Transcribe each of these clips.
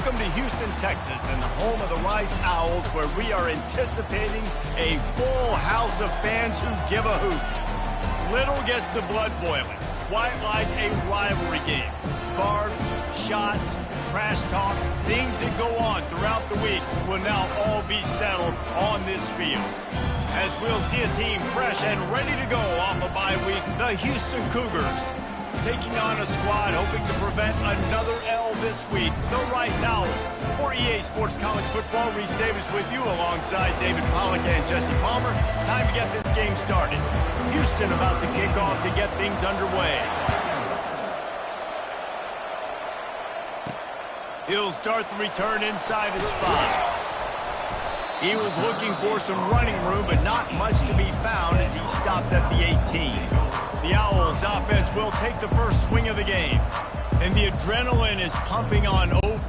Welcome to Houston, Texas, and the home of the Rice Owls, where we are anticipating a full house of fans who give a hoot. Little gets the blood boiling, quite like a rivalry game. Barbs, shots, trash talk, things that go on throughout the week will now all be settled on this field. As we'll see a team fresh and ready to go off a bye week, the Houston Cougars. Taking on a squad hoping to prevent another L this week, the Rice Owls. For EA Sports College Football, Reese Davis with you alongside David Pollack and Jesse Palmer. Time to get this game started. Houston about to kick off to get things underway. He'll start the return inside his 5. He was looking for some running room, but not much to be found as he stopped at the 18. The Owls offense will take the first swing of the game. And the adrenaline is pumping on over.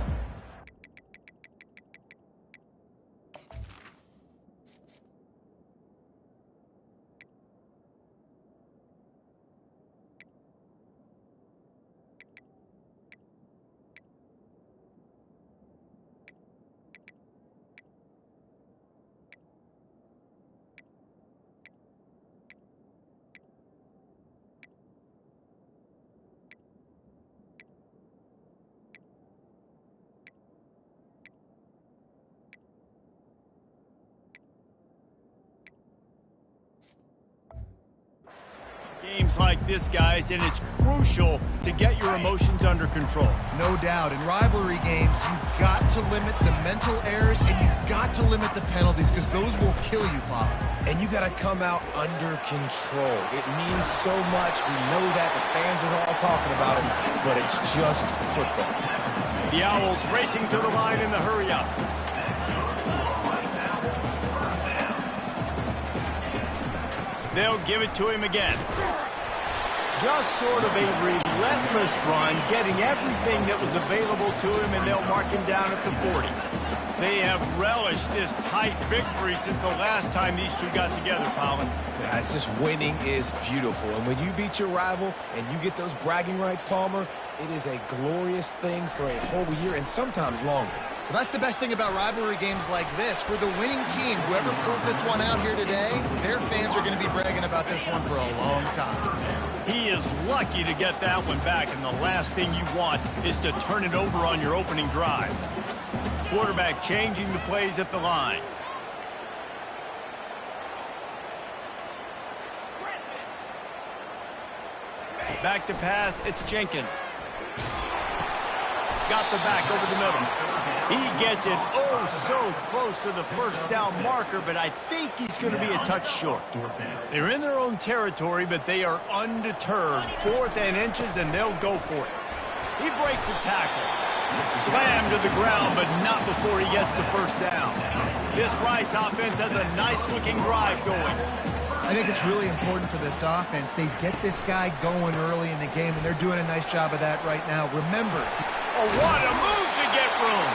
Games like this, guys, and it's crucial to get your emotions under control. No doubt. In rivalry games, you've got to limit the mental errors and you've got to limit the penalties because those will kill you, Bob. And you got to come out under control. It means so much. We know that. The fans are all talking about it, but it's just football. The Owls racing to the line in the hurry-up. They'll give it to him again. Just sort of a relentless run, getting everything that was available to him, and they'll mark him down at the 40. They have relished this tight victory since the last time these two got together, Colin. Yeah, it's just winning is beautiful. And when you beat your rival and you get those bragging rights, Palmer, it is a glorious thing for a whole year and sometimes longer. Well, that's the best thing about rivalry games like this. For the winning team, whoever pulls this one out here today, their fans are going to be bragging about this one for a long time. He is lucky to get that one back, and the last thing you want is to turn it over on your opening drive. Quarterback changing the plays at the line. Back to pass, it's Jenkins. Got the back over the middle. He gets it so close to the first down marker, but I think he's going to be a touch short. They're in their own territory, but they are undeterred. 4th and inches, and they'll go for it. He breaks a tackle. Slammed to the ground, but not before he gets the first down. This Rice offense has a nice-looking drive going. I think it's really important for this offense. They get this guy going early in the game, and they're doing a nice job of that right now. Remember. Oh, what a move to get room.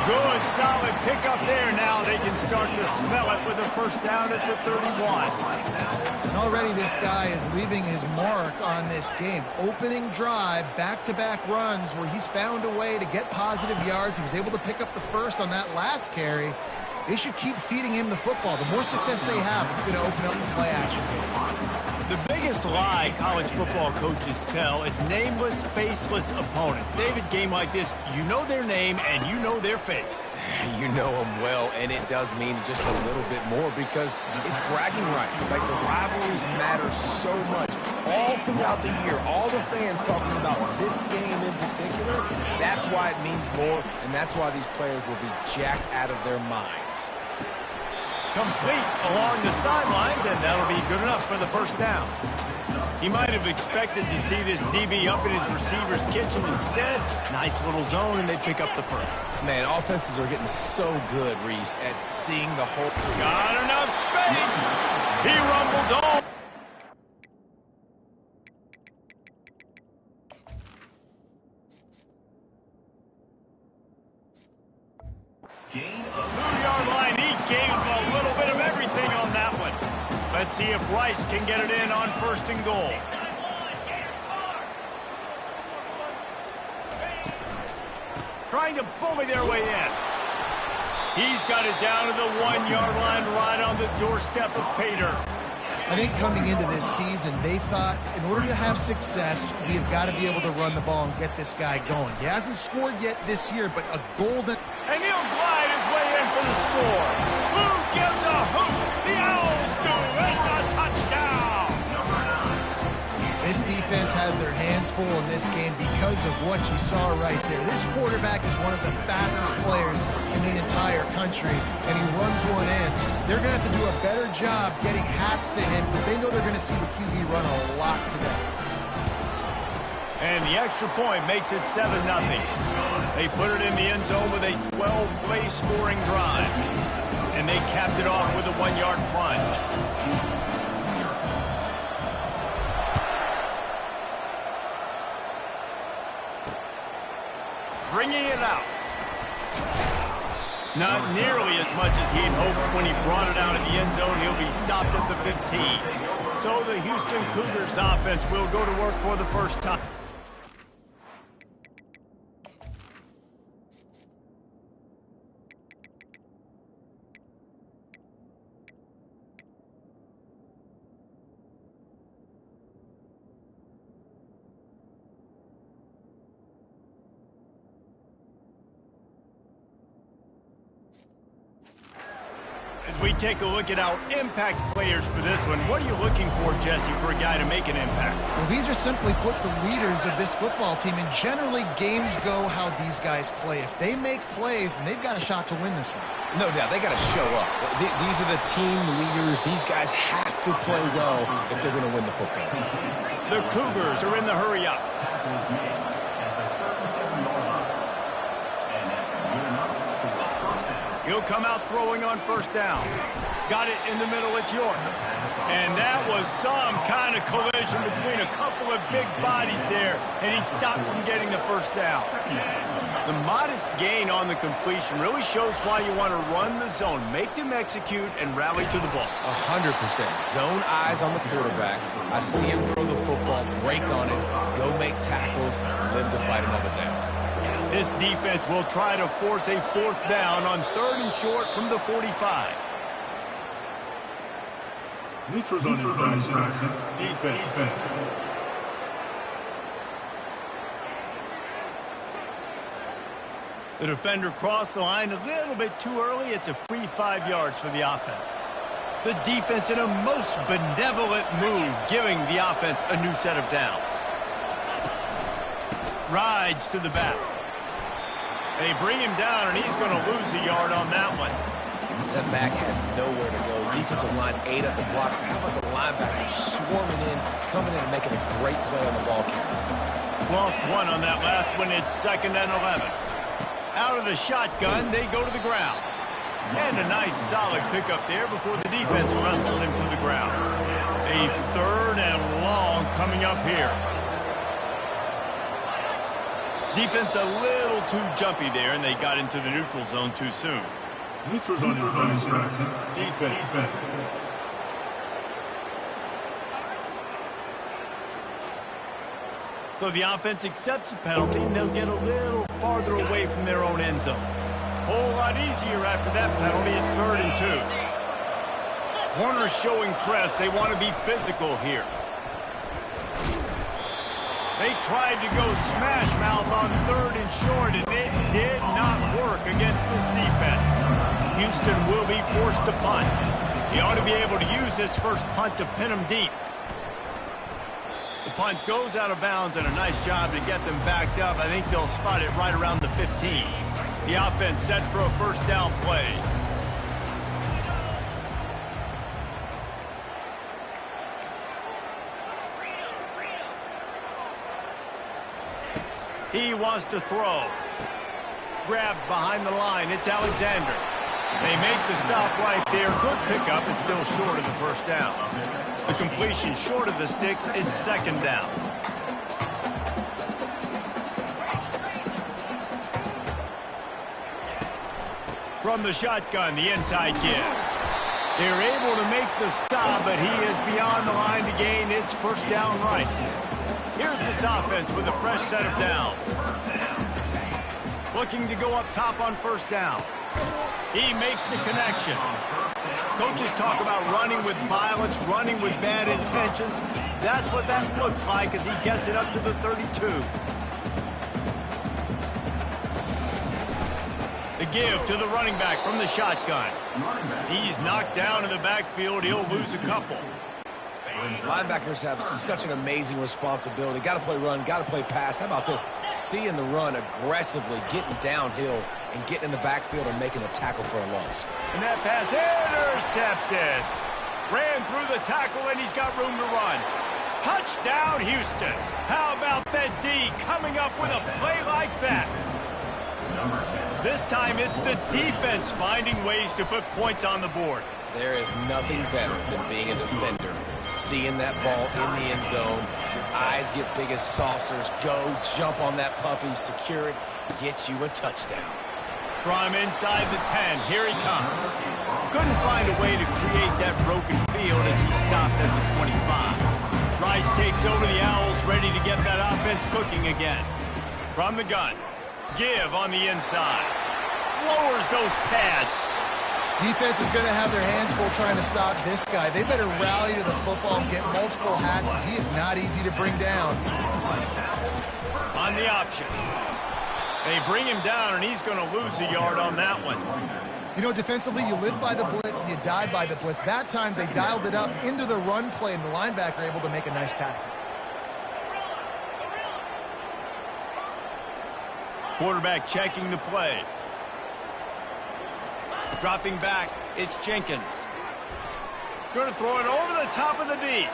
Good, solid pickup there. Now they can start to smell it with a first down at the 31. And already this guy is leaving his mark on this game. Opening drive, back-to-back runs where he's found a way to get positive yards. He was able to pick up the first on that last carry. They should keep feeding him the football. The more success they have, it's going to open up the play action game. The biggest lie college football coaches tell is nameless, faceless opponent. David, game like this, you know their name and you know their face. You know them well, and it does mean just a little bit more because it's bragging rights. Like, the rivalries matter so much. All throughout the year, all the fans talking about this game in particular, that's why it means more, and that's why these players will be jacked out of their minds. Complete along the sidelines, and that'll be good enough for the first down. He might have expected to see this DB up in his receiver's kitchen. Instead, nice little zone, and they pick up the first. Man, offenses are getting so good, Reese, at seeing the whole... Got enough space. He rumbles off. Two-yard line. He gave a little bit of everything on that one. Let's see if Rice can get it in on 1st and goal. Trying to bully their way in. He's got it down to the 1-yard line right on the doorstep of Pater. I think coming into this season, they thought in order to have success, we have got to be able to run the ball and get this guy going. He hasn't scored yet this year, but a golden... And he'll glide his way in for the score. Who gives a hoot? The Owls do. It's a touchdown. This defense has their hands full in this game because of what you saw right there. This quarterback is one of the fastest players in the entire country, and he runs one in. They're going to have to do a better job getting hats to him because they know they're going to see the QB run a lot today. And the extra point makes it 7-0. They put it in the end zone with a 12-play scoring drive. And they capped it off with a 1-yard plunge. Bringing it out. Not nearly as much as he'd hoped when he brought it out in the end zone. He'll be stopped at the 15. So the Houston Cougars offense will go to work for the first time. As we take a look at our impact players for this one, what are you looking for, Jesse, for a guy to make an impact? Well, these are simply put the leaders of this football team, and generally games go how these guys play. If they make plays, then they've got a shot to win this one. No doubt, they got to show up. These are the team leaders. These guys have to play well if they're going to win the football game. The Cougars are in the hurry-up. He'll come out throwing on first down. Got it in the middle, it's York. And that was some kind of collision between a couple of big bodies there, and he stopped from getting the first down. The modest gain on the completion really shows why you want to run the zone, make them execute, and rally to the ball. 100%. Zone eyes on the quarterback. I see him throw the football, break on it, go make tackles, live to fight another down. This defense will try to force a 4th down on 3rd and short from the 45. Neutrals on infraction. Defense. The defender crossed the line a little bit too early. It's a free 5 yards for the offense. The defense in a most benevolent move, giving the offense a new set of downs. Rides to the back. They bring him down, and he's going to lose a yard on that one. That back had nowhere to go. Defensive line ate up the blocks. But how about the linebackers swarming in, coming in and making a great play on the ball carrier? Lost one on that last one. It's 2nd and 11. Out of the shotgun, they go to the ground. And a nice solid pickup there before the defense wrestles him to the ground. A 3rd and long coming up here. Defense a little too jumpy there, and they got into the neutral zone too soon. Neutral zone infraction. Defense. So the offense accepts the penalty, and they'll get a little farther away from their own end zone. Whole lot easier after that penalty. It's 3rd and 2. Corners showing press. They want to be physical here. They tried to go smash mouth on 3rd and short, and it did not work against this defense. Houston will be forced to punt. He ought to be able to use this first punt to pin them deep. The punt goes out of bounds, and a nice job to get them backed up. I think they'll spot it right around the 15. The offense set for a first down play. He wants to throw. Grabbed behind the line. It's Alexander. They make the stop right there. Good pickup. It's still short of the first down. The completion short of the sticks. It's 2nd down. From the shotgun, the inside give. They're able to make the stop, but he is beyond the line to gain its first down rights. Here's this offense with a fresh set of downs. Looking to go up top on first down. He makes the connection. Coaches talk about running with violence, running with bad intentions. That's what that looks like as he gets it up to the 32. The give to the running back from the shotgun. He's knocked down in the backfield. He'll lose a couple. Linebackers have such an amazing responsibility. Got to play run, got to play pass. How about this? Seeing the run aggressively, getting downhill, and getting in the backfield and making a tackle for a loss. And that pass intercepted. Ran through the tackle, and he's got room to run. Touchdown, Houston. How about that D coming up with a play like that? This time it's the defense finding ways to put points on the board. There is nothing better than being a defender. Seeing that ball in the end zone, your eyes get big as saucers. Go, jump on that puppy, secure it, get you a touchdown. From inside the 10, here he comes. Couldn't find a way to create that broken field as he stopped at the 25. Rice takes over the Owls, ready to get that offense cooking again. From the gun, give on the inside. Lowers those pads. Defense is going to have their hands full trying to stop this guy. They better rally to the football and get multiple hats because he is not easy to bring down. On the option. They bring him down, and he's going to lose a yard on that one. You know, defensively, you live by the blitz and you die by the blitz. That time, they dialed it up into the run play, and the linebacker able to make a nice tackle. Quarterback checking the play. Dropping back, it's Jenkins. Going to throw it over the top of the D.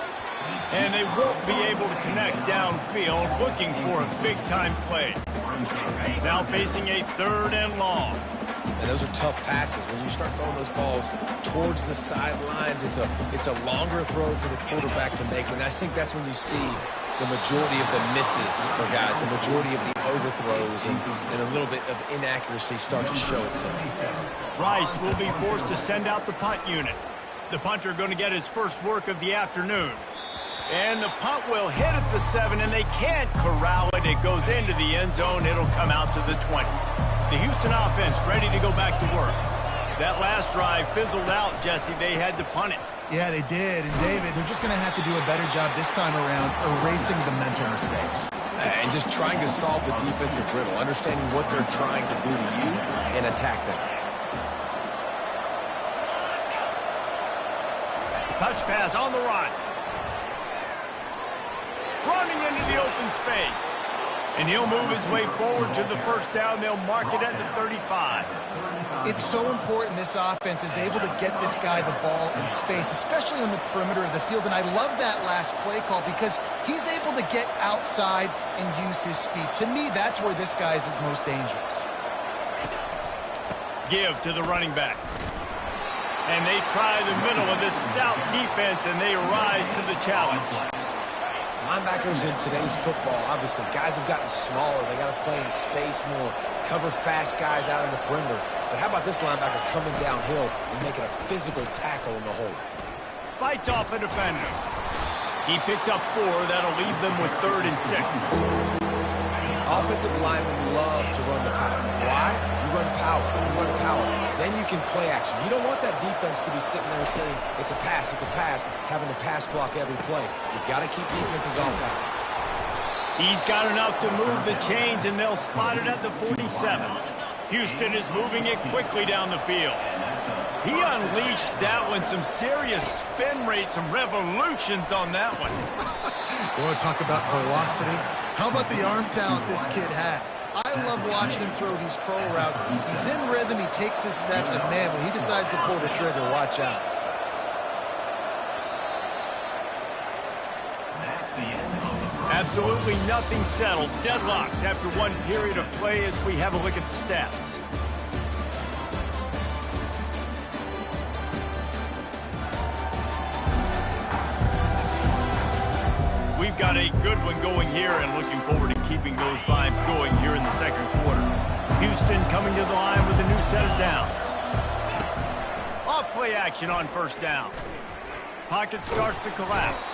And they won't be able to connect downfield, looking for a big-time play. Now facing a 3rd and long. And those are tough passes. When you start throwing those balls towards the sidelines, it's a longer throw for the quarterback to make. And I think that's when you see the majority of the misses for guys, the majority of the overthrows and a little bit of inaccuracy start to show itself. Rice will be forced to send out the punt unit. The punter going to get his first work of the afternoon. And the punt will hit at the 7, and they can't corral it. It goes into the end zone. It'll come out to the 20. The Houston offense ready to go back to work. That last drive fizzled out, Jesse. They had to punt it. Yeah, they did. And, David, they're just going to have to do a better job this time around erasing the mental mistakes. And just trying to solve the defensive riddle, understanding what they're trying to do to you and attack them. Touch pass on the run. Running into the open space. And he'll move his way forward to the first down. They'll mark it at the 35. It's so important this offense is able to get this guy the ball in space, especially on the perimeter of the field. And I love that last play call because he's able to get outside and use his speed. To me, that's where this guy is his most dangerous. Give to the running back. And they try the middle of this stout defense, and they rise to the challenge. Linebackers in today's football, obviously, guys have gotten smaller. They got to play in space more, cover fast guys out in the perimeter. But how about this linebacker coming downhill and making a physical tackle in the hole? Fights off a defender. He picks up 4. That'll leave them with 3rd and 6. Offensive linemen love to run the power. Why? You run power. You run power. Then you can play action. You don't want that defense to be sitting there saying, it's a pass, having to pass block every play. You've got to keep defenses off balance. He's got enough to move the chains, and they'll spot it at the 47. Houston is moving it quickly down the field. He unleashed that one. Some serious spin rate, some revolutions on that one. You want to talk about velocity? How about the arm talent this kid has? I love watching him throw these curl routes. He's in rhythm, he takes his steps, and man, when he decides to pull the trigger, watch out. Absolutely nothing settled. Deadlocked after one period of play as we have a look at the stats. We've got a good one going here and looking forward to keeping those vibes going here in the second quarter. Houston coming to the line with a new set of downs. Off play action on first down. Pocket starts to collapse.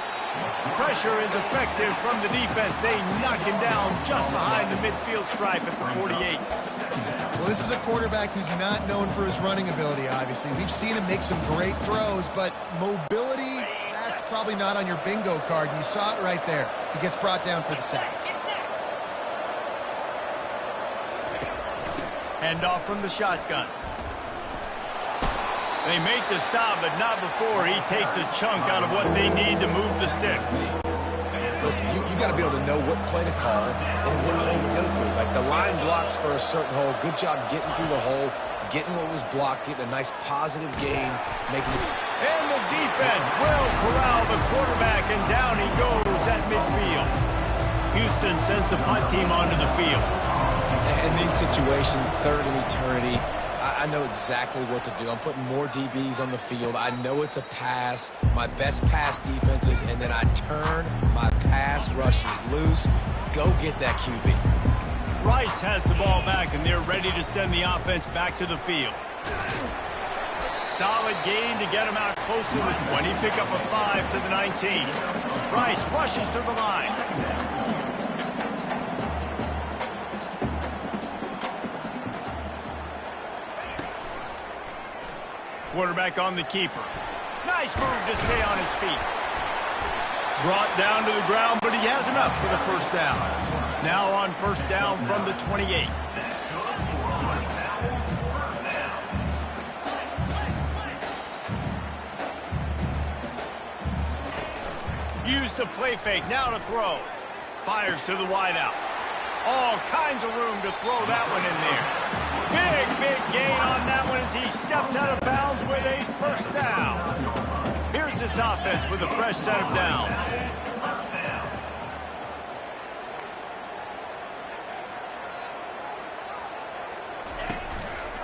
Pressure is effective from the defense. They knock him down just behind the midfield stripe at the 48. Well, this is a quarterback who's not known for his running ability, obviously. We've seen him make some great throws, but mobility, that's probably not on your bingo card, and you saw it right there. He gets brought down for the sack. Hand off from the shotgun. They make the stop, but not before he takes a chunk out of what they need to move the sticks. Listen, you got to be able to know what play to call and what hole to go through. Like the line blocks for a certain hole. Good job getting through the hole, getting what was blocked, getting a nice positive gain, making it. And the defense will corral the quarterback, and down he goes at midfield. Houston sends the punt team onto the field. In these situations, 3rd and eternity, I know exactly what to do. I'm putting more DBs on the field. I know it's a pass, my best pass defenses, and then I turn my pass rushes loose. Go get that QB. Rice has the ball back, and they're ready to send the offense back to the field. Solid gain to get him out close to the 20. Pick up a 5 to the 19. Rice rushes to the line. Quarterback on the keeper. Nice move to stay on his feet. Brought down to the ground, but he has enough for the first down. Now on first down from the 28. Use the play fake, now to throw. Fires to the wideout. All kinds of room to throw that one in there. Big gain on that one as he stepped out of bounds with a first down. Here's this offense with a fresh set of downs.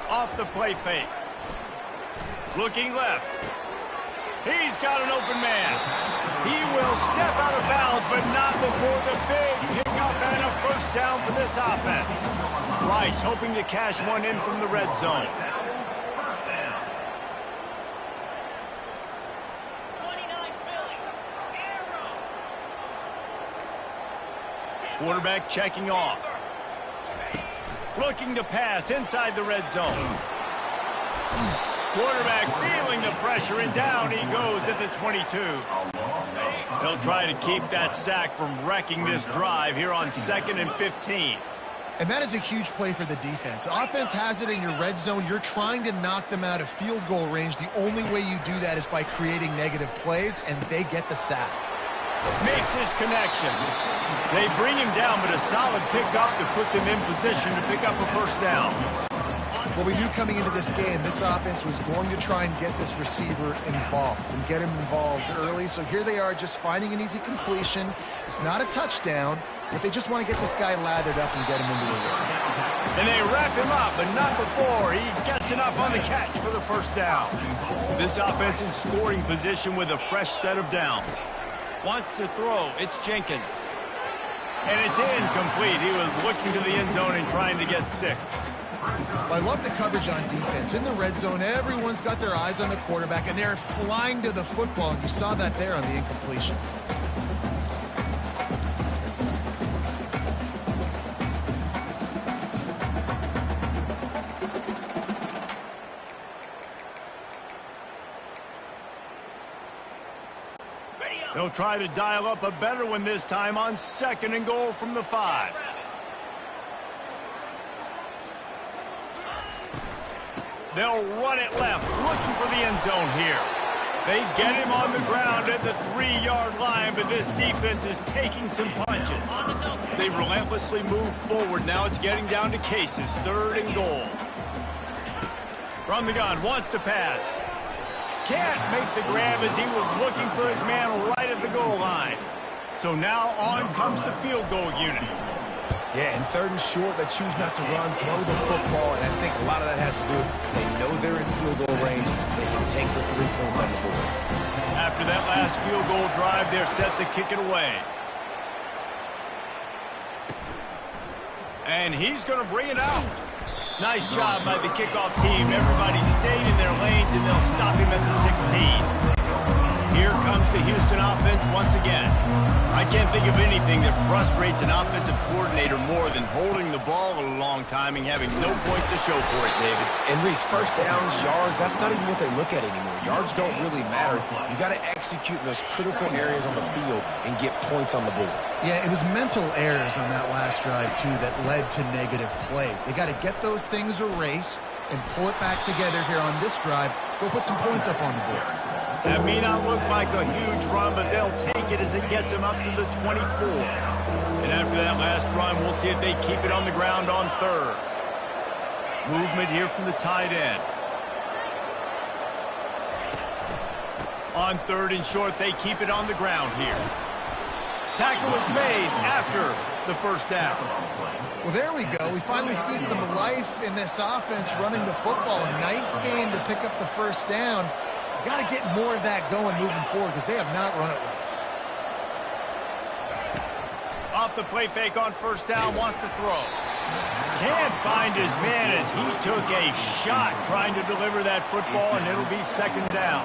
Off the play fake. Looking left. He's got an open man. He will step out of bounds, but not before the big pickup and a first down for this offense. Rice hoping to cash one in from the red zone. Quarterback checking off. Looking to pass inside the red zone. Quarterback feeling the pressure, and down he goes at the 22. They'll try to keep that sack from wrecking this drive here on 2nd and 15. And that is a huge play for the defense. Offense has it in your red zone. You're trying to knock them out of field goal range. The only way you do that is by creating negative plays, and they get the sack. Makes his connection. They bring him down, but a solid pickup to put them in position to pick up a first down. Well, we knew coming into this game, this offense was going to try and get this receiver involved and get him involved early. So here they are just finding an easy completion. It's not a touchdown, but they just want to get this guy lathered up and get him into the run. And they wrap him up, but not before he gets enough on the catch for the first down. This offense in scoring position with a fresh set of downs. Wants to throw. It's Jenkins. And it's incomplete. He was looking to the end zone and trying to get 6. Well, I love the coverage on defense. In the red zone, everyone's got their eyes on the quarterback, and they're flying to the football, and you saw that there on the incompletion. They'll try to dial up a better one this time on 2nd and goal from the 5. They'll run it left, looking for the end zone here. They get him on the ground at the 3-yard line, but this defense is taking some punches. They relentlessly move forward. Now it's getting down to cases. 3rd and goal. From the gun, wants to pass. Can't make the grab as he was looking for his man right at the goal line. So now on comes the field goal unit. Yeah, and 3rd and short, they choose not to run, throw the football, and I think a lot of that has to do with they know they're in field goal range. They can take the 3 points on the board. After that last field goal drive, they're set to kick it away. And he's going to bring it out. Nice job by the kickoff team. Everybody stayed in their lanes, and they'll stop him at the 16. Here comes the Houston offense once again. I can't think of anything that frustrates an offensive coordinator more than holding the ball a long time and having no points to show for it, David. And Reese, first downs, yards, that's not even what they look at anymore. Yards don't really matter. You got to execute in those critical areas on the field and get points on the board. Yeah, it was mental errors on that last drive, too, that led to negative plays. They got to get those things erased and pull it back together here on this drive. Go put some points up on the board. That may not look like a huge run, but they'll take it as it gets them up to the 24. And after that last run, we'll see if they keep it on the ground on 3rd. Movement here from the tight end. On 3rd and short, they keep it on the ground here. Tackle was made after the first down. Well, there we go. We finally see some life in this offense running the football. A nice game to pick up the first down. Got to get more of that going moving forward because they have not run it well. Off the play fake on first down, wants to throw. Can't find his man as he took a shot trying to deliver that football, and it'll be 2nd down.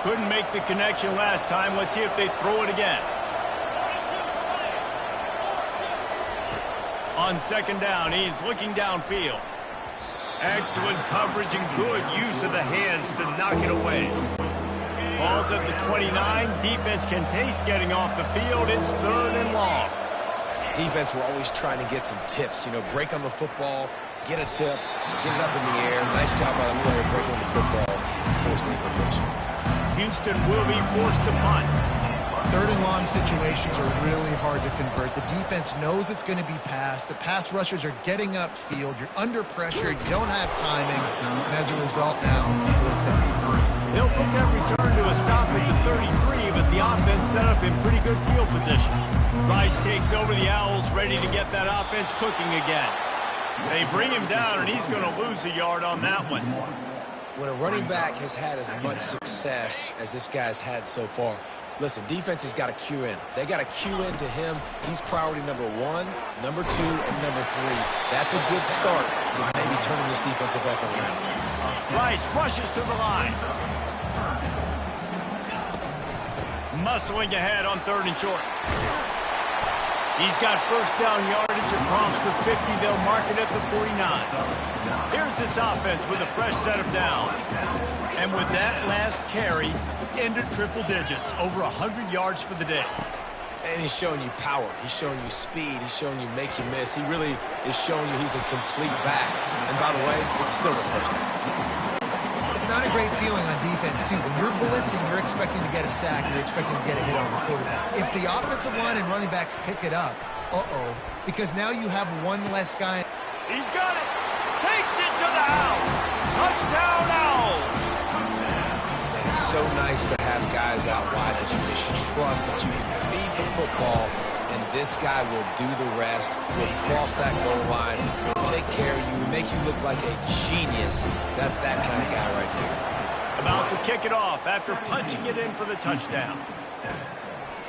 Couldn't make the connection last time. Let's see if they throw it again. On 2nd down, he's looking downfield. Excellent coverage and good use of the hands to knock it away. Ball's at the 29. Defense can taste getting off the field. It's 3rd and long. Defense, we're always trying to get some tips. You know, break on the football, get a tip, get it up in the air. Nice job by the player breaking the football, forcing the incompletion. Houston will be forced to punt. 3rd and long situations are really hard to convert. The defense knows it's going to be passed. The pass rushers are getting upfield. You're under pressure. You don't have timing. And as a result now, 4th down. They'll put that return to a stop at the 33, but the offense set up in pretty good field position. Rice takes over the Owls, ready to get that offense cooking again. They bring him down, and he's going to lose a yard on that one. When a running back has had as much success as this guy's had so far, listen, defense has got to cue in. They got to cue in to him. He's priority number 1, number 2, and number 3. That's a good start to maybe turning this defensive effort around. Rice rushes to the line. Muscling ahead on 3rd and short. He's got first down yardage across the 50. They'll mark it at the 49. Here's this offense with a fresh set of downs. And with that last carry, into triple digits, over 100 yards for the day. And he's showing you power. He's showing you speed. He's showing you make you miss. He really is showing you he's a complete back. And by the way, it's still the first down. It's it's not a great feeling on defense, too. When you're blitzing, you're expecting to get a sack. You're expecting to get a hit on the quarterback. If the offensive line and running backs pick it up, because now you have one less guy. He's got it. Takes it to the house. Touchdown, Owls. It's so nice to have guys out wide that you just trust that you can feed the football, and this guy will do the rest. He'll cross that goal line, he'll take care of you, make you look like a genius. That's that kind of guy right there. About to kick it off after punching it in for the touchdown.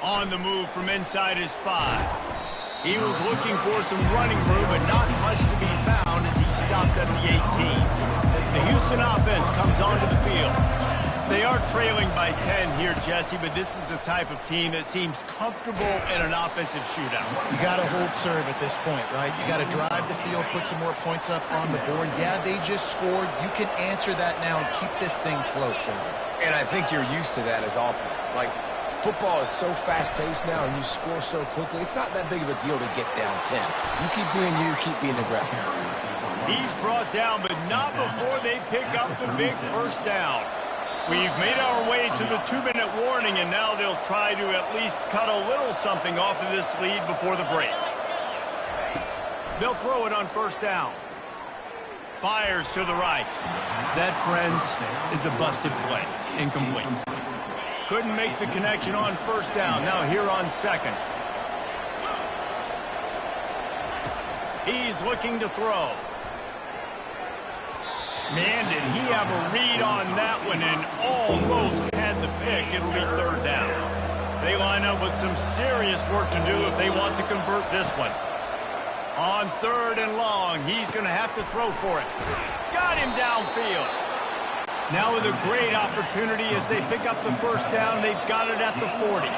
On the move from inside his 5. He was looking for some running room, but not much to be found as he stopped at the 18. The Houston offense comes onto the field. They are trailing by 10 here, Jesse, but this is the type of team that seems comfortable in an offensive shootout. You got to hold serve at this point, right? You got to drive the field, put some more points up on the board. Yeah, they just scored. You can answer that now and keep this thing close, though. And I think you're used to that as offense. Like, football is so fast-paced now, and you score so quickly. It's not that big of a deal to get down 10. You keep being aggressive. He's brought down, but not before they pick up the big first down. We've made our way to the 2-minute warning, and now they'll try to at least cut a little something off of this lead before the break. They'll throw it on first down. Fires to the right. That, friends, is a busted play. Incomplete. Couldn't make the connection on first down. Now here on second. He's looking to throw. Man, did he have a read on that one and almost had the pick. It'll be third down. They line up with some serious work to do if they want to convert this one. On third and long, he's going to have to throw for it. Got him downfield. Now with a great opportunity as they pick up the first down, they've got it at the 40.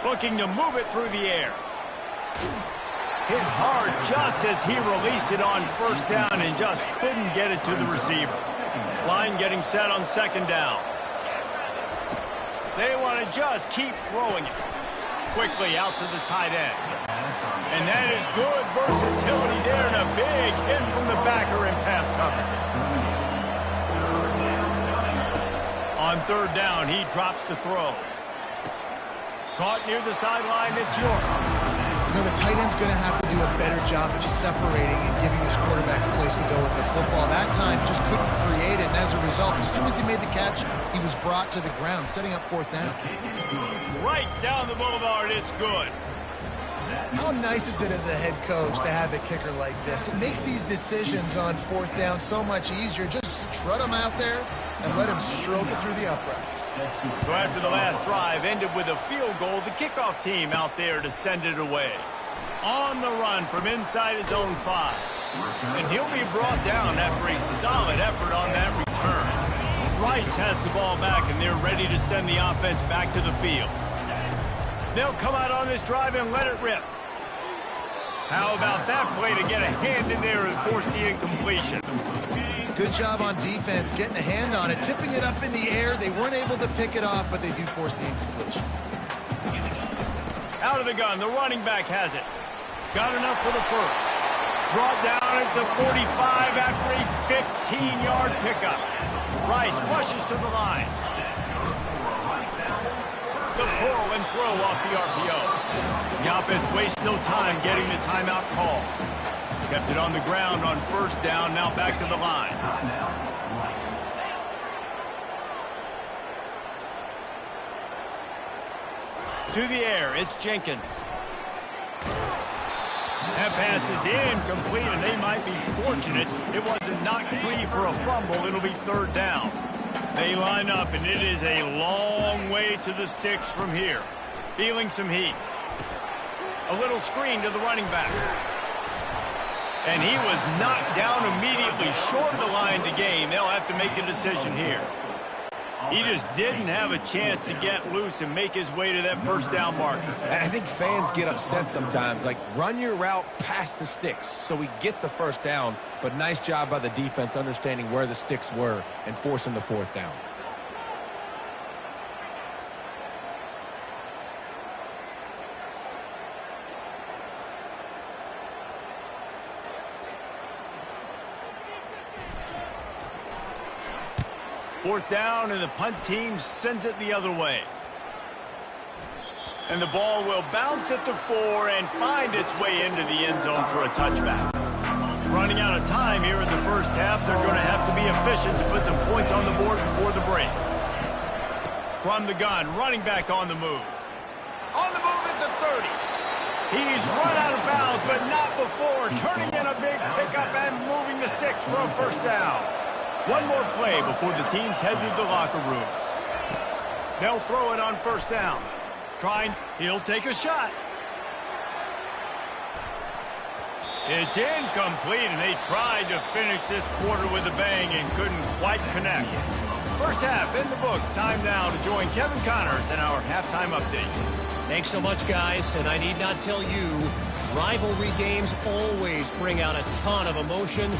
Looking to move it through the air. Hit hard just as he released it on first down and just couldn't get it to the receiver. Line getting set on second down. They want to just keep throwing it. Quickly out to the tight end. And that is good versatility there and a big hit from the backer in pass coverage. On third down, he drops to throw. Caught near the sideline, it's York. You know, the tight end's going to have to do a better job of separating and giving his quarterback a place to go with the football. That time, just couldn't create it, and as a result, as soon as he made the catch, he was brought to the ground, setting up fourth down. Right down the boulevard, it's good. How nice is it as a head coach to have a kicker like this? It makes these decisions on fourth down so much easier. Just strut him out there and let him stroke it through the uprights. So after the last drive ended with a field goal, the kickoff team out there to send it away. On the run from inside his own 5. And he'll be brought down after a solid effort on that return. Rice has the ball back, and they're ready to send the offense back to the field. They'll come out on this drive and let it rip. How about that play to get a hand in there and force the incompletion? Good job on defense, getting a hand on it, tipping it up in the air. They weren't able to pick it off, but they do force the incompletion. Out of the gun, the running back has it. Got enough for the first. Brought down at the 45 after a 15-yard pickup. Rice rushes to the line. The pull and throw off the RPO. The offense wastes no time getting the timeout call. Kept it on the ground on first down, now back to the line. To the air, it's Jenkins. That pass is incomplete, and they might be fortunate it wasn't knocked free for a fumble. It'll be third down. They line up, and it is a long way to the sticks from here. Feeling some heat. A little screen to the running back. And he was knocked down immediately short of the line to gain. They'll have to make a decision here. He just didn't have a chance to get loose and make his way to that first down marker. I think fans get upset sometimes. Like, run your route past the sticks so we get the first down. But nice job by the defense understanding where the sticks were and forcing the fourth down. 4th down, and the punt team sends it the other way. And the ball will bounce at the 4 and find its way into the end zone for a touchback. Running out of time here in the first half, they're going to have to be efficient to put some points on the board before the break. From the gun, running back on the move. On the move at the 30. He's run out of bounds, but not before turning in a big pickup and moving the sticks for a first down. One more play before the teams head to the locker rooms. They'll throw it on first down. He'll take a shot. It's incomplete, and they tried to finish this quarter with a bang and couldn't quite connect. First half in the books. Time now to join Kevin Connors in our halftime update. Thanks so much, guys, and I need not tell you, rivalry games always bring out a ton of emotion,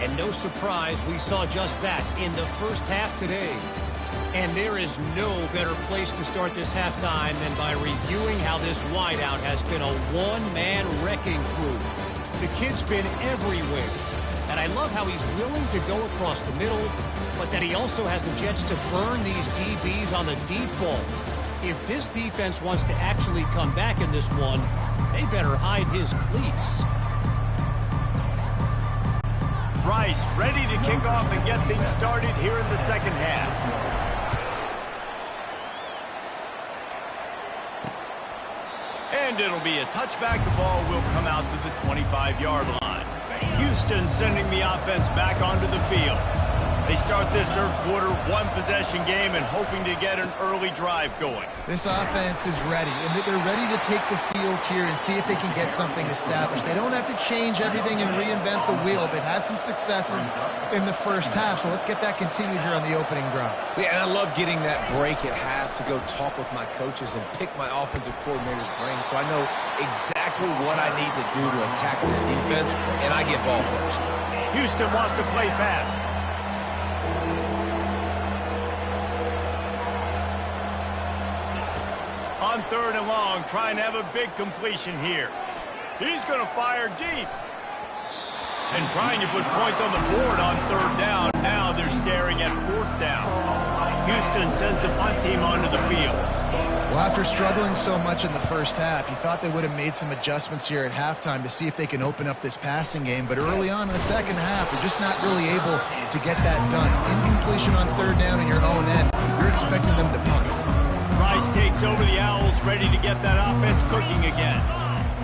and no surprise we saw just that in the first half today. And there is no better place to start this halftime than by reviewing how this wideout has been a one-man wrecking crew. The kid's been everywhere, and I love how he's willing to go across the middle, but that he also has the jets to burn these DBs on the deep ball. If this defense wants to actually come back in this one, they better hide his cleats. Rice ready to kick off and get things started here in the second half. And it'll be a touchback. The ball will come out to the 25-yard line. Houston sending the offense back onto the field. They start this third quarter one-possession game and hoping to get an early drive going. This offense is ready, and they're ready to take the field here and see if they can get something established. They don't have to change everything and reinvent the wheel. They've had some successes in the first half, so let's get that continued here on the opening drive. Yeah, and I love getting that break at half to go talk with my coaches and pick my offensive coordinator's brain so I know exactly what I need to do to attack this defense, and I get ball first. Houston wants to play fast. On 3rd and long, trying to have a big completion here. He's going to fire deep. And trying to put points on the board on 3rd down. Now they're staring at 4th down. Houston sends the punt team onto the field. Well, after struggling so much in the first half, you thought they would have made some adjustments here at halftime to see if they can open up this passing game. But early on in the second half, they're just not really able to get that done. Incompletion on 3rd down in your own end. You're expecting them to punt. Rice takes over the Owls, ready to get that offense cooking again.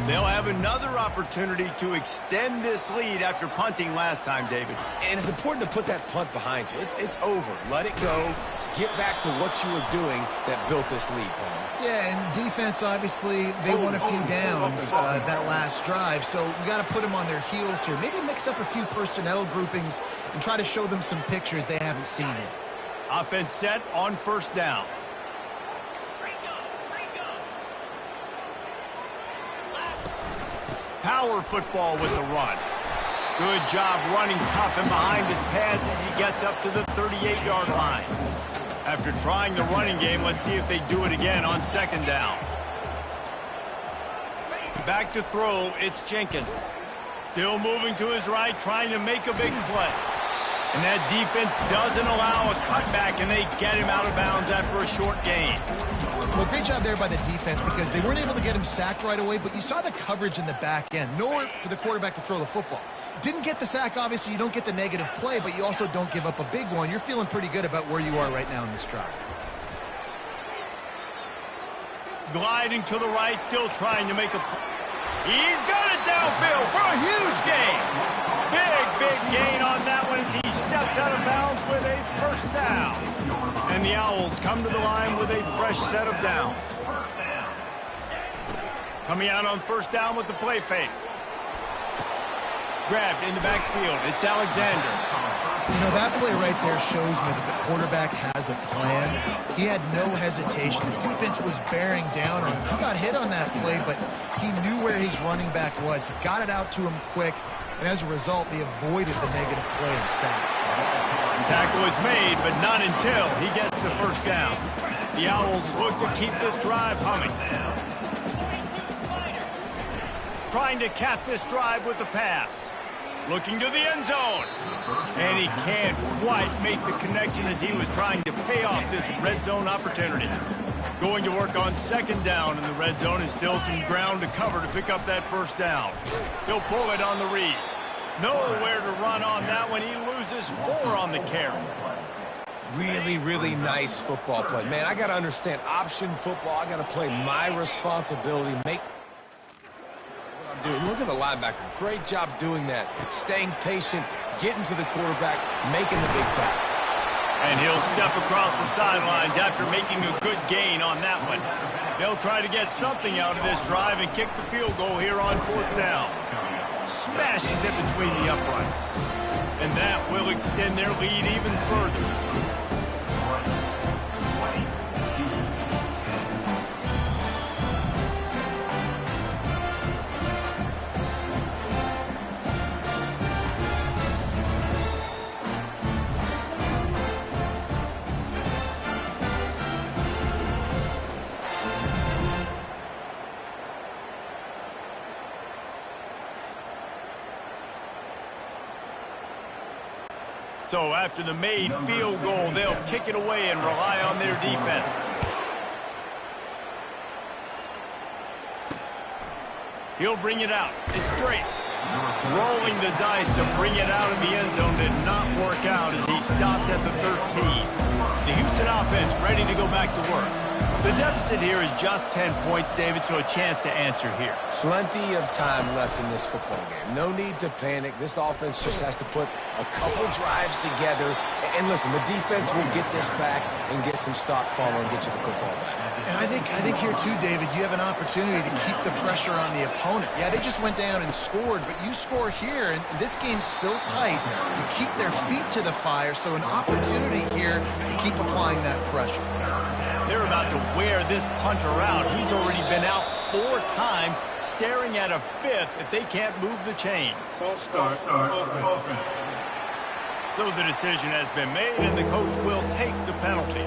They'll have another opportunity to extend this lead after punting last time, David. And it's important to put that punt behind you. It's over. Let it go. Get back to what you were doing that built this lead, Paul. Yeah, and defense, obviously, they won a few downs that last drive, so we got to put them on their heels here. Maybe mix up a few personnel groupings and try to show them some pictures they haven't seen yet. Offense set on 1st down. Power football with the run. Good job running tough and behind his pads as he gets up to the 38-yard line. After trying the running game, let's see if they do it again on 2nd down. Back to throw, it's Jenkins. Still moving to his right, trying to make a big play. And that defense doesn't allow a cutback, and they get him out of bounds after a short gain. Well, great job there by the defense because they weren't able to get him sacked right away, but you saw the coverage in the back end. Nowhere for the quarterback to throw the football. Didn't get the sack, obviously. You don't get the negative play, but you also don't give up a big one. You're feeling pretty good about where you are right now in this drive. Gliding to the right, still trying to make a play. He's got it downfield for a huge gain. Big gain on that one as he steps out of bounds with a 1st down. And the Owls come to the line with a fresh set of downs. Coming out on 1st down with the play fake. Grabbed in the backfield. It's Alexander. You know, that play right there shows me that the quarterback has a plan. He had no hesitation. The defense was bearing down on him. He got hit on that play, but he knew where his running back was. He got it out to him quick, and as a result, they avoided the negative play and sack. Tackle is made, but not until he gets the 1st down. The Owls look to keep this drive humming. Trying to cap this drive with the pass. Looking to the end zone. And he can't quite make the connection as he was trying to pay off this red zone opportunity. Going to work on second down in the red zone and still some ground to cover to pick up that first down. He'll pull it on the read. Nowhere to run on that one. He loses 4 on the carry. Really, really nice football play. Man, I got to understand option football. I got to play my responsibility. Make what I'm doing. Look at the linebacker. Great job doing that. Staying patient, getting to the quarterback, making the big tackle. And he'll step across the sidelines after making a good gain on that one. They'll try to get something out of this drive and kick the field goal here on 4th down. Smashes it between the uprights. And that will extend their lead even further. So after the made field goal, they'll kick it away and rely on their defense. He'll bring it out. It's straight. Rolling the dice to bring it out of the end zone did not work out as he stopped at the 13. The Houston offense ready to go back to work. The deficit here is just 10 points, David, so a chance to answer here. Plenty of time left in this football game. No need to panic. This offense just has to put a couple drives together. And listen, the defense will get this back and get some stop follow and get you the football back. And I think here too, David, you have an opportunity to keep the pressure on the opponent. Yeah, they just went down and scored, but you score here, and this game's still tight. You keep their feet to the fire, so an opportunity here to keep applying that pressure. They're about to wear this punter out. He's already been out 4 times, staring at a 5th if they can't move the chains. False start. Offense. So the decision has been made, and the coach will take the penalty.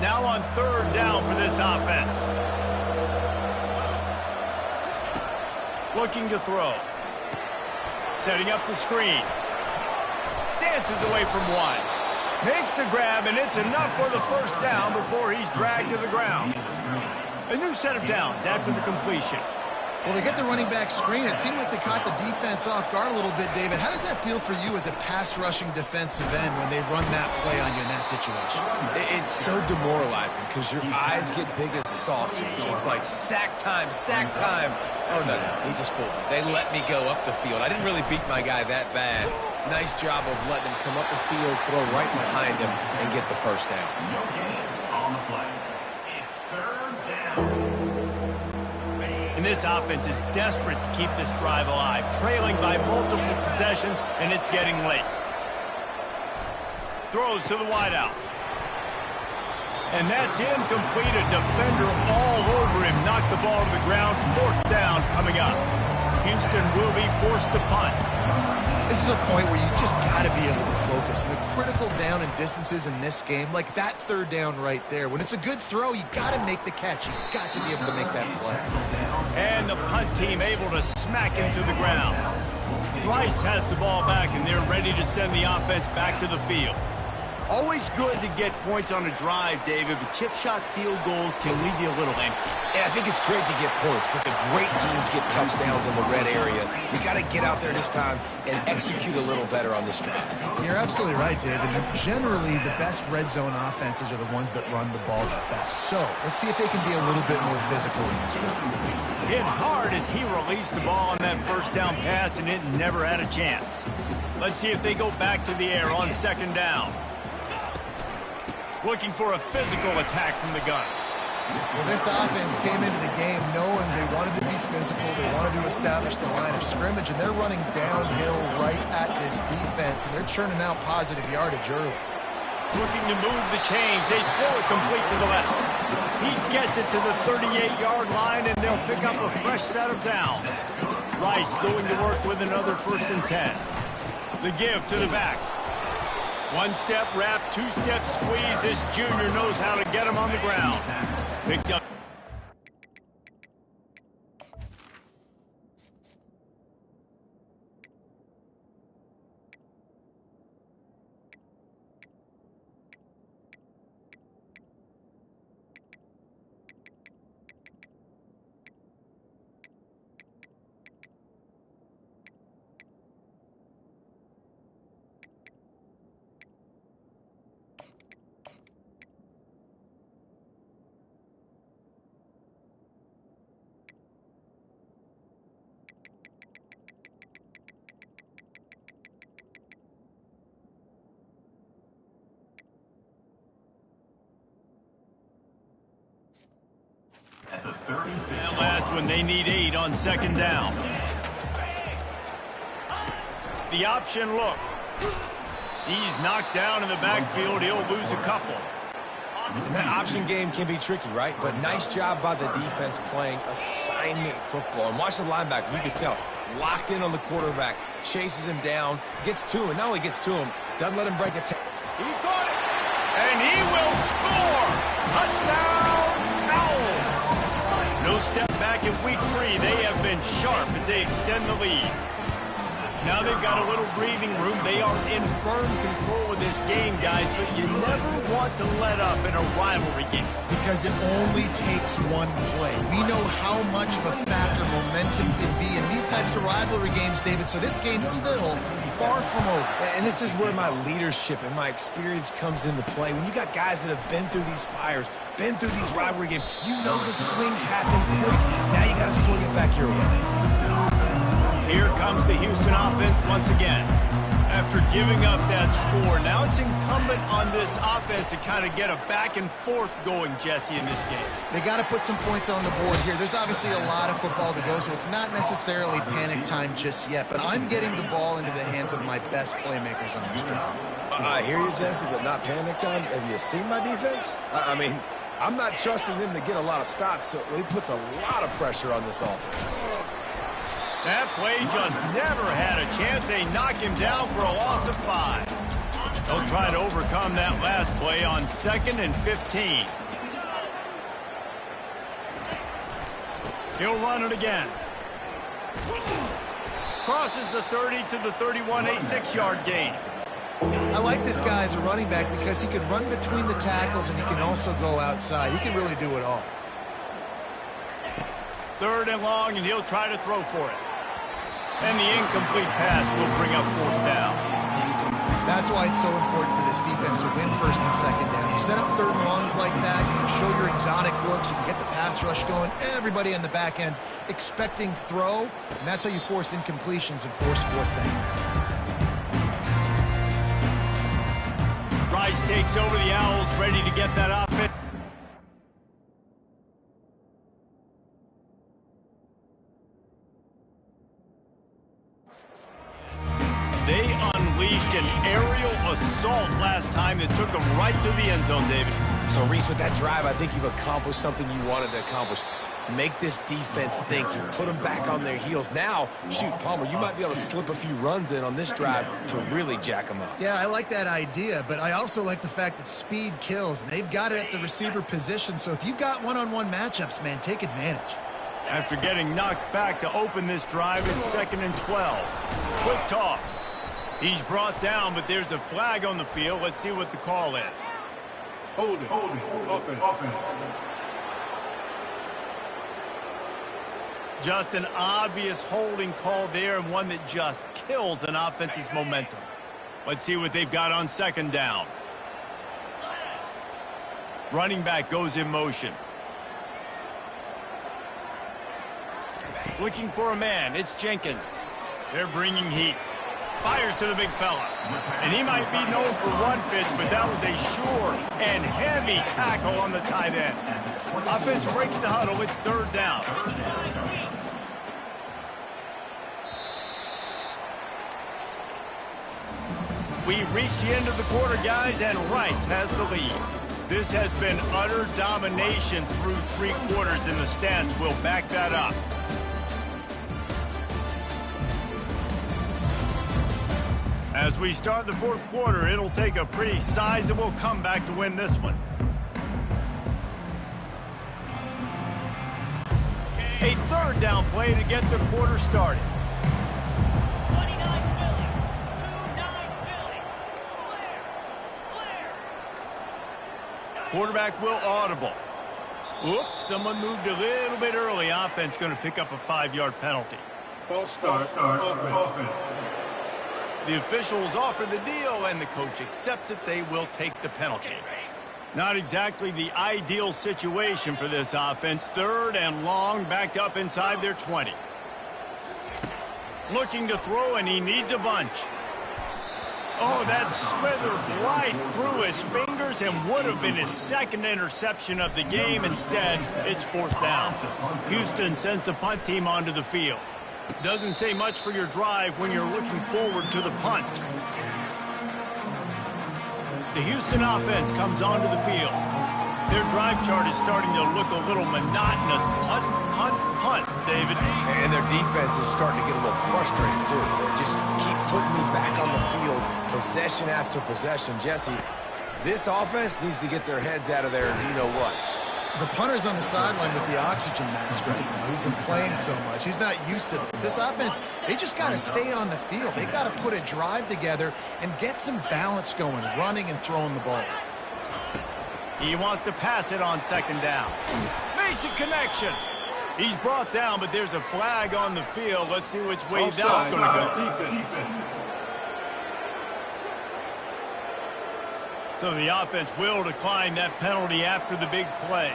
Now on 3rd down for this offense. Looking to throw. Setting up the screen. Dances away from 1. Makes the grab, and it's enough for the first down before he's dragged to the ground. A new set of downs after the completion. Well, they get the running back screen. It seemed like they caught the defense off guard a little bit, David. How does that feel for you as a pass-rushing defensive end when they run that play on you in that situation? It's so demoralizing because your eyes get big as saucers. It's like sack time, sack time. Oh, no, he just fooled me. They let me go up the field. I didn't really beat my guy that bad. Nice job of letting him come up the field, throw right behind him, and get the first down. On the play. It's 3rd down. And this offense is desperate to keep this drive alive, trailing by multiple possessions, and it's getting late. Throws to the wideout. And that's incomplete. A defender all over him. Knocked the ball to the ground. 4th down coming up. Houston will be forced to punt. This is a point where you just got to be able to focus. And the critical down and distances in this game, like that 3rd down right there, when it's a good throw, you got to make the catch. You got to be able to make that play. And the punt team able to smack him to the ground. Rice has the ball back, and they're ready to send the offense back to the field. Always good to get points on a drive, David, but chip shot field goals can leave you a little empty. And I think it's great to get points, but the great teams get touchdowns in the red area. You got to get out there this time and execute a little better on this drive. You're absolutely right, David. Generally, the best red zone offenses are the ones that run the ball the best. So let's see if they can be a little bit more physical in this one. Hit hard as he released the ball on that first down pass, and it never had a chance. Let's see if they go back to the air on 2nd down. Looking for a physical attack from the gun. Well, this offense came into the game knowing they wanted to be physical. They wanted to establish the line of scrimmage, and they're running downhill right at this defense, and they're churning out positive yardage early. Looking to move the chains. They throw it complete to the left. He gets it to the 38-yard line, and they'll pick up a fresh set of downs. Rice going to work with another 1st and 10. The give to the back. 1-step wrap, 2-step squeeze. This junior knows how to get him on the ground. Picked up. . when they need 8 on second down. The option look. He's knocked down in the backfield. He'll lose a couple. And that option game can be tricky, right? But nice job by the defense playing assignment football. And watch the linebacker. You can tell. Locked in on the quarterback. Chases him down. Gets to him. And not only gets to him, doesn't let him break a tackle. He caught it. And he will score. Touchdown, Owls. No step back in week 3. They have been sharp as they extend the lead. Now they've got a little breathing room. They are in firm control of this game, guys, but you never want to let up in a rivalry game. Because it only takes one play. We know how much of a factor momentum can be in these types of rivalry games, David, so this game's still far from over. And this is where my leadership and my experience comes into play. When you got guys that have been through these fires, been through these rivalry games, you know the swings happen quick. Now you got to swing it back your way. Here comes the Houston offense once again. After giving up that score, now it's incumbent on this offense to kind of get a back and forth going, Jesse, in this game. They got to put some points on the board here. There's obviously a lot of football to go, so it's not necessarily panic time just yet, but I'm getting the ball into the hands of my best playmakers on this drive. I hear you, Jesse, but not panic time. Have you seen my defense? I mean, I'm not trusting them to get a lot of stops, so it puts a lot of pressure on this offense. That play just never had a chance. They knock him down for a loss of 5. They'll try to overcome that last play on 2nd and 15. He'll run it again. Crosses the 30 to the 31, a 6-yard gain. I like this guy as a running back because he can run between the tackles and he can also go outside. He can really do it all. 3rd and long, and he'll try to throw for it. And the incomplete pass will bring up 4th down. That's why it's so important for this defense to win 1st and 2nd down. You set up 3rd and longs like that, you can show your exotic looks, you can get the pass rush going, everybody on the back end expecting throw, and that's how you force incompletions and force 4th downs. Rice takes over the Owls, ready to get that offense. They unleashed an aerial assault last time that took them right to the end zone, David. So, Reese, with that drive, I think you've accomplished something you wanted to accomplish. Make this defense think. You put them back on their heels. Now, shoot, Palmer, you might be able to slip a few runs in on this drive to really jack them up. Yeah, I like that idea, but I also like the fact that speed kills. They've got it at the receiver position, so if you've got one-on-one matchups, man, take advantage. After getting knocked back to open this drive in 2nd and 12. Quick toss. He's brought down, but there's a flag on the field. Let's see what the call is. Holding. Offense. Just an obvious holding call there, and one that just kills an offense's momentum. Let's see what they've got on 2nd down. Running back goes in motion. Looking for a man. It's Jenkins. They're bringing heat. Fires to the big fella. And he might be known for run fits, but that was a sure and heavy tackle on the tight end. Offense breaks the huddle. It's 3rd down. We reached the end of the quarter, guys, and Rice has the lead. This has been utter domination through 3 quarters, and the stats will back that up. As we start the 4th quarter, it'll take a pretty sizable comeback to win this one. A 3rd down play to get the quarter started. 29 Philly. 2-9 Philly. Clear. Quarterback will audible. Oops, someone moved a little bit early. Offense going to pick up a 5-yard penalty. False start. Offense. The officials offer the deal, and the coach accepts it. They will take the penalty. Not exactly the ideal situation for this offense. 3rd and long, backed up inside their 20. Looking to throw, and he needs a bunch. Oh, that slithered right through his fingers. shoulders and would have been his second interception of the game. Instead, it's fourth down. Houston sends the punt team onto the field. Doesn't say much for your drive when you're looking forward to the punt. The Houston offense comes onto the field. Their drive chart is starting to look a little monotonous. Punt, punt, punt, David. And their defense is starting to get a little frustrated, too. They just keep putting me back on the field, possession after possession. Jesse, this offense needs to get their heads out of their you-know-whats. The punter's on the sideline with the oxygen mask right now. He's been playing so much. He's not used to this. This offense, they just got to stay on the field. They got to put a drive together and get some balance going, running and throwing the ball. He wants to pass it on second down. Makes a connection. He's brought down, but there's a flag on the field. Let's see which way that's going to go. Defense. So the offense will decline that penalty after the big play.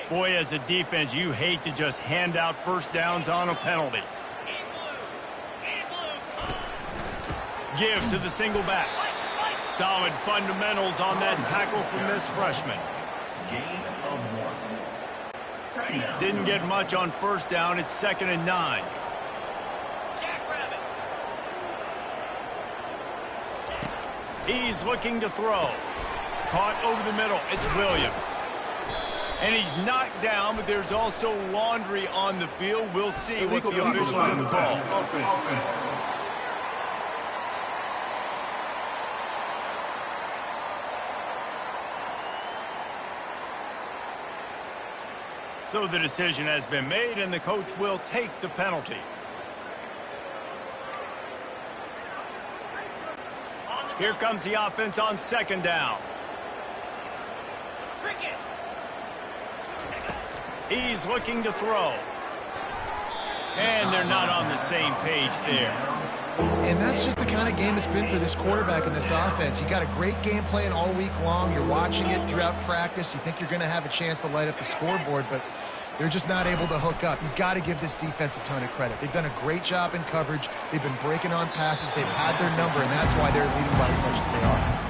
Boy, as a defense, you hate to just hand out first downs on a penalty. Give to the single back. Solid fundamentals on that tackle from this freshman. Didn't get much on first down. It's 2nd and 9. He's looking to throw. Caught over the middle. It's Williams. And he's knocked down, but there's also laundry on the field. We'll see what the officials have called. So the decision has been made, and the coach will take the penalty. Here comes the offense on second down. He's looking to throw. And they're not on the same page there. And that's just the kind of game it's been for this quarterback in this offense. You got a great game plan all week long. You're watching it throughout practice. You think you're going to have a chance to light up the scoreboard, but they're just not able to hook up. You got to give this defense a ton of credit. They've done a great job in coverage. They've been breaking on passes. They've had their number, and that's why they're leading by as much as they are.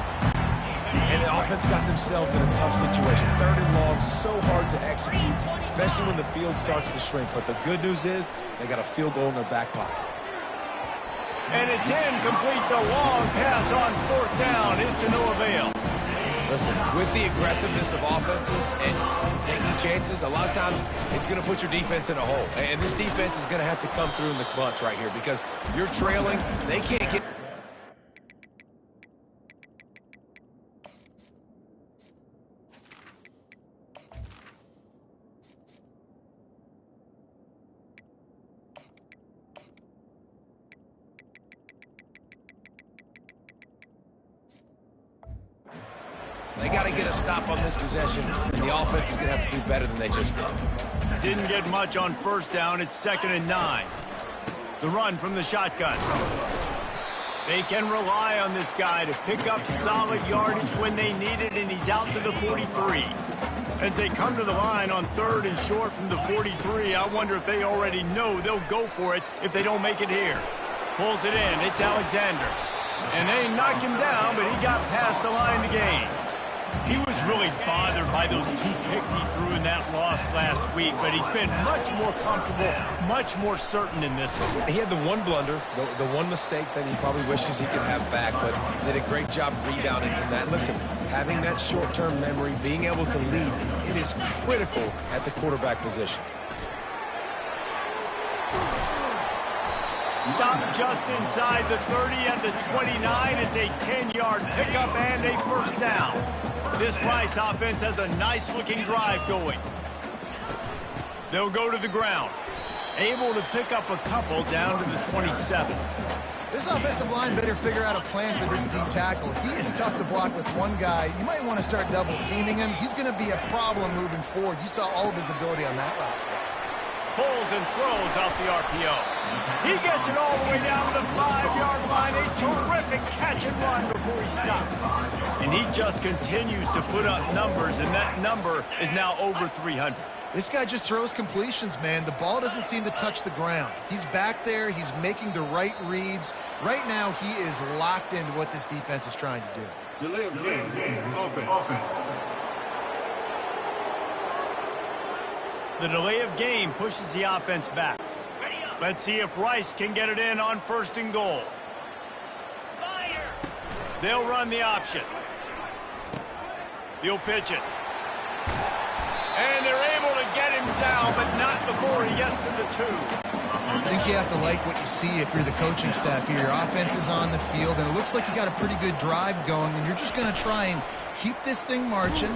And the offense got themselves in a tough situation. 3rd and long, so hard to execute, especially when the field starts to shrink. But the good news is they got a field goal in their back pocket. And it's incomplete. The long pass on 4th down is to no avail. Listen, with the aggressiveness of offenses and taking chances, a lot of times it's going to put your defense in a hole. And this defense is going to have to come through in the clutch right here because you're trailing. They can't get... They got to get a stop on this possession, and the offense is going to have to do better than they just did. Didn't get much on first down. It's 2nd and 9. The run from the shotgun. They can rely on this guy to pick up solid yardage when they need it, and he's out to the 43. As they come to the line on 3rd and short from the 43, I wonder if they already know they'll go for it if they don't make it here. Pulls it in. It's Alexander. And they knock him down, but he got past the line to gain. He was really bothered by those 2 picks he threw in that loss last week, but he's been much more comfortable, much more certain in this one. He had the one blunder, the one mistake that he probably wishes he could have back, but did a great job rebounding from that. Listen, having that short-term memory, being able to lead, it is critical at the quarterback position. Stopped just inside the 30 at the 29. It's a 10-yard pickup and a first down. This Rice offense has a nice-looking drive going. They'll go to the ground. Able to pick up a couple down to the 27. This offensive line better figure out a plan for this D tackle. He is tough to block with one guy. You might want to start double-teaming him. He's going to be a problem moving forward. You saw all of his ability on that last play. Pulls and throws off the RPO. He gets it all the way down to the 5-yard line. A terrific catch and run before he stopped. And and he just continues to put up numbers, and that number is now over 300. This guy just throws completions, man. The ball doesn't seem to touch the ground. He's back there. He's making the right reads. Right now, he is locked into what this defense is trying to do. Delay of game. Offense. The delay of game pushes the offense back. Let's see if Rice can get it in on 1st and goal. They'll run the option. They'll pitch it. And they're able to get him down, but not before he gets to the 2. I think you have to like what you see if you're the coaching staff here. Your offense is on the field, and it looks like you got a pretty good drive going, and you're just going to try and keep this thing marching,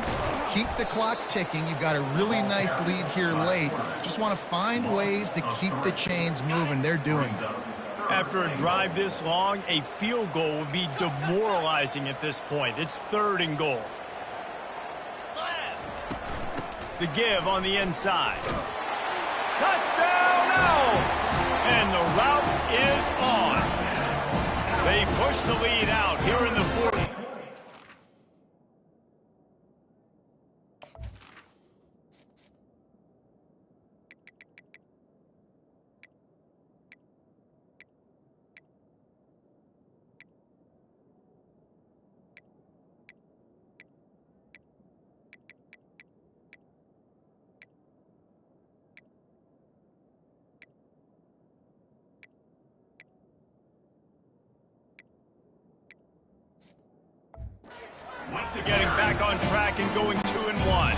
keep the clock ticking. You've got a really nice lead here late. Just want to find ways to keep the chains moving. They're doing it. After a drive this long, a field goal would be demoralizing at this point. It's 3rd and goal. The give on the inside. Touchdown out! And the route is on. They push the lead out here in the 4th. Getting back on track and going 2-1.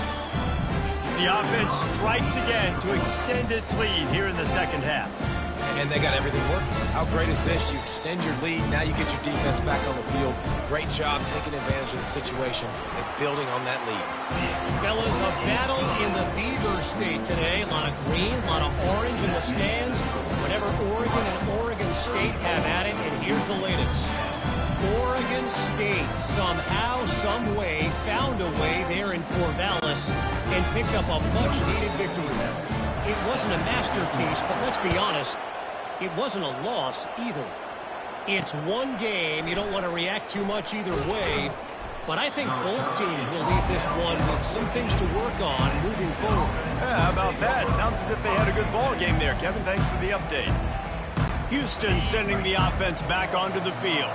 The offense strikes again to extend its lead here in the 2nd half. And they got everything working. How great is this? You extend your lead, now you get your defense back on the field. Great job taking advantage of the situation and building on that lead. Fellas, a battle in the Beaver State today. A lot of green, a lot of orange in the stands. Whenever Oregon and Oregon State have at it, and here's the latest. Oregon State somehow, some way, found a way there in Corvallis and picked up a much-needed victory. It wasn't a masterpiece, but let's be honest, it wasn't a loss either. It's one game. You don't want to react too much either way, but I think both teams will leave this one with some things to work on moving forward. Yeah, how about that? Sounds as if they had a good ball game there. Kevin, thanks for the update. Houston sending the offense back onto the field.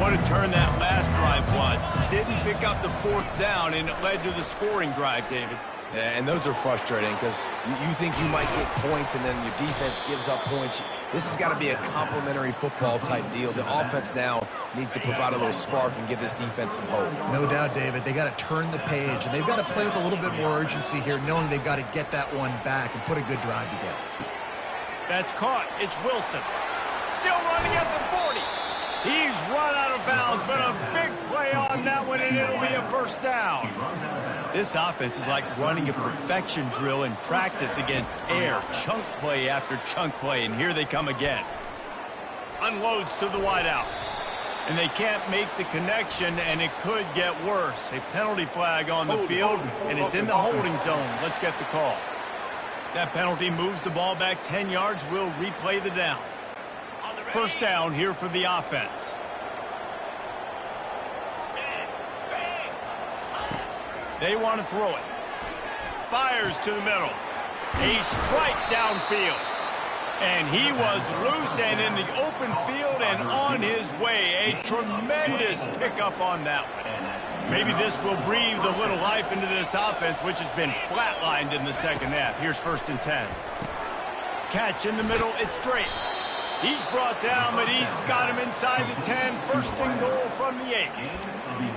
What a turn that last drive was. Didn't pick up the 4th down, and it led to the scoring drive, David. Yeah, and those are frustrating because you think you might get points and then your defense gives up points. This has got to be a complementary football type deal. The offense now needs to provide a little spark and give this defense some hope. No doubt, David. They got to turn the page, and they've got to play with a little bit more urgency here, knowing they've got to get that one back and put a good drive together. That's caught. It's Wilson. Still running at the 40. He's run out of bounds, but a big play on that one, and it'll be a 1st down. This offense is like running a perfection drill in practice against air. Chunk play after chunk play, and here they come again. Unloads to the wideout. And they can't make the connection, and it could get worse. A penalty flag on the field, and it's in the holding zone. Let's get the call. That penalty moves the ball back 10 yards. We'll replay the down. 1st down here for the offense. They want to throw it. Fires to the middle. A strike downfield. And he was loose and in the open field and on his way. A tremendous pickup on that one. Maybe this will breathe a little life into this offense, which has been flatlined in the 2nd half. Here's 1st and 10. Catch in the middle. It's straight. He's brought down, but he's got him inside the 10. 1st and goal from the 8.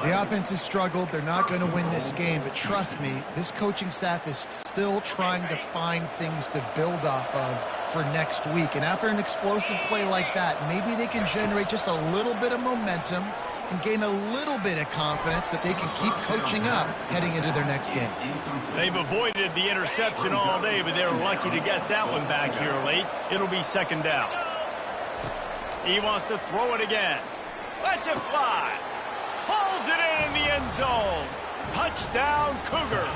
The offense has struggled. They're not going to win this game, but trust me, this coaching staff is still trying to find things to build off of for next week. And after an explosive play like that, maybe they can generate just a little bit of momentum and gain a little bit of confidence that they can keep coaching up heading into their next game. They've avoided the interception all day, but they're lucky to get that one back here late. It'll be 2nd down. He wants to throw it again. Lets it fly. Pulls it in the end zone. Touchdown, Cougars.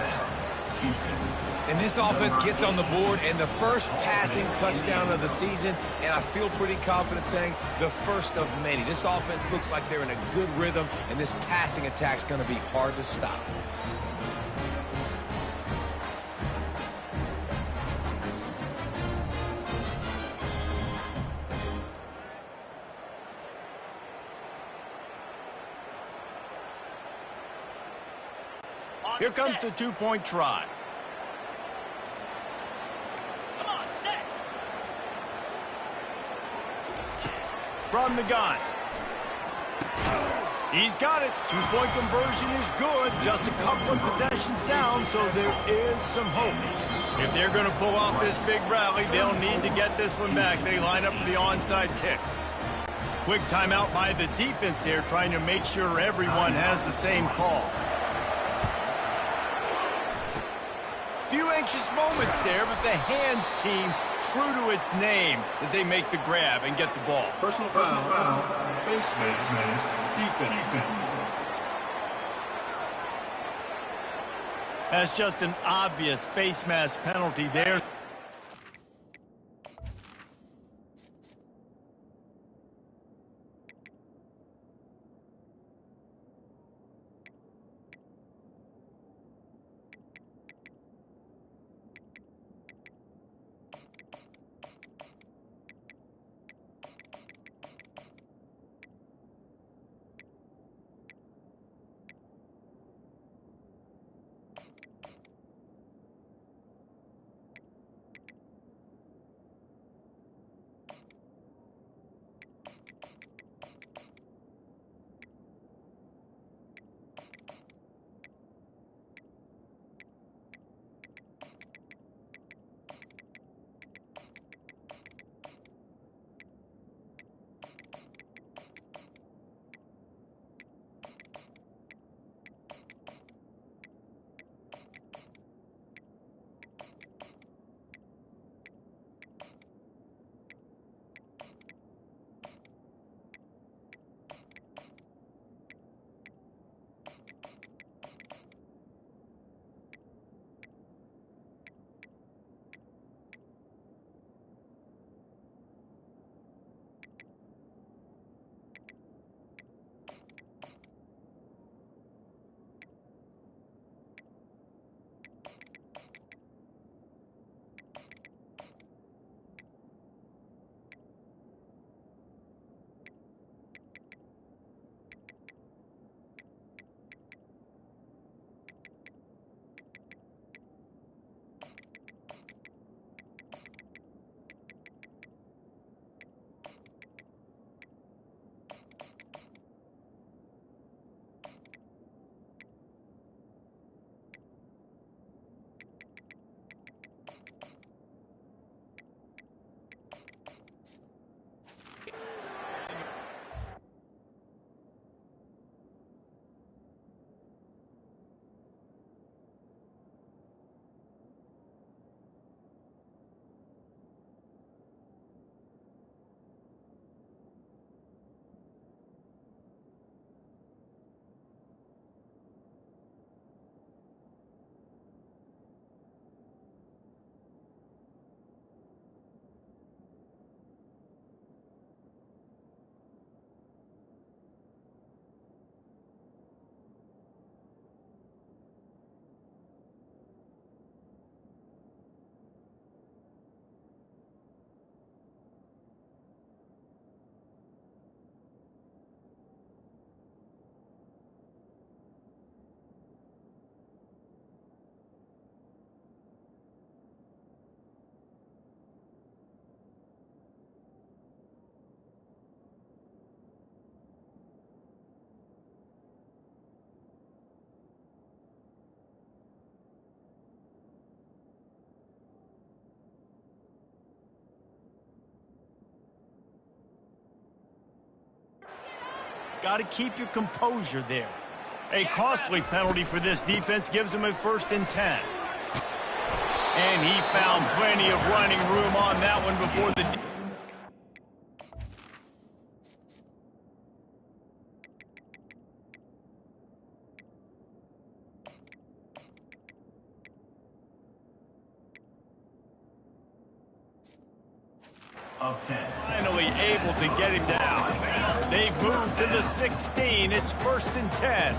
And this offense gets on the board, and the first passing touchdown of the season, and I feel pretty confident saying the first of many. This offense looks like they're in a good rhythm, and this passing attack's going to be hard to stop. Here comes the two-point try. Come on, set. From the gun. He's got it. Two-point conversion is good. Just a couple of possessions down, so there is some hope. If they're going to pull off this big rally, they'll need to get this one back. They line up for the onside kick. Quick timeout by the defense there, trying to make sure everyone has the same call. Few anxious moments there, but the hands team true to its name as they make the grab and get the ball. Personal foul. Face mask. Defense. That's just an obvious face mask penalty there. Got to keep your composure there. A costly penalty for this defense gives them a 1st and 10. And he found plenty of running room on that one before the... able to get him down. They've moved to the 16. It's 1st and 10.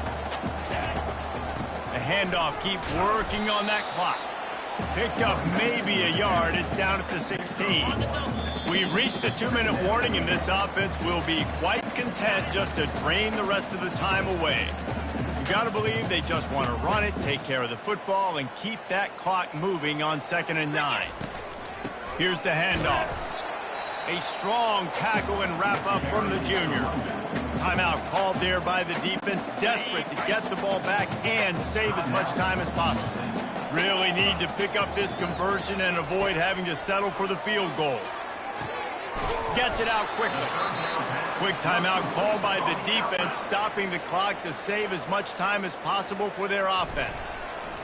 The handoff, keep working on that clock. Picked up maybe a yard. It's down at the 16. We've reached the 2-minute warning, and this offense will be quite content just to drain the rest of the time away. You got to believe they just want to run it, take care of the football, and keep that clock moving on 2nd and 9. Here's the handoff. A strong tackle and wrap-up from the junior. Timeout called there by the defense, desperate to get the ball back and save as much time as possible. Really need to pick up this conversion and avoid having to settle for the field goal. Gets it out quickly. Quick timeout called by the defense, stopping the clock to save as much time as possible for their offense.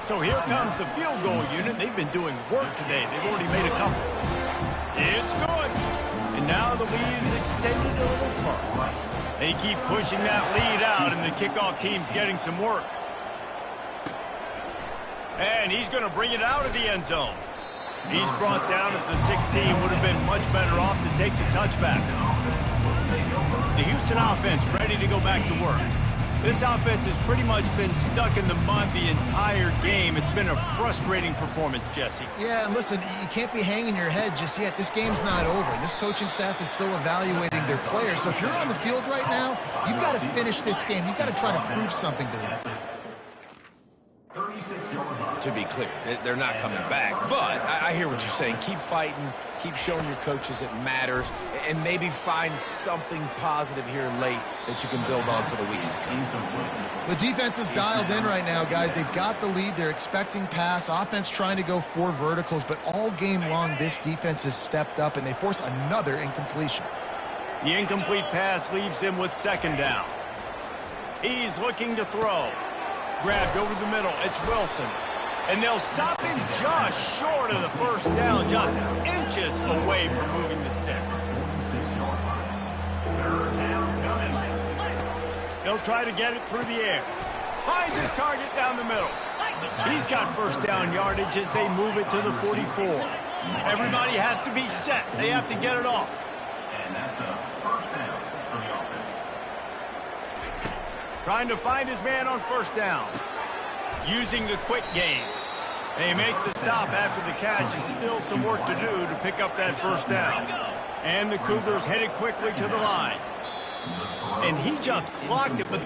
So here comes the field goal unit. They've been doing work today. They've already made a couple. It's good. And now the lead is extended a little further. They keep pushing that lead out, and the kickoff team's getting some work. And he's going to bring it out of the end zone. He's brought down at the 16. Would have been much better off to take the touchback. The Houston offense ready to go back to work. This offense has pretty much been stuck in the mud the entire game. It's been a frustrating performance, Jesse. Yeah, and listen, you can't be hanging your head just yet. This game's not over. This coaching staff is still evaluating their players. So if you're on the field right now, you've got to finish this game. You've got to try to prove something to them. To be clear, they're not coming back. But I hear what you're saying. Keep fighting. Keep showing your coaches it matters. And maybe find something positive here late that you can build on for the weeks to come. The defense is dialed in right now, guys. They've got the lead. They're expecting pass. Offense trying to go 4 verticals. But all game long, this defense has stepped up, and they force another incompletion. The incomplete pass leaves him with 2nd down. He's looking to throw. Grabbed over the middle. It's Wilson. And they'll stop him just short of the 1st down, just inches away from moving the sticks. He'll try to get it through the air. Finds his target down the middle. He's got 1st down yardage as they move it to the 44. Everybody has to be set. They have to get it off. And that's a 1st down for the offense. Trying to find his man on 1st down. Using the quick game. They make the stop after the catch, and still some work to do to pick up that 1st down. And the Cougars headed quickly to the line. And he just clocked it, but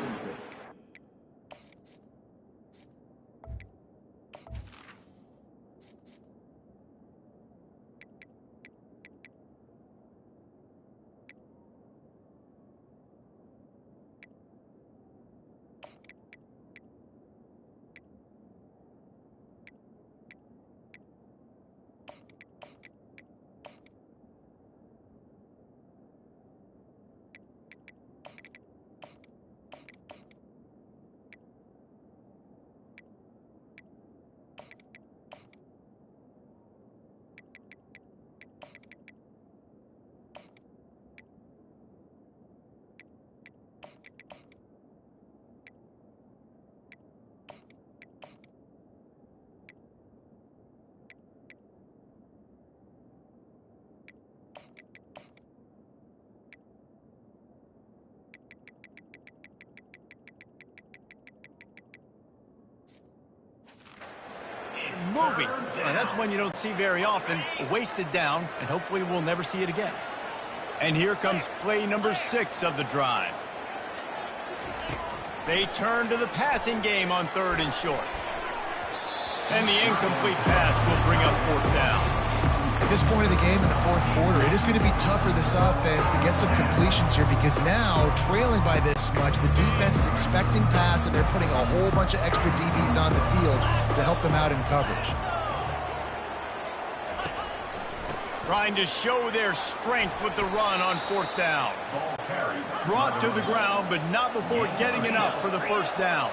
moving. That's one you don't see very often. A wasted down, and hopefully we'll never see it again. And here comes play number 6 of the drive. They turn to the passing game on 3rd and short. And the incomplete pass will bring up 4th down. At this point of the game in the 4th quarter, it is going to be tough for this offense to get some completions here because now, trailing by this much, the defense is expecting pass, and they're putting a whole bunch of extra DBs on the field to help them out in coverage. Trying to show their strength with the run on 4th down. Brought to the ground, but not before getting enough for the 1st down.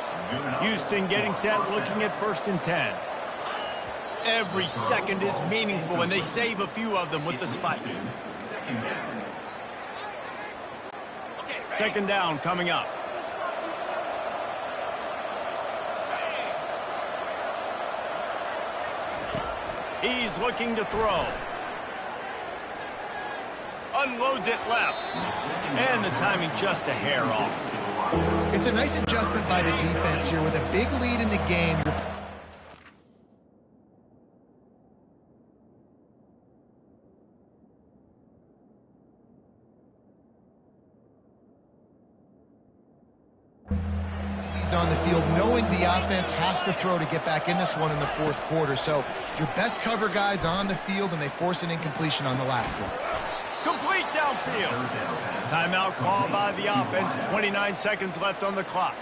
Houston getting set, looking at 1st and 10. Every second is meaningful, and they save a few of them with the spike. 2nd down coming up. He's looking to throw. unloads it left. And the timing just a hair off. It's a nice adjustment by the defense here with a big lead in the game. He's on the field knowing the offense has to throw to get back in this one in the fourth quarter. So your best cover guys on the field, and they force an incompletion on the last one. Complete downfield. Timeout called by the offense. 29 seconds left on the clock.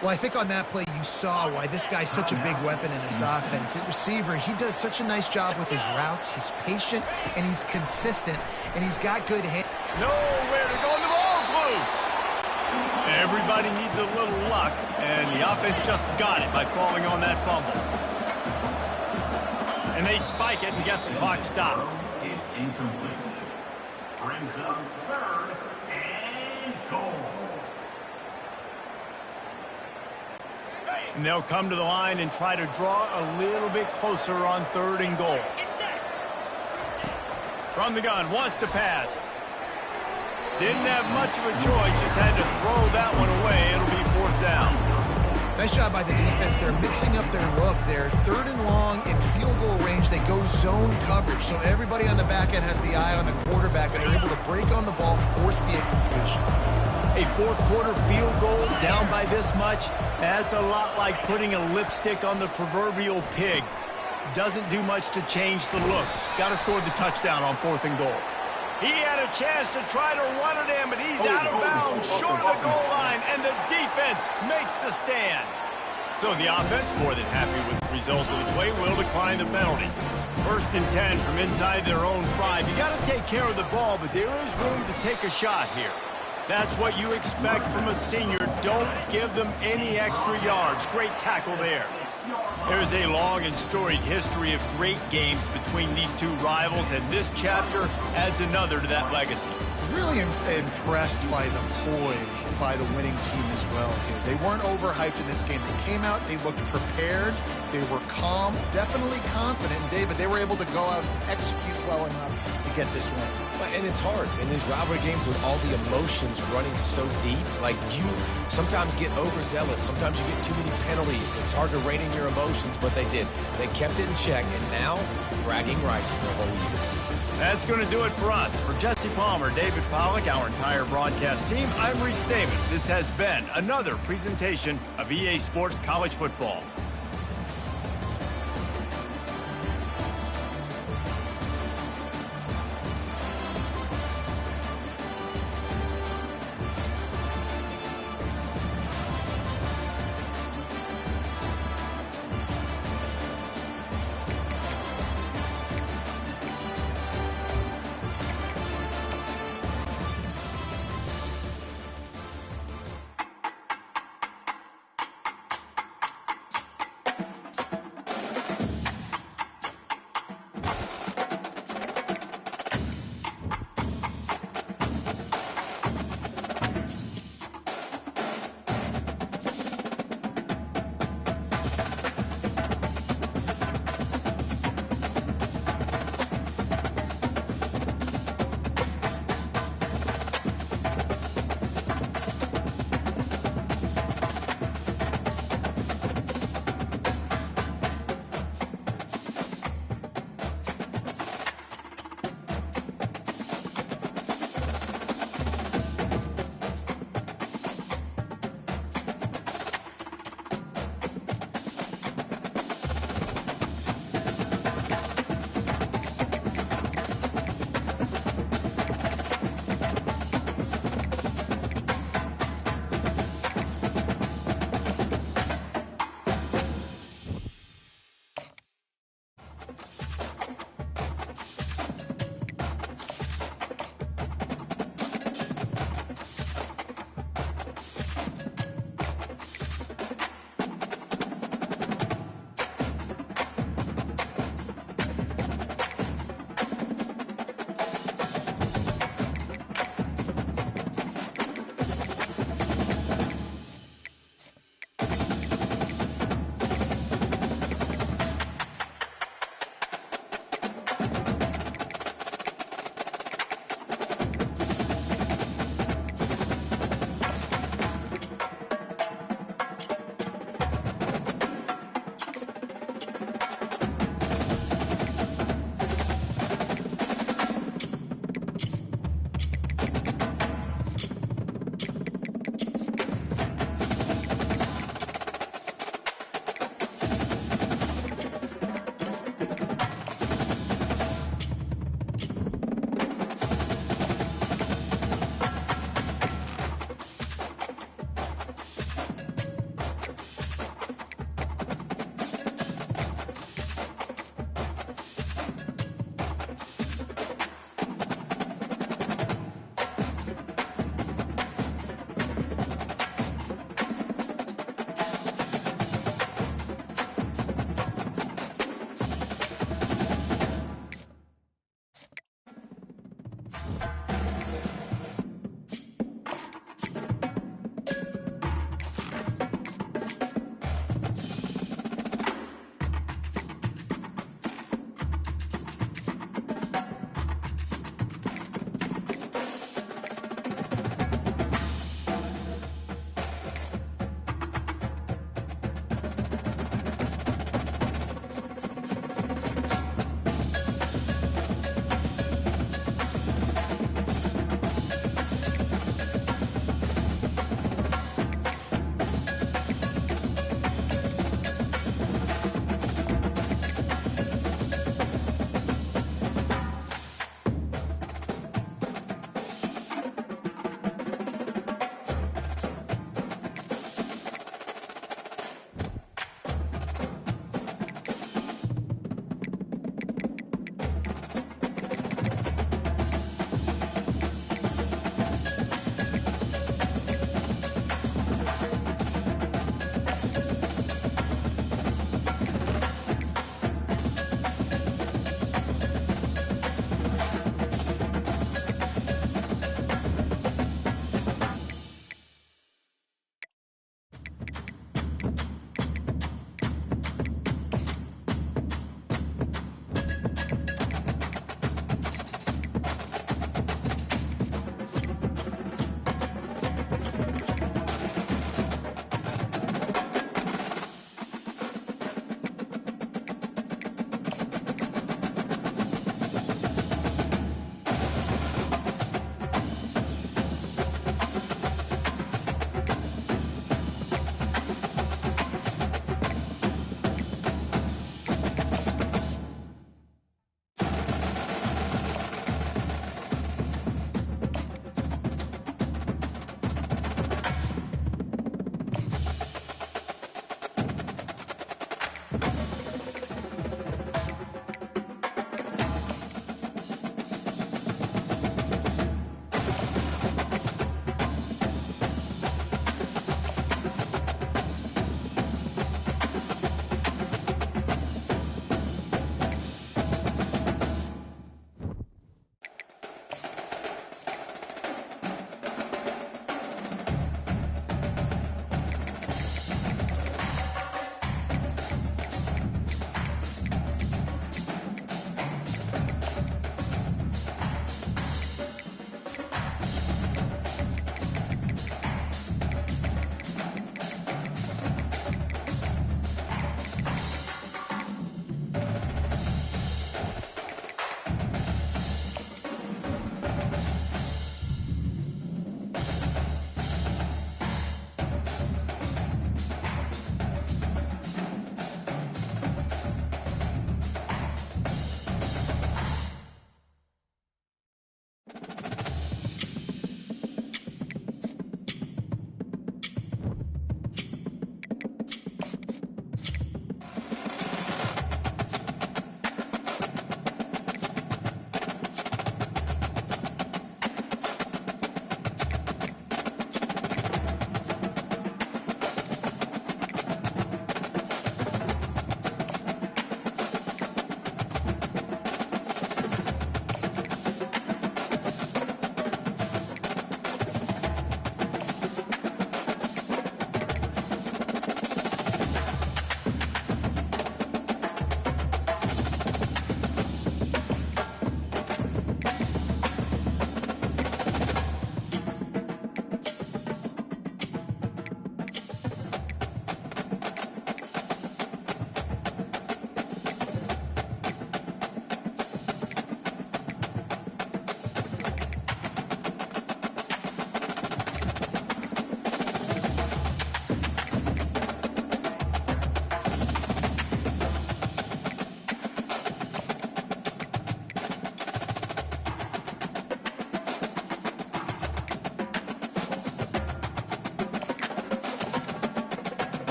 Well, I think on that play you saw why this guy's such a big weapon in this offense. At receiver, he does such a nice job with his routes. He's patient, and he's consistent, and he's got good hands. Nowhere to go, and the ball's loose. Everybody needs a little luck, and the offense just got it by falling on that fumble. And they spike it and get the clock stopped. Is incomplete. Brings up third and goal. And they'll come to the line and try to draw a little bit closer on third and goal. From the gun, wants to pass. Didn't have much of a choice, just had to throw that one away. It'll be fourth down. Nice job by the defense. They're mixing up their look. They're third and long in field goal range. They go zone coverage, so everybody on the back end has the eye on the quarterback, and they're able to break on the ball, force the incompletion. A fourth quarter field goal down by this much, that's a lot like putting a lipstick on the proverbial pig. Doesn't do much to change the looks. Got to score the touchdown on fourth and goal. He had a chance to try to run it in, but he's out of bounds, short of the goal line, and the defense makes the stand. So the offense, more than happy with the result of the play, will decline the penalty. First and 10 from inside their own 5. You got to take care of the ball, but there is room to take a shot here. That's what you expect from a senior. Don't give them any extra yards. Great tackle there. There's a long and storied history of great games between these two rivals, and this chapter adds another to that legacy. Really impressed by the poise by the winning team as well here. They weren't overhyped in this game. They came out, they looked prepared, they were calm, definitely confident, David. They were able to go out and execute well enough to get this win. And it's hard in these rivalry games with all the emotions running so deep. Like, you sometimes get overzealous. Sometimes you get too many penalties. It's hard to rein in your emotions, but they did. They kept it in check, and now bragging rights for a whole year. That's going to do it for us. For Jesse Palmer, David Pollack, our entire broadcast team, I'm Reese Davis. This has been another presentation of EA Sports College Football.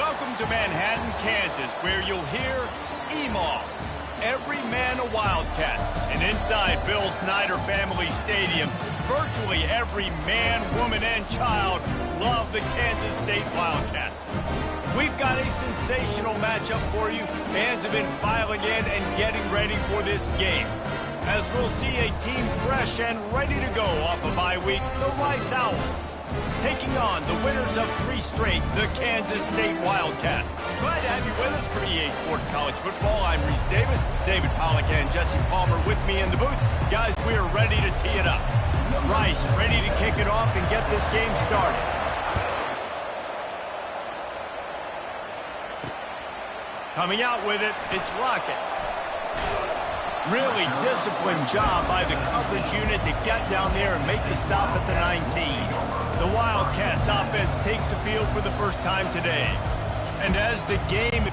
Welcome to Manhattan, Kansas, where you'll hear Emaw, every man a Wildcat. And inside Bill Snyder Family Stadium, virtually every man, woman, and child love the Kansas State Wildcats. We've got a sensational matchup for you. Fans have been filing in and getting ready for this game, as we'll see a team fresh and ready to go off a bye week, the Rice Owls, taking on the winners of 3 straight, the Kansas State Wildcats. Glad to have you with us for EA Sports College Football. I'm Reese Davis, David Pollack and Jesse Palmer with me in the booth. Guys, we are ready to tee it up. Rice ready to kick it off and get this game started. Coming out with it, it's Lockett. Really disciplined job by the coverage unit to get down there and make the stop at the 19. The Wildcats offense takes the field for the first time today. And as the game...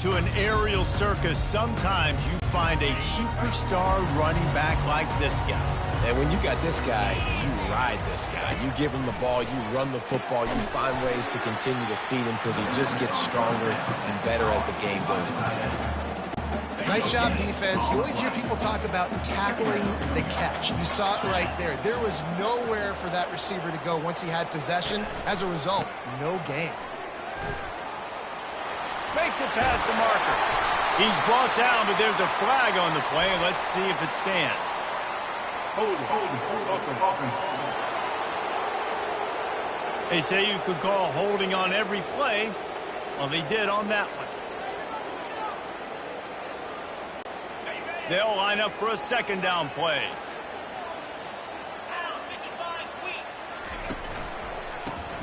To an aerial circus, sometimes you find a superstar running back like this guy. And when you got this guy, you ride this guy. You give him the ball, you run the football, you find ways to continue to feed him because he just gets stronger and better as the game goes on. Nice job, defense. You always hear people talk about tackling the catch. You saw it right there. There was nowhere for that receiver to go once he had possession. As a result, no gain. Makes it past the marker. He's brought down, but there's a flag on the play. Let's see if it stands. Hold, offense. They say you could call holding on every play. Well, they did on that one. They'll line up for a second down play.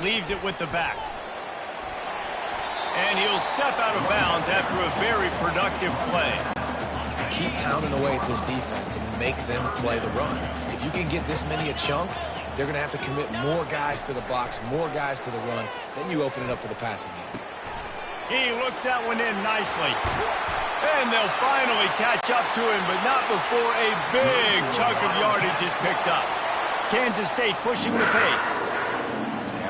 Leaves it with the back. And he'll step out of bounds after a very productive play. Keep pounding away at this defense and make them play the run. If you can get this many a chunk, they're going to have to commit more guys to the box, more guys to the run. Then you open it up for the passing game. He looks that one in nicely. And they'll finally catch up to him, but not before a big chunk of yardage is picked up. Kansas State pushing the pace.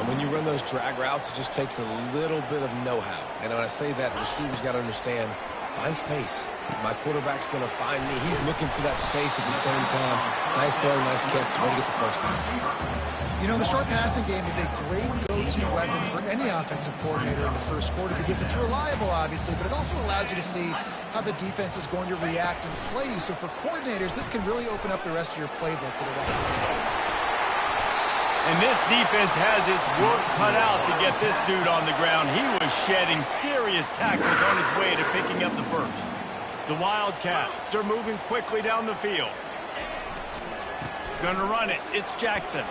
When you run those drag routes, it just takes a little bit of know-how. And when I say that, the receivers got to understand, find space. My quarterback's going to find me. He's looking for that space at the same time. Nice throw, nice catch. Way to get the first down. You know, the short passing game is a great go-to weapon for any offensive coordinator in the first quarter because it's reliable, obviously, but it also allows you to see how the defense is going to react and play you. So for coordinators, this can really open up the rest of your playbook for the rest of the game. And this defense has its work cut out to get this dude on the ground. He was shedding serious tackles on his way to picking up the first. The Wildcats are moving quickly down the field. Gonna run it. It's Jackson.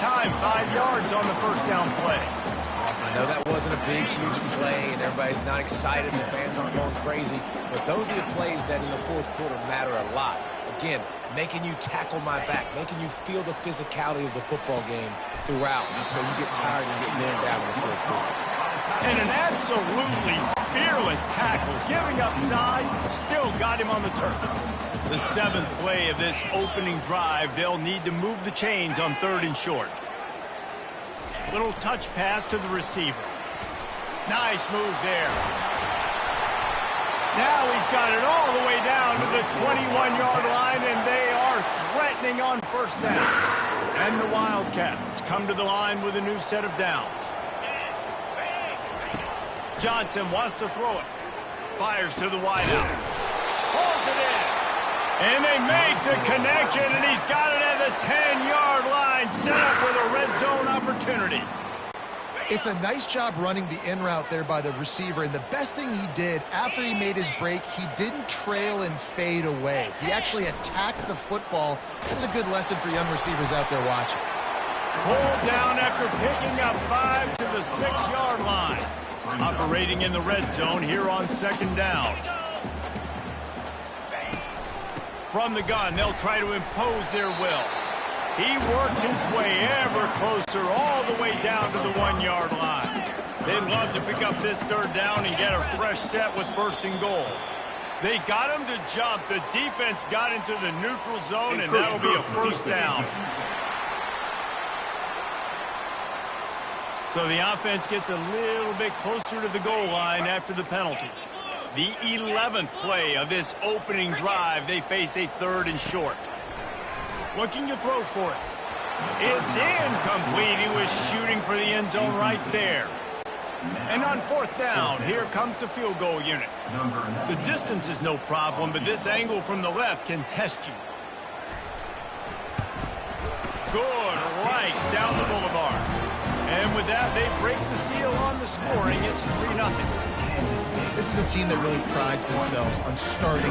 time, 5 yards on the first down play. I know that wasn't a big, huge play, and everybody's not excited. The fans aren't going crazy. But those are the plays that in the fourth quarter matter a lot. Again, making you tackle my back, making you feel the physicality of the football game throughout, so you get tired and get worn down in the fourth quarter. And an absolutely fearless tackle, giving up size, still got him on the turf. The 7th play of this opening drive, they'll need to move the chains on 3rd and short. Little touch pass to the receiver. Nice move there. Now he's got it all the way down to the 21-yard line, and they are threatening on first down. And the Wildcats come to the line with a new set of downs. Johnson wants to throw it. Fires to the wideout. Pulls it in. And they make the connection, and he's got it at the 10-yard line, set up with a red zone opportunity. It's a nice job running the in route there by the receiver, and the best thing he did after he made his break, he didn't trail and fade away. He actually attacked the football. That's a good lesson for young receivers out there watching. Pulled down after picking up 5 to the 6-yard line. Operating in the red zone here on 2nd down. From the gun, they'll try to impose their will. He works his way ever closer all the way down to the 1-yard line. They'd love to pick up this 3rd down and get a fresh set with 1st and goal. They got him to jump. The defense got into the neutral zone, and that'll be a 1st down. So the offense gets a little bit closer to the goal line after the penalty. The 11th play of this opening drive, they face a 3rd and short. Looking to throw for it. It's incomplete. He was shooting for the end zone right there. And on 4th down, here comes the field goal unit. The distance is no problem, but this angle from the left can test you. Good right down the boulevard. And with that, they break the seal on the scoring. It's 3-0. This is a team that really prides themselves on starting.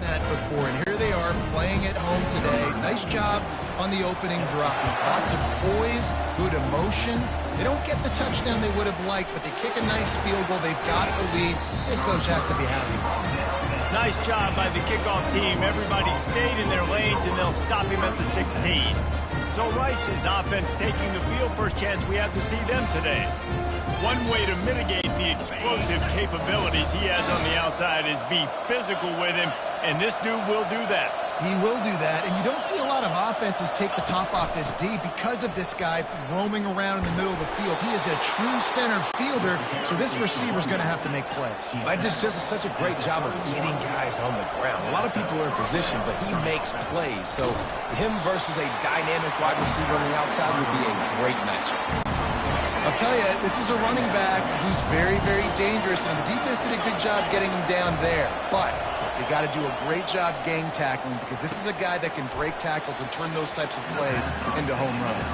That before, and here they are playing at home today. Nice job on the opening drop. Lots of poise, good emotion. They don't get the touchdown they would have liked, but they kick a nice field goal. They've got the lead. Head coach has to be happy. Nice job by the kickoff team. Everybody stayed in their lanes, and they'll stop him at the 16. So Rice's offense taking the field. First chance we have to see them today. One way to mitigate the explosive capabilities he has on the outside is be physical with him, and this dude will do that. He will do that, and you don't see a lot of offenses take the top off this D because of this guy roaming around in the middle of the field. He is a true center fielder, so this receiver's going to have to make plays. This just such a great job of getting guys on the ground. A lot of people are in position, but he makes plays, so him versus a dynamic wide receiver on the outside would be a great matchup. I'll tell you, this is a running back who's very, very dangerous, and the defense did a good job getting him down there. But you got to do a great job gang tackling, because this is a guy that can break tackles and turn those types of plays into home runs.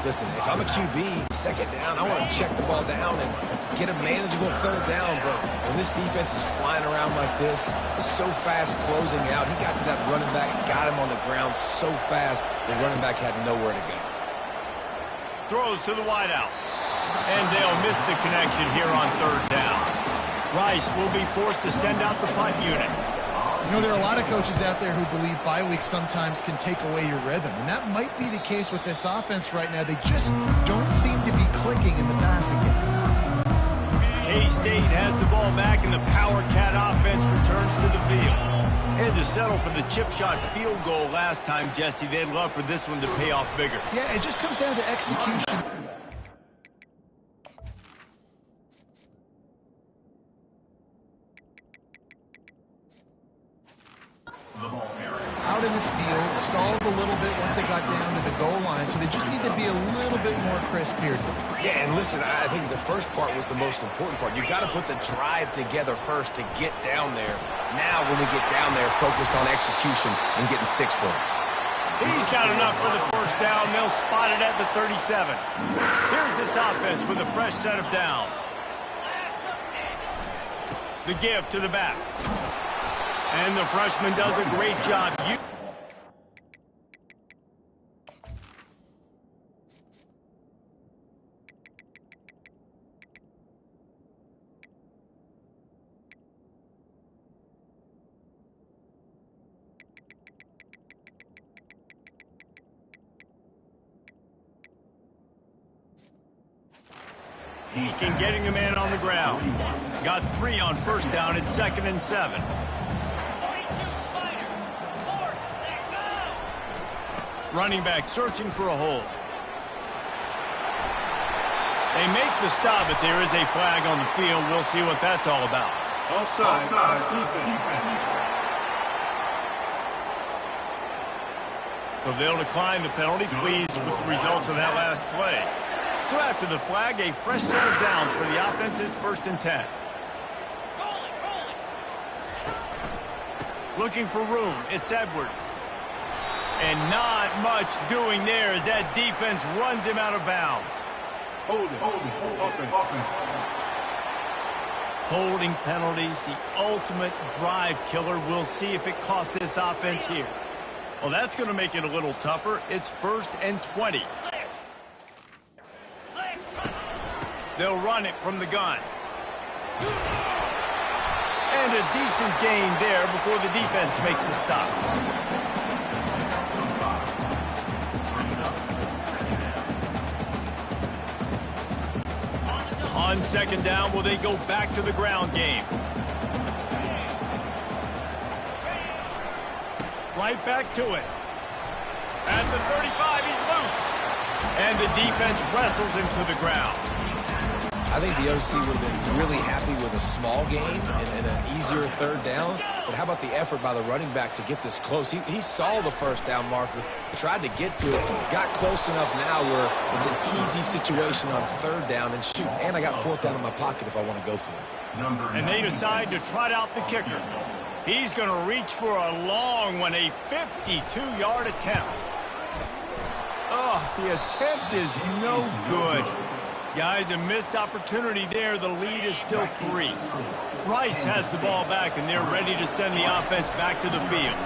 Listen, if I'm a QB, 2nd down, I want to check the ball down and get a manageable 3rd down. But when this defense is flying around like this, so fast closing out, he got to that running back, got him on the ground so fast, the running back had nowhere to go. Throws to the wideout. And they'll miss the connection here on 3rd down. Rice will be forced to send out the punt unit. You know, there are a lot of coaches out there who believe bye weeks sometimes can take away your rhythm, and that might be the case with this offense right now. They just don't seem to be clicking in the passing game. K-State has the ball back, and the Power Cat offense returns to the field. Had to settle for the chip shot field goal last time, Jesse. They'd love for this one to pay off bigger. Yeah, it just comes down to execution. a little bit once they got down to the goal line, so they just need to be a little bit more crisp here. Yeah, and listen, I think the first part was the most important part. You got to put the drive together first to get down there. Now, when we get down there, focus on execution and getting 6 points. He's got enough for the first down. They'll spot it at the 37. Here's this offense with a fresh set of downs. The give to the back. And the freshman does a great job. And getting the man on the ground. Got 3 on first down at 2nd and 7. Running back searching for a hole. They make the stop, but there is a flag on the field. We'll see what that's all about. Offside. Defense. So they'll decline the penalty. Pleased with the results of that last play. So after the flag, a fresh set of downs for the offense. It's 1st and 10. Looking for room. It's Edwards. And not much doing there as that defense runs him out of bounds. Holding penalties, the ultimate drive killer. We'll see if it costs this offense here. Well, that's going to make it a little tougher. It's 1st and 20. They'll run it from the gun. And a decent gain there before the defense makes the stop. On 2nd down, will they go back to the ground game? Right back to it. At the 35, he's loose. And the defense wrestles him to the ground. I think the OC would have been really happy with a small gain and an easier 3rd down. But how about the effort by the running back to get this close? He saw the first down marker, tried to get to it, got close enough now where it's an easy situation on 3rd down and shoot. And I got 4th down in my pocket if I want to go for it. And they decide to trot out the kicker. He's going to reach for a long one, a 52-yard attempt. Oh, the attempt is no good. Guys, a missed opportunity there. The lead is still 3. Rice has the ball back, and they're ready to send the offense back to the field.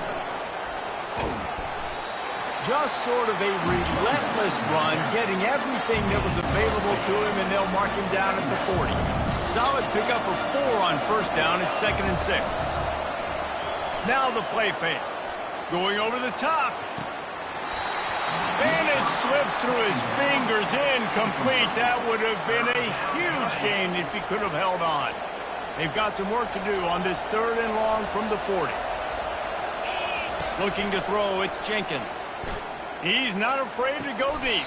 Just sort of a relentless run, getting everything that was available to him, and they'll mark him down at the 40. Solid pickup of 4 on first down at 2nd and 6. Now the play fake. Going over the top. And it slips through his fingers, incomplete. That would have been a huge gain if he could have held on. They've got some work to do on this 3rd and long from the 40. Looking to throw, it's Jenkins. He's not afraid to go deep.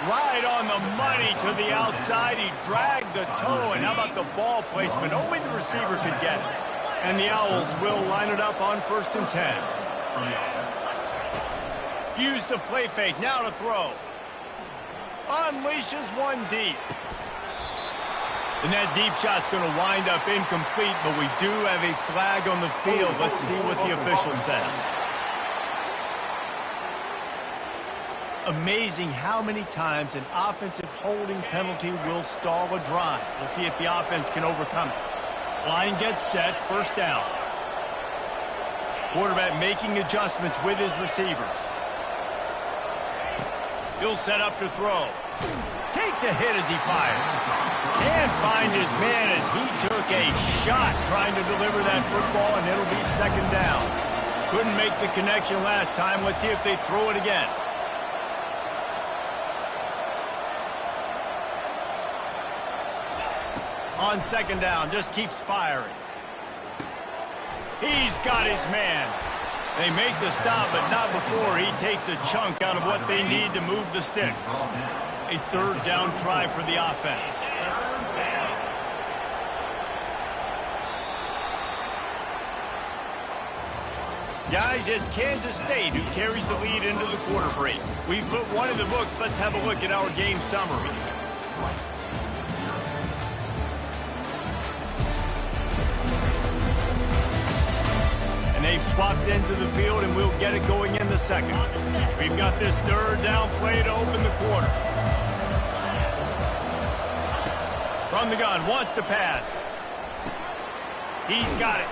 Right on the money to the outside. He dragged the toe, and how about the ball placement? Only the receiver could get it. And the Owls will line it up on 1st and 10. Use the play fake, now to throw. Unleashes one deep. And that deep shot's going to wind up incomplete, but we do have a flag on the field. Let's see what the official says. Amazing how many times an offensive holding penalty will stall a drive. We'll see if the offense can overcome it. Line gets set, 1st down. Quarterback making adjustments with his receivers. He'll set up to throw. Takes a hit as he fires. Can't find his man as he took a shot trying to deliver that football, and it'll be 2nd down. Couldn't make the connection last time. Let's see if they throw it again. On 2nd down, just keeps firing. He's got his man. They make the stop, but not before he takes a chunk out of what they need to move the sticks. A 3rd down try for the offense. Guys, it's Kansas State who carries the lead into the quarter break. We've put one in the books. Let's have a look at our game summary. And they've swapped into the field, and we'll get it going in the second. We've got this third down play to open the quarter. From the gun, wants to pass. He's got it.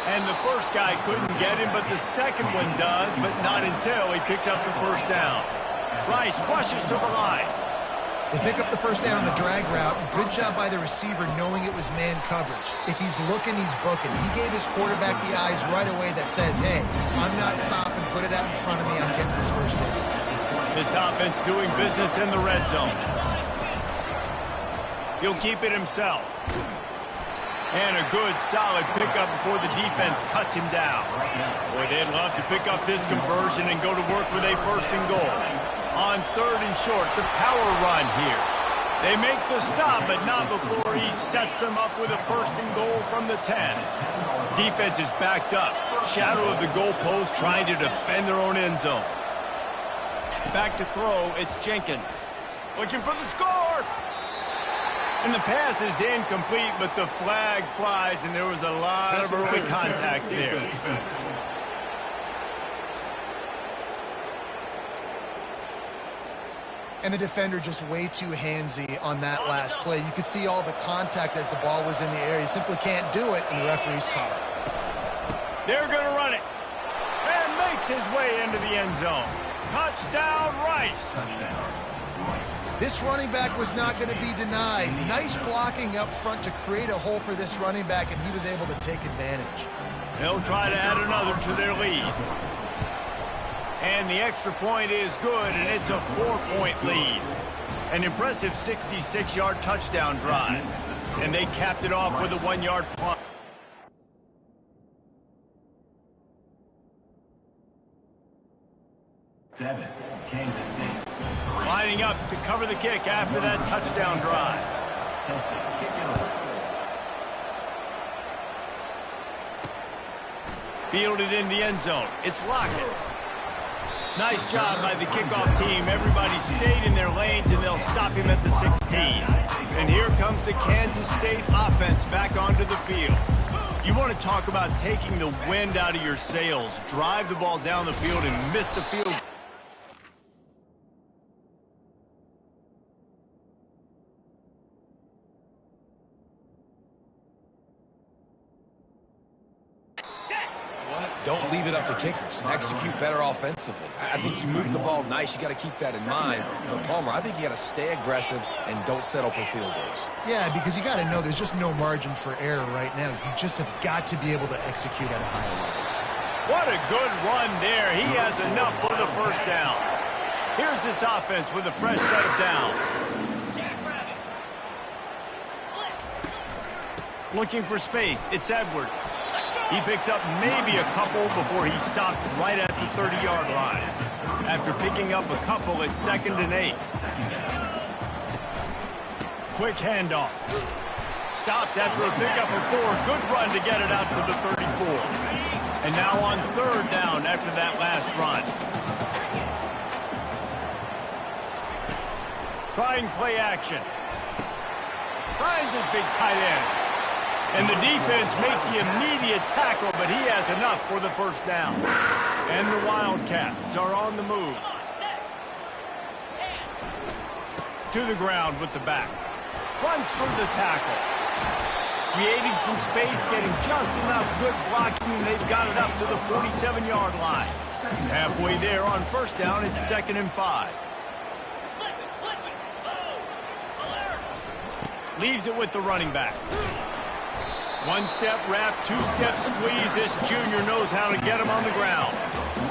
And the first guy couldn't get him, but the second one does, but not until he picks up the first down. Rice rushes to the line. They pick up the first down on the drag route. Good job by the receiver knowing it was man coverage. If he's looking, he's booking. He gave his quarterback the eyes right away that says, hey, I'm not stopping. Put it out in front of me. I'm getting this first down. This offense doing business in the red zone. He'll keep it himself. And a good, solid pickup before the defense cuts him down. Boy, they'd love to pick up this conversion and go to work with a first and goal. On third and short, the power run here. They make the stop, but not before he sets them up with a first and goal from the 10. Defense is backed up. Shadow of the goalpost trying to defend their own end zone. Back to throw, it's Jenkins. Looking for the score! And the pass is incomplete, but the flag flies, and there was a lot of early contact there. And the defender just way too handsy on that last play. You could see all the contact as the ball was in the air. You simply can't do it, and the referee's caught it. They're going to run it. And makes his way into the end zone. Touchdown, Rice. This running back was not going to be denied. Nice blocking up front to create a hole for this running back, and he was able to take advantage. They'll try to add another to their lead. And the extra point is good, and it's a 4-point lead. An impressive 66-yard touchdown drive. And they capped it off with a 1-yard punt. Kansas State. Lining up to cover the kick after that touchdown drive. Fielded in the end zone. It's Lockett. Nice job by the kickoff team. Everybody stayed in their lanes, and they'll stop him at the 16. And here comes the Kansas State offense back onto the field. You want to talk about taking the wind out of your sails. Drive the ball down the field and miss the field. Don't leave it up to kickers. Execute better offensively. I think you move the ball nice. You got to keep that in mind. But, Palmer, I think you got to stay aggressive and don't settle for field goals. Yeah, because you got to know there's just no margin for error right now. You just have got to be able to execute at a higher level. What a good run there. He has enough for the first down. Here's this offense with a fresh set of downs. Looking for space. It's Edwards. He picks up maybe a couple before he stopped right at the 30-yard line. After picking up a couple, it's 2nd and 8. Quick handoff. Stopped after a pickup of 4. Good run to get it out to the 34. And now on 3rd down after that last run. Trying play action. Finds his big tight end. And the defense makes the immediate tackle, but he has enough for the first down. And the Wildcats are on the move. To the ground with the back. Runs through the tackle. Creating some space, getting just enough good blocking, and they've got it up to the 47-yard line. Halfway there on first down, it's 2nd and 5. Leaves it with the running back. One-step wrap, two-step squeeze. This junior knows how to get him on the ground.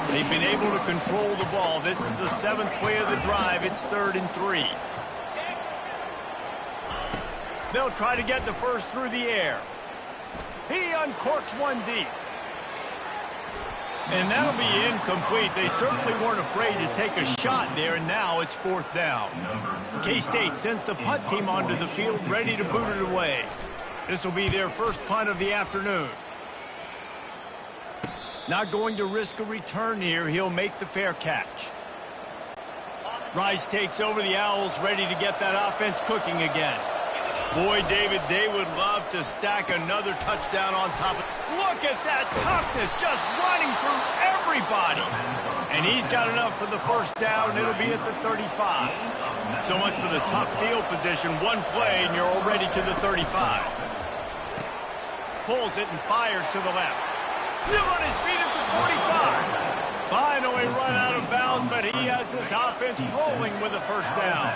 They've been able to control the ball. This is the 7th play of the drive. It's 3rd and 3. They'll try to get the first through the air. He uncorks one deep. And that'll be incomplete. They certainly weren't afraid to take a shot there, and now it's 4th down. K-State sends the punt team onto the field, ready to boot it away. This will be their first punt of the afternoon. Not going to risk a return here. He'll make the fair catch. Rice takes over the Owls, ready to get that offense cooking again. Boy, David, they would love to stack another touchdown on top of... Look at that toughness, just running through everybody. And he's got enough for the first down. It'll be at the 35. So much for the tough field position. One play, and you're already to the 35. Pulls it and fires to the left. Still on his feet at the 45. Finally run out of bounds, but he has this offense rolling with a first down.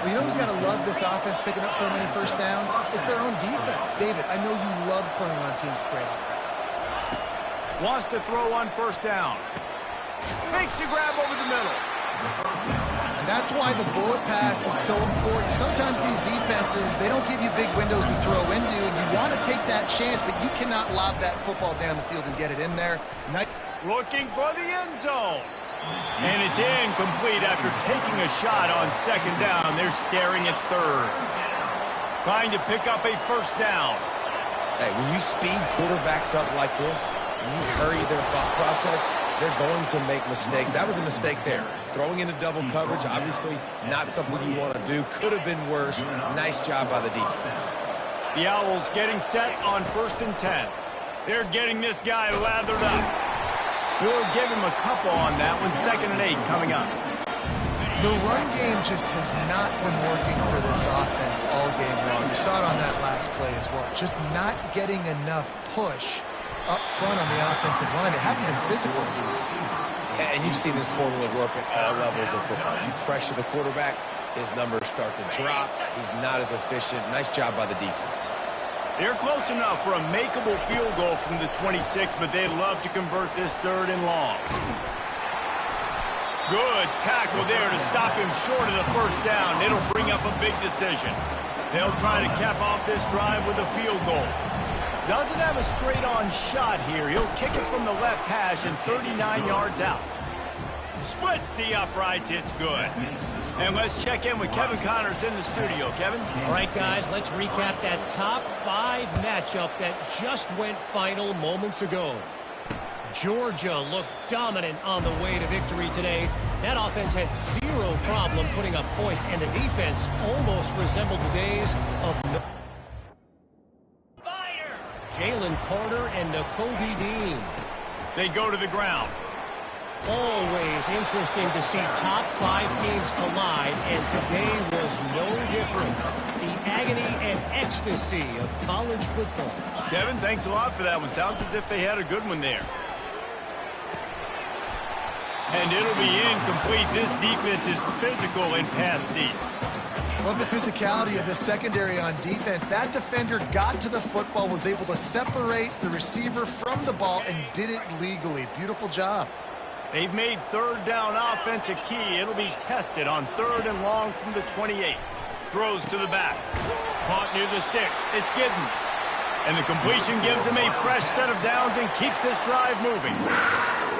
Well, you know who's got to love this offense picking up so many first downs? It's their own defense. David, I know you love playing on teams with great offenses. Wants to throw on first down. Makes a grab over the middle. And that's why the bullet pass is so important. Sometimes these defenses, they don't give you big windows to throw into, and you want to take that chance, but you cannot lob that football down the field and get it in there. Looking for the end zone. And it's incomplete after taking a shot on second down. They're staring at third. Trying to pick up a first down. Hey, when you speed quarterbacks up like this, and you hurry their thought process, they're going to make mistakes. That was a mistake there. Throwing into double coverage, obviously not something you want to do. Could have been worse. Nice job by the defense. The Owls getting set on 1st and 10. They're getting this guy lathered up. We'll give him a couple on that one. 2nd and 8 coming up. The run game just has not been working for this offense all game long. We saw it on that last play as well. Just not getting enough push up front on the offensive line. They haven't been physical. And you've seen this formula work at all levels of football. You pressure the quarterback, his numbers start to drop. He's not as efficient. Nice job by the defense. They're close enough for a makeable field goal from the 26, but they'd love to convert this 3rd and long. Good tackle there to stop him short of the first down. It'll bring up a big decision. They'll try to cap off this drive with a field goal. Doesn't have a straight-on shot here. He'll kick it from the left hash and 39 yards out. Splits the uprights. It's good. And let's check in with Kevin Connors in the studio. Kevin? All right, guys, let's recap that top 5 matchup that just went final moments ago. Georgia looked dominant on the way to victory today. That offense had zero problem putting up points, and the defense almost resembled the days of Jalen Carter and Nakobe Dean. They go to the ground. Always interesting to see top 5 teams collide, and today was no different. The agony and ecstasy of college football. Kevin, thanks a lot for that one. Sounds as if they had a good one there. And it'll be incomplete. This defense is physical and pass deep. Love the physicality of the secondary on defense. That defender got to the football, was able to separate the receiver from the ball, and did it legally. Beautiful job. They've made 3rd down offense a key. It'll be tested on 3rd and long from the 28. Throws to the back. Caught near the sticks. It's Giddens. And the completion gives him a fresh set of downs and keeps this drive moving.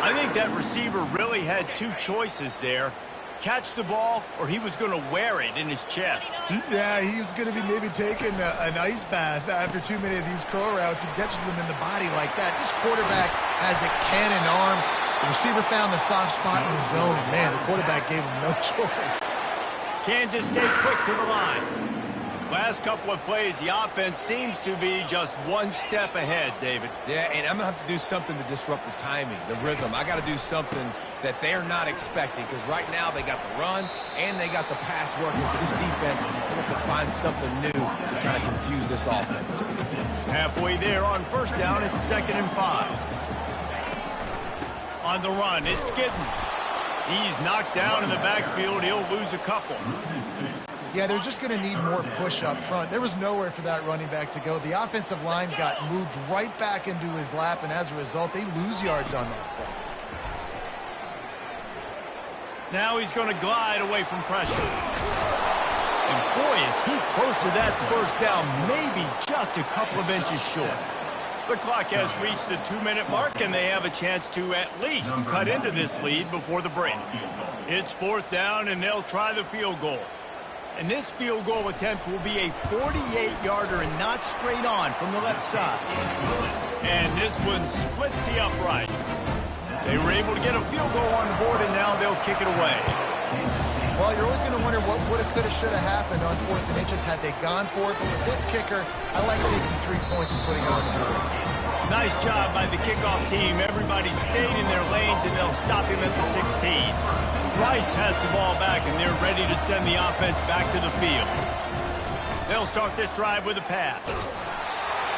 I think that receiver really had 2 choices there. Catch the ball, or he was going to wear it in his chest. Yeah, he was going to be maybe taking an ice bath after too many of these curl routes. He catches them in the body like that. This quarterback has a cannon arm. The receiver found the soft spot in the zone. Man, the quarterback gave him no choice. Kansas stayed quick to the line. Last couple of plays, the offense seems to be just one step ahead, David. Yeah, and I'm going to have to do something to disrupt the timing, the rhythm. I got to do something that they're not expecting, because right now they got the run and they got the pass working. So this defense, they have to find something new to kind of confuse this offense. Halfway there on 1st down, it's 2nd and 5. On the run, it's Giddens. He's knocked down in the backfield. He'll lose a couple. Yeah, they're just going to need more push up front. There was nowhere for that running back to go. The offensive line got moved right back into his lap, and as a result, they lose yards on that play. Now he's going to glide away from pressure. And boy, is he close to that first down, maybe just a couple of inches short. The clock has reached the 2-minute mark, and they have a chance to at least cut into this lead before the break. It's 4th down, and they'll try the field goal. And this field goal attempt will be a 48-yarder and not straight on from the left side. And this one splits the uprights. They were able to get a field goal on the board, and now they'll kick it away. Well, you're always going to wonder what woulda, coulda, shoulda happened on 4th and inches had they gone for it. But with this kicker, I like taking 3 points and putting it on the board. Nice job by the kickoff team. Everybody stayed in their lanes, and they'll stop him at the 16. Rice has the ball back, and they're ready to send the offense back to the field. They'll start this drive with a pass.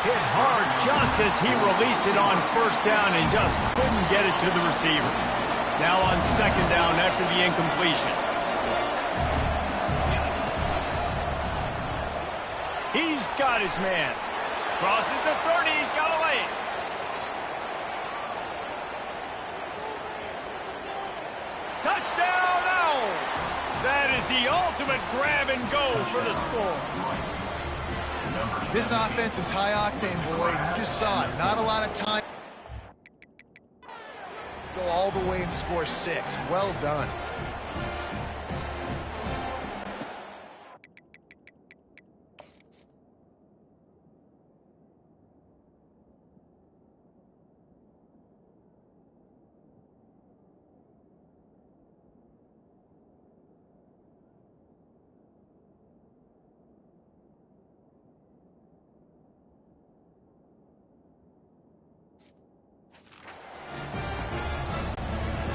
Hit hard just as he released it on 1st down and just couldn't get it to the receiver. Now on 2nd down after the incompletion. He's got his man. Crosses the 30. He's got a lane. Touchdown, Owls! That is the ultimate grab and go for the score. This offense is high octane, boy, and you just saw it. Not a lot of time. Go all the way and score 6. Well done.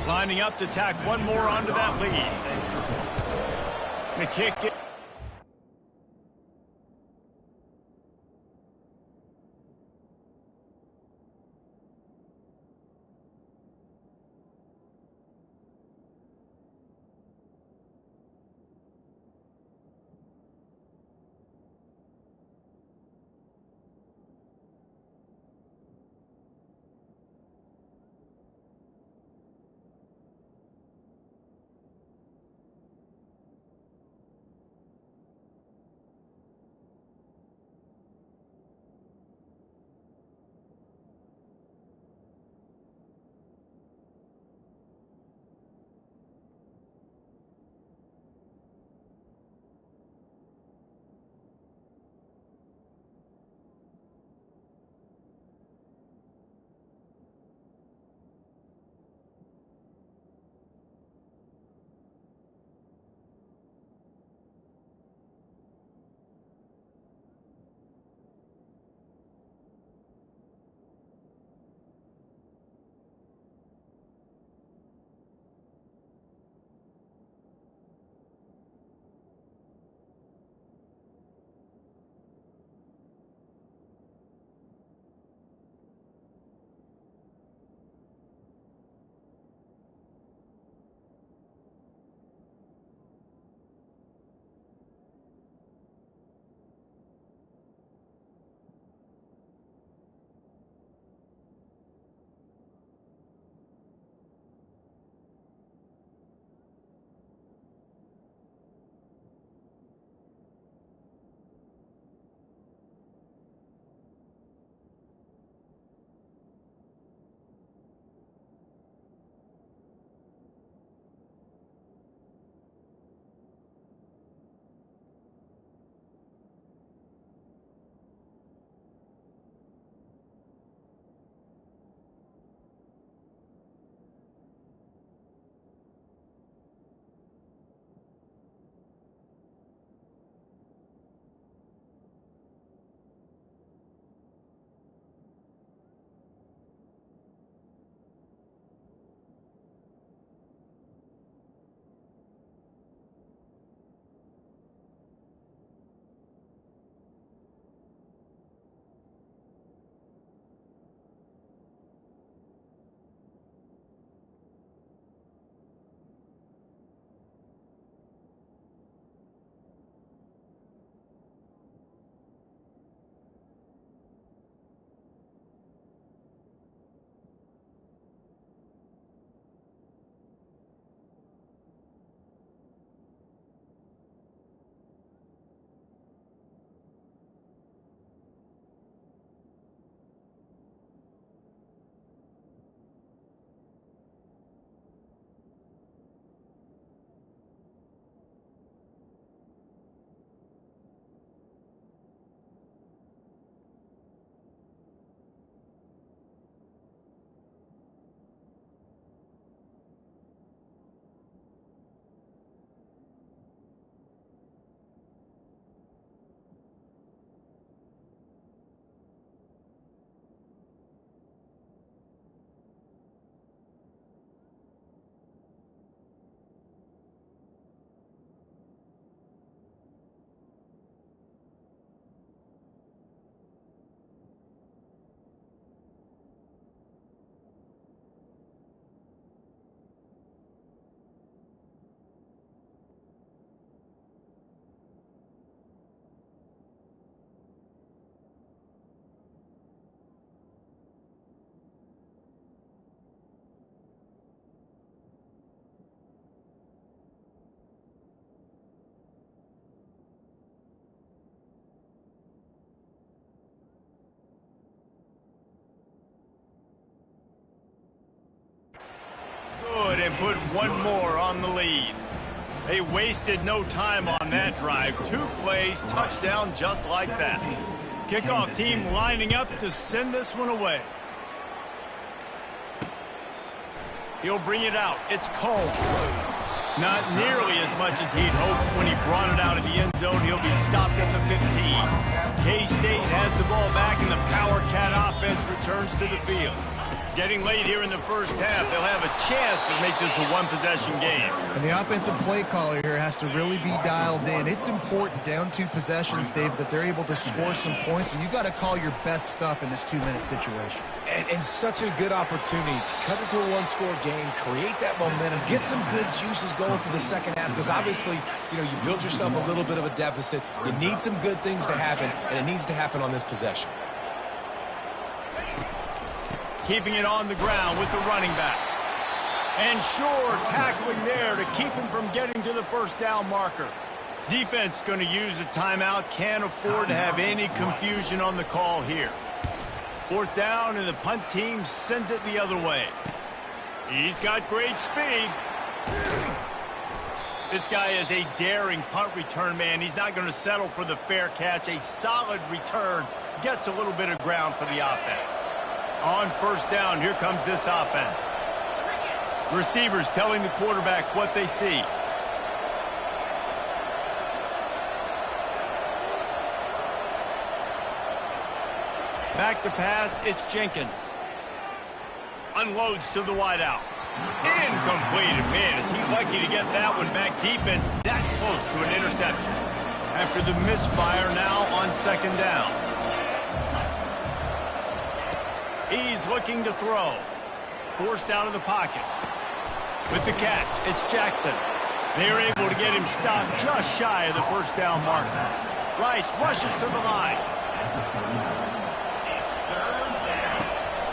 Lining up to tack one more onto that lead. The kick. put one more on the lead. They wasted no time on that drive. 2 plays, touchdown just like that. Kickoff team lining up to send this one away. He'll bring it out. It's Cole. Not nearly as much as he'd hoped when he brought it out of the end zone. He'll be stopped at the 15. K-State has the ball back, and the Power Cat offense returns to the field. Getting late here in the first half, they'll have a chance to make this a one-possession game. And the offensive play caller here has to really be dialed in. It's important down 2 possessions, Dave, that they're able to score some points. So you got to call your best stuff in this 2-minute situation. And such a good opportunity to cut it to a one-score game, create that momentum, get some good juices going for the second half. Because obviously, you build yourself a little bit of a deficit. You need some good things to happen, and it needs to happen on this possession. Keeping it on the ground with the running back. And sure, tackling there to keep him from getting to the first down marker. Defense going to use a timeout. Can't afford to have any confusion on the call here. 4th down, and the punt team sends it the other way. He's got great speed. This guy is a daring punt return man. He's not going to settle for the fair catch. A solid return. Gets a little bit of ground for the offense. On 1st down, here comes this offense. Receivers telling the quarterback what they see. Back to pass, it's Jenkins. Unloads to the wideout. Incomplete. Man, is he lucky to get that one back. Defense that close to an interception. After the misfire, now on 2nd down. He's looking to throw. Forced out of the pocket. With the catch, it's Jackson. They're able to get him stopped just shy of the 1st down marker. Rice rushes to the line.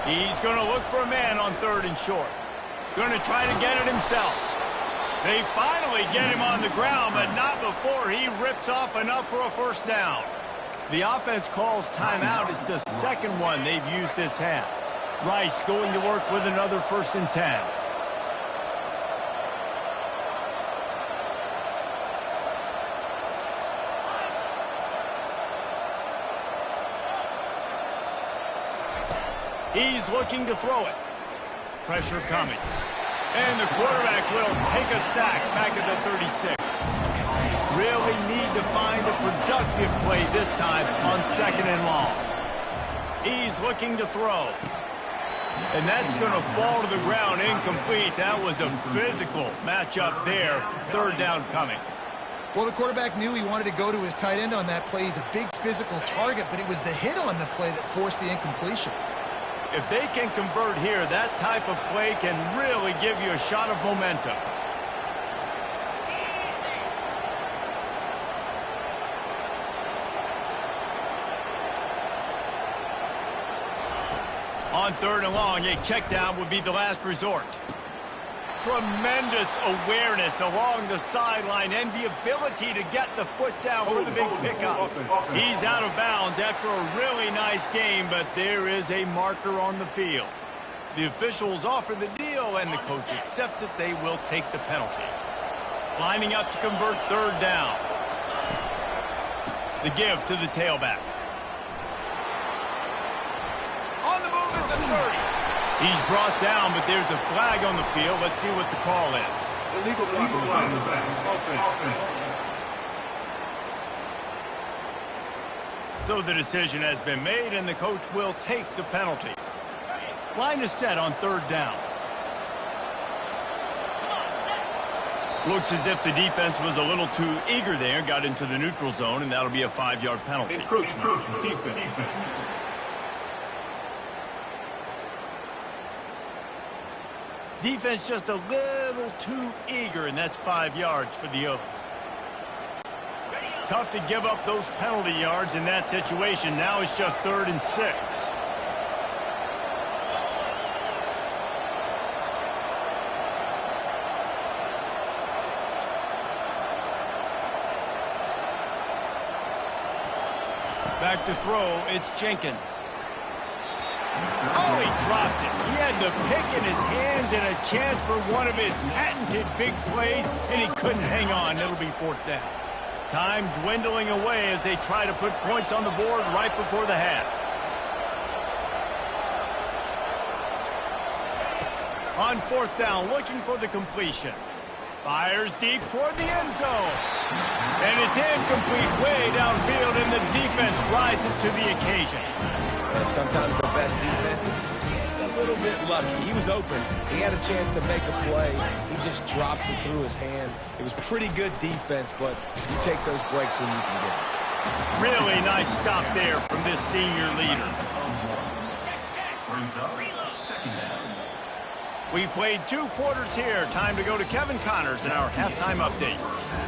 He's going to look for a man on 3rd and short. Going to try to get it himself. They finally get him on the ground, but not before he rips off enough for a 1st down. The offense calls timeout. It's the 2nd one they've used this half. Rice going to work with another 1st and 10. He's looking to throw it. Pressure coming. And the quarterback will take a sack back at the 36. Really need to find a productive play this time on 2nd and long. He's looking to throw. And that's going to fall to the ground incomplete. That was a physical matchup there. 3rd down coming. Well, the quarterback knew he wanted to go to his tight end on that play. He's a big physical target, but it was the hit on the play that forced the incompletion. If they can convert here, that type of play can really give you a shot of momentum. On 3rd and long, a check down would be the last resort. Tremendous awareness along the sideline and the ability to get the foot down for the big pickup. He's out of bounds after a really nice game, but there is a marker on the field. The officials offer the deal, and the coach accepts it. They will take the penalty. Lining up to convert 3rd down. The give to the tailback. On the move at the 30. He's brought down, but there's a flag on the field. Let's see what the call is. Illegal flag. Offense. So the decision has been made, and the coach will take the penalty. Line is set on 3rd down. Looks as if the defense was a little too eager there, got into the neutral zone, and that'll be a 5-yard penalty. Encroachment. Defense. Defense just a little too eager, and that's 5 yards for the Oaks. Tough to give up those penalty yards in that situation. Now it's just 3rd and 6. Back to throw, it's Jenkins. Oh, he dropped it. He had the pick in his hands and a chance for one of his patented big plays, and he couldn't hang on. It'll be fourth down. Time dwindling away as they try to put points on the board right before the half. On fourth down, looking for the completion. Fires deep toward the end zone. And it's incomplete way downfield, and the defense rises to the occasion. Sometimes the best defense is getting a little bit lucky. He was open. He had a chance to make a play. He just drops it through his hand. It was pretty good defense, but you take those breaks when you can get it. Really nice stop there from this senior leader. Brings up second down. We've played 2 quarters here. Time to go to Kevin Connors in our halftime update.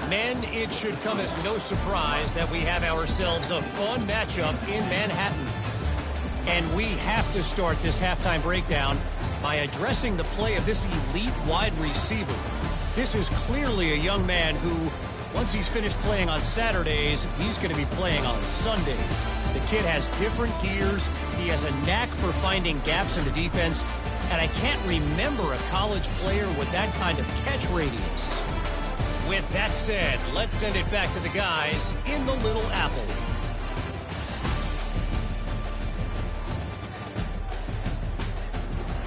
Men, it should come as no surprise that we have ourselves a fun matchup in Manhattan. And we have to start this halftime breakdown by addressing the play of this elite wide receiver. This is clearly a young man who, once he's finished playing on Saturdays, he's going to be playing on Sundays. The kid has different gears. He has a knack for finding gaps in the defense. And I can't remember a college player with that kind of catch radius. With that said, let's send it back to the guys in the Little Apple.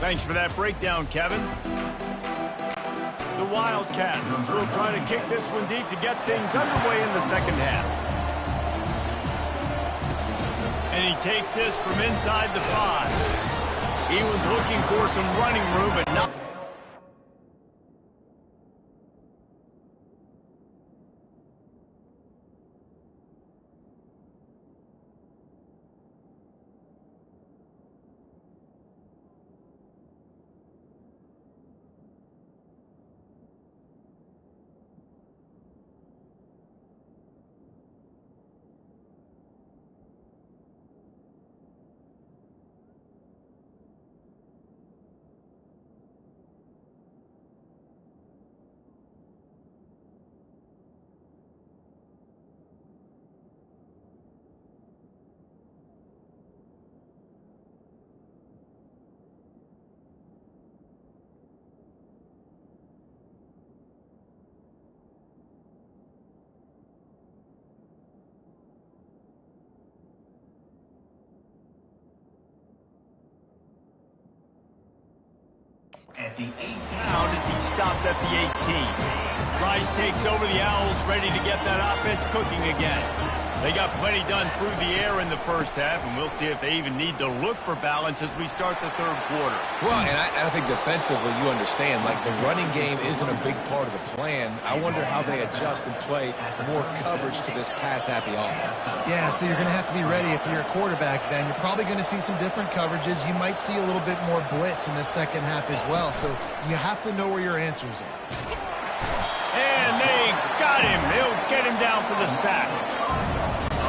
Thanks for that breakdown, Kevin. The Wildcats will try to kick this one deep to get things underway in the second half. And he takes this from inside the 5. He was looking for some running room, but not. At the 18. Down as he stopped at the 18. Rice takes over the Owls, ready to get that offense cooking again. They got plenty done through the air in the first half, and we'll see if they even need to look for balance as we start the third quarter. Well, and I think defensively, you understand, like the running game isn't a big part of the plan. I wonder how they adjust and play more coverage to this pass-happy offense. Yeah, so you're going to have to be ready if you're a quarterback then. You're probably going to see some different coverages. You might see a little bit more blitz in the second half as well, so you have to know where your answers are. And they got him. They'll get him down for the sack.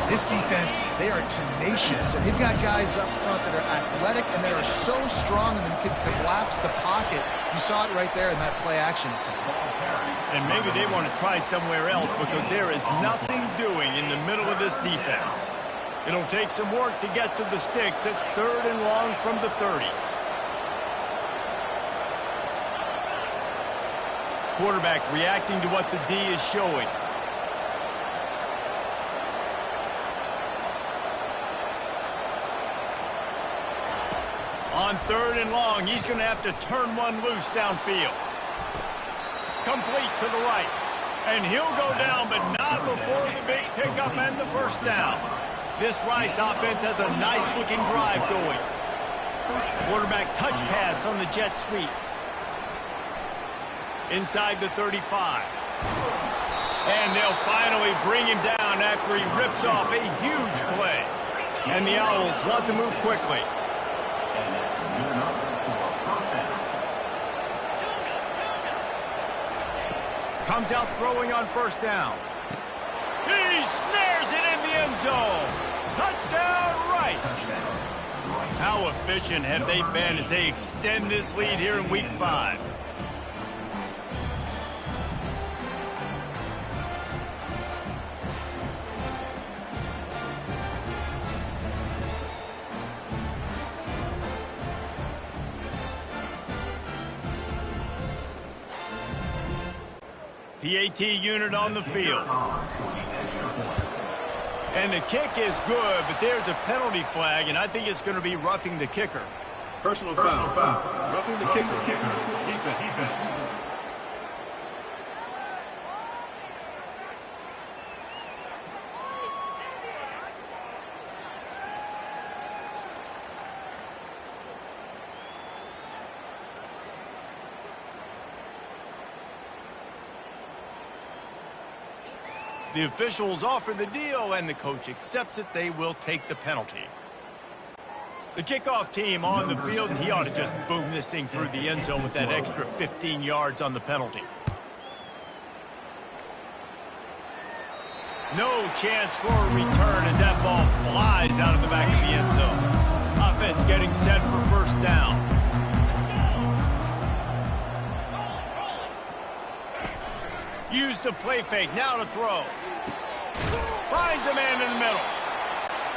This defense, they are tenacious, and they've got guys up front that are athletic and that are so strong and can collapse the pocket. You saw it right there in that play-action attempt. And maybe they want to try somewhere else because there is nothing doing in the middle of this defense. It'll take some work to get to the sticks. It's 3rd and long from the 30. Quarterback reacting to what the D is showing. On 3rd and long, he's going to have to turn one loose downfield. Complete to the right. And he'll go down, but not before the big pickup and the first down. This Rice offense has a nice-looking drive going. Quarterback touch pass on the jet sweep. Inside the 35. And they'll finally bring him down after he rips off a huge play. And the Owls want to move quickly. Comes out throwing on first down. He snares it in the end zone. Touchdown, Rice. How efficient have they been as they extend this lead here in Week 5? PAT unit on the field. And the kick is good, but there's a penalty flag, and I think it's going to be roughing the kicker. Personal foul. Roughing the kicker. Defense. The officials offer the deal, and the coach accepts it. They will take the penalty. The kickoff team on the field, and he ought to just boom this thing through the end zone with that extra 15 yards on the penalty. No chance for a return as that ball flies out of the back of the end zone. Offense getting set for first down. Use the play fake, now to throw. Finds a man in the middle.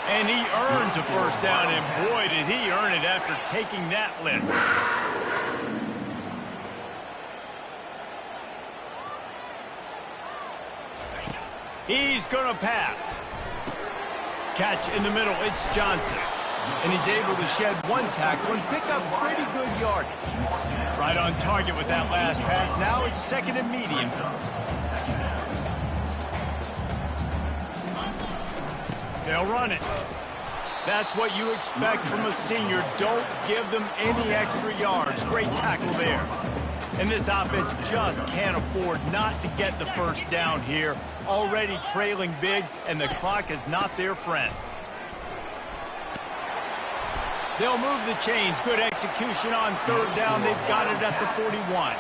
And he earns a first down, and boy, did he earn it after taking that lift. He's going to pass. Catch in the middle, it's Johnson. And he's able to shed one tackle and pick up pretty good yardage. Right on target with that last pass. Now it's second and medium. They'll run it. That's what you expect from a senior. Don't give them any extra yards. Great tackle there. And this offense just can't afford not to get the first down here. Already trailing big, and the clock is not their friend. They'll move the chains. Good execution on third down. They've got it at the 41.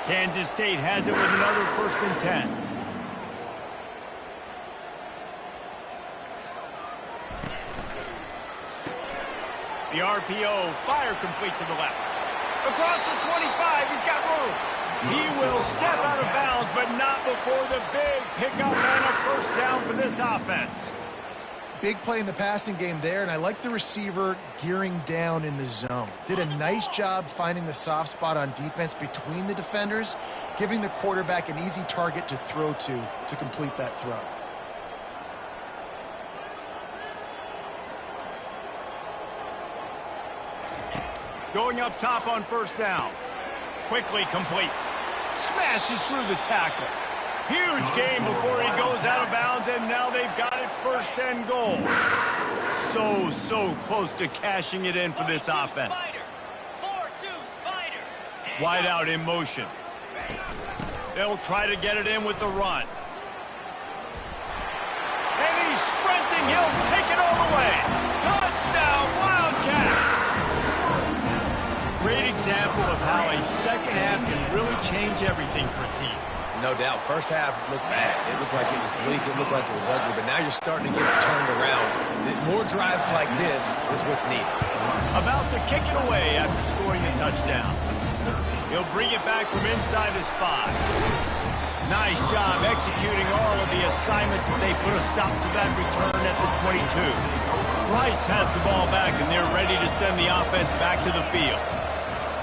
Kansas State has it with another 1st and 10. The RPO, fire complete to the left. Across the 25, he's got room. He will step out of bounds, but not before the big pickup and a first down for this offense. Big play in the passing game there, and I like the receiver gearing down in the zone. Did a nice job finding the soft spot on defense between the defenders, giving the quarterback an easy target to throw to complete that throw. Going up top on first down. Quickly complete. Smashes through the tackle. Huge gain before he goes out of bounds, and now they've got it 1st and goal. So close to cashing it in for this offense. Wide out in motion. They'll try to get it in with the run. And he's sprinting. He'll take it all the way. Touchdown, Wildcats! Great example of how a second half can really change everything for a team. No doubt. First half looked bad. It looked like it was bleak. It looked like it was ugly. But now you're starting to get it turned around. More drives like this is what's needed. About to kick it away after scoring the touchdown. He'll bring it back from inside his 5. Nice job executing all of the assignments as they put a stop to that return at the 22. Rice has the ball back, and they're ready to send the offense back to the field.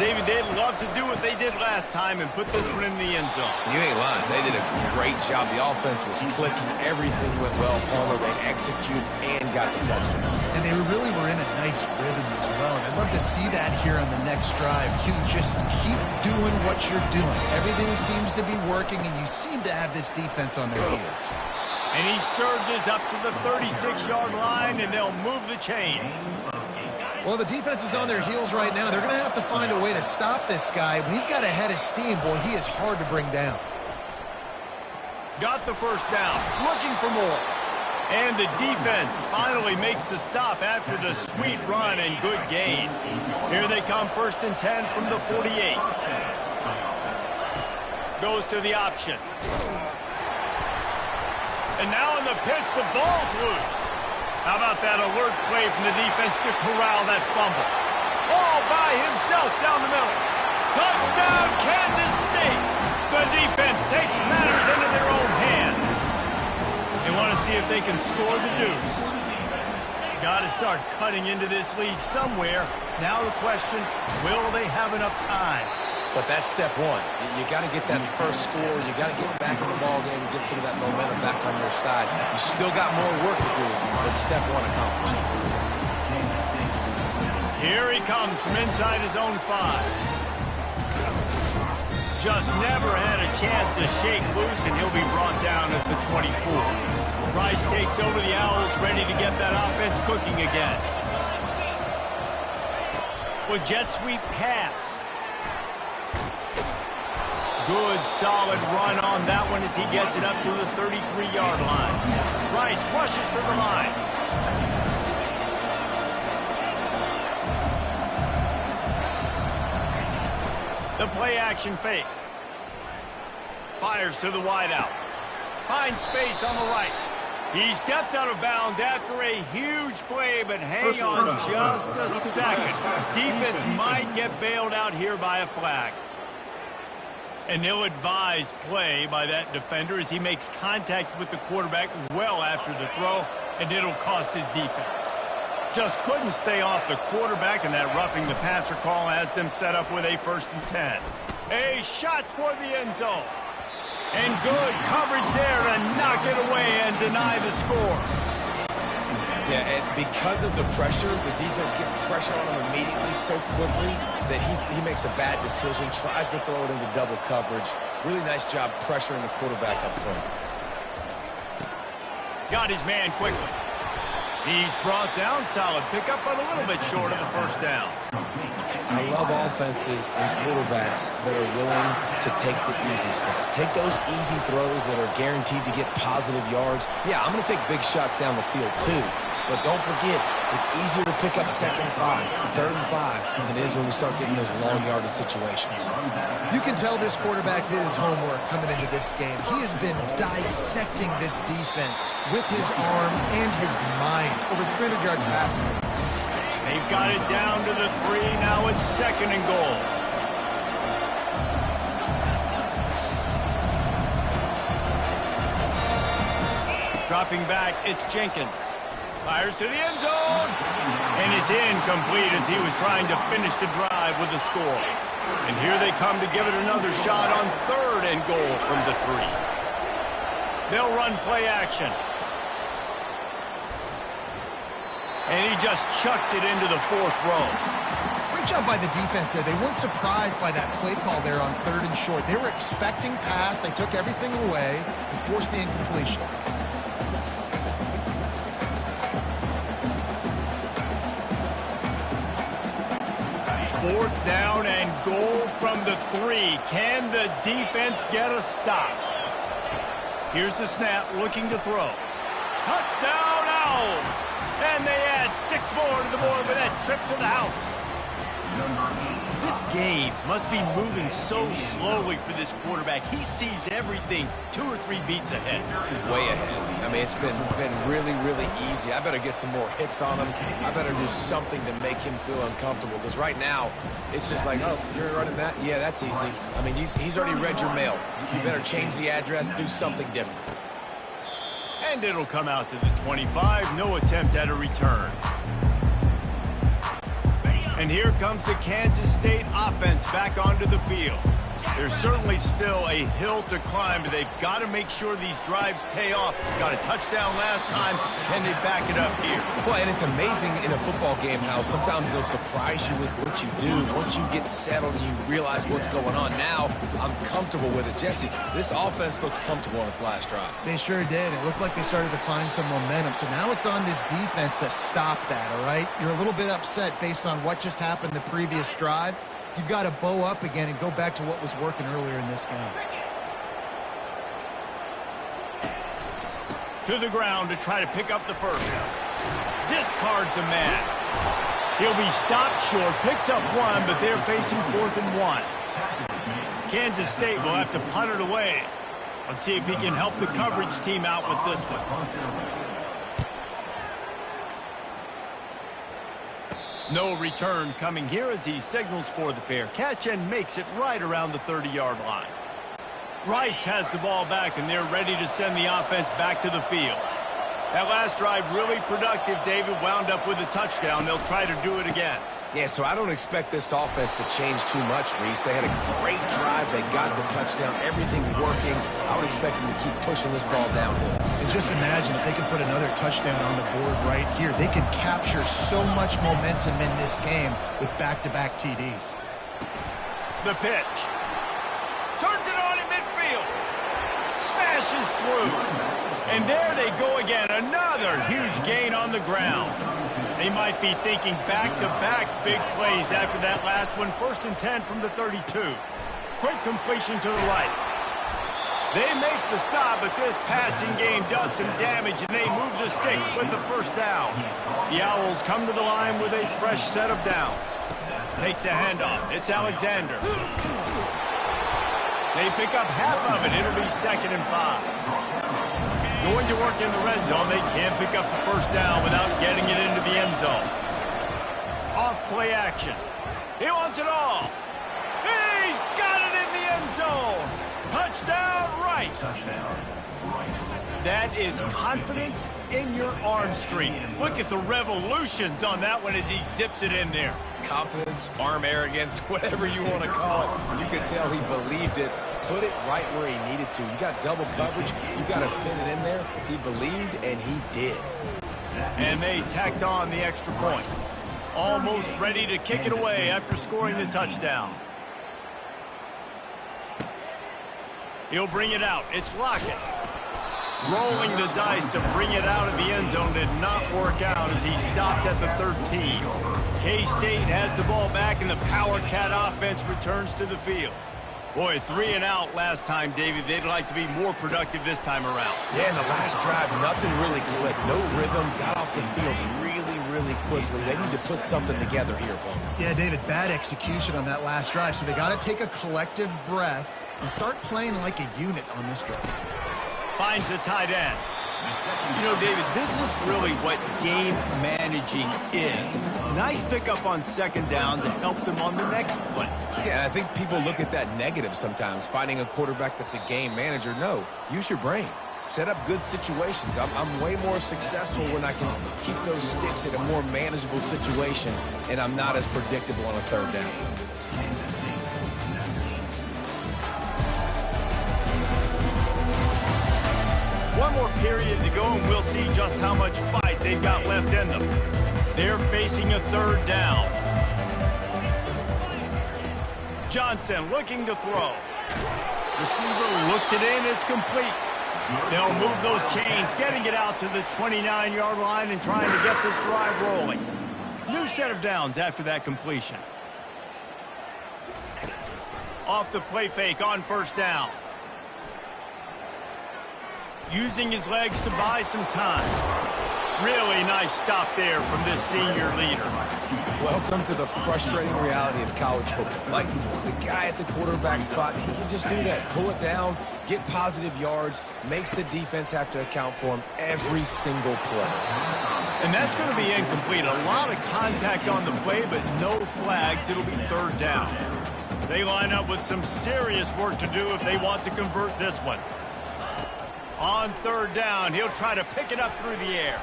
David, they'd love to do what they did last time and put this one in the end zone. You ain't lying. They did a great job. The offense was clicking. Everything went well. Palmer, they executed and got the touchdown. And they really were in a nice rhythm as well. And I'd love to see that here on the next drive, too. Just keep doing what you're doing. Everything seems to be working, and you seem to have this defense on their heels. And he surges up to the 36-yard line, and they'll move the chains. Well, the defense is on their heels right now. They're going to have to find a way to stop this guy. When he's got a head of steam, boy, he is hard to bring down. Got the first down, looking for more. And the defense finally makes the stop after the sweet run and good gain. Here they come, 1st and 10 from the 48. Goes to the option. And now in the pitch, the ball's loose. How about that alert play from the defense to corral that fumble? All by himself down the middle. Touchdown, Kansas State. The defense takes matters into their own hands. They want to see if they can score the deuce. Got to start cutting into this lead somewhere. Now the question, will they have enough time? But that's step one. You got to get that first score. You got to get back in the ball game and get some of that momentum back on your side. You still got more work to do, but step one accomplished. Here he comes from inside his own 5. Just never had a chance to shake loose, and he'll be brought down at the 24. Rice takes over the Owls, ready to get that offense cooking again. With jet sweep pass. Good, solid run on that one as he gets it up to the 33-yard line. Rice rushes to the line. The play-action fake. Fires to the wideout. Finds space on the right. He stepped out of bounds after a huge play, but hang on just a second. Defense might get bailed out here by a flag. An ill-advised play by that defender as he makes contact with the quarterback well after the throw, and it'll cost his defense. Just couldn't stay off the quarterback, and that roughing the passer call has them set up with a 1st and 10. A shot toward the end zone. And good coverage there to knock it away and deny the score. Yeah, and because of the pressure, the defense gets pressure on him immediately so quickly that he makes a bad decision, tries to throw it into double coverage. Really nice job pressuring the quarterback up front. Got his man quickly. He's brought down, solid pickup, but a little bit short of the 1st down. I love offenses and quarterbacks that are willing to take the easy stuff. Take those easy throws that are guaranteed to get positive yards. Yeah, I'm going to take big shots down the field too. But don't forget, it's easier to pick up 2nd and 5, 3rd and 5 than it is when we start getting those long yardage situations. You can tell this quarterback did his homework coming into this game. He has been dissecting this defense with his arm and his mind. Over 300 yards passing. They've got it down to the 3. Now it's 2nd and goal. Dropping back, it's Jenkins. Fires to the end zone. And it's incomplete as he was trying to finish the drive with a score. And here they come to give it another shot on 3rd and goal from the 3. They'll run play action. And he just chucks it into the 4th row. Great job by the defense there. They weren't surprised by that play call there on 3rd and short. They were expecting pass. They took everything away and forced the incompletion. Fourth down and goal from the 3. Can the defense get a stop? Here's the snap, looking to throw. Touchdown, Owls! And they add 6 more to the board with that trip to the house. This game must be moving so slowly for this quarterback. He sees everything 2 or 3 beats ahead. Way ahead. I mean, it's been really, really easy. I better get some more hits on him. I better do something to make him feel uncomfortable. Because right now, it's just like, oh, you're running that? Yeah, that's easy. I mean, he's already read your mail. You better change the address, do something different. And it'll come out to the 25. No attempt at a return. And here comes the Kansas State offense back onto the field. There's certainly still a hill to climb, but they've got to make sure these drives pay off. Got a touchdown last time. Can they back it up here? Well, and it's amazing in a football game how sometimes they'll surprise you with what you do. Once you get settled and you realize what's going on, now I'm comfortable with it. Jesse, this offense looked comfortable on its last drive. They sure did. It looked like they started to find some momentum. So now it's on this defense to stop that, all right? You're a little bit upset based on what just happened the previous drive. You've got to bow up again and go back to what was working earlier in this game. To the ground to try to pick up the first. Discards a man. He'll be stopped short, picks up 1, but they're facing 4th and 1. Kansas State will have to punt it away. Let's see if he can help the coverage team out with this one. No return coming here as he signals for the fair catch and makes it right around the 30-yard line. Rice has the ball back, and they're ready to send the offense back to the field. That last drive really productive. David wound up with a touchdown. They'll try to do it again. Yeah, so I don't expect this offense to change too much, Reese. They had a great drive. They got the touchdown. Everything working. I would expect them to keep pushing this ball downhill. And just imagine if they could put another touchdown on the board right here. They could capture so much momentum in this game with back-to-back TDs. The pitch. Turns it on in midfield. Smashes through. And there they go again. Another huge gain on the ground. They might be thinking back-to-back big plays after that last one. 1st and 10 from the 32. Quick completion to the right. They make the stop, but this passing game does some damage, and they move the sticks with the 1st down. The Owls come to the line with a fresh set of downs. Makes the handoff. It's Alexander. They pick up half of it. It'll be 2nd and 5. Going to work in the red zone. They can't pick up the 1st down without getting it into the end zone. Off play action. He wants it all. He's got it in the end zone. Touchdown, Rice. That is confidence in your arm strength. Look at the revolutions on that one as he zips it in there. Confidence, arm arrogance, whatever you want to call it. You could tell he believed it. Put it right where he needed to. You got double coverage. You got to fit it in there. He believed, and he did. And they tacked on the extra point. Almost ready to kick it away after scoring the touchdown. He'll bring it out. It's Lockett. Rolling the dice to bring it out of the end zone did not work out as he stopped at the 13. K-State has the ball back, and the Power Cat offense returns to the field. Boy, 3 and out last time, David. They'd like to be more productive this time around. Yeah, in the last drive, nothing really clicked. No rhythm. Got off the field really quickly. They need to put something together here, Paul. Yeah, David, bad execution on that last drive, so they got to take a collective breath and start playing like a unit on this drive. Finds the tight end. You know, David, this is really what game managing is. Nice pickup on 2nd down to help them on the next play. Yeah, I think people look at that negative sometimes, finding a quarterback that's a game manager. No, use your brain. Set up good situations. I'm way more successful when I can keep those sticks in a more manageable situation, and I'm not as predictable on a 3rd down. One more period to go, and we'll see just how much fight they've got left in them. They're facing a 3rd down. Johnson looking to throw. Receiver looks it in. It's complete. They'll move those chains, getting it out to the 29-yard line and trying to get this drive rolling. New set of downs after that completion. Off the play fake on 1st down. Using his legs to buy some time. Really nice stop there from this senior leader. Welcome to the frustrating reality of college football. Like, the guy at the quarterback spot, he can just do that. Pull it down, get positive yards, makes the defense have to account for him every single play. And that's going to be incomplete. A lot of contact on the play, but no flags. It'll be 3rd down. They line up with some serious work to do if they want to convert this one. On 3rd down, he'll try to pick it up through the air.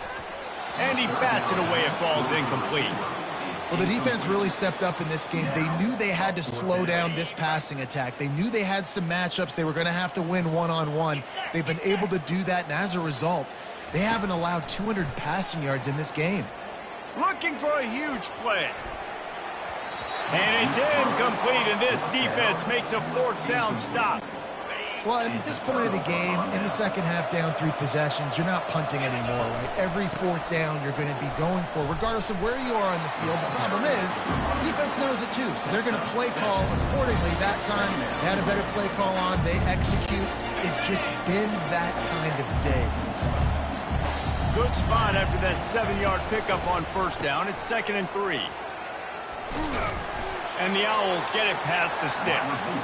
And he bats it away. It falls incomplete. Well, the defense really stepped up in this game. They knew they had to slow down this passing attack. They knew they had some matchups they were going to have to win one-on-one. They've been able to do that, and as a result, they haven't allowed 200 passing yards in this game. Looking for a huge play. And it's incomplete, and this defense makes a 4th down stop. Well, at this point of the game, in the second half, down 3 possessions, you're not punting anymore, right? Every 4th down you're going to be going for, regardless of where you are on the field. The problem is, defense knows it too, so they're going to play call accordingly. That time, they had a better play call on. They execute. It's just been that kind of day for this offense. Good spot after that 7-yard pickup on 1st down. It's 2nd and 3. And the Owls get it past the sticks.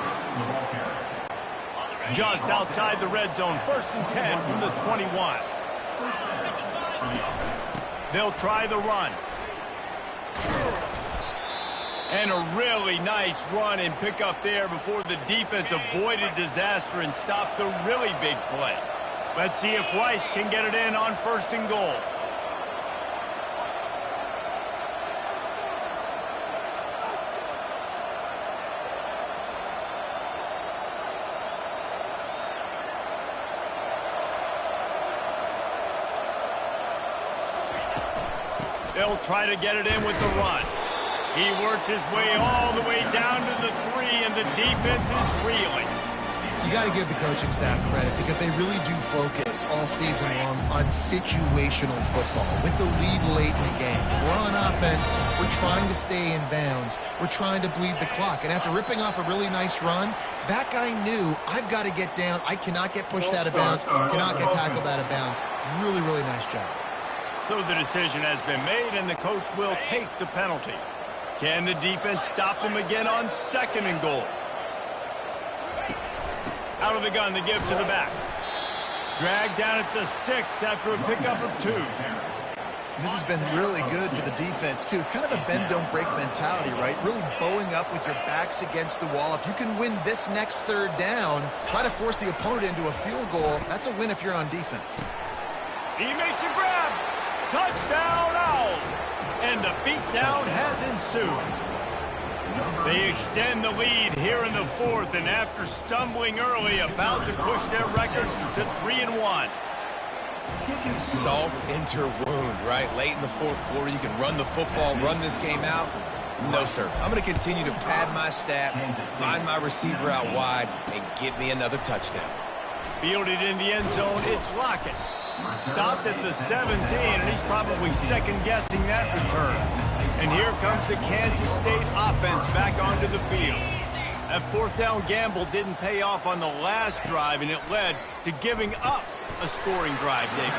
Just outside the red zone, 1st and 10 from the 21. They'll try the run. And a really nice run and pick up there before the defense avoided disaster and stopped the really big play. Let's see if Rice can get it in on 1st and goal. They'll try to get it in with the run. He works his way all the way down to the 3, and the defense is reeling. You got to give the coaching staff credit because they really do focus all season long on situational football with the lead late in the game. If we're on offense, we're trying to stay in bounds. We're trying to bleed the clock. And after ripping off a really nice run, that guy knew, I've got to get down. I cannot get pushed out of bounds. Cannot get tackled out of bounds. Really, really nice job. So the decision has been made, and the coach will take the penalty. Can the defense stop them again on 2nd and goal? Out of the gun to give to the back. Dragged down at the 6 after a pickup of 2. This has been really good for the defense, too. It's kind of a bend-don't-break mentality, right? Really bowing up with your backs against the wall. If you can win this next 3rd down, try to force the opponent into a field goal. That's a win if you're on defense. He makes a grab. Touchdown, Owls. And the beatdown has ensued. They extend the lead here in the 4th, and after stumbling early, about to push their record to 3-1. Salt into wound, right? Late in the 4th quarter, you can run the football, run this game out. No, sir. I'm going to continue to pad my stats, find my receiver out wide, and get me another touchdown. Fielded in the end zone, it's Lockett. Stopped at the 17, and he's probably second-guessing that return. And here comes the Kansas State offense back onto the field. That 4th down gamble didn't pay off on the last drive, and it led to giving up a scoring drive, David.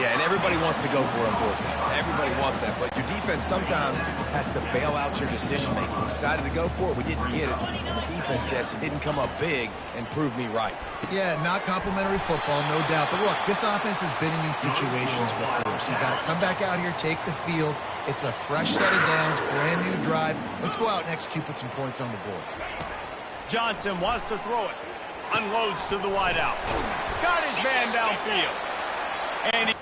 Yeah, and everybody wants to go for a 4th down. Everybody wants that, but your defense sometimes has to bail out your decision-making. We decided to go for it. We didn't get it. And the defense, Jesse, didn't come up big and prove me right. Yeah, not complimentary football, no doubt. But look, this offense has been in these situations before, so you got to come back out here, take the field. It's a fresh set of downs, brand new drive. Let's go out and execute, put some points on the board. Johnson wants to throw it. Unloads to the wideout. Got his man downfield. And he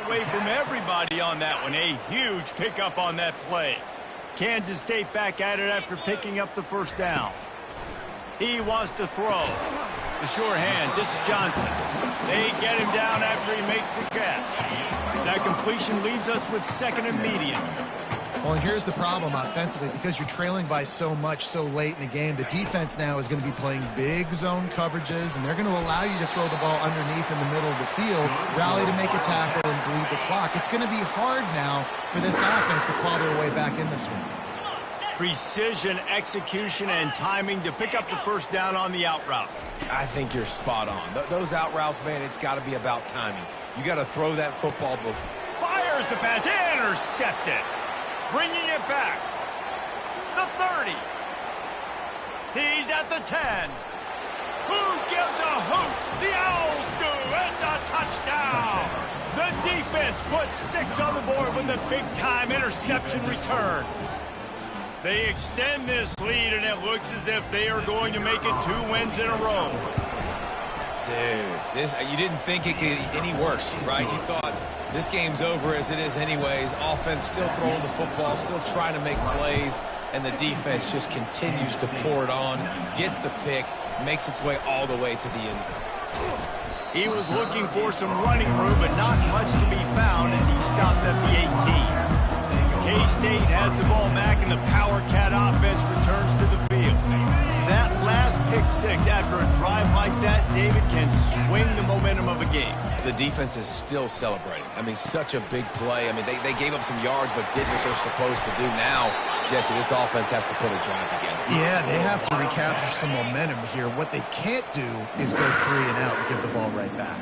away from everybody on that one. A huge pickup on that play. Kansas State back at it after picking up the first down. He wants to throw. The sure hands, it's Johnson. They get him down after he makes the catch. That completion leaves us with second and medium. Well, and here's the problem offensively. Because you're trailing by so much so late in the game, the defense now is going to be playing big zone coverages, and they're going to allow you to throw the ball underneath in the middle of the field, rally to make a tackle, and bleed the clock. It's going to be hard now for this offense to claw their way back in this one. Precision, execution, and timing to pick up the first down on the out route. I think you're spot on. Those out routes, man, it's got to be about timing. You got to throw that football before. Fires the pass, intercepted. Bringing it back. The 30. He's at the 10. Who gives a hoot? The Owls do. It's a touchdown. The defense puts 6 on the board with a big-time interception return. They extend this lead, and it looks as if they are going to make it 2 wins in a row. Dude, you didn't think it could get any worse, right? You thought this game's over as it is anyways. Offense still throwing the football, still trying to make plays, and the defense just continues to pour it on, gets the pick, makes its way all the way to the end zone. He was looking for some running room, but not much to be found as he stopped at the 18. K-State has the ball back, and the Power Cat offense returns to the field. That last pick 6 after a drive like that, David, can swing the momentum of a game. The defense is still celebrating. I mean, such a big play. I mean, they gave up some yards but did what they're supposed to do. Now, Jesse, this offense has to put a drive together. Yeah, they have to recapture some momentum here. What they can't do is go 3 and out and give the ball right back.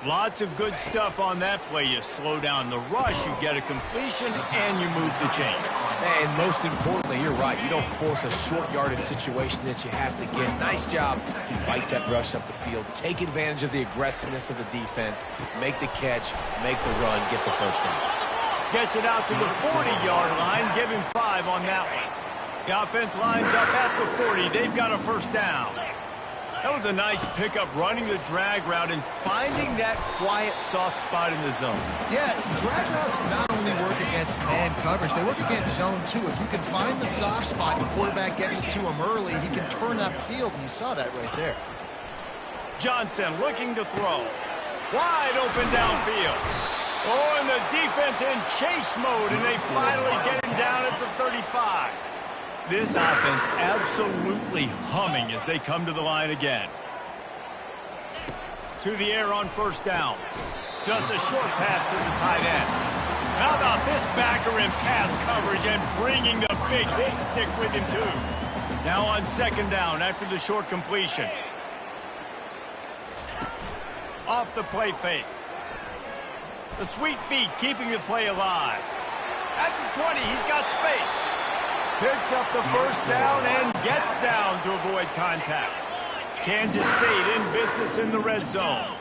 Lots of good stuff on that play. You slow down the rush, you get a completion, and you move the chains. And most importantly, you're right. You don't force a short yardage situation that you have to get. Nice job. Fight that rush up the field. Take advantage of the aggressiveness of the defense. Make the catch, make the run, get the first down. Gets it out to the 40-yard line. Give him 5 on that one. The offense lines up at the 40. They've got a first down. That was a nice pickup, running the drag route and finding that quiet, soft spot in the zone. Yeah, drag routes not only work against man coverage, they work against zone too. If you can find the soft spot and the quarterback gets it to him early, he can turn up field, and you saw that right there. Johnson looking to throw. Wide open downfield. Oh, and the defense in chase mode, and they finally get him down at the 35. This offense absolutely humming as they come to the line again. To the air on first down. Just a short pass to the tight end. How about this backer in pass coverage and bringing the big hit stick with him too. Now on second down after the short completion. Off the play fake. The sweet feet keeping the play alive. At the 20, he's got space. Picks up the first down and gets down to avoid contact. Kansas State in business in the red zone.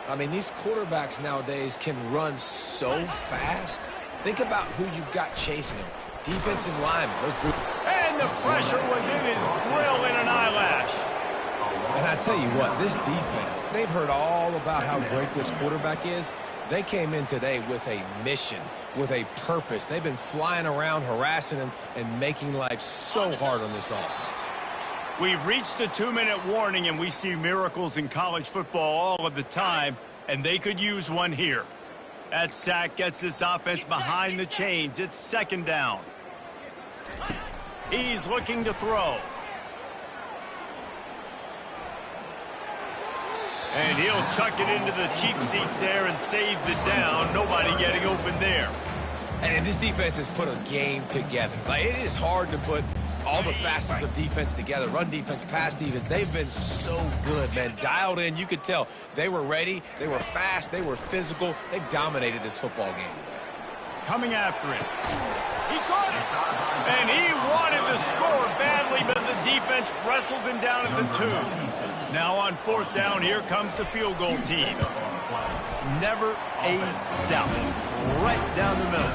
I mean, these quarterbacks nowadays can run so fast. Think about who you've got chasing them. Defensive linemen. And the pressure was in his grill in an eyelash. And I tell you what, this defense, they've heard all about how great this quarterback is. They came in today with a mission, with a purpose. They've been flying around, harassing him, and making life so hard on this offense. We've reached the 2-minute warning, and we see miracles in college football all of the time, and they could use one here. That sack gets this offense behind the chains. It's second down. He's looking to throw. And he'll chuck it into the cheap seats there and save the down. Nobody getting open there. And this defense has put a game together. Like, it is hard to put all the facets of defense together. Run defense, pass defense. They've been so good, man. Dialed in. You could tell they were ready. They were fast. They were physical. They dominated this football game today. Coming after it. He caught it. And he wanted to score badly, but the defense wrestles him down at the 2. Now on fourth down, here comes the field goal team. Never a doubt. Right down the middle.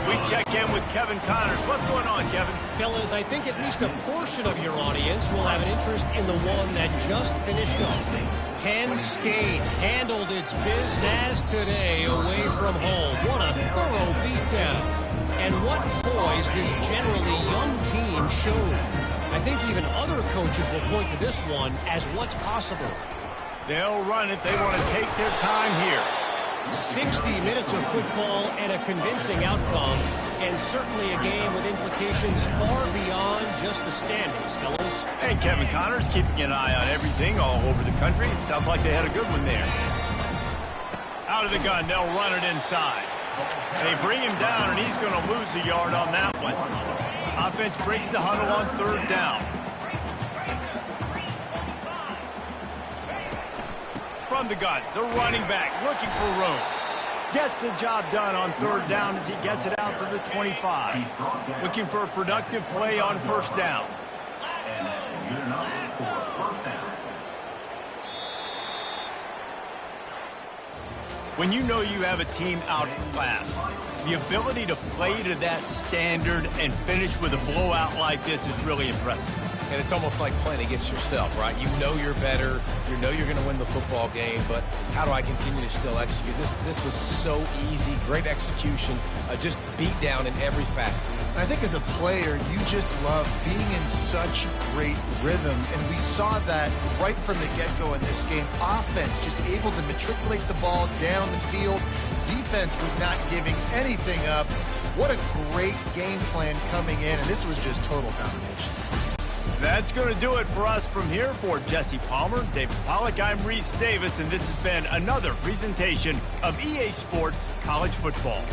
We check in with Kevin Connors. What's going on, Kevin? Fellas, I think at least a portion of your audience will have an interest in the one that just finished up. Penn State handled it It's biz today away from home. What a thorough beatdown. And what poise this generally young team showed. I think even other coaches will point to this one as what's possible. They'll run it. They want to take their time here. 60 minutes of football and a convincing outcome, and certainly a game with implications far beyond just the standings, fellas. And Kevin Connor's keeping an eye on everything all over the country. Sounds like they had a good one there. Out of the gun, they'll run it inside. They bring him down, and he's going to lose a yard on that one. Offense breaks the huddle on third down. From the gun, the running back looking for room. Gets the job done on third down as he gets it out to the 25. Looking for a productive play on first down. And that's good enough for first down. When you know you have a team outclassed, the ability to play to that standard and finish with a blowout like this is really impressive. And it's almost like playing against yourself, right? You know you're better. You know you're going to win the football game, but how do I continue to still execute? This was so easy, great execution, just beat down in every facet. I think as a player, you just love being in such great rhythm, and we saw that right from the get-go in this game. Offense just able to matriculate the ball down the field. Defense was not giving anything up. What a great game plan coming in, and this was just total domination. That's going to do it for us from here. For Jesse Palmer, David Pollack, I'm Reese Davis, and this has been another presentation of EA Sports College Football.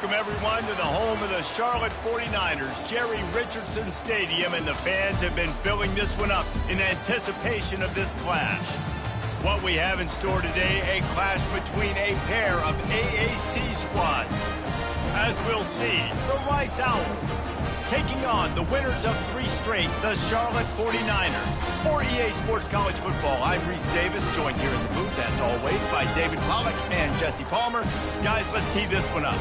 Welcome, everyone, to the home of the Charlotte 49ers, Jerry Richardson Stadium, and the fans have been filling this one up in anticipation of this clash. What we have in store today, a clash between a pair of AAC squads. As we'll see, the Rice Owls taking on the winners of 3 straight, the Charlotte 49ers. For EA Sports College Football, I'm Reese Davis, joined here in the booth, as always, by David Pollack and Jesse Palmer. Guys, let's tee this one up.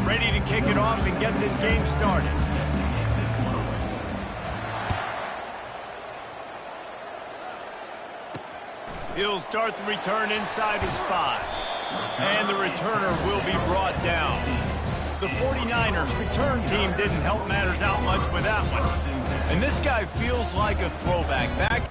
ready to kick it off and get this game started. He'll start the return inside his 5. And the returner will be brought down. The 49ers return team didn't help matters out much with that one. And this guy feels like a throwback. Back.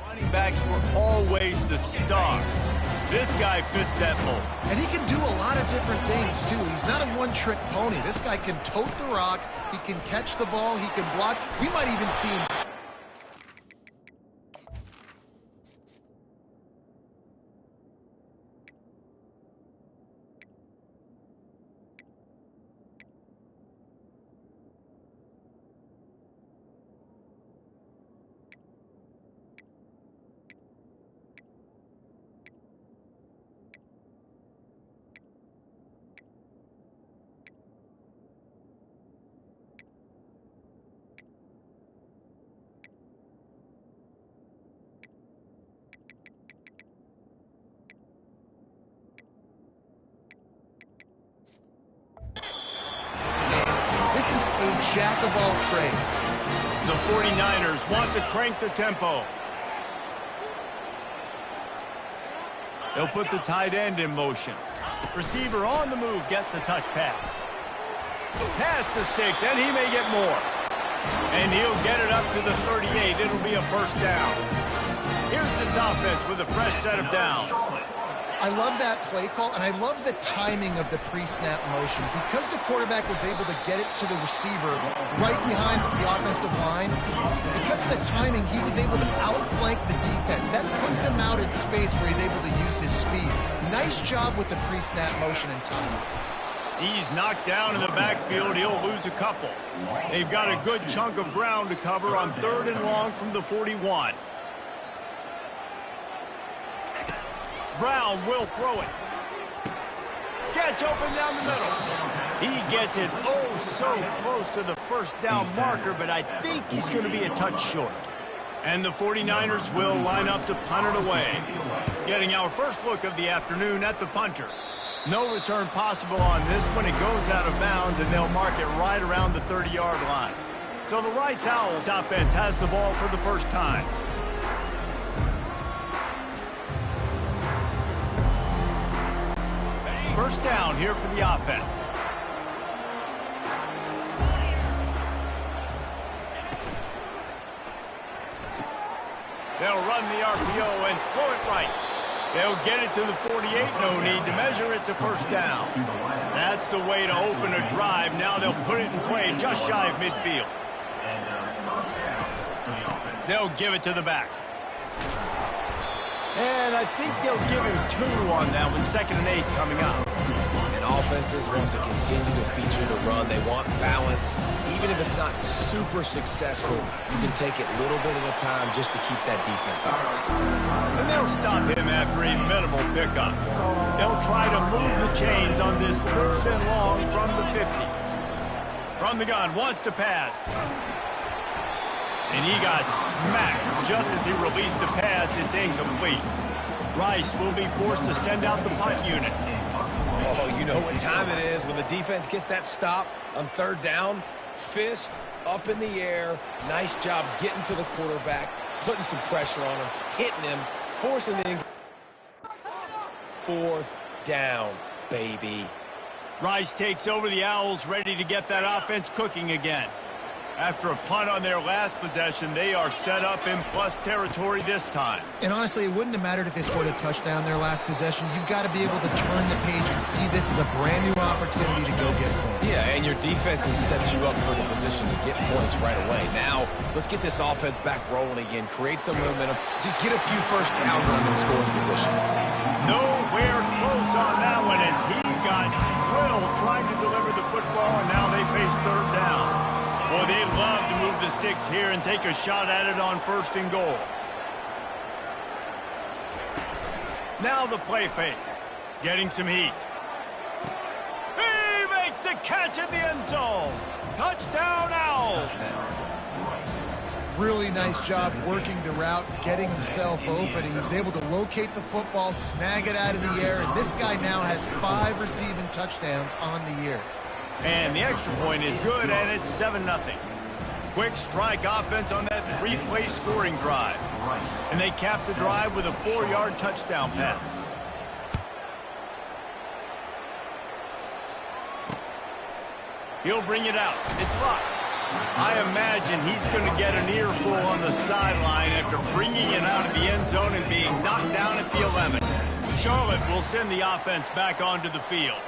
Running backs were always the stars. This guy fits that mold. And he can do a lot of different things, too. He's not a one-trick pony. This guy can tote the rock. He can catch the ball. He can block. We might even see him. This is a jack of all trades. The 49ers want to crank the tempo. They'll put the tight end in motion. Receiver on the move gets the touch pass. Pass to Sticks, and he may get more. And he'll get it up to the 38. It'll be a first down. Here's this offense with a fresh set of downs. I love that play call, and I love the timing of the pre-snap motion. Because the quarterback was able to get it to the receiver right behind the offensive line, because of the timing, he was able to outflank the defense. That puts him out in space where he's able to use his speed. Nice job with the pre-snap motion and timing. He's knocked down in the backfield. He'll lose a couple. They've got a good chunk of ground to cover on 3rd and long from the 41. Brown will throw it. Gets open down the middle. He gets it oh so close to the first down marker, but I think he's going to be a touch short. And the 49ers will line up to punt it away. Getting our first look of the afternoon at the punter. No return possible on this one. It goes out of bounds, and they'll mark it right around the 30-yard line. So the Rice Owls offense has the ball for the first time. First down here for the offense. They'll run the RPO and throw it right. They'll get it to the 48. No need to measure. It's a first down. That's the way to open a drive. Now they'll put it in play just shy of midfield. They'll give it to the back. And I think they'll give him 2 on that one. 2nd and 8 coming up. And offenses want to continue to feature the run. They want balance. Even if it's not super successful, you can take it little bit at a time just to keep that defense honest. And they'll stop him after a minimal pickup. They'll try to move the chains on this 3rd and long from the 50. From the gun, wants to pass. And he got smacked just as he released the pass. It's incomplete. Rice will be forced to send out the punt unit. Oh, you know what time it is when the defense gets that stop on 3rd down. Fist up in the air. Nice job getting to the quarterback, putting some pressure on him, hitting him, forcing the 4th down, baby. Rice takes over the Owls, ready to get that offense cooking again. After a punt on their last possession, they are set up in plus territory this time. And honestly, it wouldn't have mattered if they scored a touchdown their last possession. You've got to be able to turn the page and see this is a brand new opportunity to go get points. Yeah, and your defense has set you up for the position to get points right away. Now, let's get this offense back rolling again, create some momentum, just get a few first downs on in scoring position. Nowhere close on that one as he got drilled trying to deliver the football, and now they face 3rd down. Boy, they love to move the sticks here and take a shot at it on 1st and goal. Now the play fake. Getting some heat. He makes the catch in the end zone. Touchdown, Owls. Really nice job working the route, getting himself open. He was able to locate the football, snag it out of the air, and this guy now has 5 receiving touchdowns on the year. And the extra point is good, and it's 7-0. Quick strike offense on that 3-play scoring drive. And they cap the drive with a 4-yard touchdown pass. He'll bring it out. It's locked. I imagine he's going to get an earful on the sideline after bringing it out of the end zone and being knocked down at the 11. Charlotte will send the offense back onto the field.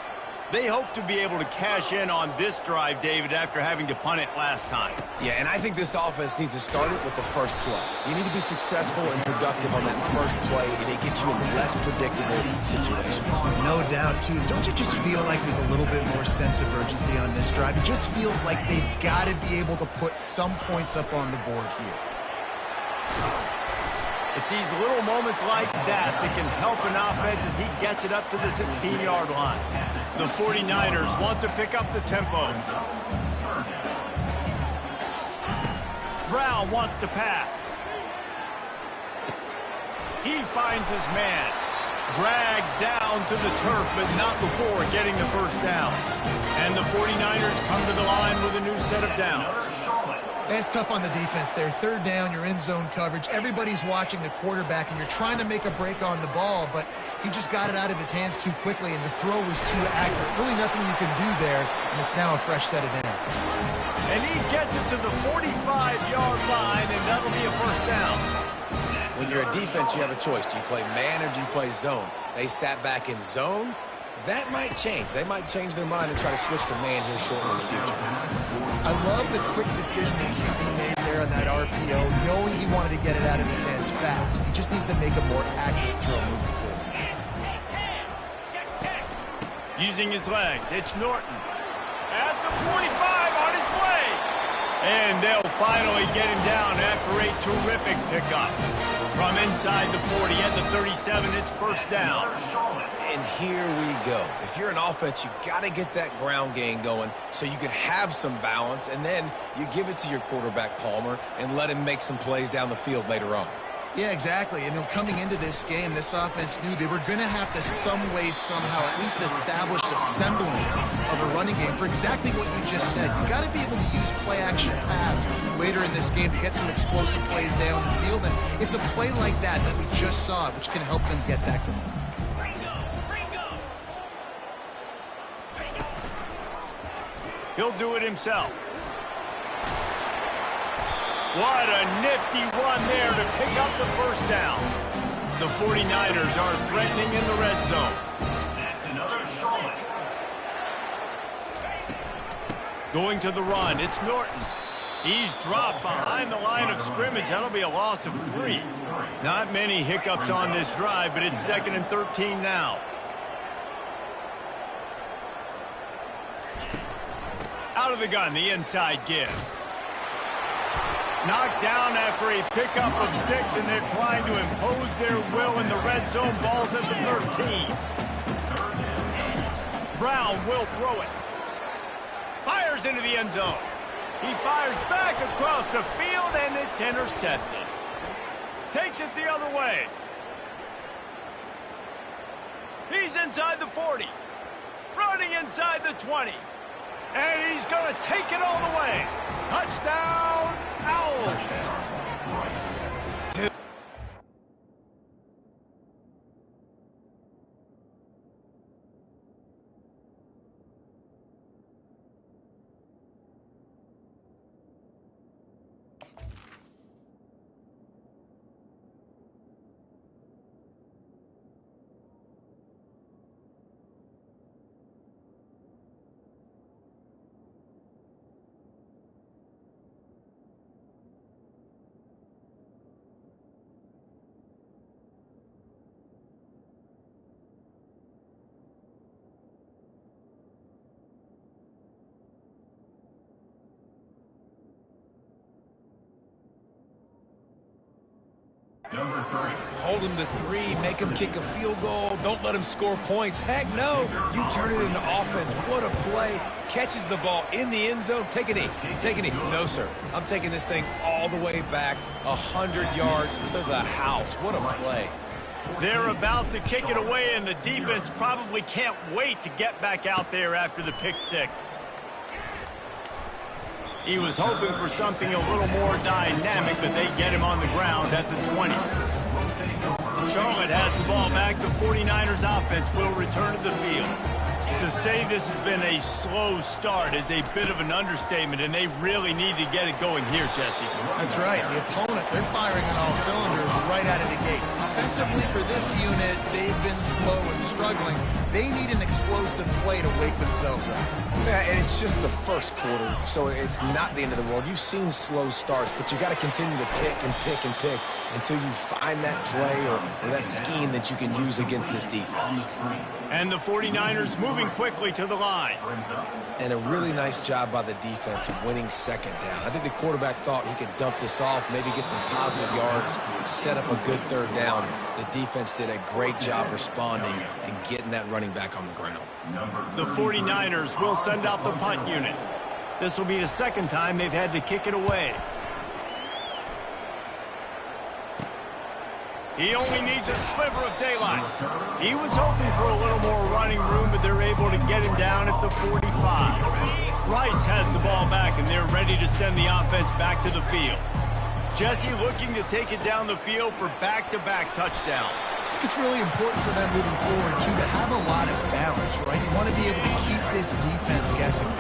They hope to be able to cash in on this drive, David, after having to punt it last time. Yeah, and I think this offense needs to start it with the first play. You need to be successful and productive on that first play, and it gets you in less predictable situations. No doubt, too. Don't you just feel like there's a little bit more sense of urgency on this drive? It just feels like they've got to be able to put some points up on the board here. It's these little moments like that that can help an offense as he gets it up to the 16-yard line. The 49ers want to pick up the tempo. Brown wants to pass. He finds his man. Dragged down to the turf, but not before getting the first down. And the 49ers come to the line with a new set of downs. That's tough on the defense there. 3rd down, you're in zone coverage. Everybody's watching the quarterback, and you're trying to make a break on the ball, but he just got it out of his hands too quickly, and the throw was too accurate. Really nothing you can do there, and it's now a fresh set of downs. And he gets it to the 45-yard line, and that'll be a first down. When you're a defense, you have a choice. Do you play man or do you play zone? They sat back in zone. That might change. They might change their mind and try to switch to man here shortly in the future. I love the quick decision the QB made there on that RPO, knowing he wanted to get it out of his hands fast. He just needs to make a more accurate throw moving forward. Using his legs, it's Norton. At the 45 on his way. And they'll finally get him down after a terrific pickup. From inside the 40 at the 37, it's first down. And here we go. If you're an offense, you got to get that ground game going so you can have some balance, and then you give it to your quarterback, Palmer, and let him make some plays down the field later on. Yeah, exactly. And then coming into this game, this offense knew they were going to have to some way, somehow, at least establish a semblance of a running game for exactly what you just said. You got to be able to use play-action pass later in this game to get some explosive plays down the field. And it's a play like that that we just saw, which can help them get that going. He'll do it himself. What a nifty run there to pick up the first down. The 49ers are threatening in the red zone. That's another Charlotte. Going to the run, it's Norton. He's dropped behind the line of scrimmage. That'll be a loss of 3. Not many hiccups on this drive, but it's 2nd and 13 now. Out of the gun, the inside give. Knocked down after a pickup of 6, and they're trying to impose their will in the red zone. Ball's at the 13. Brown will throw it. Fires into the end zone. He fires back across the field, and it's intercepted. Takes it the other way. He's inside the 40. Running inside the 20. And he's going to take it all the way. Touchdown, Owls. Number 3. Hold him to 3, make him kick a field goal. Don't let him score points. Heck no. You turn it into offense. What a play. Catches the ball in the end zone. Take a knee. Take a knee. No, sir. I'm taking this thing all the way back 100 yards to the house. What a play. They're about to kick it away, and the defense probably can't wait to get back out there after the pick 6. He was hoping for something a little more dynamic, but they get him on the ground at the 20. Charlotte has the ball back. The 49ers offense will return to the field. To say this has been a slow start is a bit of an understatement, and they really need to get it going here, Jesse. That's right. The opponent, they're firing on all cylinders right out of the gate. Offensively, for this unit, they've been slow and struggling. They need an explosive play to wake themselves up. Yeah, and it's just the first quarter, so it's not the end of the world. You've seen slow starts, but you got to continue to pick and pick and pick until you find that play or that scheme that you can use against this defense. And the 49ers moving quickly to the line. And a really nice job by the defense of winning second down. I think the quarterback thought he could dump this off, maybe get some positive yards, set up a good third down. The defense did a great job responding and getting that running back on the ground. The 49ers will send out the punt unit. This will be the second time they've had to kick it away. He only needs a sliver of daylight. He was hoping for a little more running room, but they're able to get him down at the 45. Rice has the ball back, and they're ready to send the offense back to the field. Jesse looking to take it down the field for back-to-back touchdowns. it's really important for them moving forward, too, to have a lot of balance, right? You want to be able to keep this defense guessing.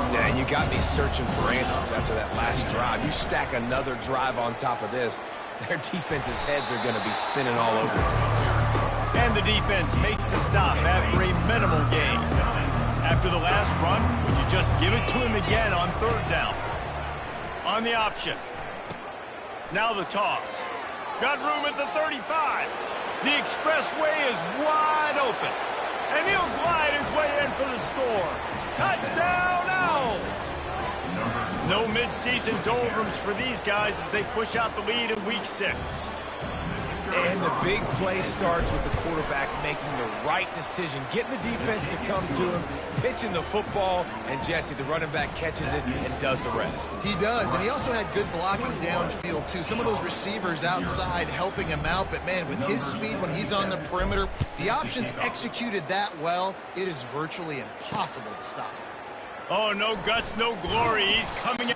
Yeah, and you got me searching for answers after that last drive. You stack another drive on top of this, their defense's heads are going to be spinning all over the place. And the defense makes the stop after a minimal gain. After the last run, would you just give it to him again on third down? On the option. Now the toss. Got room at the 35. The expressway is wide open. And he'll glide his way in for the score. Touchdown, Owls! No mid-season doldrums for these guys as they push out the lead in Week 6. And the big play starts with the quarterback making the right decision, getting the defense to come to him, pitching the football, and Jesse, the running back, catches it and does the rest. He does, and he also had good blocking downfield, too. Some of those receivers outside helping him out, but, man, with his speed when he's on the perimeter, the options executed that well, it is virtually impossible to stop. Oh, no guts, no glory. He's coming in.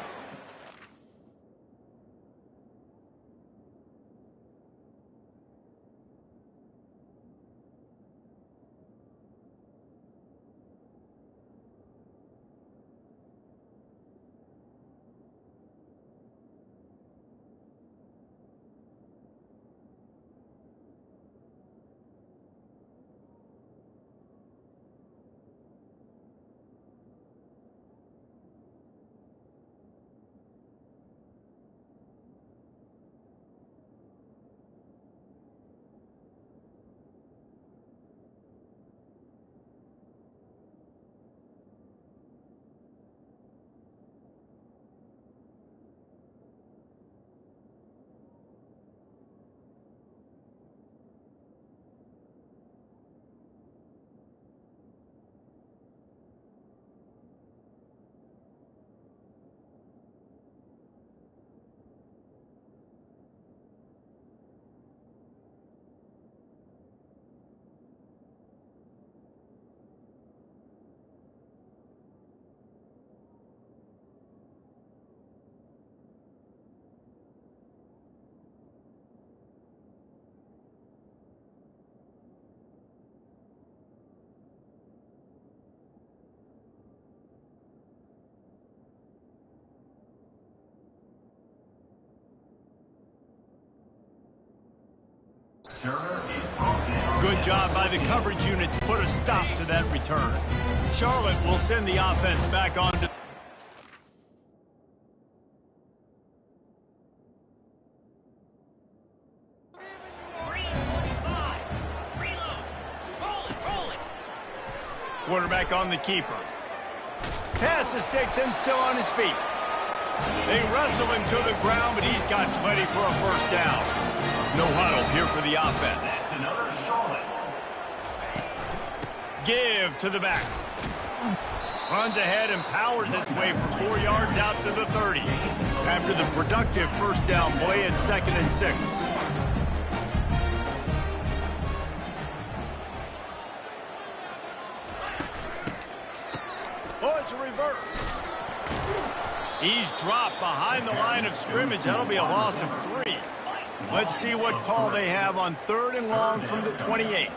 Good job by the coverage unit to put a stop to that return. Charlotte will send the offense back on to... Quarterback on the keeper. Pass to sticks and still on his feet. They wrestle him to the ground, but he's got plenty for a first down. No huddle here for the offense. That's another Charlotte. Give to the back. Runs ahead and powers his way for 4 yards out to the 30. After the productive first down play at 2nd and 6. Oh, it's a reverse. He's dropped behind the line of scrimmage. That'll be a loss of 3. Let's see what call they have on 3rd and long from the 28.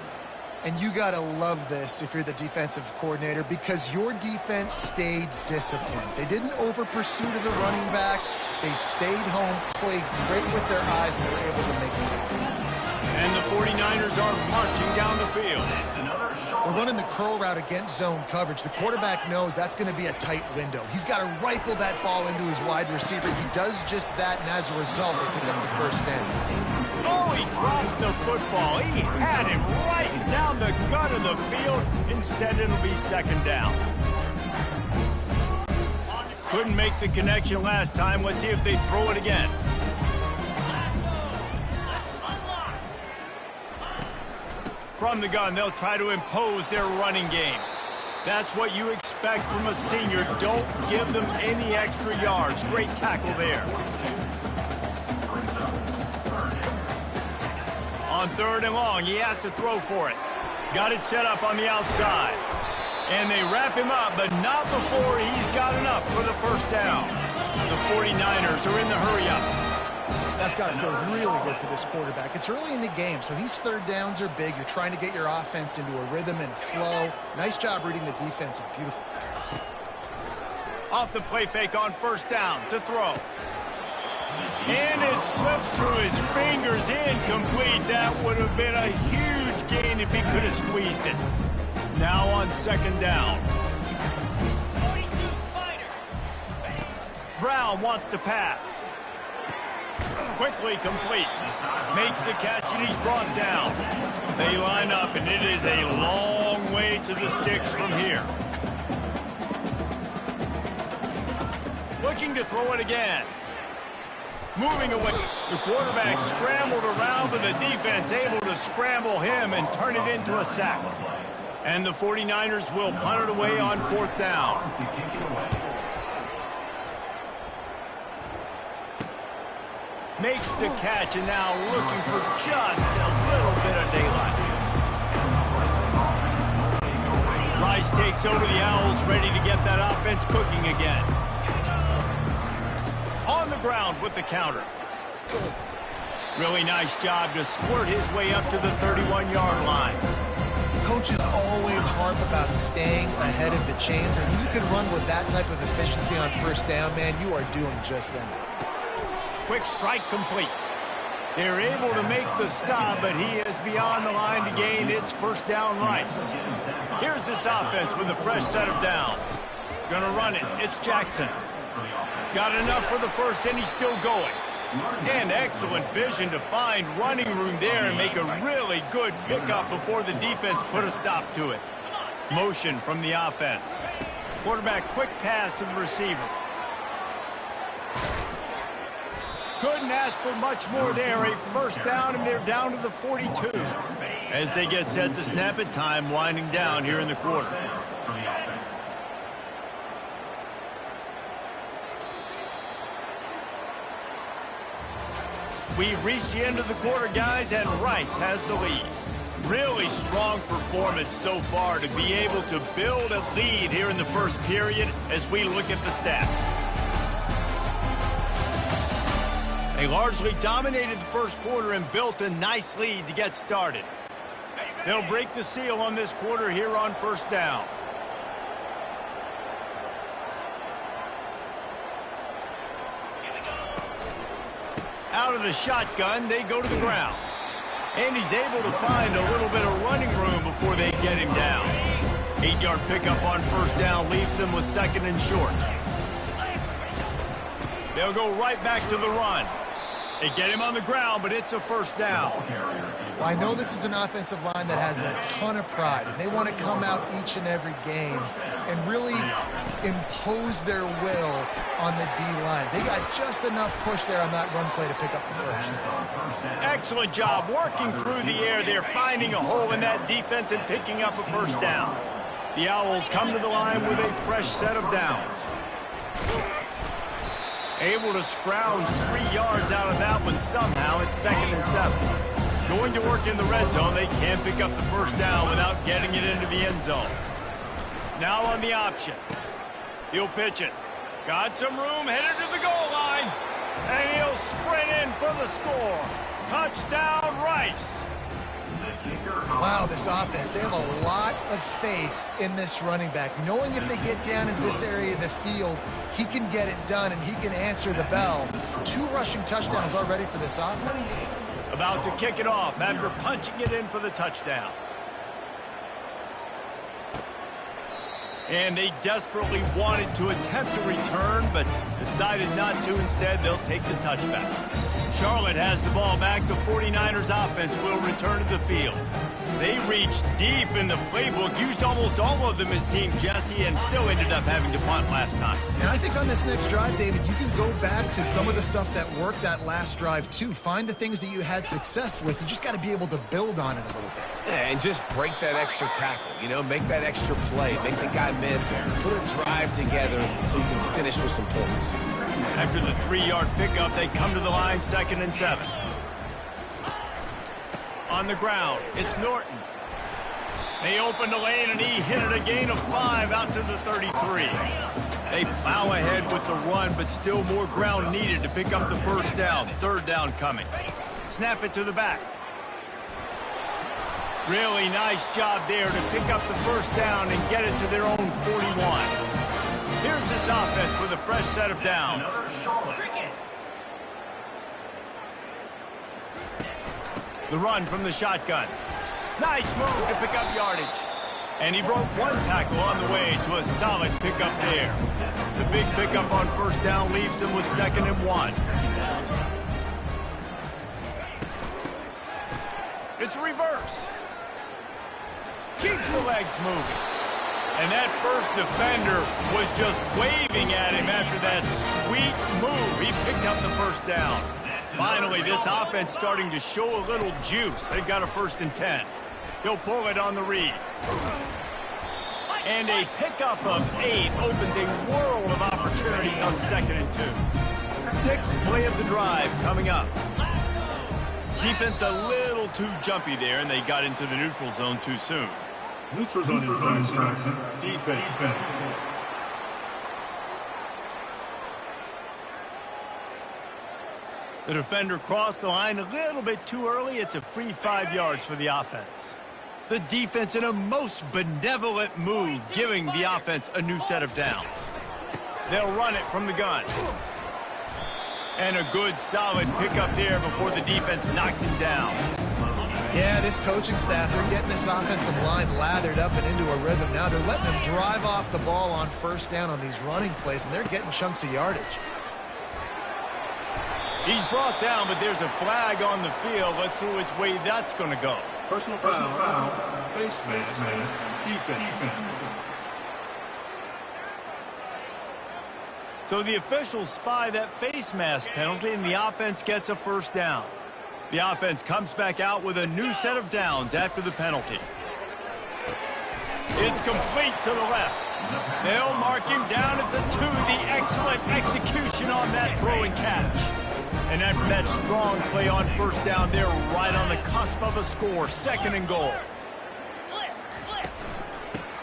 And you got to love this if you're the defensive coordinator because your defense stayed disciplined. They didn't over-pursue to the running back. They stayed home, played great with their eyes, and they were able to make a tackle. And the 49ers are marching down the field. We're running the curl route against zone coverage. The quarterback knows that's going to be a tight window. He's got to rifle that ball into his wide receiver. He does just that, and as a result, they pick up the first down. Oh, he drops the football. He had him right down the gut of the field. Instead, it'll be 2nd down. Couldn't make the connection last time. Let's see if they throw it again. From the gun, they'll try to impose their running game. That's what you expect from a senior. Don't give them any extra yards. Great tackle there. On 3rd and long, he has to throw for it. Got it set up on the outside. And they wrap him up, but not before he's got enough for the first down. The 49ers are in the hurry-up. That's got to feel really good for this quarterback. It's early in the game, so these third downs are big. You're trying to get your offense into a rhythm and a flow. Nice job reading the defense and beautiful pass. Off the play fake on first down to throw. And it slips through his fingers, incomplete. That would have been a huge gain if he could have squeezed it. Now on second down. 42 Spider. Brown wants to pass. Quickly complete. Makes the catch and he's brought down. They line up and it is a long way to the sticks from here. Looking to throw it again. Moving away. The quarterback scrambled around, but the defense able to scramble him and turn it into a sack. And the 49ers will punt it away on fourth down. Makes the catch and now looking for just a little bit of daylight. Rice takes over the Owls, ready to get that offense cooking again. On the ground with the counter. Really nice job to squirt his way up to the 31-yard line. Coaches always harp about staying ahead of the chains, and when you can run with that type of efficiency on first down, man, you are doing just that. Quick strike complete. They're able to make the stop, but he is beyond the line to gain its first down Rice. Here's this offense with a fresh set of downs. Gonna run it. It's Jackson. Got enough for the first, and he's still going. And excellent vision to find running room there and make a really good pickup before the defense put a stop to it. Motion from the offense. Quarterback quick pass to the receiver. Couldn't ask for much more there. A first down, and they're down to the 42. As they get set to snap it, time winding down here in the quarter. We've reached the end of the quarter, guys, and Rice has the lead. Really strong performance so far to be able to build a lead here in the first period as we look at the stats. They largely dominated the first quarter and built a nice lead to get started. They'll break the seal on this quarter here on first down. Out of the shotgun, they go to the ground. And he's able to find a little bit of running room before they get him down. 8-yard pickup on first down leaves them with second and short. They'll go right back to the run. They get him on the ground, but it's a first down. Well, I know this is an offensive line that has a ton of pride, and they want to come out each and every game and really impose their will on the D-line. They got just enough push there on that run play to pick up the first. Excellent job working through the air there, finding a hole in that defense and picking up a first down. The Owls come to the line with a fresh set of downs. Able to scrounge 3 yards out of that one somehow. It's second and 7. Going to work in the red zone. They can't pick up the first down without getting it into the end zone. Now on the option. He'll pitch it. Got some room, headed to the goal line. And he'll sprint in for the score. Touchdown, Rice. Wow, this offense, they have a lot of faith in this running back, knowing if they get down in this area of the field, he can get it done and he can answer the bell. 2 rushing touchdowns already for this offense. About to kick it off after punching it in for the touchdown. And they desperately wanted to attempt a return, but decided not to. Instead, they'll take the touchback. Charlotte has the ball back. The 49ers offense will return to the field. They reached deep in the playbook, used almost all of them, it seemed, Jesse, and still ended up having to punt last time. And I think on this next drive, David, you can go back to some of the stuff that worked that last drive, too. Find the things that you had success with. You just got to be able to build on it a little bit. Yeah, and just break that extra tackle, you know, make that extra play, make the guy miss, put a drive together so you can finish with some points. After the 3-yard pickup, they come to the line, second and 7. On the ground, it's Norton. They open the lane, and he hit it a gain of 5 out to the 33. They plow ahead with the run, but still more ground needed to pick up the first down. Third down coming. Snap it to the back. Really nice job there to pick up the first down and get it to their own 41. Here's this offense with a fresh set of downs. The run from the shotgun. Nice move to pick up yardage. And he broke one tackle on the way to a solid pickup there. The big pickup on first down leaves them with 2nd and 1. It's a reverse. Keeps the legs moving. And that first defender was just waving at him after that sweet move. He picked up the first down. Finally, this offense starting to show a little juice. They've got a 1st and 10. He'll pull it on the read. And a pickup of 8 opens a world of opportunities on 2nd and 2. 6th play of the drive coming up. Defense a little too jumpy there, and they got into the neutral zone too soon. Neutral zone infraction. Defense. The defender crossed the line a little bit too early. It's a free 5 yards for the offense. The defense in a most benevolent move, giving the offense a new set of downs. They'll run it from the gun. And a good, solid pickup there before the defense knocks him down. Yeah, this coaching staff, they're getting this offensive line lathered up and into a rhythm. Now they're letting them drive off the ball on first down on these running plays, and they're getting chunks of yardage. He's brought down, but there's a flag on the field. Let's see which way that's going to go. Personal foul. Face man. Defense. So the officials spy that face mask penalty, and the offense gets a first down. The offense comes back out with a new set of downs after the penalty. It's complete to the left. They'll mark him down at the 2. The excellent execution on that throw and catch. And after that strong play on first down, they're right on the cusp of a score. 2nd and goal.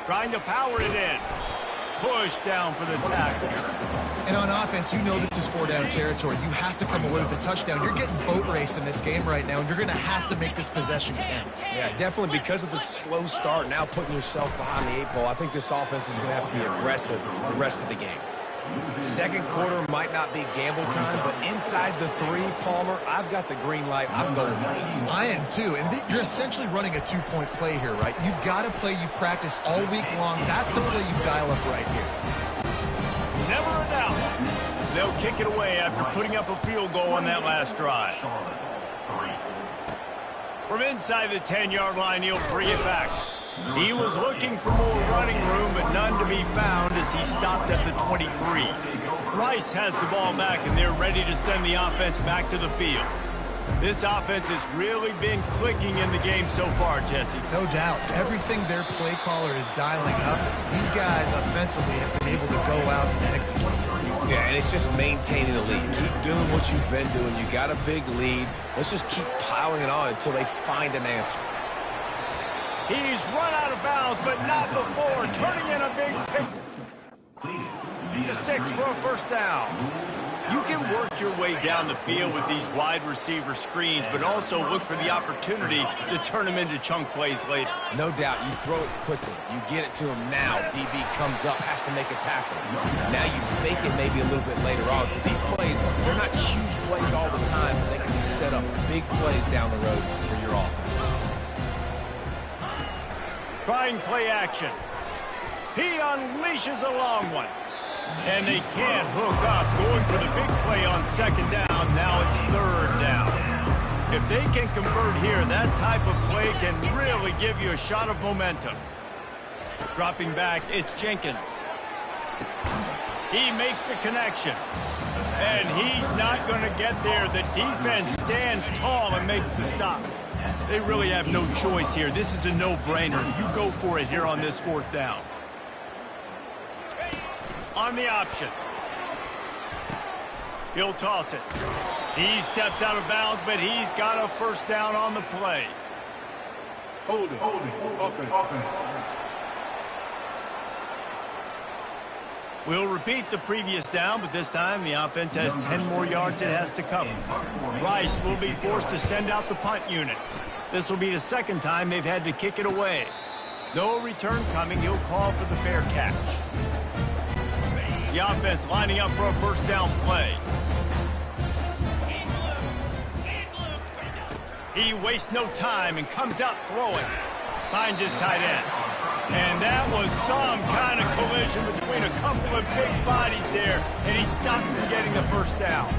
Trying to power it in. Push down for the tackle. And on offense, you know this is 4-down territory. You have to come away with a touchdown. You're getting boat raced in this game right now, and you're going to have to make this possession count. Yeah, definitely because of the slow start, now putting yourself behind the 8 ball, I think this offense is going to have to be aggressive the rest of the game. 2nd quarter might not be gamble time, but inside the 3, Palmer, I've got the green light. I'm going for this. I am too, and you're essentially running a 2-point play here, right? You've got to play you practice all week long. That's the play you dial up right here. Never a doubt. They'll kick it away after putting up a field goal on that last drive. From inside the 10-yard line, he'll bring it back. He was looking for more running room, but none to be found as he stopped at the 23. Rice has the ball back, and they're ready to send the offense back to the field. This offense has really been clicking in the game so far, Jesse. No doubt. Everything their play caller is dialing up, these guys offensively have been able to go out and execute. Yeah, and it's just maintaining the lead. Keep doing what you've been doing. You got a big lead. Let's just keep piling it on until they find an answer. He's run out of bounds, but not before. Turning in a big pick. The sticks for a first down. You can work your way down the field with these wide receiver screens, but also look for the opportunity to turn them into chunk plays later. No doubt, you throw it quickly. You get it to him now. DB comes up, has to make a tackle. Now you fake it maybe a little bit later on. So these plays, they're not huge plays all the time, but they can set up big plays down the road for your offense. Trying play action. He unleashes a long one. And they can't hook up. Going for the big play on 2nd down. Now it's 3rd down. If they can convert here, that type of play can really give you a shot of momentum. Dropping back, it's Jenkins. He makes the connection. And he's not going to get there. The defense stands tall and makes the stop. They really have no choice here. This is a no-brainer. You go for it here on this 4th down. On the option. He'll toss it. He steps out of bounds, but he's got a first down on the play. Holding. Offense. We'll repeat the previous down, but this time the offense has 10 more yards it has to cover. Rice will be forced to send out the punt unit. This will be the second time they've had to kick it away. No return coming. He'll call for the fair catch. The offense lining up for a first down play. He wastes no time and comes out throwing. Finds his tight end. And that was some kind of collision between a couple of big bodies there, and he stopped from getting the first down.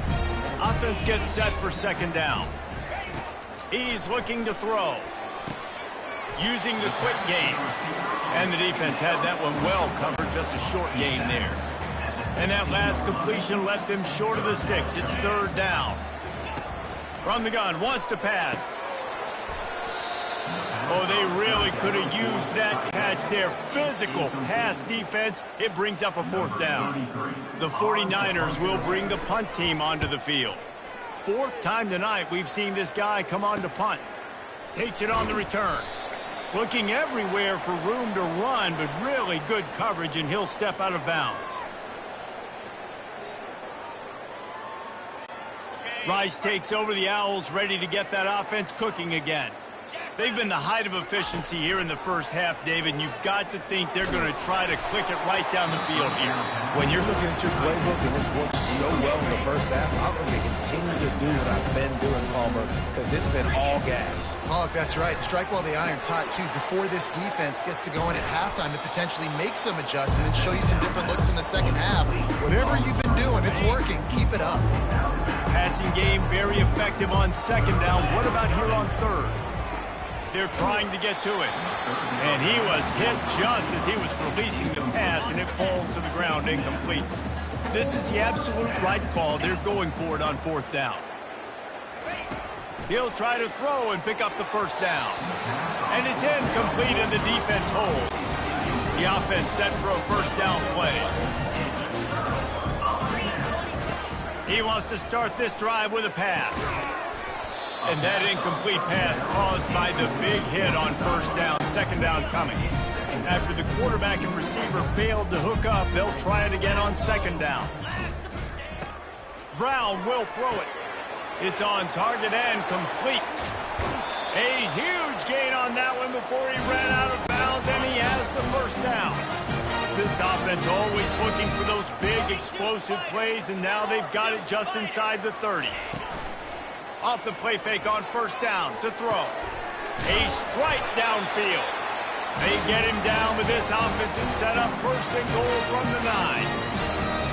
Offense gets set for second down. He's looking to throw. Using the quick game. And the defense had that one well covered, just a short gain there. And that last completion left them short of the sticks. It's third down. From the gun, wants to pass. Oh, they really could have used that catch there. Physical pass defense. It brings up a fourth down. The 49ers will bring the punt team onto the field. Fourth time tonight we've seen this guy come on to punt. Takes it on the return. Looking everywhere for room to run, but really good coverage, and he'll step out of bounds. Rice takes over the Owls, ready to get that offense cooking again. They've been the height of efficiency here in the first half, David, and you've got to think they're going to try to click it right down the field here. When you're looking at your playbook and it's worked so well in the first half, I'm going to continue to do what I've been doing, Palmer, because it's been all gas. Oh, that's right. Strike while the iron's hot, too. Before this defense gets to go in at halftime to potentially make some adjustments, show you some different looks in the second half. Whatever you've been doing, it's working. Keep it up. Passing game very effective on second down. What about here on third? They're trying to get to it. And he was hit just as he was releasing the pass, and it falls to the ground incomplete. This is the absolute right call. They're going for it on fourth down. He'll try to throw and pick up the first down. And it's incomplete, and the defense holds. The offense set for a first down play. He wants to start this drive with a pass. And that incomplete pass caused by the big hit on first down, second down coming. After the quarterback and receiver failed to hook up, they'll try it again on second down. Brown will throw it. It's on target and complete. A huge gain on that one before he ran out of bounds, and he has the first down. This offense always looking for those big explosive plays, and now they've got it just inside the 30. Off the play fake on first down to throw. A strike downfield. They get him down, but this offense is set up first and goal from the 9.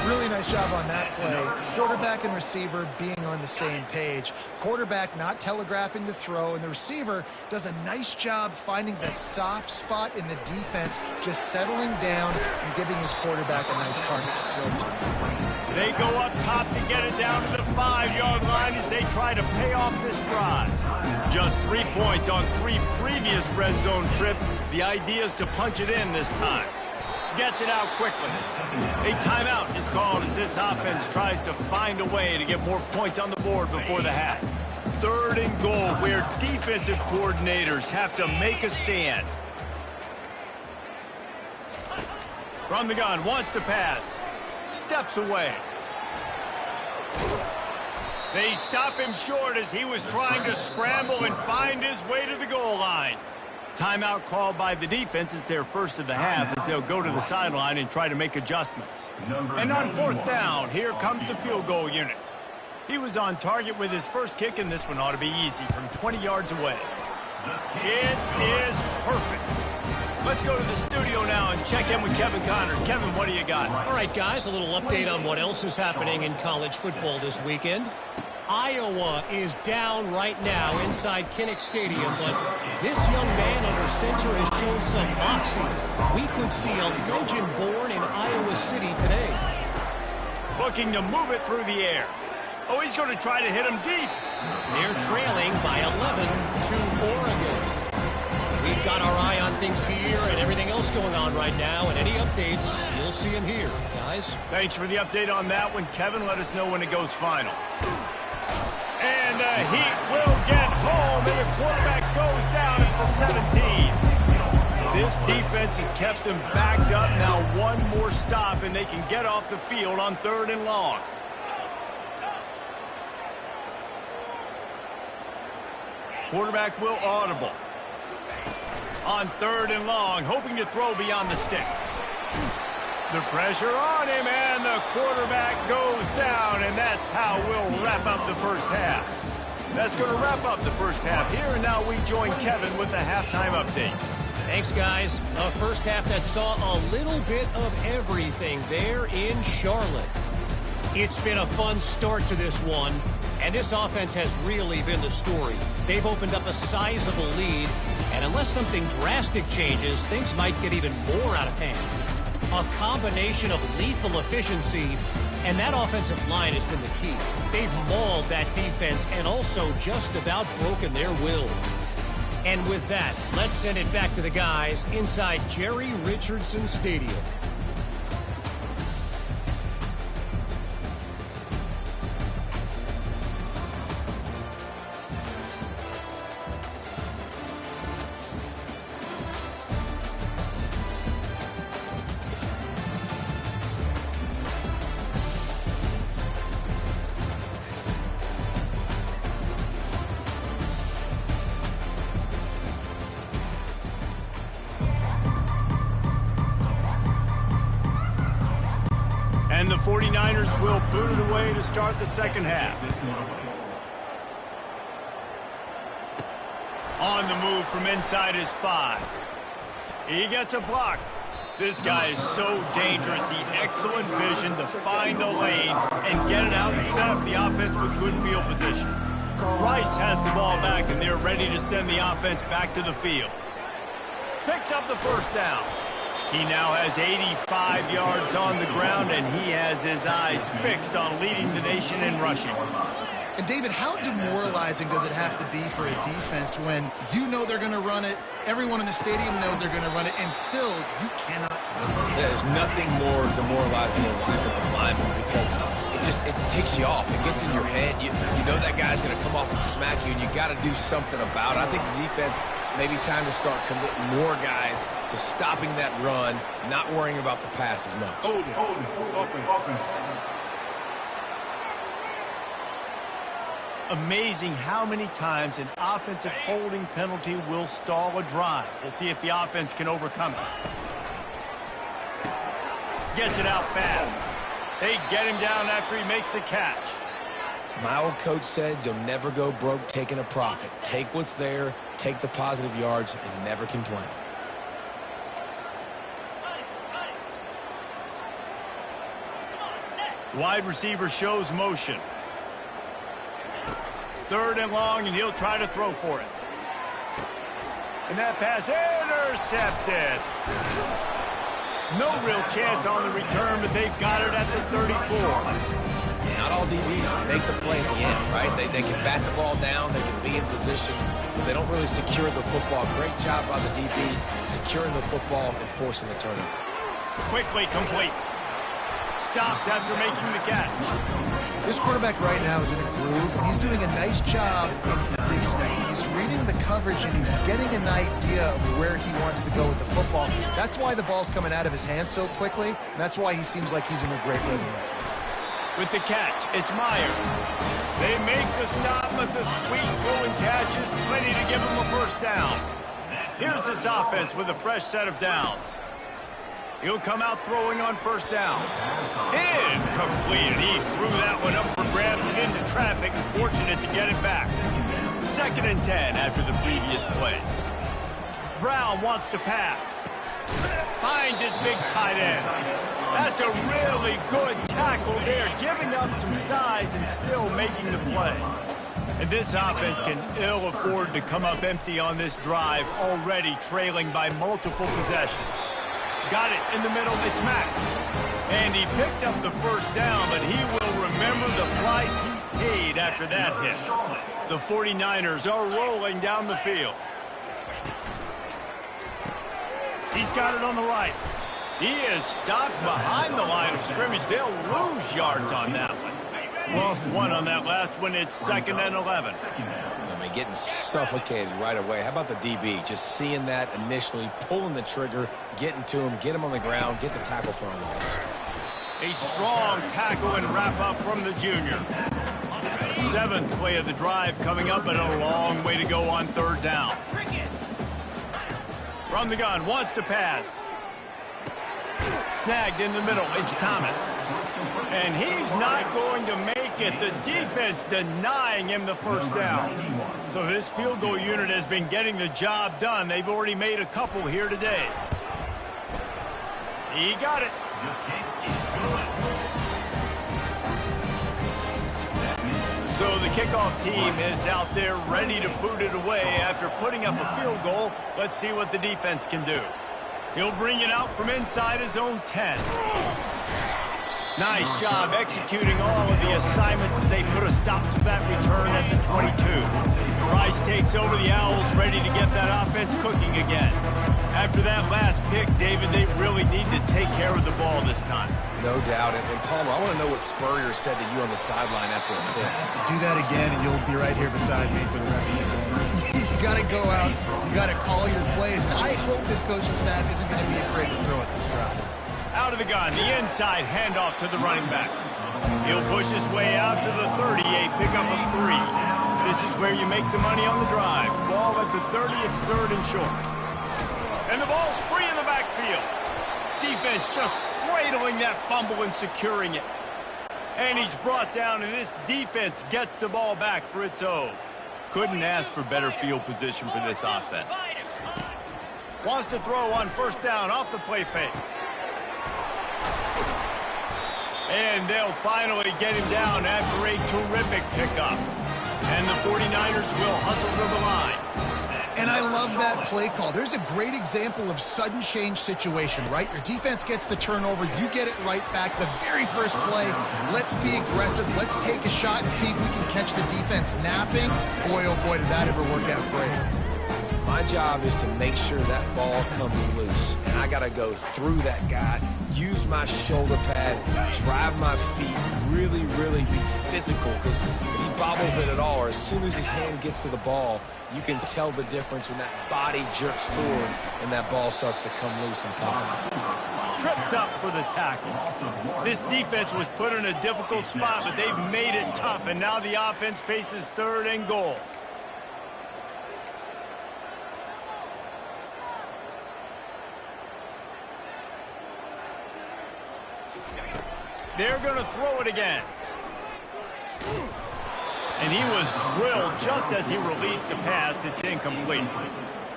Really nice job on that play. Quarterback and receiver being on the same page. Quarterback not telegraphing the throw, and the receiver does a nice job finding the soft spot in the defense, just settling down and giving his quarterback a nice target to throw to. They go up top to get it down to the 5-yard line as they try to pay off this drive. Just 3 points on 3 previous red zone trips. The idea is to punch it in this time. Gets it out quickly. A timeout is called as this offense tries to find a way to get more points on the board before the half. Third and goal, where defensive coordinators have to make a stand. From the gun, wants to pass. Steps away. They stop him short as he was trying to scramble and find his way to the goal line. Timeout called by the defense. It's their first of the half as they'll go to the sideline and try to make adjustments. And on fourth down, here comes the field goal unit. He was on target with his first kick, and this one ought to be easy from 20 yards away. It is perfect. Let's go to the studio now and check in with Kevin Connors. Kevin, what do you got? All right, guys, a little update on what else is happening in college football this weekend. Iowa is down right now inside Kinnick Stadium, but this young man under center has shown some moxie. We could see a legend born in Iowa City today. Looking to move it through the air. Oh, he's going to try to hit him deep. They're trailing by 11 to Oregon. We've got our eye on things here and everything else going on right now, and any updates, you'll see them here, guys. Thanks for the update on that one, Kevin. Let us know when it goes final. And the Heat will get home, and the quarterback goes down at the 17. This Defense has kept them backed up. Now one more stop, and they can get off the field on 3rd and long. Quarterback will audible. On 3rd and long, hoping to throw beyond the sticks. The pressure on him, and the quarterback goes down, and that's how we'll wrap up the first half. That's going to wrap up the first half here, and now we join Kevin with the halftime update. Thanks, guys. A first half that saw a little bit of everything there in Charlotte. It's been a fun start to this one, and this offense has really been the story. They've opened up a sizable lead, and unless something drastic changes, things might get even more out of hand. A combination of lethal efficiency, and that offensive line has been the key. They've mauled that defense and also just about broken their will. And with that, let's send it back to the guys inside Jerry Richardson Stadium. And the 49ers will boot it away to start the second half. On the move from inside his 5. He gets a block. This guy is so dangerous. The excellent vision to find a lane and get it out and set up the offense with good field position. Rice has the ball back, and they're ready to send the offense back to the field. Picks up the first down. He now has 85 yards on the ground, and he has his eyes fixed on leading the nation in rushing. And David, how demoralizing does it have to be for a defense when you know they're going to run it, everyone in the stadium knows they're going to run it, and still you cannot stop it? There's nothing more demoralizing as a defensive lineman because it takes you off. It gets in your head. You know that guy's going to come off and smack you, and you got to do something about it. I think the defense, maybe time to start committing more guys to stopping that run, not worrying about the pass as much. Hold it. Open. Amazing how many times an offensive holding penalty will stall a drive. We'll see if the offense can overcome it. Gets it out fast. They get him down after he makes the catch. My old coach said you'll never go broke taking a profit. Take what's there, take the positive yards, and never complain. Wide receiver shows motion. 3rd and long, and he'll try to throw for it. And that pass intercepted. No real chance on the return, but they've got it at the 34. Not all DBs make the play at the end, right? They can bat the ball down, they can be in position, but they don't really secure the football. Great job by the DB securing the football and forcing the turnover. Quickly complete. Stopped after making the catch. This quarterback right now is in a groove, and he's doing a nice job increasing. He's reading the coverage, and he's getting an idea of where he wants to go with the football. That's why the ball's coming out of his hands so quickly, and that's why he seems like he's in a great rhythm. With the catch, it's Myers. They make the stop, but the sweet throwing catch is plenty to give him a first down. Here's this offense with a fresh set of downs. He'll come out throwing on first down. Incomplete. He threw that one up for grabs and into traffic. Fortunate to get it back. 2nd and 10 after the previous play. Brown wants to pass. Finds his big tight end. That's a really good tackle there, giving up some size and still making the play. And this offense can ill afford to come up empty on this drive, already trailing by multiple possessions. Got it in the middle, it's Mack. And he picked up the first down, but he will remember the price he paid after that hit. The 49ers are rolling down the field. He's got it on the right. He is stopped behind the line of scrimmage. They'll lose yards on that one. Lost one on that last one. It's 2nd and 11. mean, getting suffocated right away. How about the DB? Just seeing that initially, pulling the trigger, getting to him, get him on the ground, get the tackle for a loss. A strong tackle and wrap up from the junior. Seventh play of the drive coming up, but a long way to go on third down. From the gun, wants to pass. Snagged in the middle, it's Thomas. And he's not going to make it. The defense denying him the first down. So this field goal unit has been getting the job done. They've already made a couple here today. He got it. So the kickoff team is out there ready to boot it away after putting up a field goal. Let's see what the defense can do. He'll bring it out from inside his own 10. Nice job executing all of the assignments as they put a stop to that return at the 22. Rice takes over the Owls, ready to get that offense cooking again. After that last pick, David, they really need to take care of the ball this time. No doubt. And Palmer, I want to know what Spurrier said to you on the sideline after a pick. Do that again, and you'll be right here beside me for the rest of the game. You got to go out. You got to call your plays. And I hope this coaching staff isn't going to be afraid to throw it this drive. Out of the gun, the inside handoff to the running back. He'll push his way out to the 30, a pickup of 3. This is where you make the money on the drive. Ball at the 30, it's third and short. And the ball's free in the backfield. Defense just cradling that fumble and securing it. And he's brought down, and this defense gets the ball back for its own. Couldn't ask for better field position for this offense. Wants to throw on first down off the play fake. And they'll finally get him down after a terrific pickup. And the 49ers will hustle to the line. And I love that play call. There's a great example of sudden change situation, right? Your defense gets the turnover. You get it right back. The very first play, let's be aggressive. Let's take a shot and see if we can catch the defense napping. Boy, oh boy, did that ever work out great. My job is to make sure that ball comes loose. And I got to go through that guy, use my shoulder pad, drive my feet, really, really be physical. Because if he bobbles it at all, or as soon as his hand gets to the ball, you can tell the difference when that body jerks forward and that ball starts to come loose and pop out. Tripped up for the tackle. This defense was put in a difficult spot, but they've made it tough. And now the offense faces third and goal. They're going to throw it again. And he was drilled just as he released the pass. It's incomplete.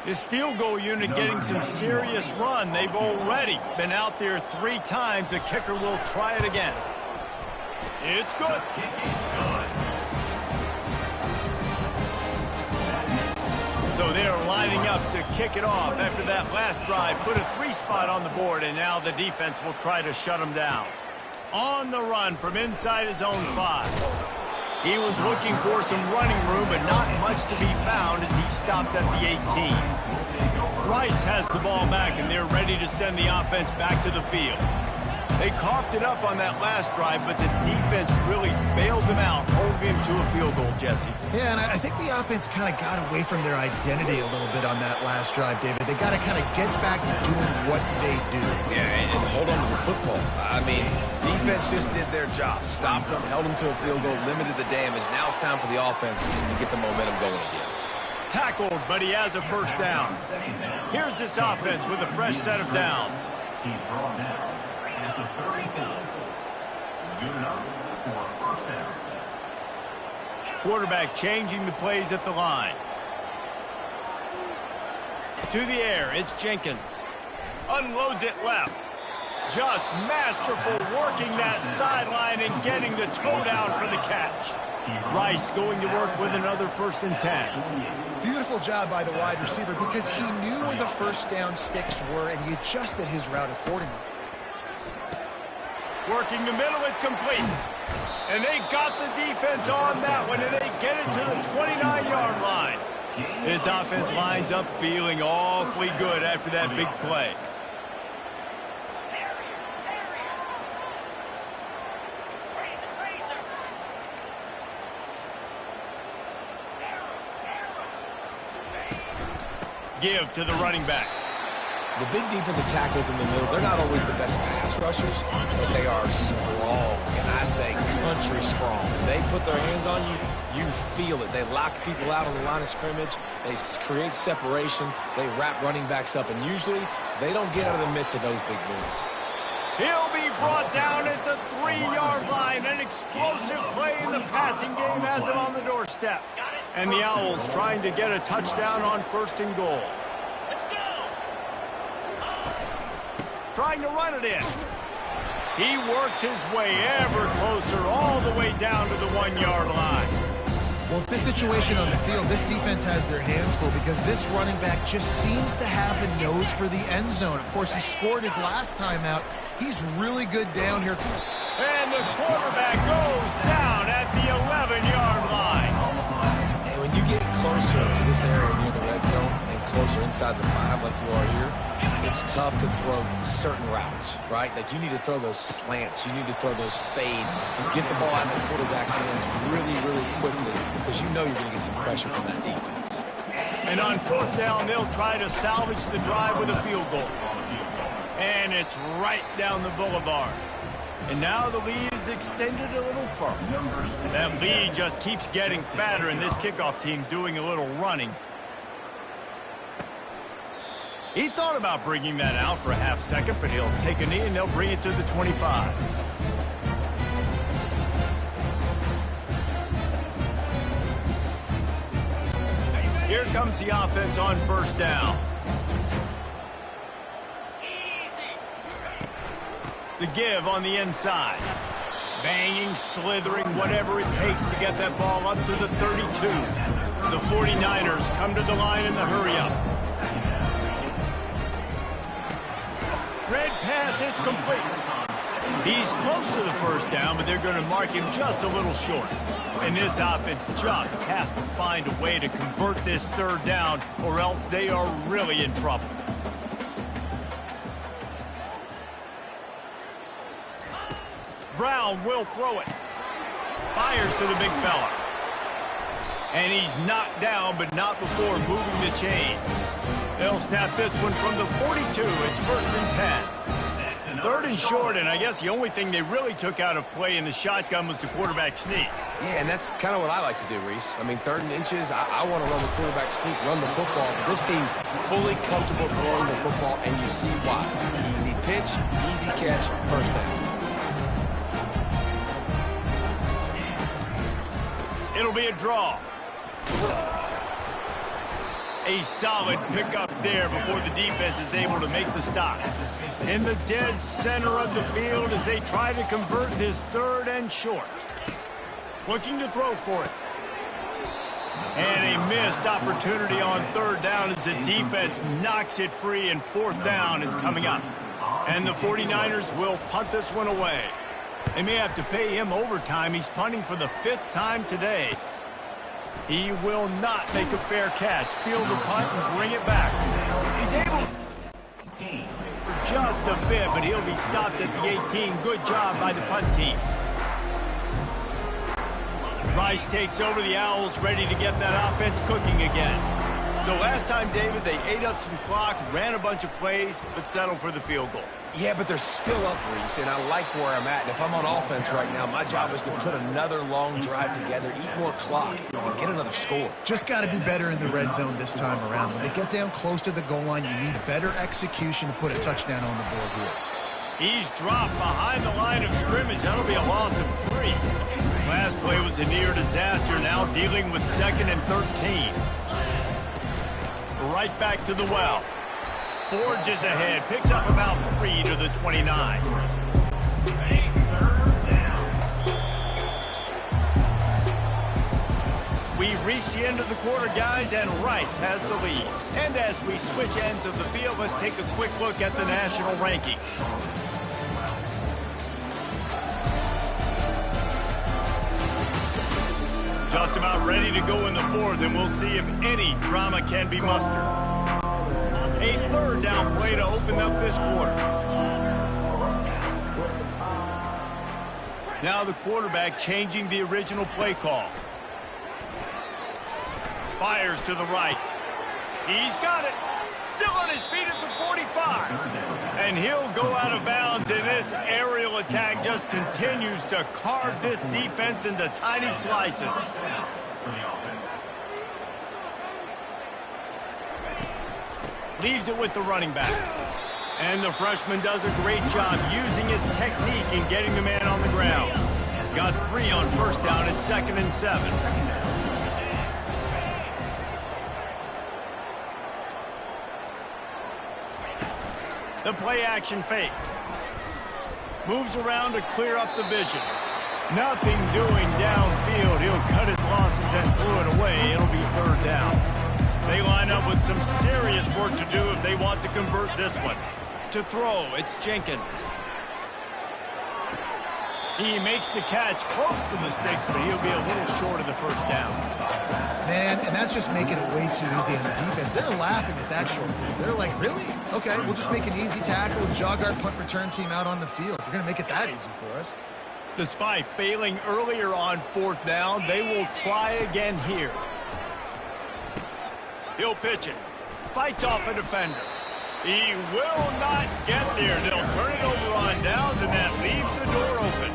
This field goal unit getting some serious run. They've already been out there 3 times. The kicker will try it again. It's good. So they're lining up to kick it off after that last drive. Put a 3 spot on the board, and now the defense will try to shut them down. On the run from inside his own 5. He was looking for some running room, but not much to be found as he stopped at the 18. Rice has the ball back, and they're ready to send the offense back to the field. They coughed it up on that last drive, but the defense really bailed them out, holding him to a field goal, Jesse. Yeah, and I think the offense kind of got away from their identity a little bit on that last drive, David. They got to kind of get back to doing what they do. Yeah, and hold on to the football. I mean, defense just did their job. Stopped them, held them to a field goal, limited the damage. Now it's time for the offense to get the momentum going again. Tackled, but he has a first down. Here's this offense with a fresh set of downs. He's brought down at the 32. Good enough for a first down. Quarterback changing the plays at the line. To the air, it's Jenkins. Unloads it left. Just masterful working that sideline and getting the toe down for the catch. Rice going to work with another 1st and 10. Beautiful job by the wide receiver because he knew where the first down sticks were and he adjusted his route accordingly. Working the middle, it's complete. And they got the defense on that one, and they get it to the 29-yard line. This offense lines up feeling awfully good after that big play. Give to the running back. The big defensive tackles in the middle, they're not always the best pass rushers, but they are strong, and I say country strong. They put their hands on you, you feel it. They lock people out on the line of scrimmage. They create separation. They wrap running backs up, and usually they don't get out of the midst of those big boys. He'll be brought down at the 3-yard line. An explosive play in the passing game has him on the doorstep. And the Owls trying to get a touchdown on 1st and goal. Trying to run it in. He works his way ever closer all the way down to the 1-yard line. Well, this situation on the field, this defense has their hands full because this running back just seems to have a nose for the end zone. Of course, he scored his last time out. He's really good down here. And the quarterback goes down at the 11-yard line. And when you get closer to this area near the red zone and closer inside the 5 like you are here, it's tough to throw certain routes, right? Like you need to throw those slants. You need to throw those fades. Get the ball out of the quarterback's hands really, really quickly because you know you're going to get some pressure from that defense. And on 4th down, they'll try to salvage the drive with a field goal. And it's right down the boulevard. And now the lead is extended a little further. That lead just keeps getting fatter, and this kickoff team doing a little running. He thought about bringing that out for a half second, but he'll take a knee and they'll bring it to the 25. Here comes the offense on 1st down. The give on the inside. Banging, slithering, whatever it takes to get that ball up to the 32. The 49ers come to the line in the hurry-up. Red pass, it's complete. He's close to the 1st down, but they're going to mark him just a little short. And this offense just has to find a way to convert this 3rd down, or else they are really in trouble. Brown will throw it. Fires to the big fella. And he's knocked down, but not before moving the chain. They'll snap this one from the 42. It's 1st and 10. 3rd and short, and I guess the only thing they really took out of play in the shotgun was the quarterback sneak. Yeah, and that's kind of what I like to do, Reese. I mean, 3rd and inches, I want to run the quarterback sneak, run the football. But this team fully comfortable throwing the football, and you see why. Easy pitch, easy catch, 1st down. It'll be a draw. A solid pickup there before the defense is able to make the stop. In the dead center of the field as they try to convert this 3rd and short. Looking to throw for it. And a missed opportunity on 3rd down as the defense knocks it free, and 4th down is coming up. And the 49ers will punt this one away. They may have to pay him overtime. He's punting for the 5th time today. He will not make a fair catch. Field the punt and bring it back. He's able for just a bit, but he'll be stopped at the 18. Good job by the punt team. Rice takes over. The Owls ready to get that offense cooking again. So last time, David, they ate up some clock, ran a bunch of plays, but settled for the field goal. Yeah, but they're still up, Reese, and I like where I'm at. And if I'm on offense right now, my job is to put another long drive together, eat more clock, and get another score. Just got to be better in the red zone this time around. When they get down close to the goal line, you need better execution to put a touchdown on the board here. He's dropped behind the line of scrimmage. That'll be a loss of 3. Last play was a near disaster. Now dealing with 2nd and 13. Right back to the well. Forges ahead, picks up about 3 to the 29. We've reached the end of the quarter, guys, and Rice has the lead. And as we switch ends of the field, let's take a quick look at the national rankings. Just about ready to go in the 4th, and we'll see if any drama can be mustered. A 3rd down play to open up this quarter. Now the quarterback changing the original play call. Fires to the right. He's got it. Still on his feet at the 45. And he'll go out of bounds, and this aerial attack just continues to carve this defense into tiny slices. Leaves it with the running back. And the freshman does a great job using his technique and getting the man on the ground. Got 3 on first down at 2nd and 7. The play-action fake. Moves around to clear up the vision. Nothing doing downfield. He'll cut his losses and throw it away. It'll be 3rd down. They line up with some serious work to do if they want to convert this one. To throw, it's Jenkins. He makes the catch close to the sticks, but he'll be a little short of the 1st down. Man, and that's just making it way too easy on the defense. They're laughing at that short. They're like, really? Okay, we'll just make an easy tackle and jog our punt return team out on the field. We're going to make it that easy for us. Despite failing earlier on 4th down, they will try again here. He'll pitch it. Fights off a defender. He will not get there. They'll turn it over on downs, and that leaves the door open.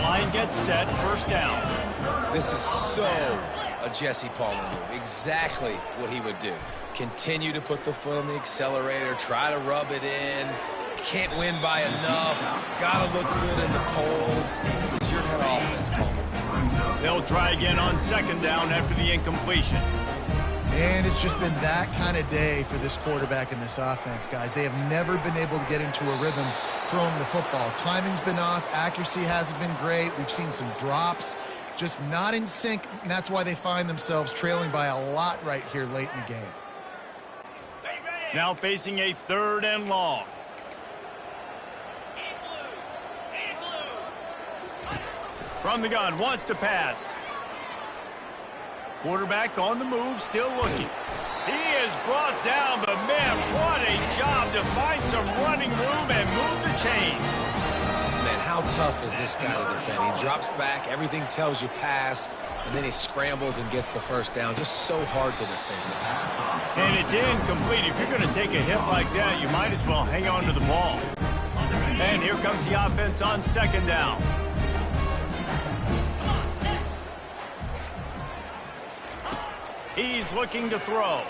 Line gets set, 1st down. This is so a Jesse Palmer move. Exactly what he would do. Continue to put the foot on the accelerator, try to rub it in. Can't win by enough. Gotta look good in the polls. It's your head offense, Palmer. They'll try again on 2nd down after the incompletion. And it's just been that kind of day for this quarterback and this offense, guys. They have never been able to get into a rhythm throwing the football. Timing's been off. Accuracy hasn't been great. We've seen some drops. Just not in sync, and that's why they find themselves trailing by a lot right here late in the game. Now facing a 3rd and long. From the gun, wants to pass. Quarterback on the move, still looking. He is brought down, but man, what a job to find some running room and move the chains. Man, how tough is this guy to defend? He drops back, everything tells you pass, and then he scrambles and gets the 1st down. Just so hard to defend. And it's incomplete. If you're going to take a hit like that, you might as well hang on to the ball. And here comes the offense on 2nd down. He's looking to throw.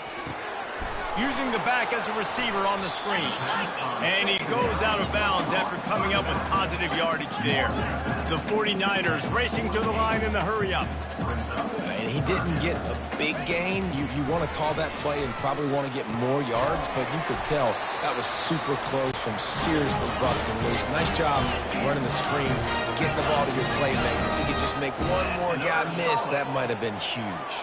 Using the back as a receiver on the screen. And he goes out of bounds after coming up with positive yardage there. The 49ers racing to the line in the hurry-up. And he didn't get a big gain. You want to call that play and probably want to get more yards, but you could tell that was super close from seriously busting loose. Nice job running the screen, getting the ball to your playmaker. If you could just make one more guy miss, that might have been huge.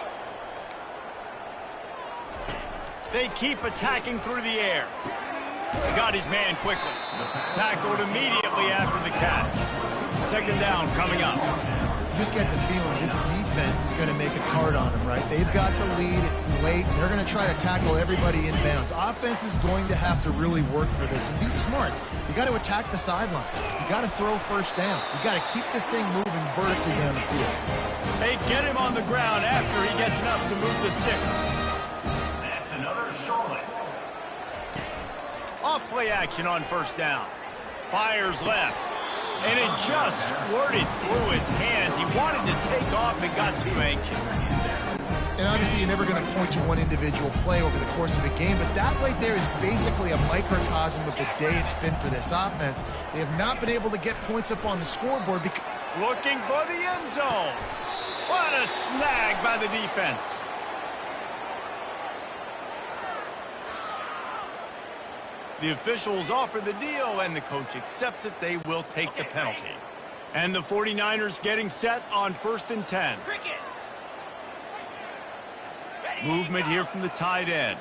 They keep attacking through the air. Got his man quickly. Tackled immediately after the catch. 2nd down coming up. You just get the feeling this defense is going to make it hard on them, right? They've got the lead. It's late. And they're going to try to tackle everybody in bounds. Offense is going to have to really work for this and be smart. You got to attack the sideline. You got to throw 1st down. You got to keep this thing moving vertically down the field. They get him on the ground after he gets enough to move the sticks. Off play action on 1st down. Fires left. And it just squirted through his hands. He wanted to take off and got too anxious. And obviously you're never going to point to one individual play over the course of a game, but that right there is basically a microcosm of the day it's been for this offense. They have not been able to get points up on the scoreboard because... Looking for the end zone. What a snag by the defense. The officials offer the deal, and the coach accepts it. They will take the penalty. And the 49ers getting set on 1st and 10. Movement here from the tight end.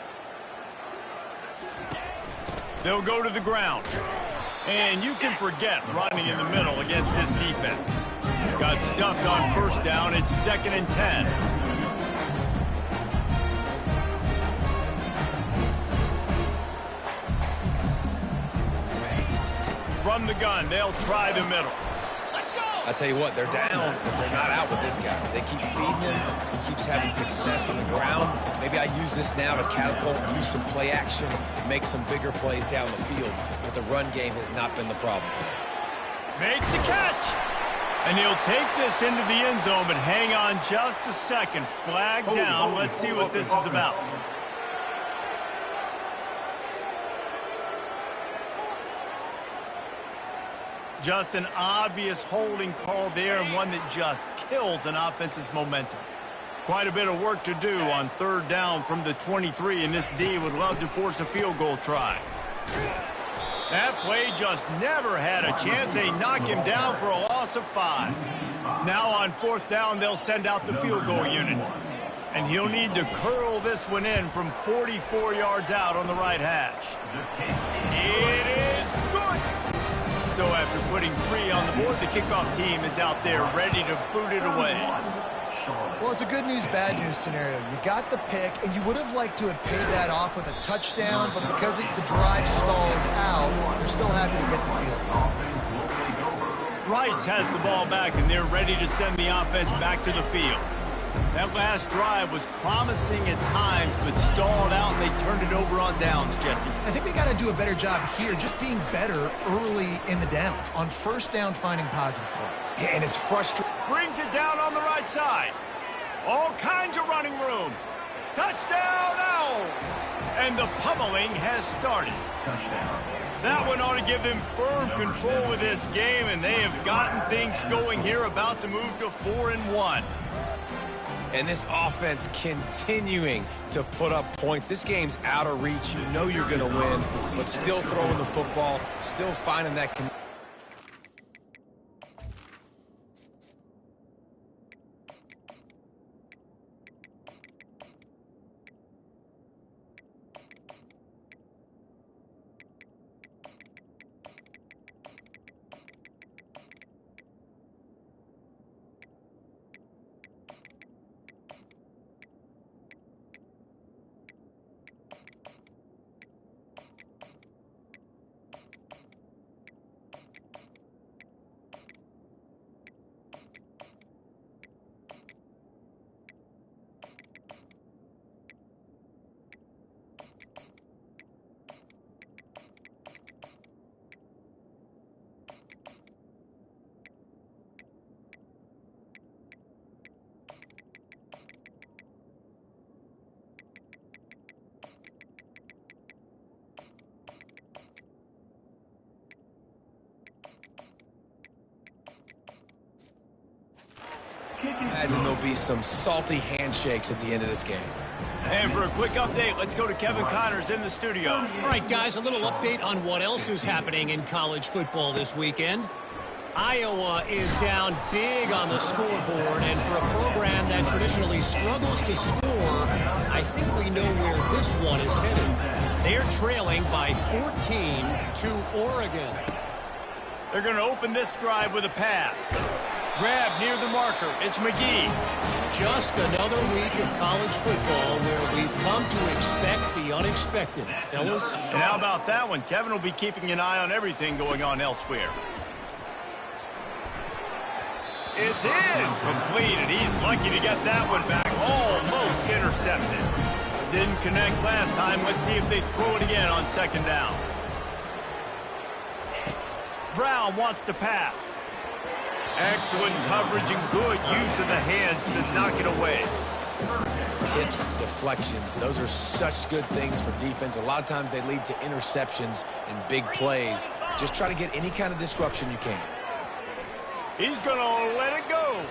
They'll go to the ground. And you can forget running in the middle against this defense. Got stuffed on 1st down. It's 2nd and 10. From the gun, they'll try the middle. I tell you what, they're down, but they're not out with this guy. They keep feeding him. He keeps having success on the ground. Maybe I use this now to catapult, use some play action, and make some bigger plays down the field. But the run game has not been the problem. Makes the catch. And he'll take this into the end zone, but hang on just a second. Flag down. Let's see what this is about. Just an obvious holding call there, and one that just kills an offense's momentum. Quite a bit of work to do on third down from the 23, and this D would love to force a field goal try. That play just never had a chance. They knock him down for a loss of 5. Now on fourth down, they'll send out the field goal unit. And he'll need to curl this one in from 44 yards out on the right hash. It is good. So after putting 3 on the board, the kickoff team is out there ready to boot it away. Well, it's a good news, bad news scenario. You got the pick, and you would have liked to have paid that off with a touchdown, but because the drive stalls out, you're still happy to get the field. Rice has the ball back, and they're ready to send the offense back to the field. That last drive was promising at times, but stalled out, and they turned it over on downs, Jesse. I think we got to do a better job here, just being better early in the downs. On first down, finding positive plays. Yeah, and it's frustrating. Brings it down on the right side. All kinds of running room. Touchdown, Owls! And the pummeling has started. That one ought to give them firm control of this game, and they have gotten things going here, about to move to 4-1. And this offense continuing to put up points. This game's out of reach. You know you're going to win, but still throwing the football, still finding that connection. Imagine there'll be some salty handshakes at the end of this game. And for a quick update, let's go to Kevin Connors in the studio. All right, guys, a little update on what else is happening in college football this weekend. Iowa is down big on the scoreboard, and for a program that traditionally struggles to score, I think we know where this one is headed. They're trailing by 14 to Oregon. They're going to open this drive with a pass. Grab near the marker. It's McGee. Just another week of college football where we've come to expect the unexpected. Fellas? And how about that one? Kevin will be keeping an eye on everything going on elsewhere. It's incomplete, he's lucky to get that one back. Almost intercepted. Didn't connect last time. Let's see if they throw it again on second down. Brown wants to pass. Excellent coverage and good use of the hands to knock it away. Tips, deflections, those are such good things for defense. A lot of times they lead to interceptions and big plays. Just try to get any kind of disruption you can. He's going to let it go.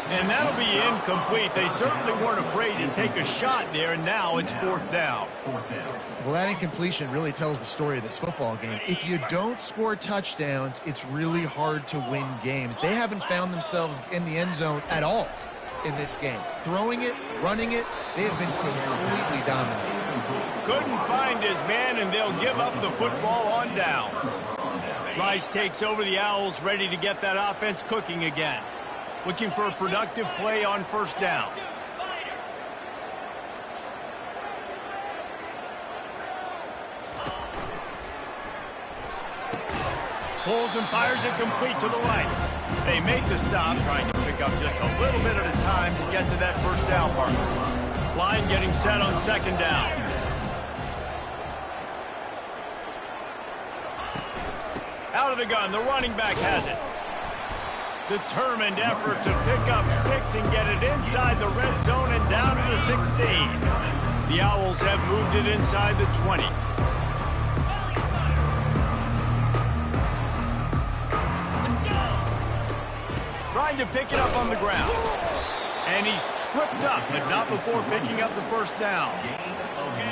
And that'll be incomplete. They certainly weren't afraid to take a shot there, and now it's fourth down. Well, that incompletion really tells the story of this football game. If you don't score touchdowns, it's really hard to win games. They haven't found themselves in the end zone at all in this game. Throwing it, running it, they have been completely dominant. Couldn't find his man, and they'll give up the football on downs. Rice takes over the Owls, ready to get that offense cooking again. Looking for a productive play on first down. Pulls and fires it complete to the right. They make the stop, trying to pick up just a little bit at a time to get to that first down marker. Line getting set on second down. Out of the gun, the running back has it. Determined effort to pick up 6 and get it inside the red zone and down to the 16. The Owls have moved it inside the 20. Trying to pick it up on the ground. And he's tripped up, but not before picking up the first down.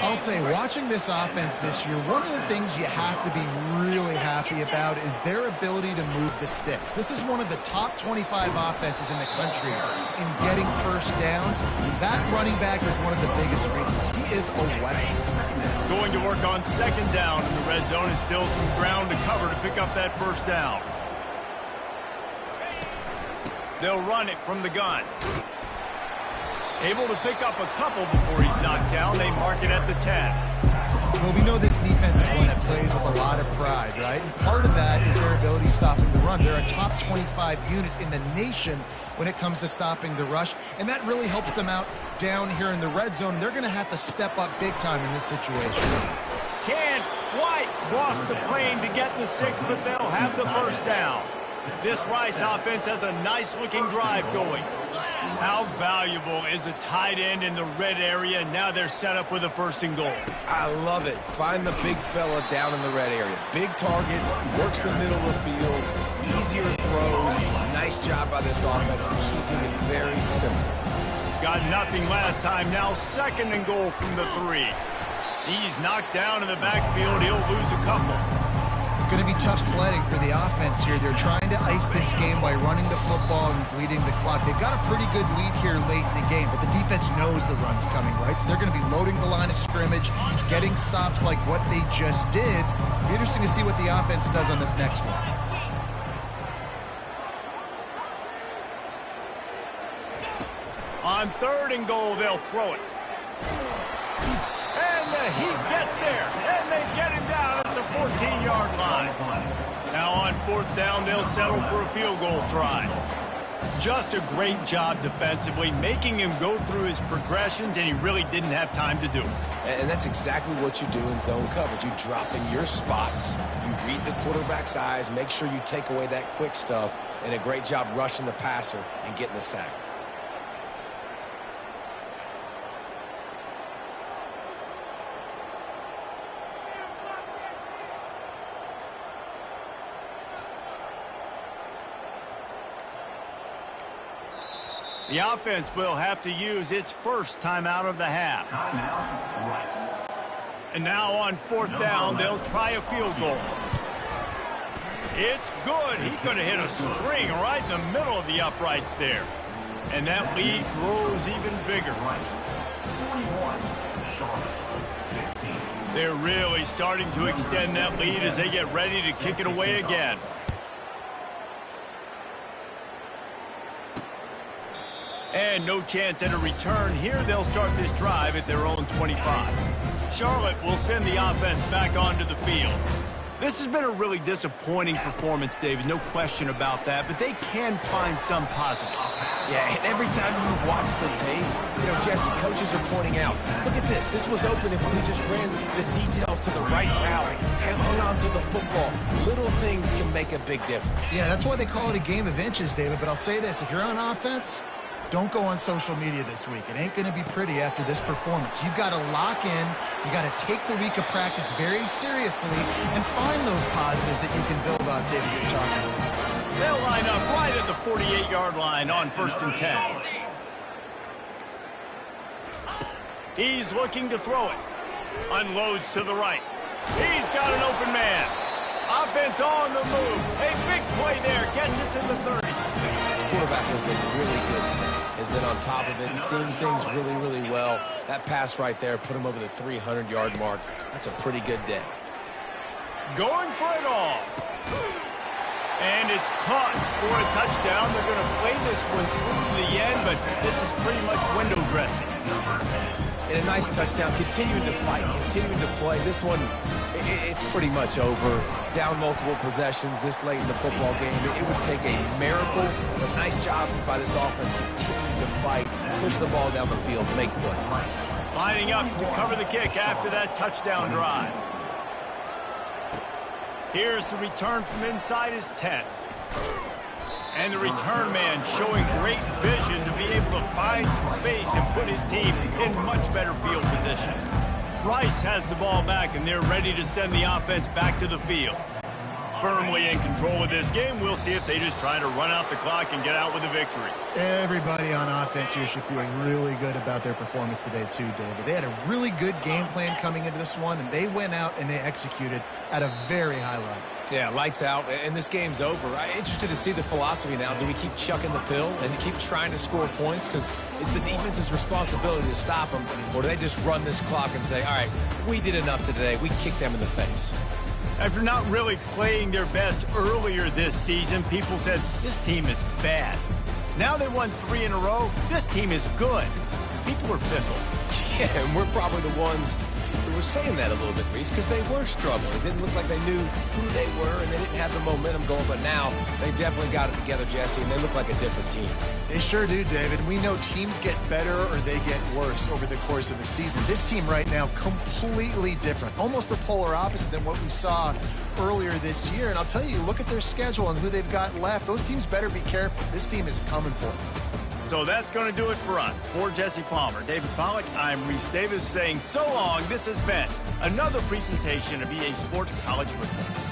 I'll say, watching this offense this year, one of the things you have to be really happy about is their ability to move the sticks. This is one of the top 25 offenses in the country in getting first downs. That running back is one of the biggest reasons. He is a weapon. Going to work on second down in the red zone, and still some ground to cover to pick up that first down. They'll run it from the gun. Able to pick up a couple before he's knocked down. They mark it at the 10. Well, we know this defense is one that plays with a lot of pride, right? And part of that is their ability stopping the run. They're a top 25 unit in the nation when it comes to stopping the rush, and that really helps them out down here in the red zone. They're going to have to step up big time in this situation. Can't quite cross the plane to get the 6, but they'll have the first down. This Rice offense has a nice-looking drive going. How valuable is a tight end in the red area? Now they're set up with a first and goal. I love it. Find the big fella down in the red area. Big target, works the middle of the field, easier throws. Nice job by this offense, keeping it very simple. Got nothing last time. Now second and goal from the 3. He's knocked down in the backfield. He'll lose a couple. It's going to be tough sledding for the offense here. They're trying to ice this game by running the football and bleeding the clock. They've got a pretty good lead here late in the game, but the defense knows the run's coming, right? So they're going to be loading the line of scrimmage, getting stops like what they just did. It'll be interesting to see what the offense does on this next one. On third and goal, they'll throw it. And the Heat gets there, and they get him down at the 14-yard line. Now on fourth down, they'll settle for a field goal try. Just a great job defensively, making him go through his progressions, and he really didn't have time to do it. And that's exactly what you do in zone coverage. You drop in your spots. You read the quarterback's eyes, make sure you take away that quick stuff, and a great job rushing the passer and getting the sack. The offense will have to use its first timeout of the half. And now on fourth down, they'll try a field goal. It's good. He could have hit a string right in the middle of the uprights there. And that lead grows even bigger. They're really starting to extend that lead as they get ready to kick it away again. And no chance at a return. Here they'll start this drive at their own 25. Charlotte will send the offense back onto the field. This has been a really disappointing performance, David. No question about that, but they can find some positives. Yeah, and every time you watch the tape, you know, Jesse, coaches are pointing out, look at this. This was open if we just ran the details to the right route and hung on to the football. Little things can make a big difference. Yeah, that's why they call it a game of inches, David. But I'll say this, if you're on offense, don't go on social media this week. It ain't going to be pretty after this performance. You've got to lock in. You got to take the week of practice very seriously and find those positives that you can build on, David, you're talking about. They'll line up right at the 48-yard line on 1st and 10. He's looking to throw it. Unloads to the right. He's got an open man. Offense on the move. A big play there. Gets it to the 30. This quarterback has been really good today. Has been on top of it, seeing things really, really well. That pass right there put him over the 300-yard mark. That's a pretty good day. Going for it all. And it's caught for a touchdown. They're going to play this one through the end, but this is pretty much window dressing. and a nice touchdown, continuing to fight, continuing to play. This one, it's pretty much over. Down multiple possessions this late in the football game. It would take a miracle, but nice job by this offense continuing to fight, push the ball down the field, make plays. Lining up to cover the kick after that touchdown drive. Here's the return from inside his 10. And the return man showing great vision to be able to find some space and put his team in much better field position. Rice has the ball back, and they're ready to send the offense back to the field. Firmly in control of this game. We'll see if they just try to run out the clock and get out with a victory. Everybody on offense here should feel really good about their performance today too, David. They had a really good game plan coming into this one, and they went out and they executed at a very high level. Yeah, lights out, and this game's over. I'm interested to see the philosophy now. Do we keep chucking the pill and keep trying to score points? Because it's the defense's responsibility to stop them. Or do they just run this clock and say, all right, we did enough today. We kicked them in the face. After not really playing their best earlier this season, people said, this team is bad. Now they won 3 in a row. This team is good. People are fickle. Yeah, and we're probably the ones who were saying that a little bit, Reese, because they were struggling. It didn't look like they knew who they were, and they didn't have the momentum going. But now they've definitely got it together, Jesse, and they look like a different team. They sure do, David. We know teams get better or they get worse over the course of a season. This team right now, completely different. Almost the polar opposite than what we saw earlier this year. And I'll tell you, look at their schedule and who they've got left. Those teams better be careful. This team is coming for them. So that's going to do it for us. For Jesse Palmer, David Pollack, I'm Reese Davis saying so long. This has been another presentation of EA Sports College Football.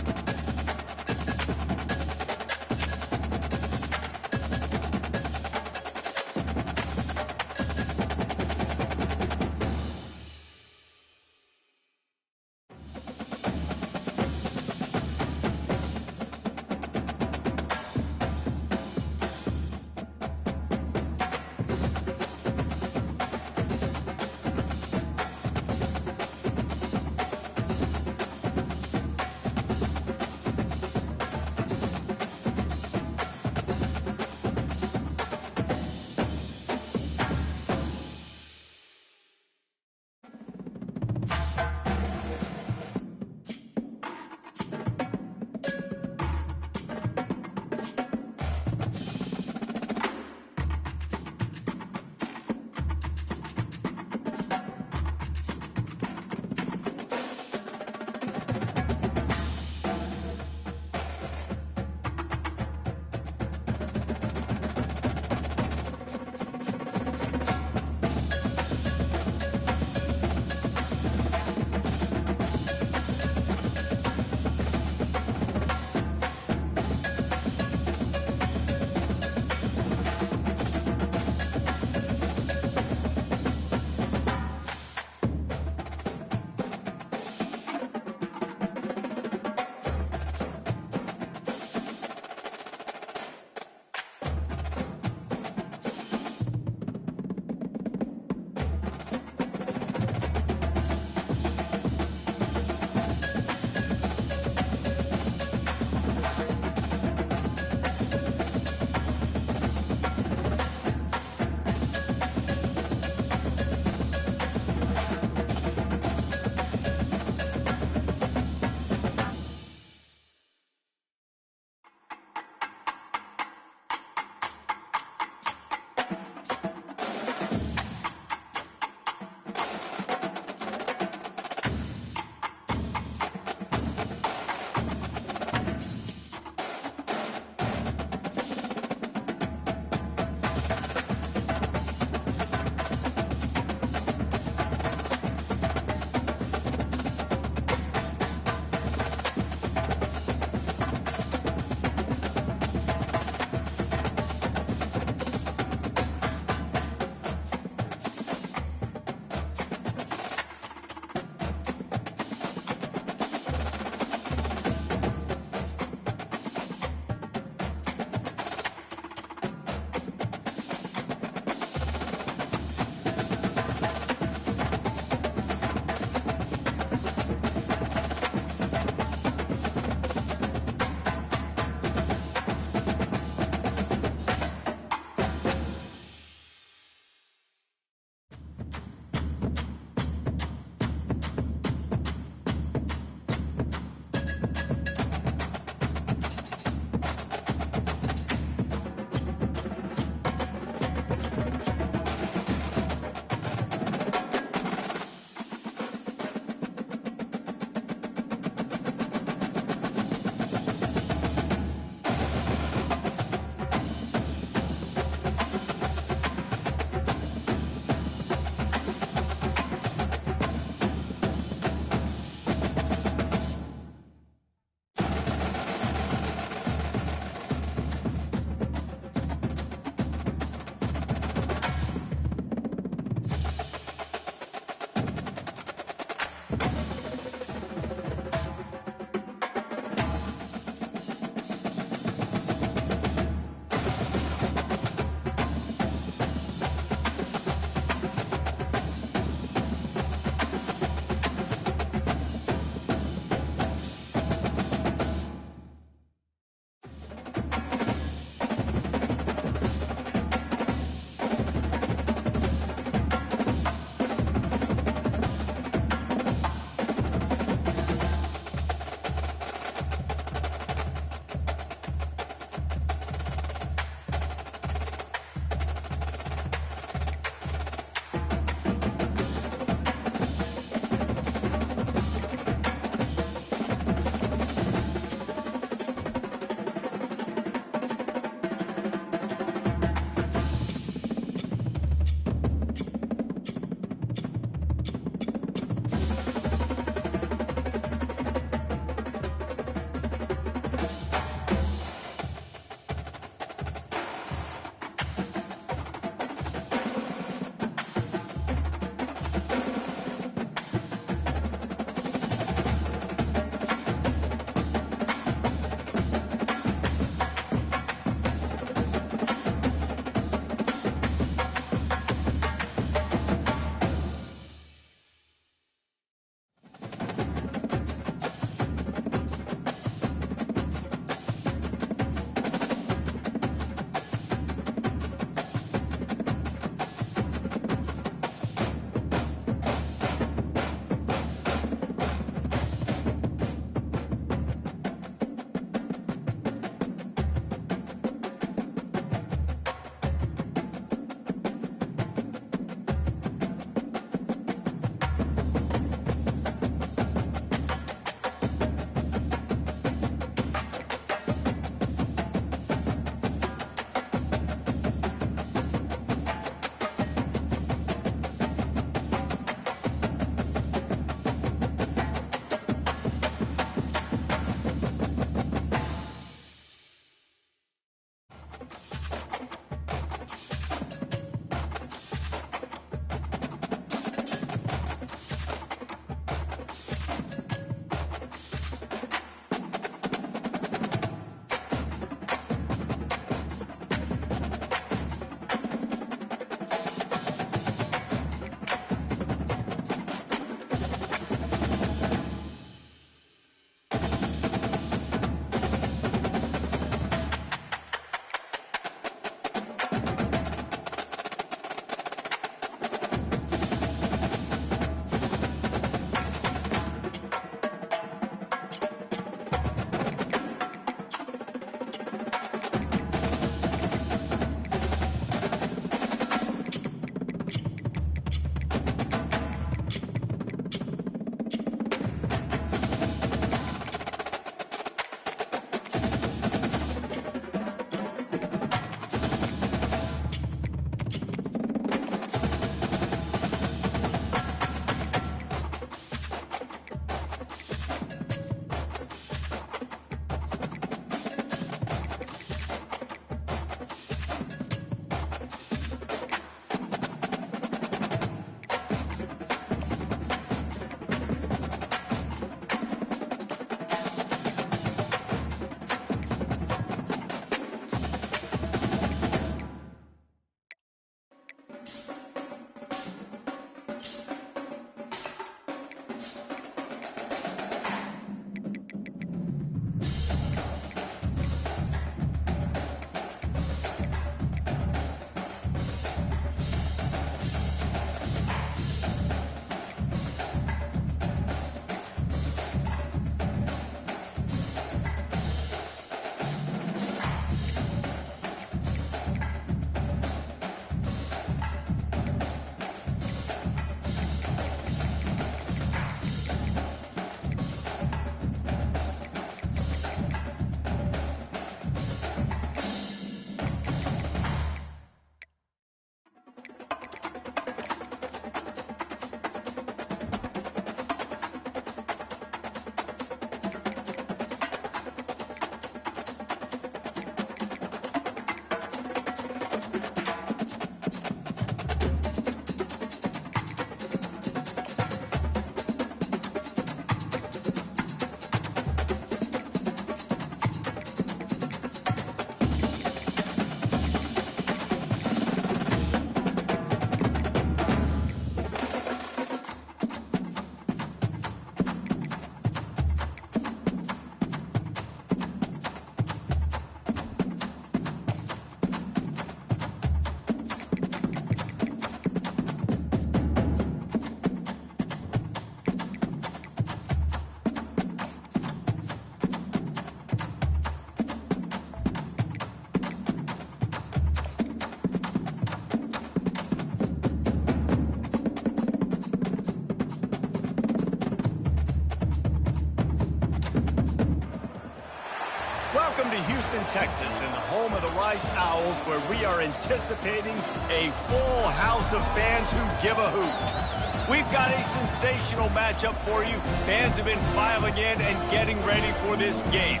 Houston, Texas, and the home of the Rice Owls, where we are anticipating a full house of fans who give a hoot. We've got a sensational matchup for you. Fans have been filing in and getting ready for this game.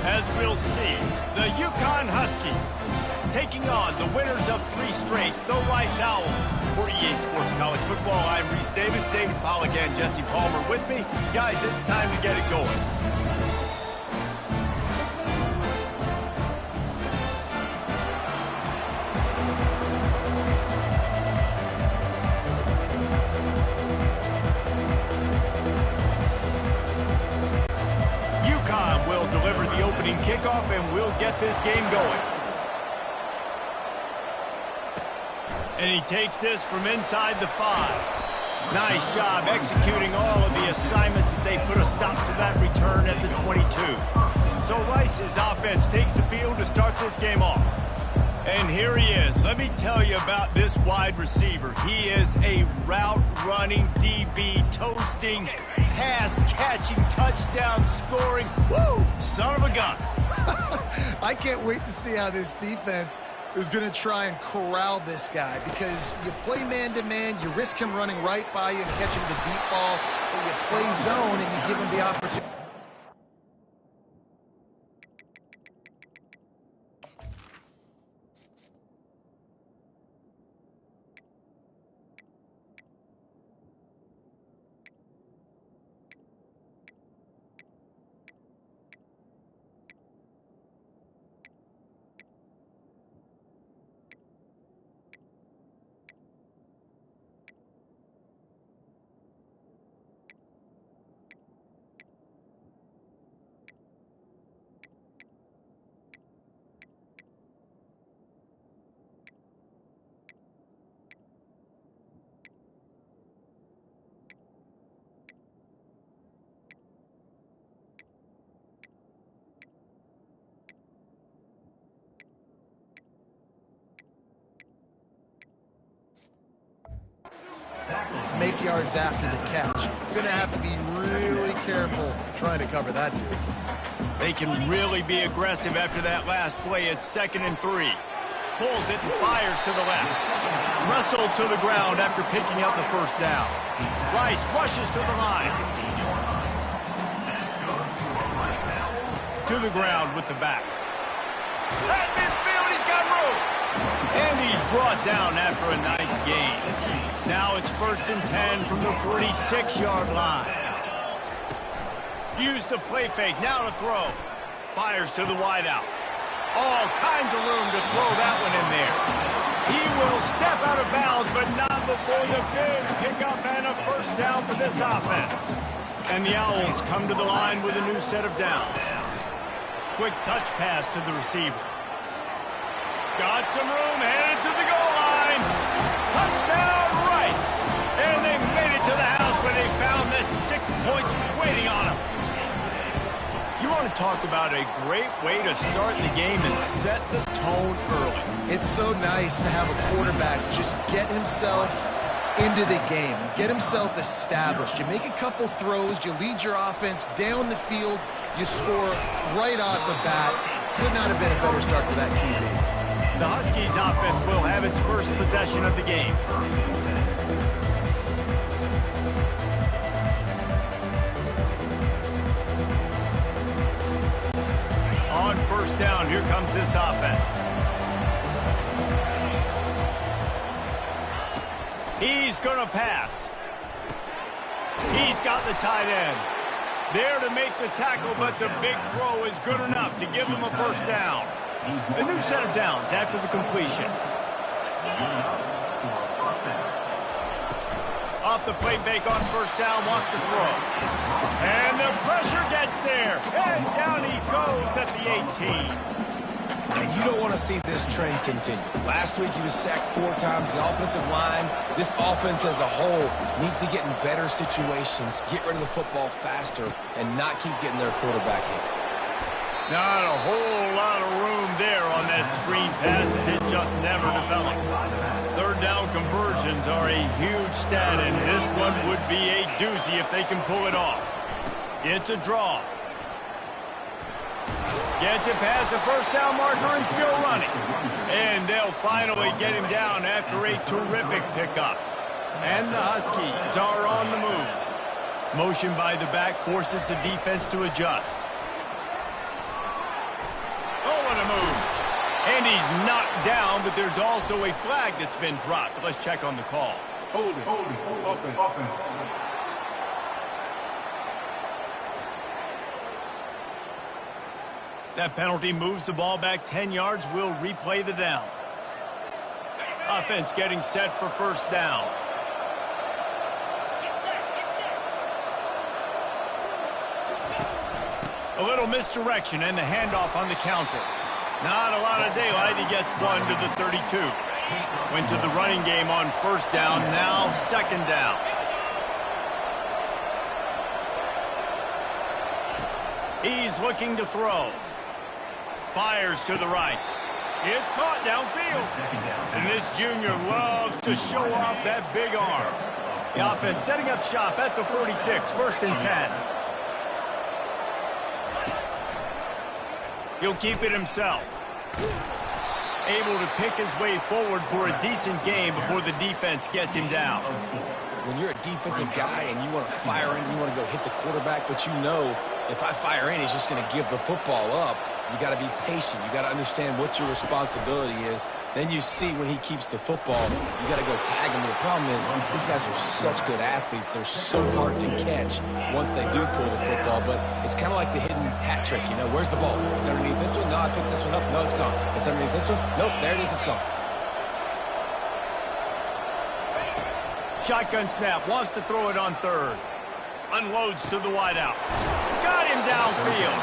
As we'll see, the Yukon Huskies taking on the winners of 3 straight, the Rice Owls. For EA Sports College Football, I'm Reese Davis, David Pollack, and Jesse Palmer with me. Guys, it's time to get it going. Yukon will deliver the opening kickoff, and we'll get this game going. And he takes this from inside the 5. Nice job executing all of the assignments as they put a stop to that return at the 22. So Rice's offense takes the field to start this game off. And here he is. Let me tell you about this wide receiver. He is a route-running DB, toasting, pass-catching, touchdown-scoring, woo, son of a gun. I can't wait to see how this defense is going to try and corral this guy, because you play man-to-man, you risk him running right by you and catching the deep ball, but you play zone and you give him the opportunity. Make yards after the catch. You're going to have to be really careful trying to cover that dude. They can really be aggressive after that last play. It's 2nd and 3. Pulls it and fires to the left. Wrestled to the ground after picking up the first down. Rice rushes to the line. To the ground with the back. At midfield, he's got room. And he's brought down after a nice gain. Now it's 1st and 10 from the 46-yard line. Use the play fake, now to throw. Fires to the wideout. All kinds of room to throw that one in there. He will step out of bounds, but not before the big pickup and a first down for this offense. And the Owls come to the line with a new set of downs. Quick touch pass to the receiver. Got some room, headed to the goal line. Touchdown, Rice. And they made it to the house where they found that 6 points waiting on them. You want to talk about a great way to start the game and set the tone early. It's so nice to have a quarterback just get himself into the game, get himself established. You make a couple throws, you lead your offense down the field, you score right off the bat. Could not have been a better start for that QB. The Huskies offense will have its first possession of the game. On 1st down, here comes this offense. He's going to pass. He's got the tight end. There to make the tackle, but the big throw is good enough to give them a first down. A new set of downs after the completion. Off the play fake on 1st down, wants to throw. And the pressure gets there. And down he goes at the 18. And you don't want to see this trend continue. Last week he was sacked 4 times. The offensive line, this offense as a whole, needs to get in better situations, get rid of the football faster, and not keep getting their quarterback hit. Not a whole lot of room there on that screen pass, as it just never developed. 3rd down conversions are a huge stat, and this one would be a doozy if they can pull it off. It's a draw. Gets it past the first down marker and still running. And they'll finally get him down after a terrific pickup. And the Huskies are on the move. Motion by the back forces the defense to adjust. Oh, what a move. And he's knocked down, but there's also a flag that's been dropped. Let's check on the call. Holding. Offense. That penalty moves the ball back 10 yards. We'll replay the down. Offense getting set for first down. A little misdirection and the handoff on the counter. Not a lot of daylight. He gets one to the 32. Went to the running game on first down. Now second down. He's looking to throw. Fires to the right. It's caught downfield. And this junior loves to show off that big arm. The offense setting up shop at the 46, first and 10. He'll keep it himself. Able to pick his way forward for a decent game before the defense gets him down. When you're a defensive guy and you want to fire in, you want to go hit the quarterback, but you know if I fire in, he's just going to give the football up. You got to be patient. You got to understand what your responsibility is. Then you see when he keeps the football, you got to go tag him. The problem is these guys are such good athletes. They're so hard to catch once they do pull the football. But it's kind of like the hidden hat trick. You know, where's the ball? It's underneath this one. No, I picked this one up. No, it's gone. It's underneath this one. Nope, there it is. It's gone. Shotgun snap. Wants to throw it on third. Unloads to the wideout. Got him downfield.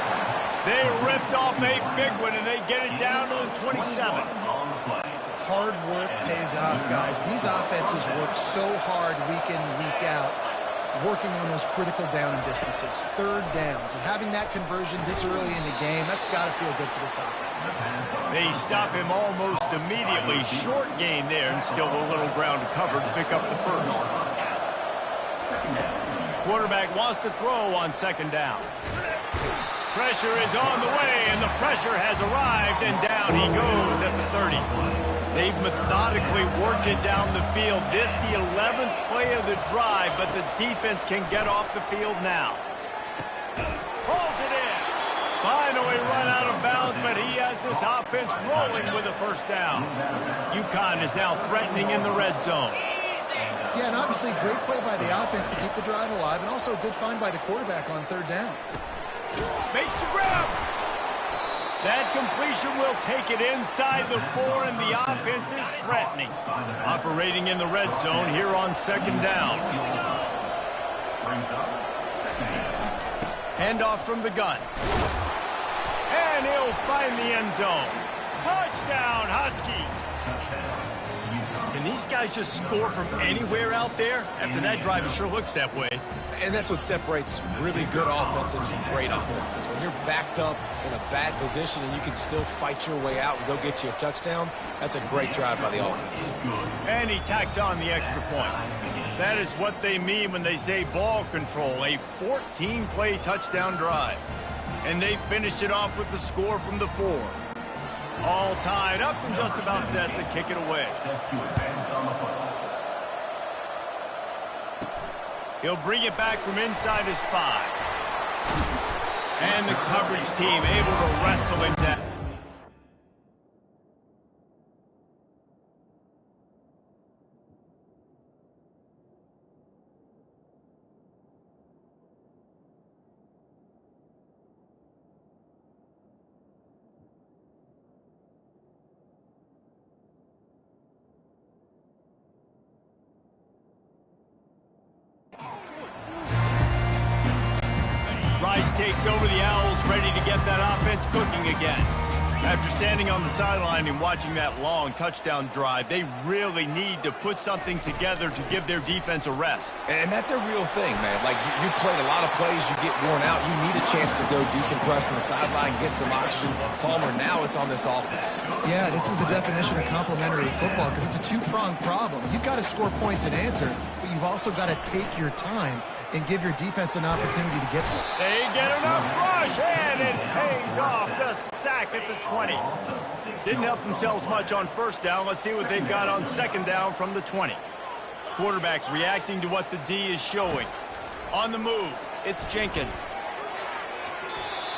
They ripped off a big one, and they get it down to the 27. Hard work pays off, guys. These offenses work so hard week in and week out, working on those critical down distances, third downs. And having that conversion this early in the game, that's got to feel good for this offense. They stop him almost immediately. Short gain there, and still a little ground to cover to pick up the first. Quarterback wants to throw on second down. Pressure is on the way, and the pressure has arrived, and down he goes at the 30. They've methodically worked it down the field. This the 11th play of the drive, but the defense can get off the field now. Pulls it in. Finally run out of bounds, but he has this offense rolling with a first down. UConn is now threatening in the red zone. Yeah, and obviously great play by the offense to keep the drive alive, and also a good find by the quarterback on third down. Makes the grab. That completion will take it inside the 4, and the offense is threatening. Operating in the red zone here on second down. Handoff from the gun. And he'll find the end zone. Touchdown, Huskies. Can these guys just score from anywhere out there? After that drive, it sure looks that way. And that's what separates really good offenses from great offenses. When you're backed up in a bad position and you can still fight your way out and go get you a touchdown, that's a great drive by the offense. And he tacks on the extra point. That is what they mean when they say ball control, a 14-play touchdown drive. And they finished it off with the score from the 4. All tied up and just about set to kick it away. He'll bring it back from inside his 5. And the coverage team able to wrestle him down. Rice takes over the Owls, ready to get that offense cooking again. After standing on the sideline and watching that long touchdown drive, they really need to put something together to give their defense a rest. And that's a real thing, man. Like, you played a lot of plays, you get worn out, you need a chance to go decompress on the sideline, get some oxygen. Palmer, now it's on this offense. Yeah, this is the definition of complementary football because it's a two-pronged problem. You've got to score points and answer, but you've also got to take your time and give your defense an opportunity to get there. They get enough rush, and it pays off. The sack at the 20. Didn't help themselves much on first down. Let's see what they've got on second down from the 20. Quarterback reacting to what the D is showing. On the move, it's Jenkins.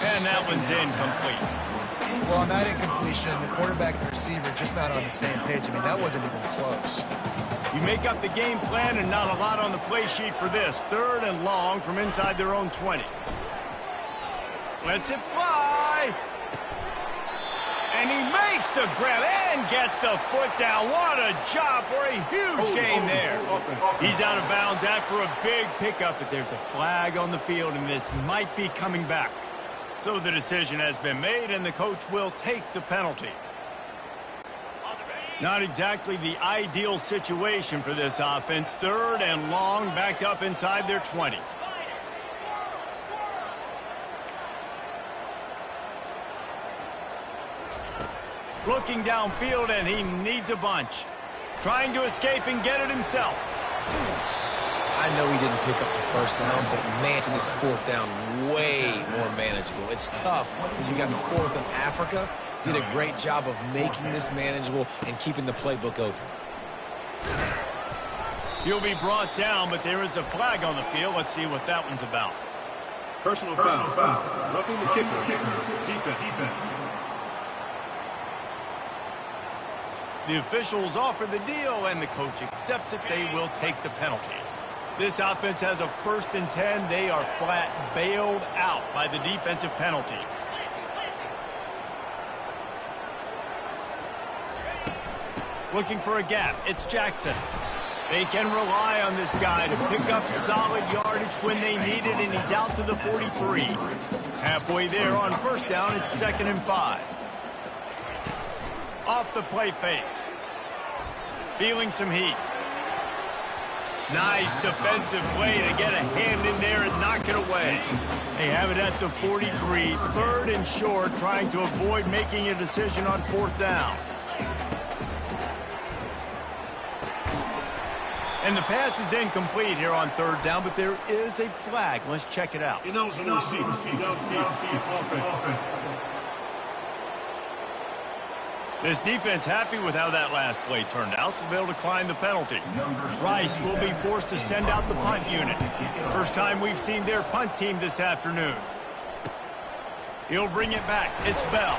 And that one's incomplete. Well, on that incompletion, the quarterback and receiver just not on the same page. I mean, that wasn't even close. You make up the game plan and not a lot on the play sheet for this. 3rd and long from inside their own 20. Lets it fly. And he makes the grab and gets the foot down. What a job for a huge gain there. He's out of bounds after a big pickup, but there's a flag on the field, and this might be coming back. So the decision has been made, and the coach will take the penalty. Not exactly the ideal situation for this offense. 3rd and long, backed up inside their 20. Looking downfield, and he needs a bunch. Trying to escape and get it himself. I know he didn't pick up the first down, but man, this 4th down way more manageable. It's tough when you got 4th in Africa. Did a great job of making this manageable and keeping the playbook open. He'll be brought down, but there is a flag on the field. Let's see what that one's about. Personal foul. Roughing the kicker. Defense. The officials offer the deal, and the coach accepts it. They will take the penalty. This offense has a 1st and 10. They are flat bailed out by the defensive penalty. Looking for a gap. It's Jackson. They can rely on this guy to pick up solid yardage when they need it, and he's out to the 43. Halfway there on first down, it's 2nd and 5. Off the play fake. Feeling some heat. Nice defensive play to get a hand in there and knock it away. They have it at the 43, 3rd and short, trying to avoid making a decision on 4th down. And the pass is incomplete here on 3rd down, but there is a flag. Let's check it out. Ineligible receiver. Downfield. Offense. This defense happy with how that last play turned out, so they'll decline the penalty. Rice will be forced to send out the punt unit. First time we've seen their punt team this afternoon. He'll bring it back. It's Bell.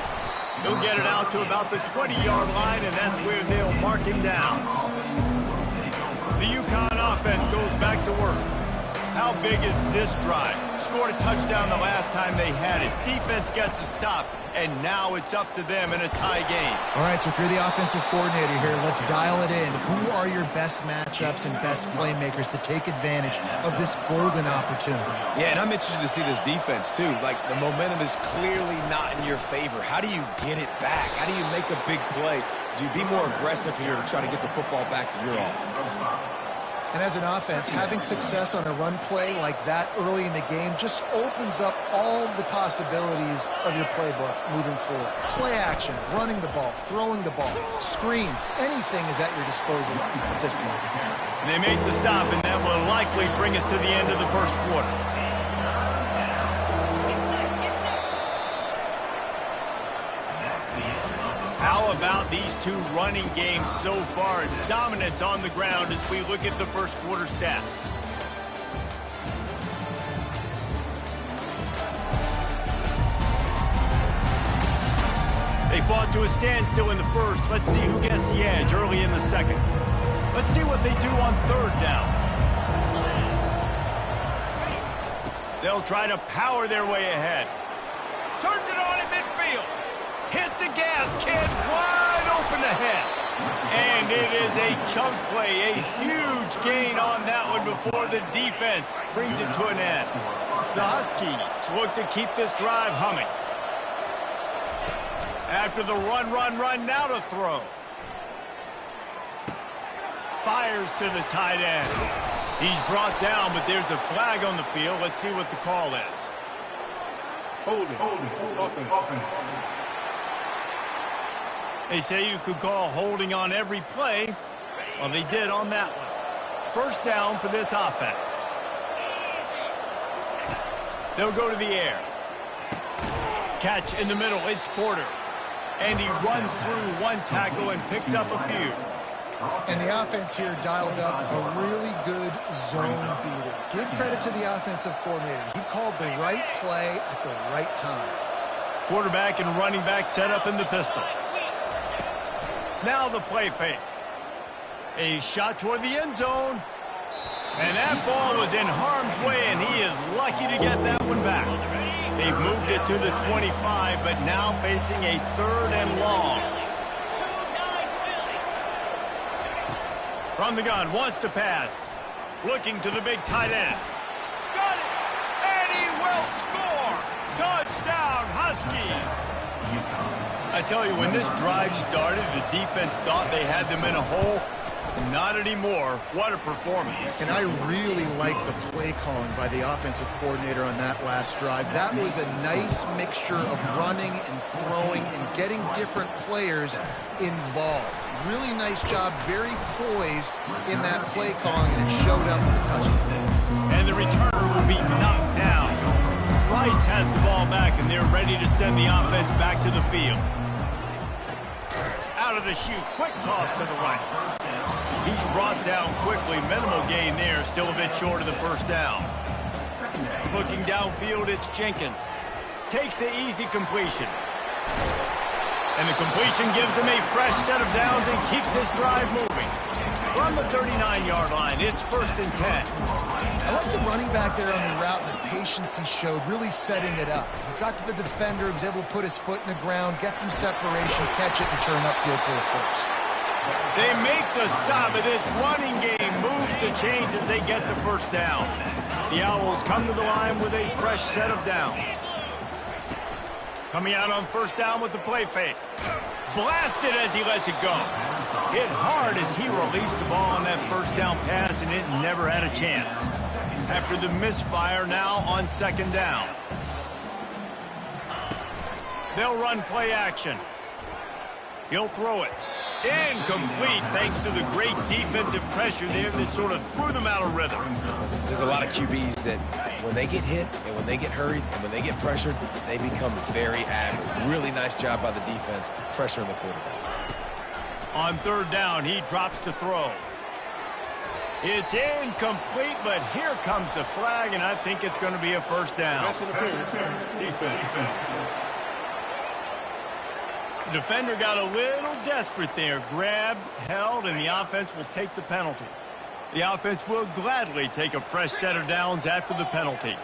He'll get it out to about the 20-yard line, and that's where they'll mark him down. The Ncaa offense goes back to work. How big is this drive? Scored a touchdown the last time they had it. Defense gets a stop, and now it's up to them in a tie game. All right, so if you're the offensive coordinator here, let's dial it in. Who are your best matchups and best playmakers to take advantage of this golden opportunity? Yeah, and I'm interested to see this defense, too. Like, the momentum is clearly not in your favor. How do you get it back? How do you make a big play? Do you be more aggressive here to try to get the football back to your offense? And as an offense, having success on a run play like that early in the game just opens up all the possibilities of your playbook moving forward. Play action, running the ball, throwing the ball, screens, anything is at your disposal at this point. And they make the stop, and that will likely bring us to the end of the first quarter. How about these two running games so far? Dominance on the ground as we look at the first quarter stats. They fought to a standstill in the first. Let's see who gets the edge early in the second. Let's see what they do on 3rd down. They'll try to power their way ahead. Turns it on in midfield. Hit the gas, kid, wide open ahead. And it is a chunk play, a huge gain on that one before the defense brings it to an end. The Huskies look to keep this drive humming. After the run, now to throw. Fires to the tight end. He's brought down, but there's a flag on the field. Let's see what the call is. Holding. Offense. They say you could call holding on every play. Well, they did on that one. First down for this offense. They'll go to the air. Catch in the middle. It's Porter. And he runs through one tackle and picks up a few. And the offense here dialed up a really good zone beater. Give credit to the offensive coordinator. He called the right play at the right time. Quarterback and running back set up in the pistol. Now the play fake. A shot toward the end zone. And that ball was in harm's way, and he is lucky to get that one back. They've moved it to the 25, but now facing a 3rd and long. From the gun, wants to pass. Looking to the big tight end. Got it! And he will score! Touchdown, Huskies! I tell you, when this drive started, the defense thought they had them in a hole. Not anymore. What a performance. And I really like the play calling by the offensive coordinator on that last drive. That was a nice mixture of running and throwing and getting different players involved. Really nice job, very poised in that play calling, and it showed up with a touchdown. And the returner will be knocked down. Rice has the ball back, and they're ready to send the offense back to the field. Out of the chute, quick toss to the right. He's brought down quickly. Minimal gain there, still a bit short of the first down. Looking downfield, it's Jenkins. Takes the easy completion. And the completion gives him a fresh set of downs and keeps this drive moving. From the 39-yard line, it's 1st and 10. I like the running back there on the route and the patience he showed, really setting it up. He got to the defender, was able to put his foot in the ground, get some separation, catch it, and turn upfield for the first. They make the stop, and this running game moves the chains as they get the first down. The Owls come to the line with a fresh set of downs. Coming out on 1st down with the play fake. Blasted as he lets it go. Hit hard as he released the ball on that 1st down pass, and it never had a chance. After the misfire, now on 2nd down. They'll run play action. He'll throw it. Incomplete, thanks to the great defensive pressure there that sort of threw them out of rhythm. There's a lot of QBs that when they get hit and when they get hurried and when they get pressured, they become very average. Really nice job by the defense pressuring the quarterback. On 3rd down, he drops to throw. It's incomplete, but here comes the flag, and I think it's going to be a 1st down. Pass interference. Defense. The defender got a little desperate there. Grabbed, held, and the offense will take the penalty. The offense will gladly take a fresh set of downs after the penalty.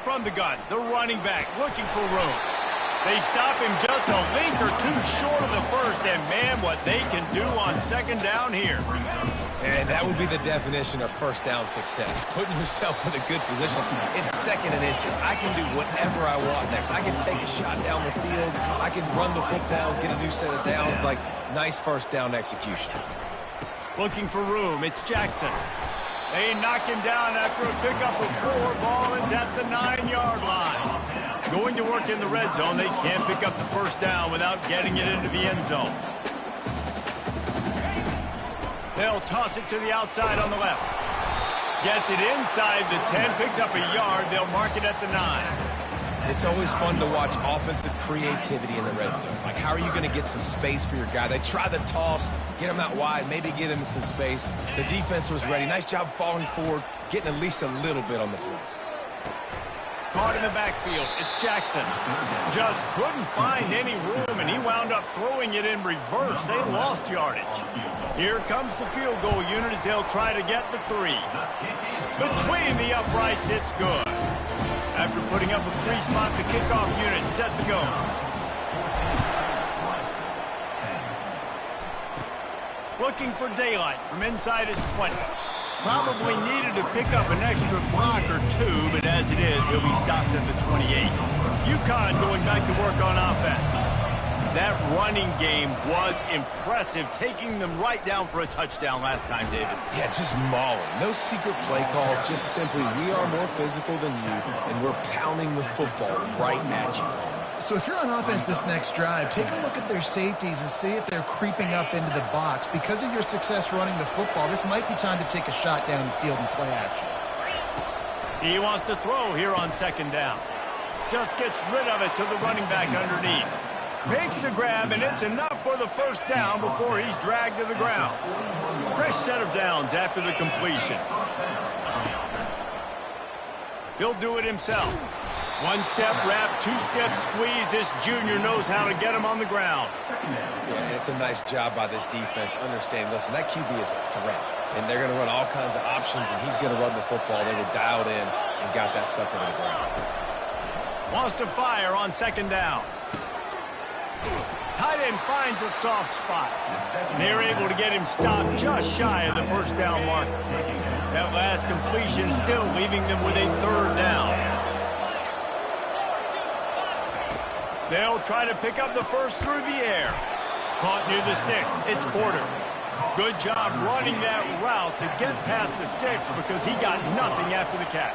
From the gun, the running back looking for room. They stop him just a link or two short of the first, and man, what they can do on 2nd down here. And that would be the definition of 1st down success. Putting yourself in a good position. It's 2nd and inches. I can do whatever I want next. I can take a shot down the field. I can run the football, get a new set of downs. Like, nice 1st down execution. Looking for room. It's Jackson. They knock him down after a pickup of 4. Ball is at the 9-yard line. Going to work in the red zone. They can't pick up the 1st down without getting it into the end zone. They'll toss it to the outside on the left. Gets it inside the 10, picks up a yard. They'll mark it at the 9. It's always fun to watch offensive creativity in the red zone. Like, how are you going to get some space for your guy? They try the toss, get him out wide, maybe get him some space. The defense was ready. Nice job falling forward, getting at least a little bit on the play. Caught in the backfield. It's Jackson. Just couldn't find any room, and he wound up throwing it in reverse. They lost yardage. Here comes the field goal unit as they'll try to get the 3. Between the uprights, it's good. After putting up a 3-spot, the kickoff unit set to go. Looking for daylight from inside his 20. Probably needed to pick up an extra block or 2, but as it is, he'll be stopped at the 28. Ncaa going back to work on offense. That running game was impressive, taking them right down for a touchdown last time, David. Yeah, just mauling. No secret play calls, just simply we are more physical than you, and we're pounding the football right at you. So if you're on offense this next drive, take a look at their safeties and see if they're creeping up into the box. Because of your success running the football, this might be time to take a shot down the field and play action. He wants to throw here on second down. Just gets rid of it to the running back underneath. Makes the grab, and it's enough for the first down before he's dragged to the ground. Fresh set of downs after the completion. He'll do it himself. One-step wrap, two-step squeeze. This junior knows how to get him on the ground. Yeah, and it's a nice job by this defense. Understand, listen, that QB is a threat. And they're going to run all kinds of options, and he's going to run the football. They were dialed in and got that sucker to the ground. Wants to fire on second down. Tight end finds a soft spot. They're able to get him stopped just shy of the first down marker. That last completion still leaving them with a third down. They'll try to pick up the first through the air. Caught near the sticks. It's Porter. Good job running that route to get past the sticks because he got nothing after the catch.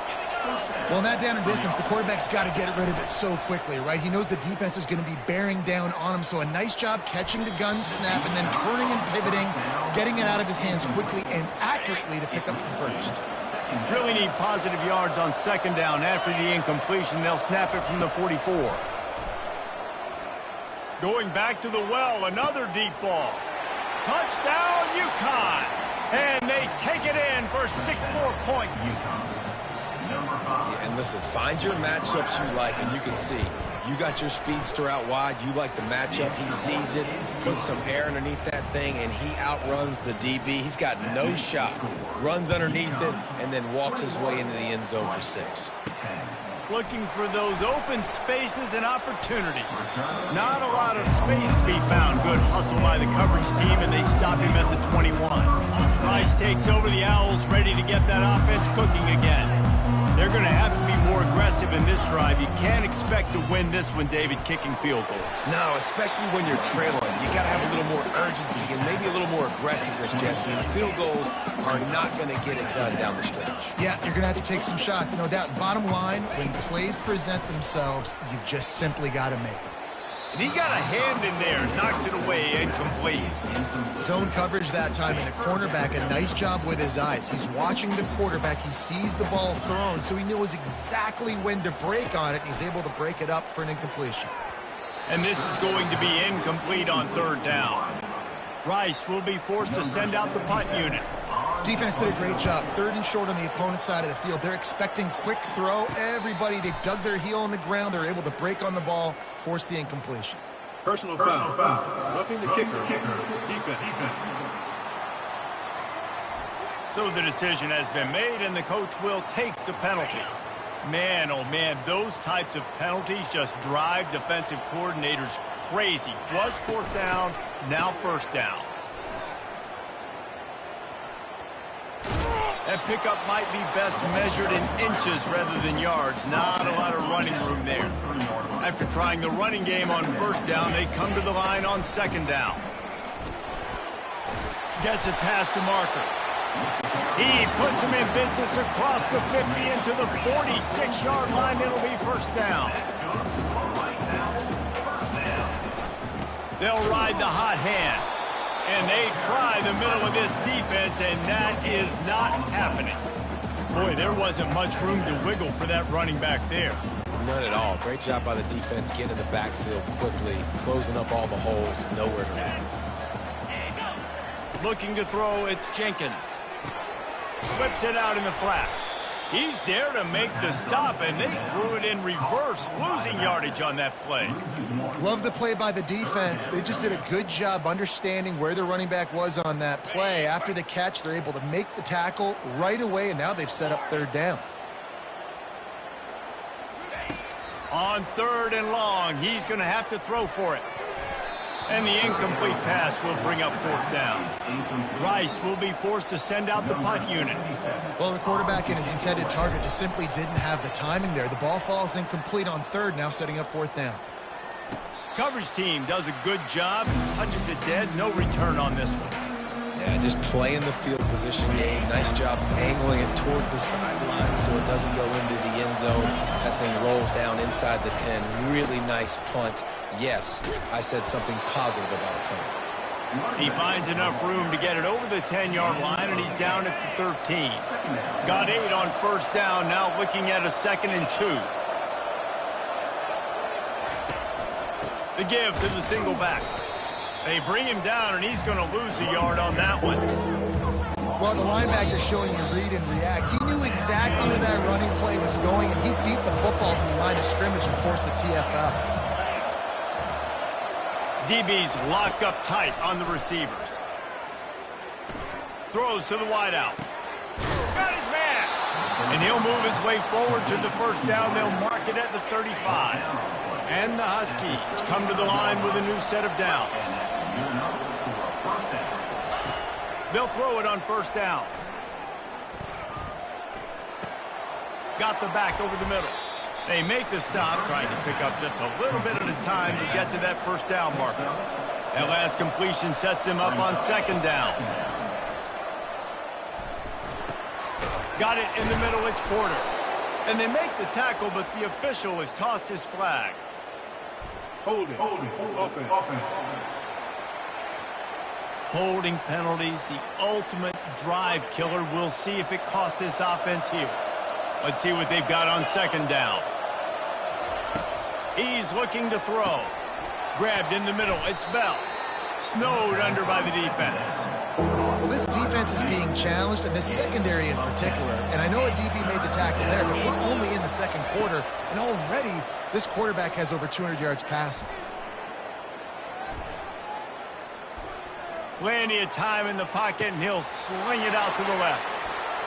Well, in that down and distance, the quarterback's got to get rid of it so quickly, right? He knows the defense is going to be bearing down on him, so a nice job catching the gun snap and then turning and pivoting, getting it out of his hands quickly and accurately to pick up the first. Really need positive yards on second down. After the incompletion, they'll snap it from the 44. Going back to the well, another deep ball. Touchdown, Ncaa! And they take it in for 6 more points. Yeah, and listen, find your matchups you like, and you can see. You got your speedster out wide. You like the matchup. He sees it, puts some air underneath that thing, and he outruns the DB. He's got no shot. Runs underneath it, and then walks his way into the end zone for 6. Looking for those open spaces and opportunity. Not a lot of space to be found. Good hustle by the coverage team, and they stop him at the 21. Rice takes over the Owls, ready to get that offense cooking again. They're going to have to be more aggressive in this drive. You can't expect to win this one, David, kicking field goals. No, especially when you're trailing. You got to have a little more urgency and maybe a little more aggressiveness, Jesse. And field goals are not going to get it done down the stretch. Yeah, you're going to have to take some shots, no doubt. Bottom line, when plays present themselves, you've just simply got to make them. And he got a hand in there, knocks it away, incomplete. Zone coverage that time, and a cornerback, a nice job with his eyes. He's watching the quarterback. He sees the ball thrown, so he knows exactly when to break on it. He's able to break it up for an incompletion. And this is going to be incomplete on third down. Rice will be forced to send out the punt unit. Defense did a great job. 3rd and short on the opponent's side of the field. They're expecting quick throw. Everybody, they dug their heel on the ground. They're able to break on the ball, force the incompletion. Personal foul. Roughing the kicker. Defense. So the decision has been made, and the coach will take the penalty. Man, oh man, those types of penalties just drive defensive coordinators crazy. Was 4th down, now 1st down. That pickup might be best measured in inches rather than yards. Not a lot of running room there. After trying the running game on 1st down, they come to the line on 2nd down. Gets it past the marker. He puts him in business across the 50 into the 46-yard line. It'll be 1st down. They'll ride the hot hand. And they try the middle of this defense, and that is not happening. Boy, there wasn't much room to wiggle for that running back there. None at all. Great job by the defense getting in the backfield quickly, closing up all the holes, nowhere to run. Looking to throw, it's Jenkins. Whips it out in the flat. He's there to make the stop, and they threw it in reverse, losing yardage on that play. Love the play by the defense. They just did a good job understanding where the running back was on that play. After the catch, they're able to make the tackle right away, and now they've set up 3rd down. On 3rd and long, he's going to have to throw for it. And the incomplete pass will bring up 4th down. Rice will be forced to send out the punt unit. Well, the quarterback and his intended target just simply didn't have the timing there. The ball falls incomplete on 3rd, now setting up 4th down. Coverage team does a good job and touches it dead. No return on this one. Yeah, just playing the field position game. Nice job angling it toward the sideline so it doesn't go into the end zone. That thing rolls down inside the 10. Really nice punt. Yes, I said something positive about a punt. He finds enough room to get it over the 10-yard line, and he's down at the 13. Got 8 on first down, now looking at a 2nd and 2. The give to the single back. They bring him down, and he's going to lose a yard on that one. Well, the linebacker's showing you read and react. He knew exactly where that running play was going, and he beat the football to the line of scrimmage and forced the TFL. DB's locked up tight on the receivers. Throws to the wideout. Got his man! And he'll move his way forward to the first down. They'll mark it at the 35. And the Huskies come to the line with a new set of downs. They'll throw it on first down. Got the back over the middle. They make the stop, trying to pick up just a little bit at a time to get to that first down marker. That last completion sets them up on 2nd down. Got it in the middle, it's Porter. And they make the tackle, but the official has tossed his flag. Holding. Offense. Holding penalties, the ultimate drive killer. We'll see if it costs this offense here. Let's see what they've got on 2nd down. He's looking to throw. Grabbed in the middle, it's Bell. Snowed under by the defense. Well, this defense is being challenged, and this secondary in particular. And I know a DB made the tackle there, but we're only in the 2nd quarter, and already this quarterback has over 200 yards passing. Plenty of time in the pocket, and he'll sling it out to the left.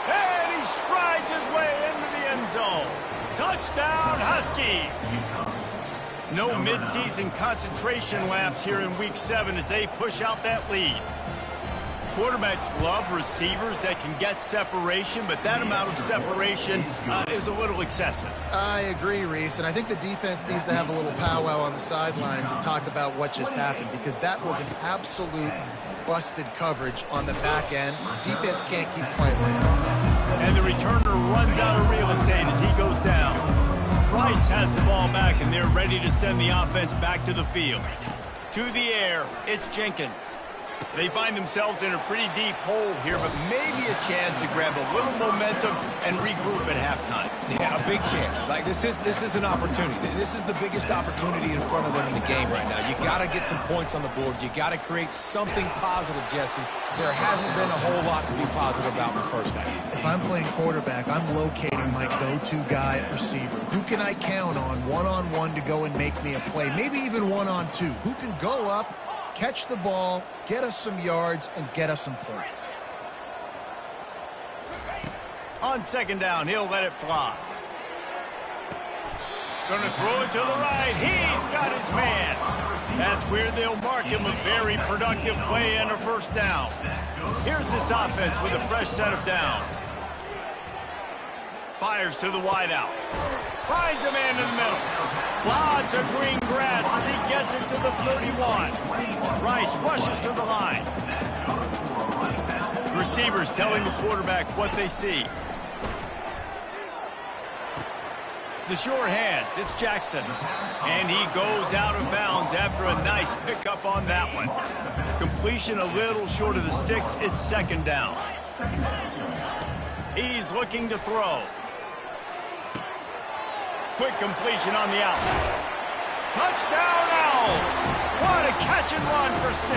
And he strides his way into the end zone. Touchdown, Huskies! No midseason concentration laps here in Week 7 as they push out that lead. Quarterbacks love receivers that can get separation, but that amount of separation is a little excessive. I agree, Reese, and I think the defense needs to have a little powwow on the sidelines and talk about what just happened, because that was an absolute busted coverage on the back end. Defense can't keep playing like that. And the returner runs out of real estate as he goes down. Rice has the ball back, and they're ready to send the offense back to the field. To the air, it's Jenkins. They find themselves in a pretty deep hole here, but maybe a chance to grab a little momentum and regroup at halftime. Yeah, a big chance. Like this is an opportunity. This is the biggest opportunity in front of them in the game right now. You got to get some points on the board. You got to create something positive, Jesse. There hasn't been a whole lot to be positive about in the first half. If I'm playing quarterback, I'm locating my go-to guy at receiver. Who can I count on one-on-one to go and make me a play? Maybe even one-on-two. Who can go up, catch the ball, get us some yards, and get us some points. On 2nd down, he'll let it fly. Going to throw it to the right. He's got his man. That's where they'll mark him a very productive play and a first down. Here's this offense with a fresh set of downs. Fires to the wideout. Finds a man in the middle. Lots of green grass as he gets it to the 31. Rice rushes to the line. Receivers telling the quarterback what they see. The short hands, it's Jackson. And he goes out of bounds after a nice pickup on that one. Completion a little short of the sticks, it's 2nd down. He's looking to throw. Quick completion on the out. Touchdown, Owls! What a catch and run for 6.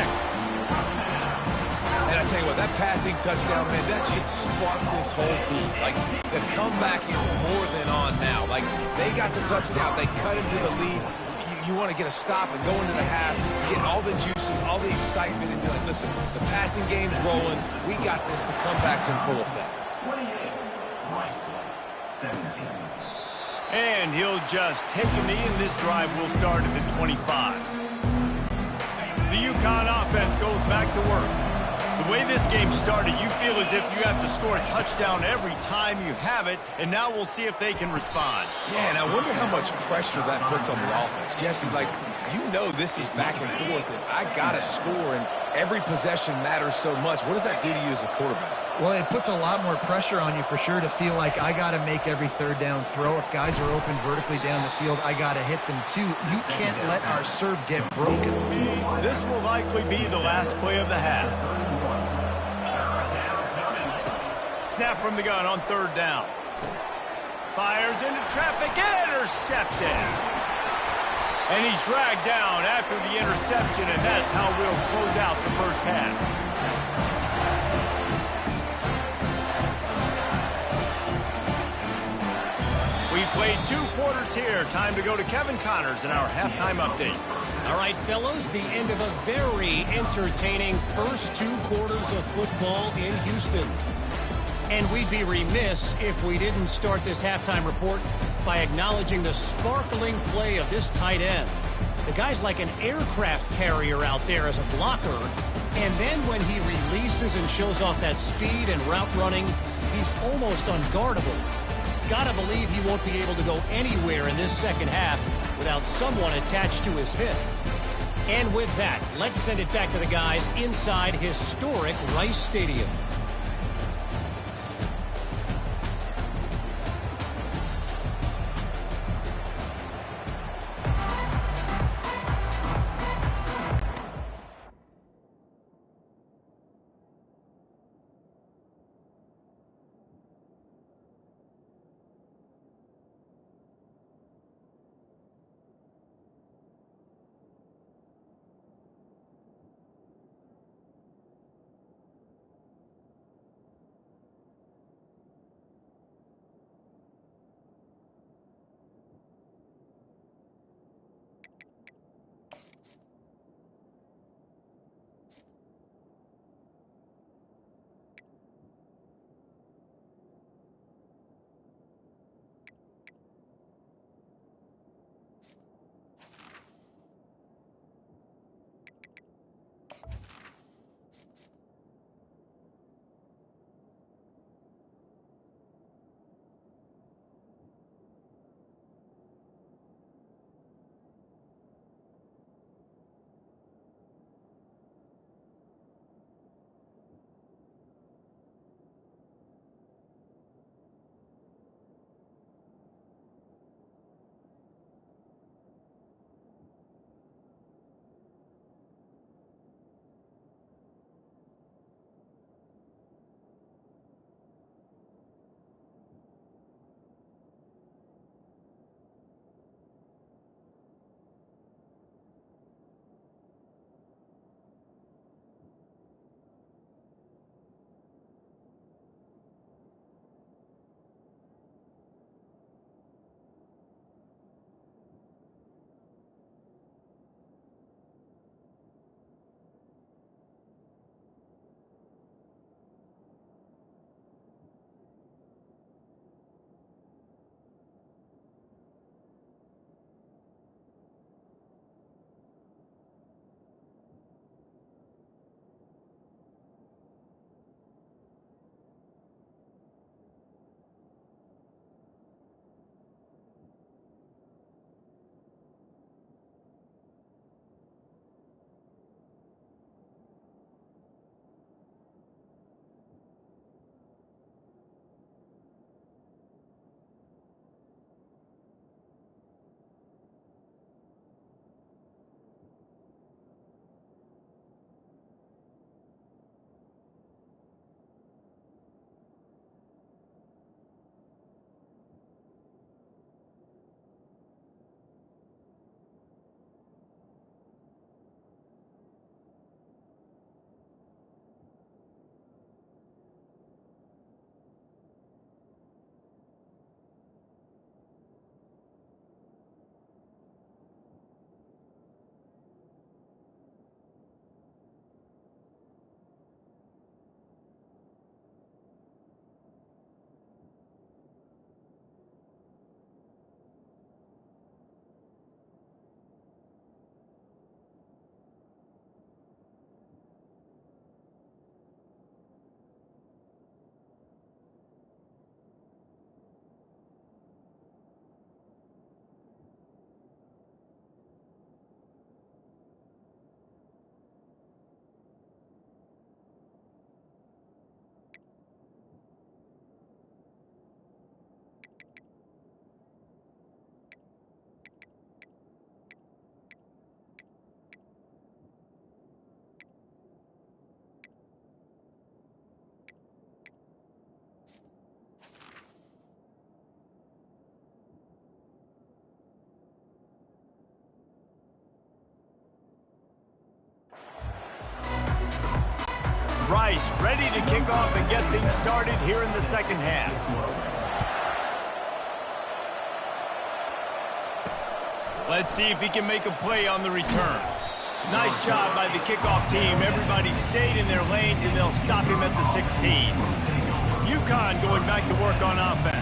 And I tell you what, that passing touchdown, man, that should spark this whole team. Like, the comeback is more than on now. Like, they got the touchdown. They cut into the lead. You want to get a stop and go into the half, get all the juices, all the excitement, and be like, listen, the passing game's rolling. We got this. The comeback's in full effect. 28, Rice, 17. And he'll just take a knee, and this drive will start at the 25. The UConn offense goes back to work. The way this game started, you feel as if you have to score a touchdown every time you have it, and now we'll see if they can respond. Yeah, and I wonder how much pressure that puts on the offense. Jesse, like, you know this is back and forth, and I got to score, and every possession matters so much. What does that do to you as a quarterback? Well, it puts a lot more pressure on you for sure to feel like I got to make every third down throw. If guys are open vertically down the field, I got to hit them too. You can't let our serve get broken. This will likely be the last play of the half. Snap from the gun on third down. Fires into traffic, intercepted. And he's dragged down after the interception, and that's how we'll close out the first half. We played 2 quarters here. Time to go to Kevin Connors in our halftime update. All right, fellows, the end of a very entertaining first 2 quarters of football in Houston. And we'd be remiss if we didn't start this halftime report by acknowledging the sparkling play of this tight end. The guy's like an aircraft carrier out there as a blocker. And then when he releases and shows off that speed and route running, he's almost unguardable. Gotta believe he won't be able to go anywhere in this second half without someone attached to his hip. And with that, let's send it back to the guys inside historic Rice Stadium. Rice ready to kick off and get things started here in the second half. Let's see if he can make a play on the return. Nice job by the kickoff team. Everybody stayed in their lanes, and they'll stop him at the 16. Ncaa going back to work on offense.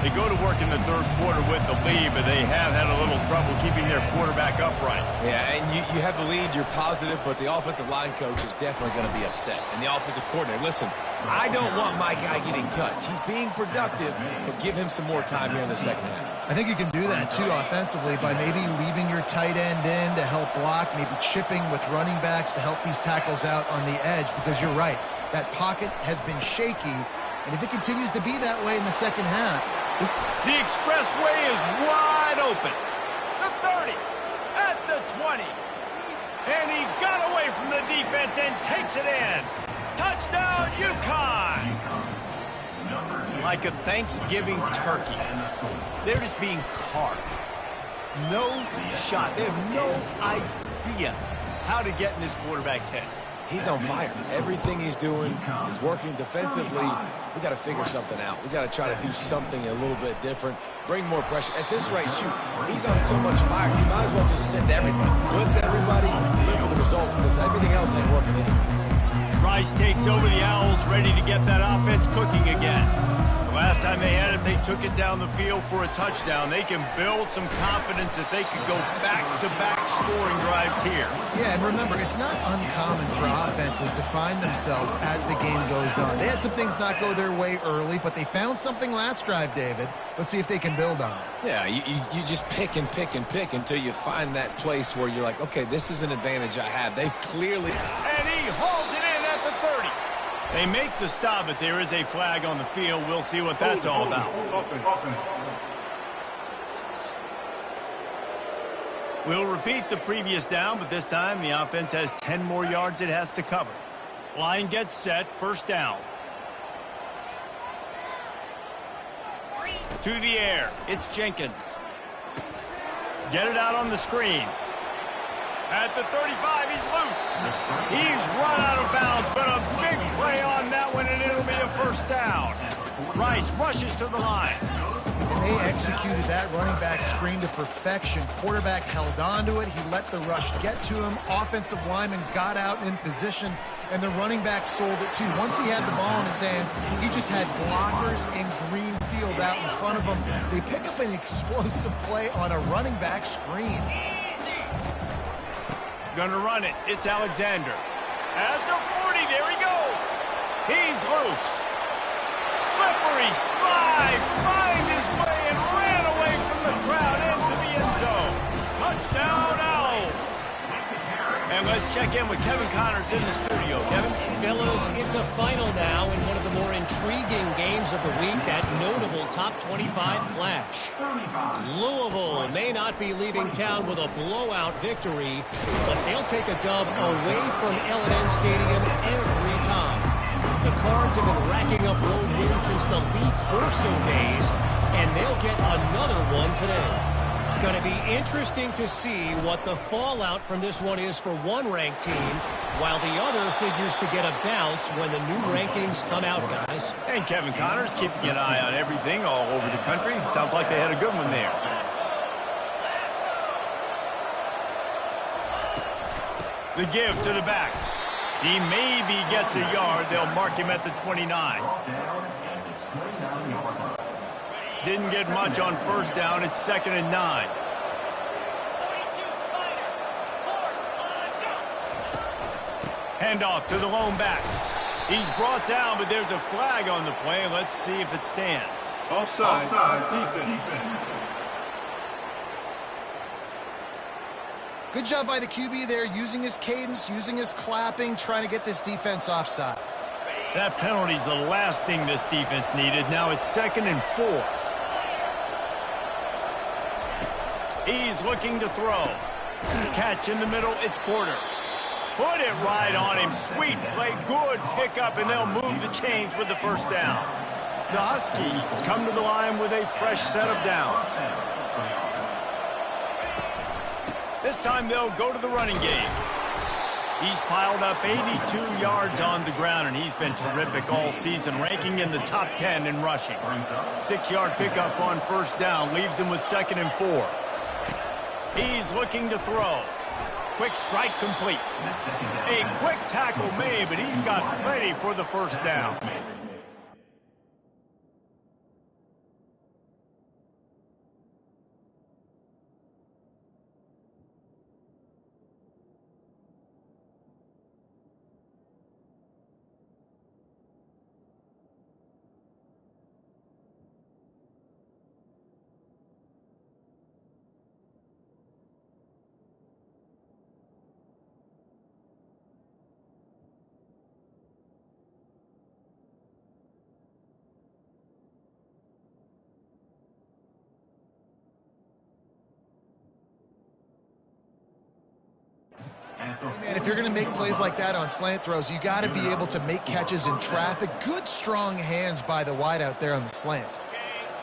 They go to work in the third quarter with the lead, but they have had a little trouble keeping their quarterback upright. Yeah, and you have the lead, you're positive, but the offensive line coach is definitely going to be upset. And the offensive coordinator, listen, I don't want my guy getting touched. He's being productive, but give him some more time here in the second half. I think you can do that, too, offensively, by maybe leaving your tight end in to help block, maybe chipping with running backs to help these tackles out on the edge, because you're right. That pocket has been shaky, and if it continues to be that way in the second half, the expressway is wide open. The 30, at the 20. And he got away from the defense and takes it in. Touchdown, Ncaa! Like a Thanksgiving turkey. They're just being carved. No shot. They have no idea how to get in this quarterback's head. He's on fire. Everything he's doing is working defensively. We got to figure something out. We got to try to do something a little bit different. Bring more pressure. At this rate, shoot, he's on so much fire. You might as well just send everybody. Blitz everybody. Live with the results because everything else ain't working anyways. Rice takes over the Owls, ready to get that offense cooking again. Last time they had it, they took it down the field for a touchdown. They can build some confidence that they could go back-to-back scoring drives here. Yeah, and remember, it's not uncommon for offenses to find themselves as the game goes on. They had some things not go their way early, but they found something last drive, David. Let's see if they can build on it. Yeah, you just pick and pick and pick until you find that place where you're like, okay, this is an advantage I have. They clearly... And he hauls it in at the 30. They make the stop, but there is a flag on the field. We'll see what that's all about. We'll repeat the previous down, but this time the offense has 10 more yards it has to cover. Line gets set, first down. To the air, it's Jenkins. Get it out on the screen. At the 35, he's loose. He's run out of bounds, but a big play on that one, and it'll be a first down. Rice rushes to the line. And they executed that running back screen to perfection. Quarterback held on to it. He let the rush get to him. Offensive lineman got out in position, and the running back sold it too. Once he had the ball in his hands, he just had blockers in green field out in front of him. They pick up an explosive play on a running back screen. Gonna run it. It's Alexander. At the 40, there he goes. He's loose. Slippery slide. Find his way and ran away from the crowd into the end zone. Touchdown, Owls. And let's check in with Kevin Connors in the studio. Kevin? Fellas, it's a final now in one of the more intriguing games of the week, that notable top 25 clash. Louisville may not be leaving town with a blowout victory, but they'll take a dub away from L&N Stadium every time. The Cards have been racking up road wins since the Lee Corso days, and they'll get another one today. Going to be interesting to see what the fallout from this one is for one ranked team, while the other figures to get a bounce when the new rankings come out, guys. And Kevin Connors keeping an eye on everything all over the country. Sounds like they had a good one there. The give to the back. He maybe gets a yard. They'll mark him at the 29. Didn't get much on first down. It's 2nd and 9. Handoff to the lone back. He's brought down, but there's a flag on the play. Let's see if it stands. Offside. Defense. Good job by the QB there, using his cadence, using his clapping, trying to get this defense offside. That penalty's the last thing this defense needed. Now it's 2nd and 4. He's looking to throw. Catch in the middle, it's Porter. Put it right on him. Sweet play, good pickup, and they'll move the chains with the first down. The Huskies come to the line with a fresh set of downs. This time they'll go to the running game. He's piled up 82 yards on the ground, and he's been terrific all season, ranking in the top 10 in rushing. 6-yard pickup on first down leaves him with 2nd and 4. He's looking to throw. Quick strike complete. A quick tackle made, but he's got plenty for the first down. Man, if you're going to make plays like that on slant throws, you got to be able to make catches in traffic. Good, strong hands by the wide out there on the slant.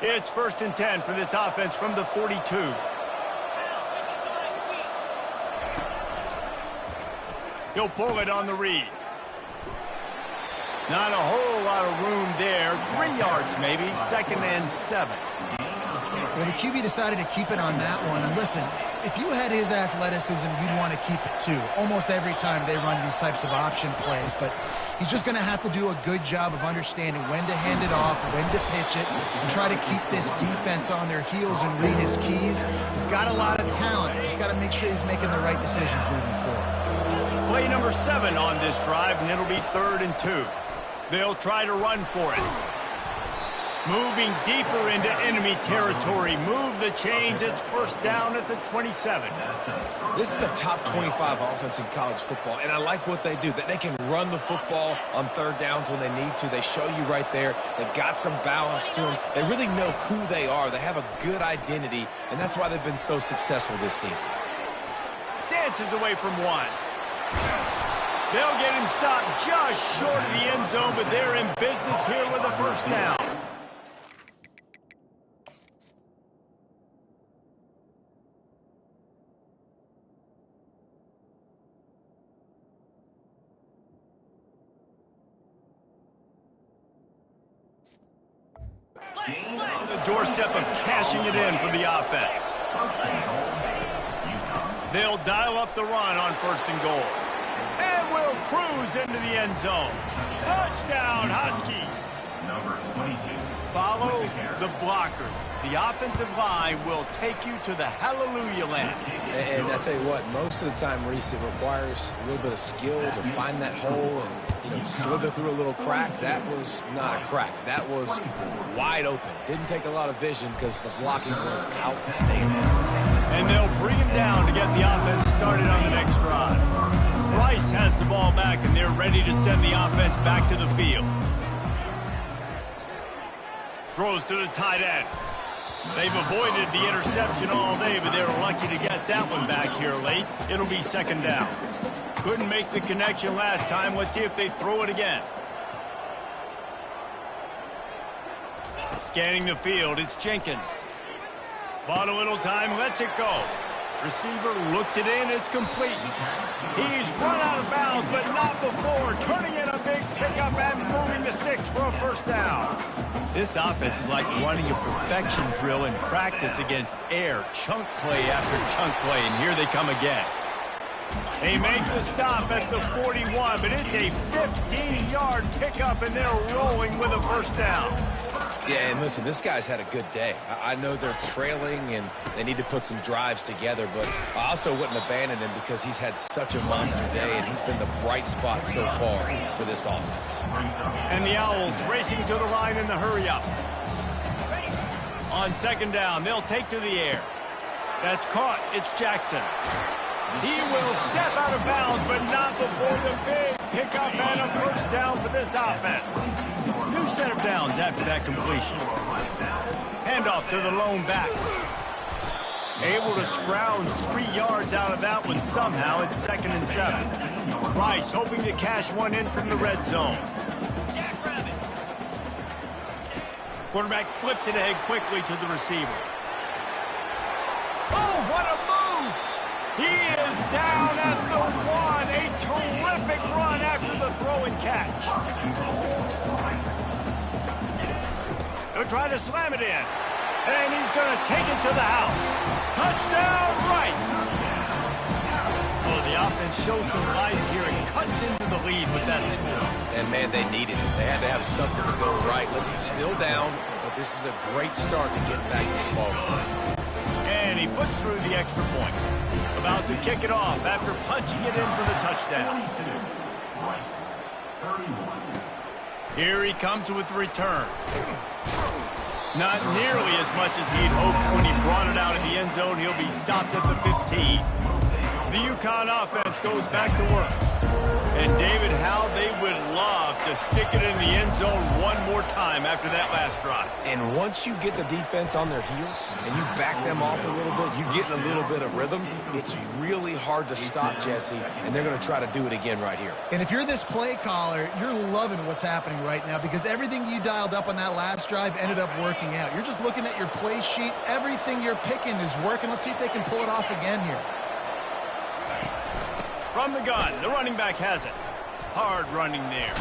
It's 1st and 10 for this offense from the 42. He'll pull it on the read. Not a whole lot of room there. 3 yards maybe. 2nd and 7. Well, the QB decided to keep it on that one. And listen, if you had his athleticism, you'd want to keep it too. Almost every time they run these types of option plays. But he's just going to have to do a good job of understanding when to hand it off, when to pitch it, and try to keep this defense on their heels and read his keys. He's got a lot of talent. Just got to make sure he's making the right decisions moving forward. Play number 7 on this drive, and it'll be 3rd and 2. They'll try to run for it. Moving deeper into enemy territory. Move the chains. It's first down at the 27. This is a top 25 offense in college football, and I like what they do. They can run the football on 3rd downs when they need to. They show you right there. They've got some balance to them. They really know who they are. They have a good identity, and that's why they've been so successful this season. Dances away from one. They'll get him stopped just short of the end zone, but they're in business here with a first down. On the doorstep of cashing it in for the offense. They'll dial up the run on 1st and goal. And will cruise into the end zone. Touchdown, Husky. Number 22. Follow the blockers. The offensive line will take you to the hallelujah land. And I tell you what, most of the time, Reese, it requires a little bit of skill to find that hole and, slither through a little crack. That was not a crack. That was wide open. Didn't take a lot of vision because the blocking was outstanding. And they'll bring him down to get the offense started on the next drive. Rice has the ball back, and they're ready to send the offense back to the field. Throws to the tight end. They've avoided the interception all day, but they were lucky to get that one back here late. It'll be 2nd down. Couldn't make the connection last time. Let's see if they throw it again. Scanning the field, it's Jenkins. Bought a little time, lets it go. Receiver looks it in, it's complete. He's run out of bounds, but not before. Turning in a big pickup and moving the sticks for a first down. This offense is like running a perfection drill in practice against air. Chunk play after chunk play, and here they come again. They make the stop at the 41, but it's a 15-yard pickup, and they're rolling with a first down. Yeah, and listen, this guy's had a good day. I know they're trailing and they need to put some drives together, but I also wouldn't abandon him because he's had such a monster day, and he's been the bright spot so far for this offense. And the Owls racing to the line in the hurry-up. On 2nd down, they'll take to the air. That's caught. It's Jackson. He will step out of bounds, but not before the big pickup and a first down for this offense. New set of downs after that completion. Handoff to the lone back. Able to scrounge 3 yards out of that one somehow. It's 2nd and 7. Rice hoping to cash one in from the red zone. Quarterback flips it ahead quickly to the receiver. Oh, what a move! He is down at the 1. A run after the throw and catch. They'll try to slam it in. And he's going to take it to the house. Touchdown, Rice! Oh, the offense shows some life here and cuts into the lead with that score. And, man, they needed it. They had to have something to go right. Listen, still down, but this is a great start to getting back in this ball game. And he puts through the extra point. About to kick it off after punching it in for the touchdown. Here he comes with the return. Not nearly as much as he'd hoped when he brought it out of the end zone. He'll be stopped at the 15. The UConn offense goes back to work. And David, how they would love to stick it in the end zone one more time after that last drive. And once you get the defense on their heels and you back them off a little bit, you get in a little bit of rhythm, it's really hard to stop, Jesse, and they're going to try to do it again right here. And if you're this play caller, you're loving what's happening right now because everything you dialed up on that last drive ended up working out. You're just looking at your play sheet. Everything you're picking is working. Let's see if they can pull it off again here. From the gun, the running back has it. Hard running there.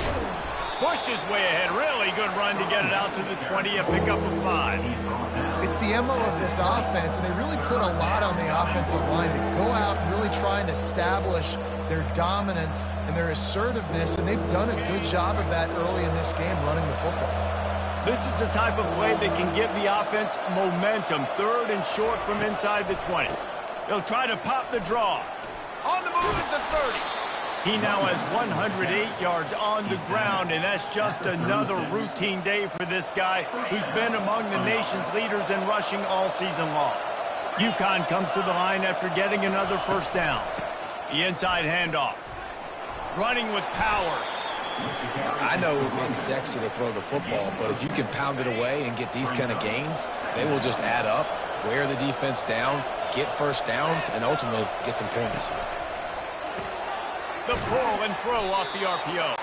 Pushed his way ahead. Really good run to get it out to the 20, a pickup of 5. It's the MO of this offense, and they really put a lot on the offensive line to go out and really try and establish their dominance and their assertiveness, and they've done a good job of that early in this game running the football. This is the type of play that can give the offense momentum. 3rd and short from inside the 20. They'll try to pop the draw. On the move at the 30. He now has 108 yards on the ground, and that's just another routine day for this guy who's been among the nation's leaders in rushing all season long. UConn comes to the line after getting another first down. The inside handoff. Running with power. I know it's sexy to throw the football, but if you can pound it away and get these kind of gains, they will just add up, wear the defense down, get first downs, and ultimately get some points. The pull and throw off the RPO.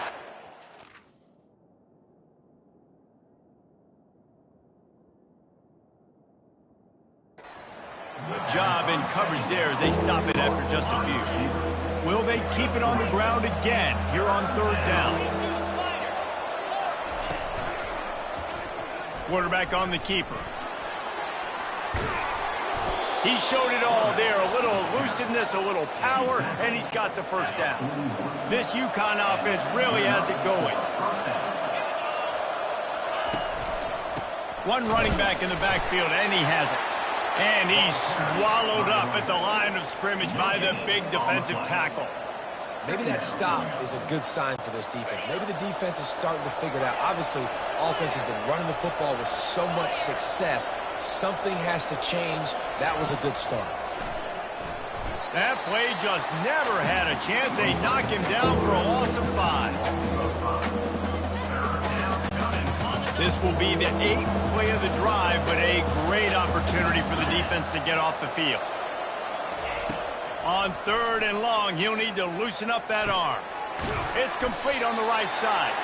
Good job in coverage there as they stop it after just a few. Will they keep it on the ground again here on 3rd down? Quarterback on the keeper. He showed it all there, a little elusiveness, a little power, and he's got the first down. This UConn offense really has it going. One running back in the backfield, and he has it. And he's swallowed up at the line of scrimmage by the big defensive tackle. Maybe that stop is a good sign for this defense. Maybe the defense is starting to figure it out. Obviously, offense has been running the football with so much success. Something has to change. That was a good start. That play just never had a chance. They knock him down for a loss of 5. This will be the 8th play of the drive, but a great opportunity for the defense to get off the field. On 3rd and long, he'll need to loosen up that arm. It's complete on the right side.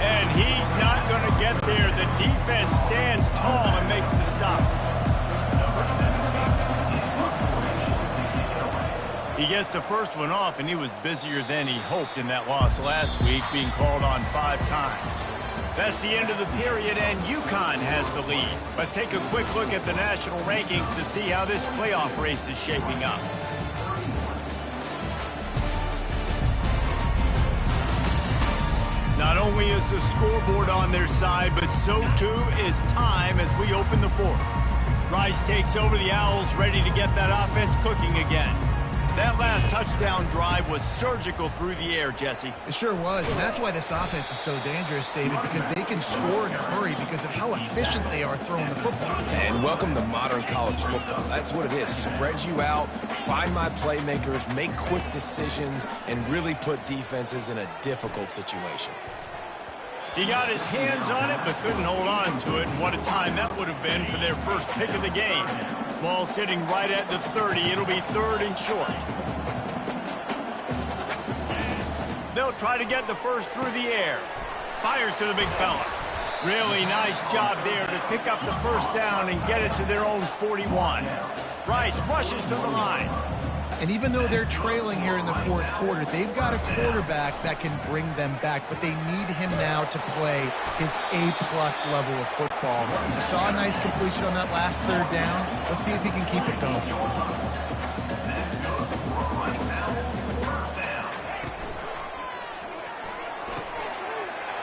And he's not going to get there. The defense stands tall and makes the stop. He gets the first one off, and he was busier than he hoped in that loss last week, being called on 5 times. That's the end of the period, and UConn has the lead. Let's take a quick look at the national rankings to see how this playoff race is shaping up. Not only is the scoreboard on their side, but so too is time as we open the 4th. Rice takes over the Owls, ready to get that offense cooking again. That last touchdown drive was surgical through the air, Jesse. It sure was, and that's why this offense is so dangerous, David, because they can score in a hurry because of how efficient they are throwing the football. And welcome to modern college football. That's what it is. Spread you out, find my playmakers, make quick decisions, and really put defenses in a difficult situation. He got his hands on it, but couldn't hold on to it. What a time that would have been for their first pick of the game. Ball sitting right at the 30. It'll be 3rd and short. They'll try to get the first through the air. Fires to the big fella. Really nice job there to pick up the first down and get it to their own 41. Rice rushes to the line. And even though they're trailing here in the fourth quarter, they've got a quarterback that can bring them back, but they need him now to play his A-plus level of football. You saw a nice completion on that last third down. Let's see if he can keep it going.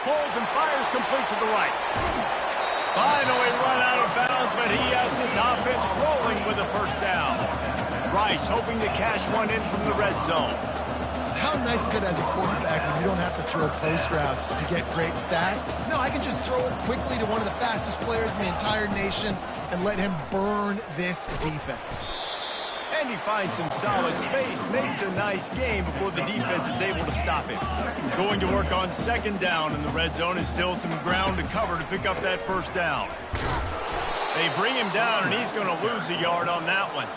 Pulls and fires complete to the right. Finally run out of bounds, but he has this offense rolling with a first down. Rice hoping to cash one in from the red zone. How nice is it as a quarterback when you don't have to throw post routes to get great stats? No, I can just throw it quickly to one of the fastest players in the entire nation and let him burn this defense. And he finds some solid space, makes a nice game before the defense is able to stop him. Going to work on second down in the red zone is still some ground to cover to pick up that first down. They bring him down, and he's going to lose a yard on that one.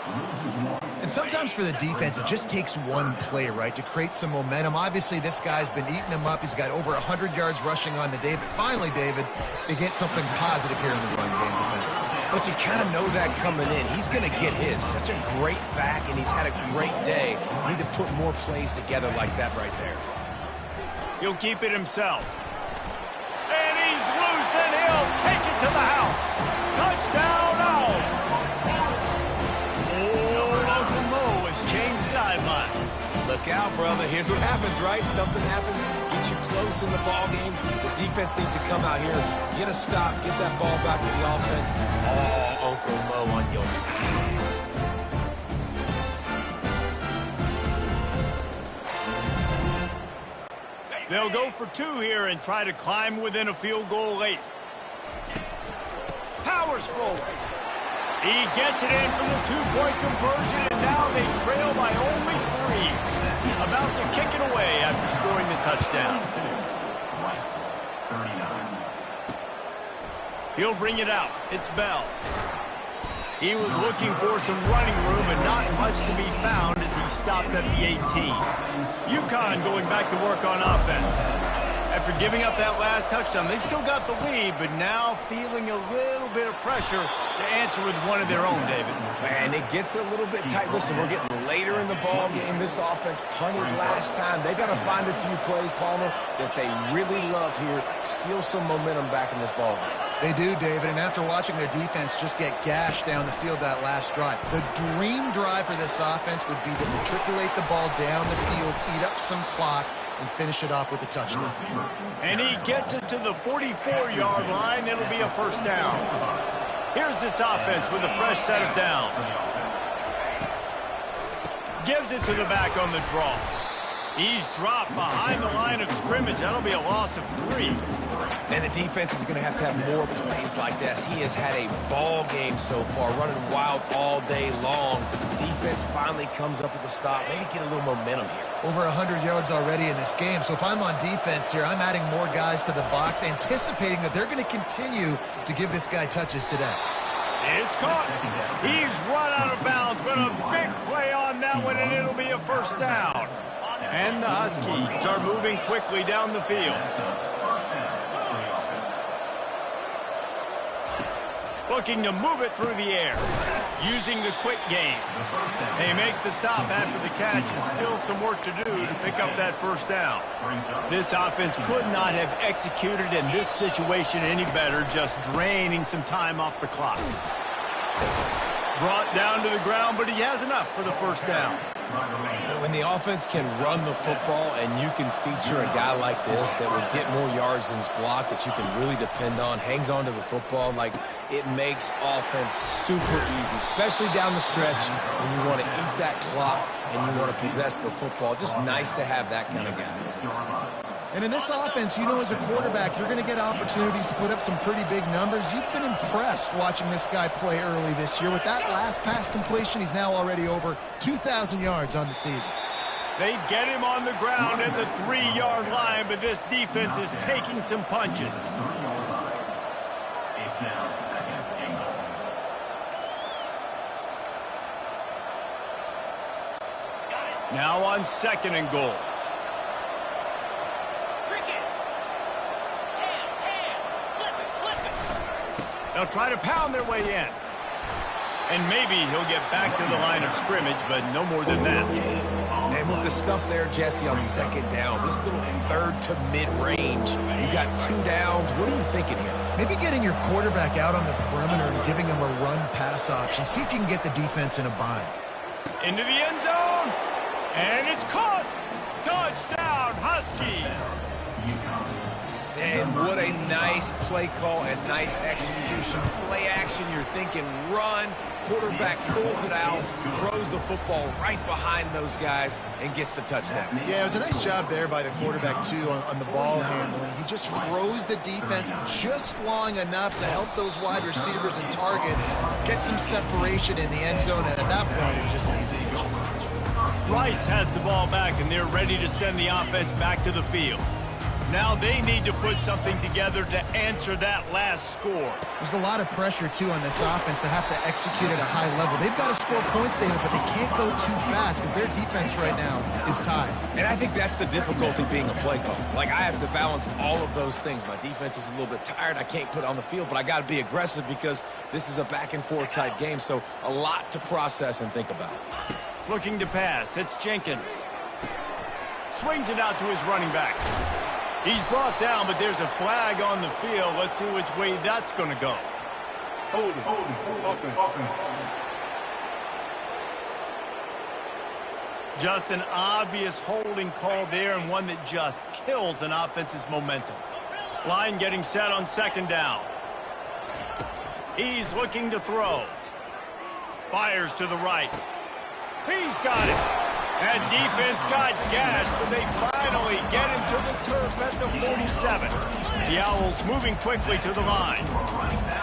And sometimes for the defense, it just takes one play, right, to create some momentum. Obviously, this guy's been eating him up. He's got over 100 yards rushing on the day. But finally, David, they get something positive here in the run game defensively. But you kind of know that coming in. He's going to get his. Such a great back, and he's had a great day. Need to put more plays together like that right there. He'll keep it himself. And he's loose, and he'll take it to the house. Touchdown, Owls. Change sidelines. Look out, brother. Here's what happens, right? Something happens, get you close in the ball game. The defense needs to come out here, get a stop, get that ball back to the offense. Oh, Uncle Mo on your side. They'll go for two here and try to climb within a field goal late. Powers forward. He gets it in from the two-point conversion, and now they trail by only 3. About to kick it away after scoring the touchdown. He'll bring it out. It's Bell. He was looking for some running room, and not much to be found as he stopped at the 18. Ncaa going back to work on offense. After giving up that last touchdown, they've still got the lead, but now feeling a little bit of pressure to answer with one of their own, David. Man, it gets a little bit tight. Listen, we're getting later in the ball game. This offense punted last time. They got to find a few plays, Palmer, that they really love here. Steal some momentum back in this ball game. They do, David, and after watching their defense just get gashed down the field that last drive, the dream drive for this offense would be to matriculate the ball down the field, eat up some clock, and finish it off with a touchdown. And he gets it to the 44-yard line. It'll be a first down. Here's this offense with a fresh set of downs. Gives it to the back on the draw. He's dropped behind the line of scrimmage. That'll be a loss of 3. And the defense is going to have more plays like that. He has had a ball game so far, running wild all day long. Defense finally comes up with a stop. Maybe get a little momentum here. Over 100 yards already in this game. So if I'm on defense here, I'm adding more guys to the box, anticipating that they're going to continue to give this guy touches today. It's caught. He's run out of bounds, but a big play on that one, and it'll be a first down. And the Huskies are moving quickly down the field. Looking to move it through the air. Using the quick game. They make the stop after the catch, and still some work to do to pick up that first down. This offense could not have executed in this situation any better, just draining some time off the clock. Brought down to the ground, but he has enough for the first down. When the offense can run the football and you can feature a guy like this that will get more yards than his block, that you can really depend on, hangs on to the football, like it makes offense super easy, especially down the stretch when you want to eat that clock and you want to possess the football. Just nice to have that kind of guy. And in this offense, you know, as a quarterback, you're going to get opportunities to put up some pretty big numbers. You've been impressed watching this guy play early this year. With that last pass completion, he's now already over 2,000 yards on the season. They get him on the ground at the 3-yard line, but this defense is taking some punches. It's now second and goal. Now on second and goal. They'll try to pound their way in. And maybe he'll get back to the line of scrimmage, but no more than that. And with the stuff there, Jesse, on second down, this little third to mid-range, you got 2 downs. What are you thinking here? Maybe getting your quarterback out on the perimeter and giving him a run-pass option. See if you can get the defense in a bind. Into the end zone, and it's caught. Touchdown, Huskies. And what a nice play call and nice execution. Play action, you're thinking run. Quarterback pulls it out, throws the football right behind those guys, and gets the touchdown. Yeah, it was a nice job there by the quarterback, too, on the ball handling. He just froze the defense just long enough to help those wide receivers and targets get some separation in the end zone, and at that point, it was just an easy catch. Rice has the ball back, and they're ready to send the offense back to the field. Now they need to put something together to answer that last score. There's a lot of pressure, too, on this offense to have to execute at a high level. They've got to score points, David, but they can't go too fast because their defense right now is tied. And I think that's the difficulty being a play call. Like, I have to balance all of those things. My defense is a little bit tired. I can't put it on the field, but I got to be aggressive because this is a back-and-forth type game, so a lot to process and think about. Looking to pass. It's Jenkins. Swings it out to his running back. He's brought down, but there's a flag on the field. Let's see which way that's going to go. Holding. Offense. Just an obvious holding call there, and one that just kills an offense's momentum. Line getting set on second down. He's looking to throw. Fires to the right. He's got it. That defense got gashed, but they finally get him to the turf at the 47. The Owls moving quickly to the line.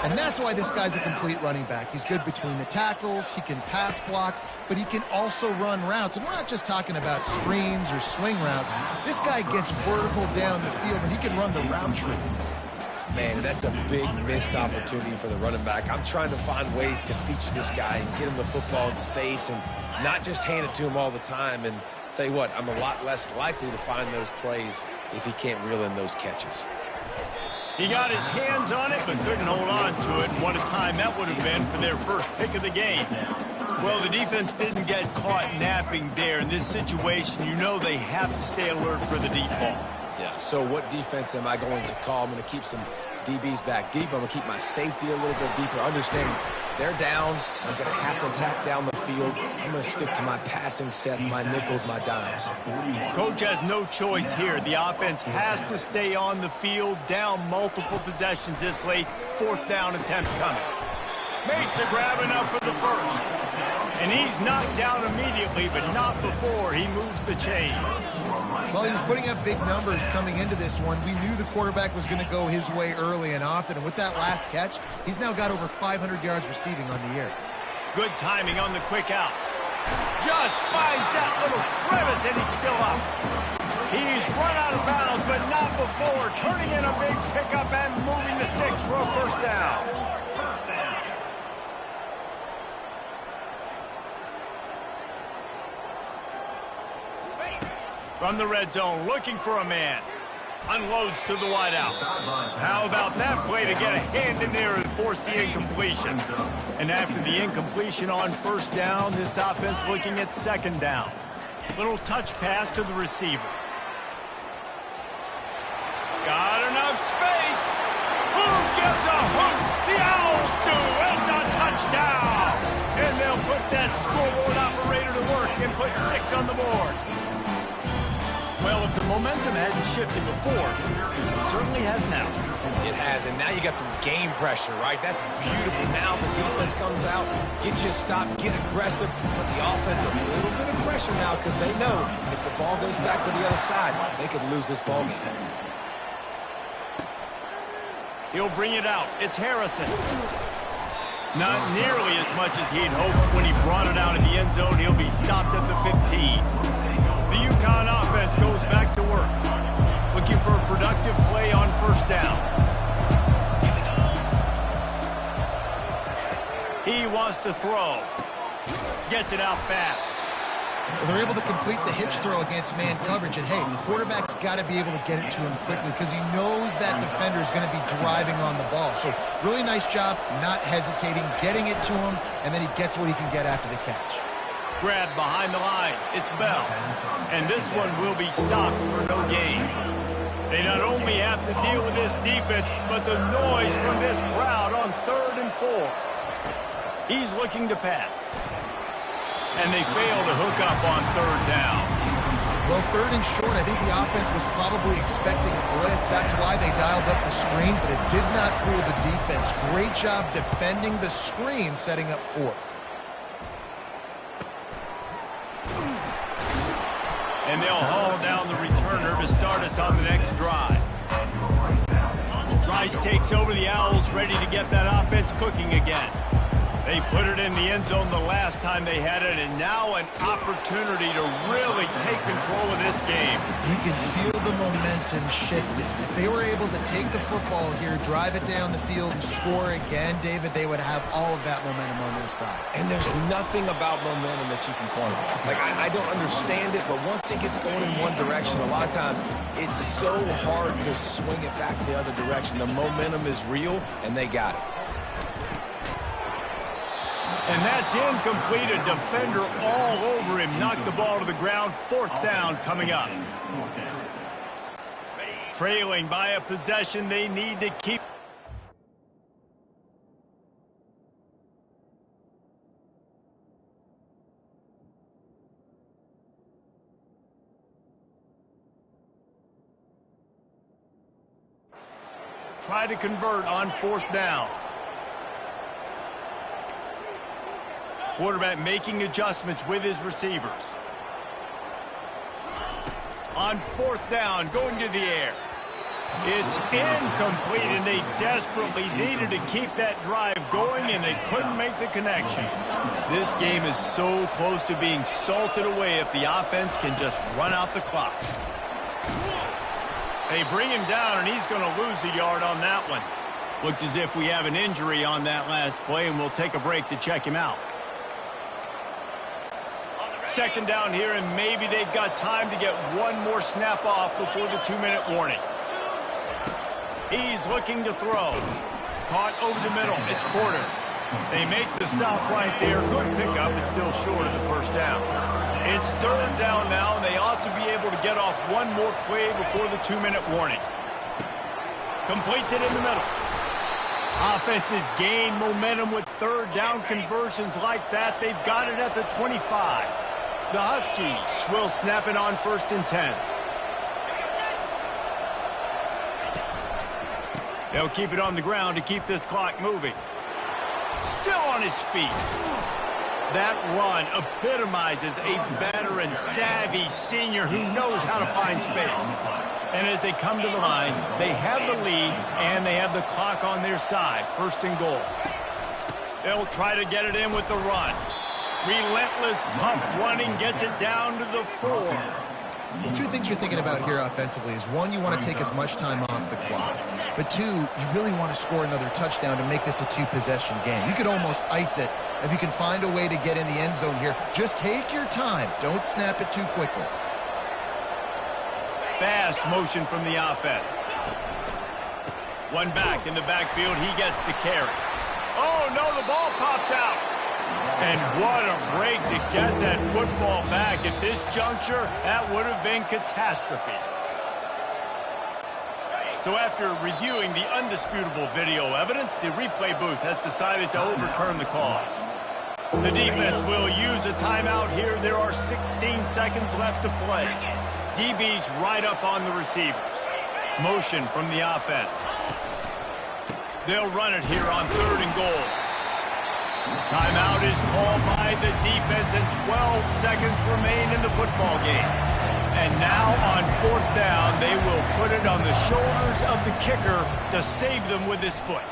And that's why this guy's a complete running back. He's good between the tackles, he can pass block, but he can also run routes. And we're not just talking about screens or swing routes. This guy gets vertical down the field, and he can run the route tree. Man, that's a big missed opportunity for the running back. I'm trying to find ways to feature this guy and get him the football in space and not just hand it to him all the time. And tell you what, I'm a lot less likely to find those plays if he can't reel in those catches. He got his hands on it, but couldn't hold on to it. And what a time that would have been for their first pick of the game. Well, the defense didn't get caught napping there. In this situation, you know they have to stay alert for the deep ball. Yeah, so what defense am I going to call? I'm going to keep some DBs back deep. I'm going to keep my safety a little bit deeper, understanding they're down. I'm going to have to attack down the field. I'm going to stick to my passing sets, my nickels, my dimes. Coach has no choice here. The offense has to stay on the field, down multiple possessions this late. Fourth down attempt coming. Makes a grab enough for the first. And he's knocked down immediately, but not before he moves the chains. Well, he was putting up big numbers coming into this one. We knew the quarterback was going to go his way early and often. And with that last catch, he's now got over 500 yards receiving on the year. Good timing on the quick out. Just finds that little crevice, and he's still up. He's run out of bounds, but not before. Turning in a big pickup and moving the sticks for a first down. From the red zone, looking for a man. Unloads to the wideout. How about that play to get a hand in there and force the incompletion? And after the incompletion on first down, this offense looking at second down. Little touch pass to the receiver. Got enough space. Who gives a hoot? The Owls do. It's a touchdown. And they'll put that scoreboard operator to work and put 6 on the board. Well, if the momentum hadn't shifted before, it certainly has now. It has, and now you got some game pressure, right? That's beautiful. Now the defense comes out, get you a stop, get aggressive, but the offense a little bit of pressure now because they know if the ball goes back to the other side, they could lose this ball game. He'll bring it out. It's Harrison. Not nearly as much as he'd hoped when he brought it out in the end zone. He'll be stopped at the 15. The Ncaa offense goes back to work, looking for a productive play on first down. He wants to throw. Gets it out fast. Well, they're able to complete the hitch throw against man coverage, and hey, the quarterback's got to be able to get it to him quickly because he knows that defender is going to be driving on the ball. So really nice job not hesitating, getting it to him, and then he gets what he can get after the catch. Grab behind the line. It's Bell. And this one will be stopped for no gain. They not only have to deal with this defense, but the noise from this crowd on 3rd and 4. He's looking to pass. And they fail to hook up on 3rd down. Well, 3rd and short, I think the offense was probably expecting a blitz. That's why they dialed up the screen, but it did not fool the defense. Great job defending the screen, setting up 4th. And they'll haul down the returner to start us on the next drive. Rice takes over the Owls, ready to get that offense cooking again. They put it in the end zone the last time they had it, and now an opportunity to really take control of this game. You can feel the momentum shifting. If they were able to take the football here, drive it down the field, and score again, David, they would have all of that momentum on their side. And there's nothing about momentum that you can quantify. Like, I don't understand it, but once it gets going in one direction, a lot of times it's so hard to swing it back the other direction. The momentum is real, and they got it. And that's incomplete. A defender all over him. Knocked the ball to the ground. 4th down coming up. Trailing by a possession they need to keep. Try to convert on 4th down. Quarterback making adjustments with his receivers. On 4th down, going to the air. It's incomplete, and they desperately needed to keep that drive going, and they couldn't make the connection. This game is so close to being salted away if the offense can just run out the clock. They bring him down, and he's going to lose a yard on that one. Looks as if we have an injury on that last play, and we'll take a break to check him out. 2nd down here, and maybe they've got time to get one more snap off before the 2-minute warning. He's looking to throw. Caught over the middle. It's Porter. They make the stop right there. Good pickup. It's still short of the 1st down. It's 3rd down now, and they ought to be able to get off one more play before the 2-minute warning. Completes it in the middle. Offenses gain momentum with 3rd down conversions like that. They've got it at the 25. The Huskies will snap it on 1st and 10. They'll keep it on the ground to keep this clock moving. Still on his feet. That run epitomizes a veteran, savvy senior who knows how to find space. And as they come to the line, they have the lead and they have the clock on their side. 1st and goal. They'll try to get it in with the run. Relentless, tough running gets it down to the 4. Well, 2 things you're thinking about here offensively is, 1, you want to take as much time off the clock. But 2, you really want to score another touchdown to make this a 2-possession game. You could almost ice it if you can find a way to get in the end zone here. Just take your time. Don't snap it too quickly. Fast motion from the offense. One back in the backfield. He gets the carry. Oh, no, the ball popped out. And what a break to get that football back. At this juncture, that would have been catastrophe. So after reviewing the undisputable video evidence, the replay booth has decided to overturn the call. The defense will use a timeout here. There are 16 seconds left to play. DB's right up on the receivers. Motion from the offense. They'll run it here on 3rd and goal. Timeout is called by the defense, and 12 seconds remain in the football game. And now on 4th down, they will put it on the shoulders of the kicker to save them with his foot.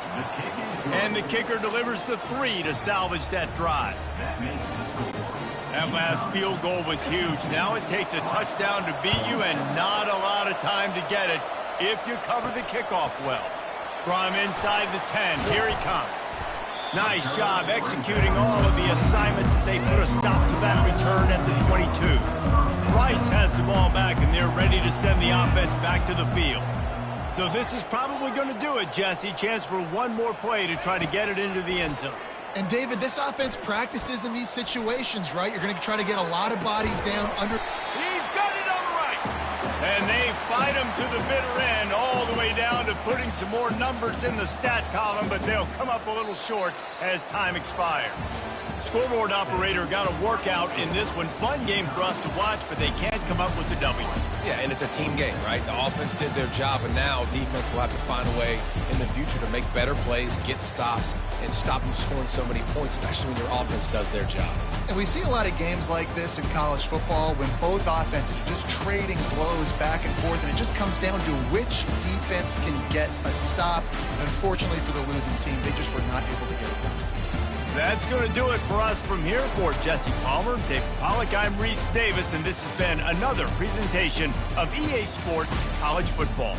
And the kicker delivers the 3 to salvage that drive. That last field goal was huge. Now it takes a touchdown to beat you and not a lot of time to get it if you cover the kickoff well. From inside the 10, here he comes. Nice job executing all of the assignments as they put a stop to that return at the 22. Rice has the ball back, and they're ready to send the offense back to the field. So this is probably going to do it, Jesse. Chance for one more play to try to get it into the end zone. And, David, this offense practices in these situations, right? You're going to try to get a lot of bodies down under. He's got it on the right. And they fight him to the bitter end, all the way down to putting some more numbers in the stat column, but they'll come up a little short as time expires. Scoreboard operator got a workout in this one. Fun game for us to watch, but they can't come up with a W. Yeah, and it's a team game, right? The offense did their job, and now defense will have to find a way in the future to make better plays, get stops, and stop them scoring so many points, especially when your offense does their job. And we see a lot of games like this in college football when both offenses are just trading blows back and forth, and it just comes down to which defense can get a stop. And unfortunately for the losing team, they just were not able to get it done. That's going to do it for us from here. For Jesse Palmer, Dave Pollack, I'm Reese Davis, and this has been another presentation of EA Sports College Football.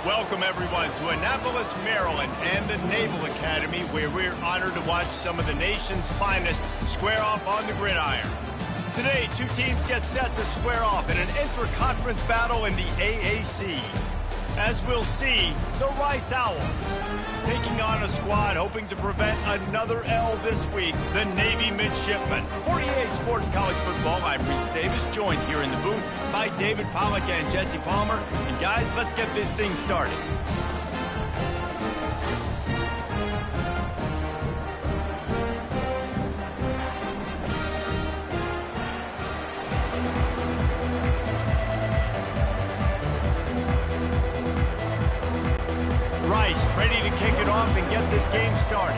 Welcome, everyone, to Annapolis, Maryland, and the Naval Academy, where we're honored to watch some of the nation's finest square off on the gridiron. Today, two teams get set to square off in an intra-conference battle in the AAC. As we'll see, the Rice Owls taking on a squad hoping to prevent another L this week, the Navy Midshipmen. 48 Sports College Football, I'm Reese Davis, joined here in the booth by David Pollack and Jesse Palmer. And guys, let's get this thing started. Rice ready to kick it off and get this game started.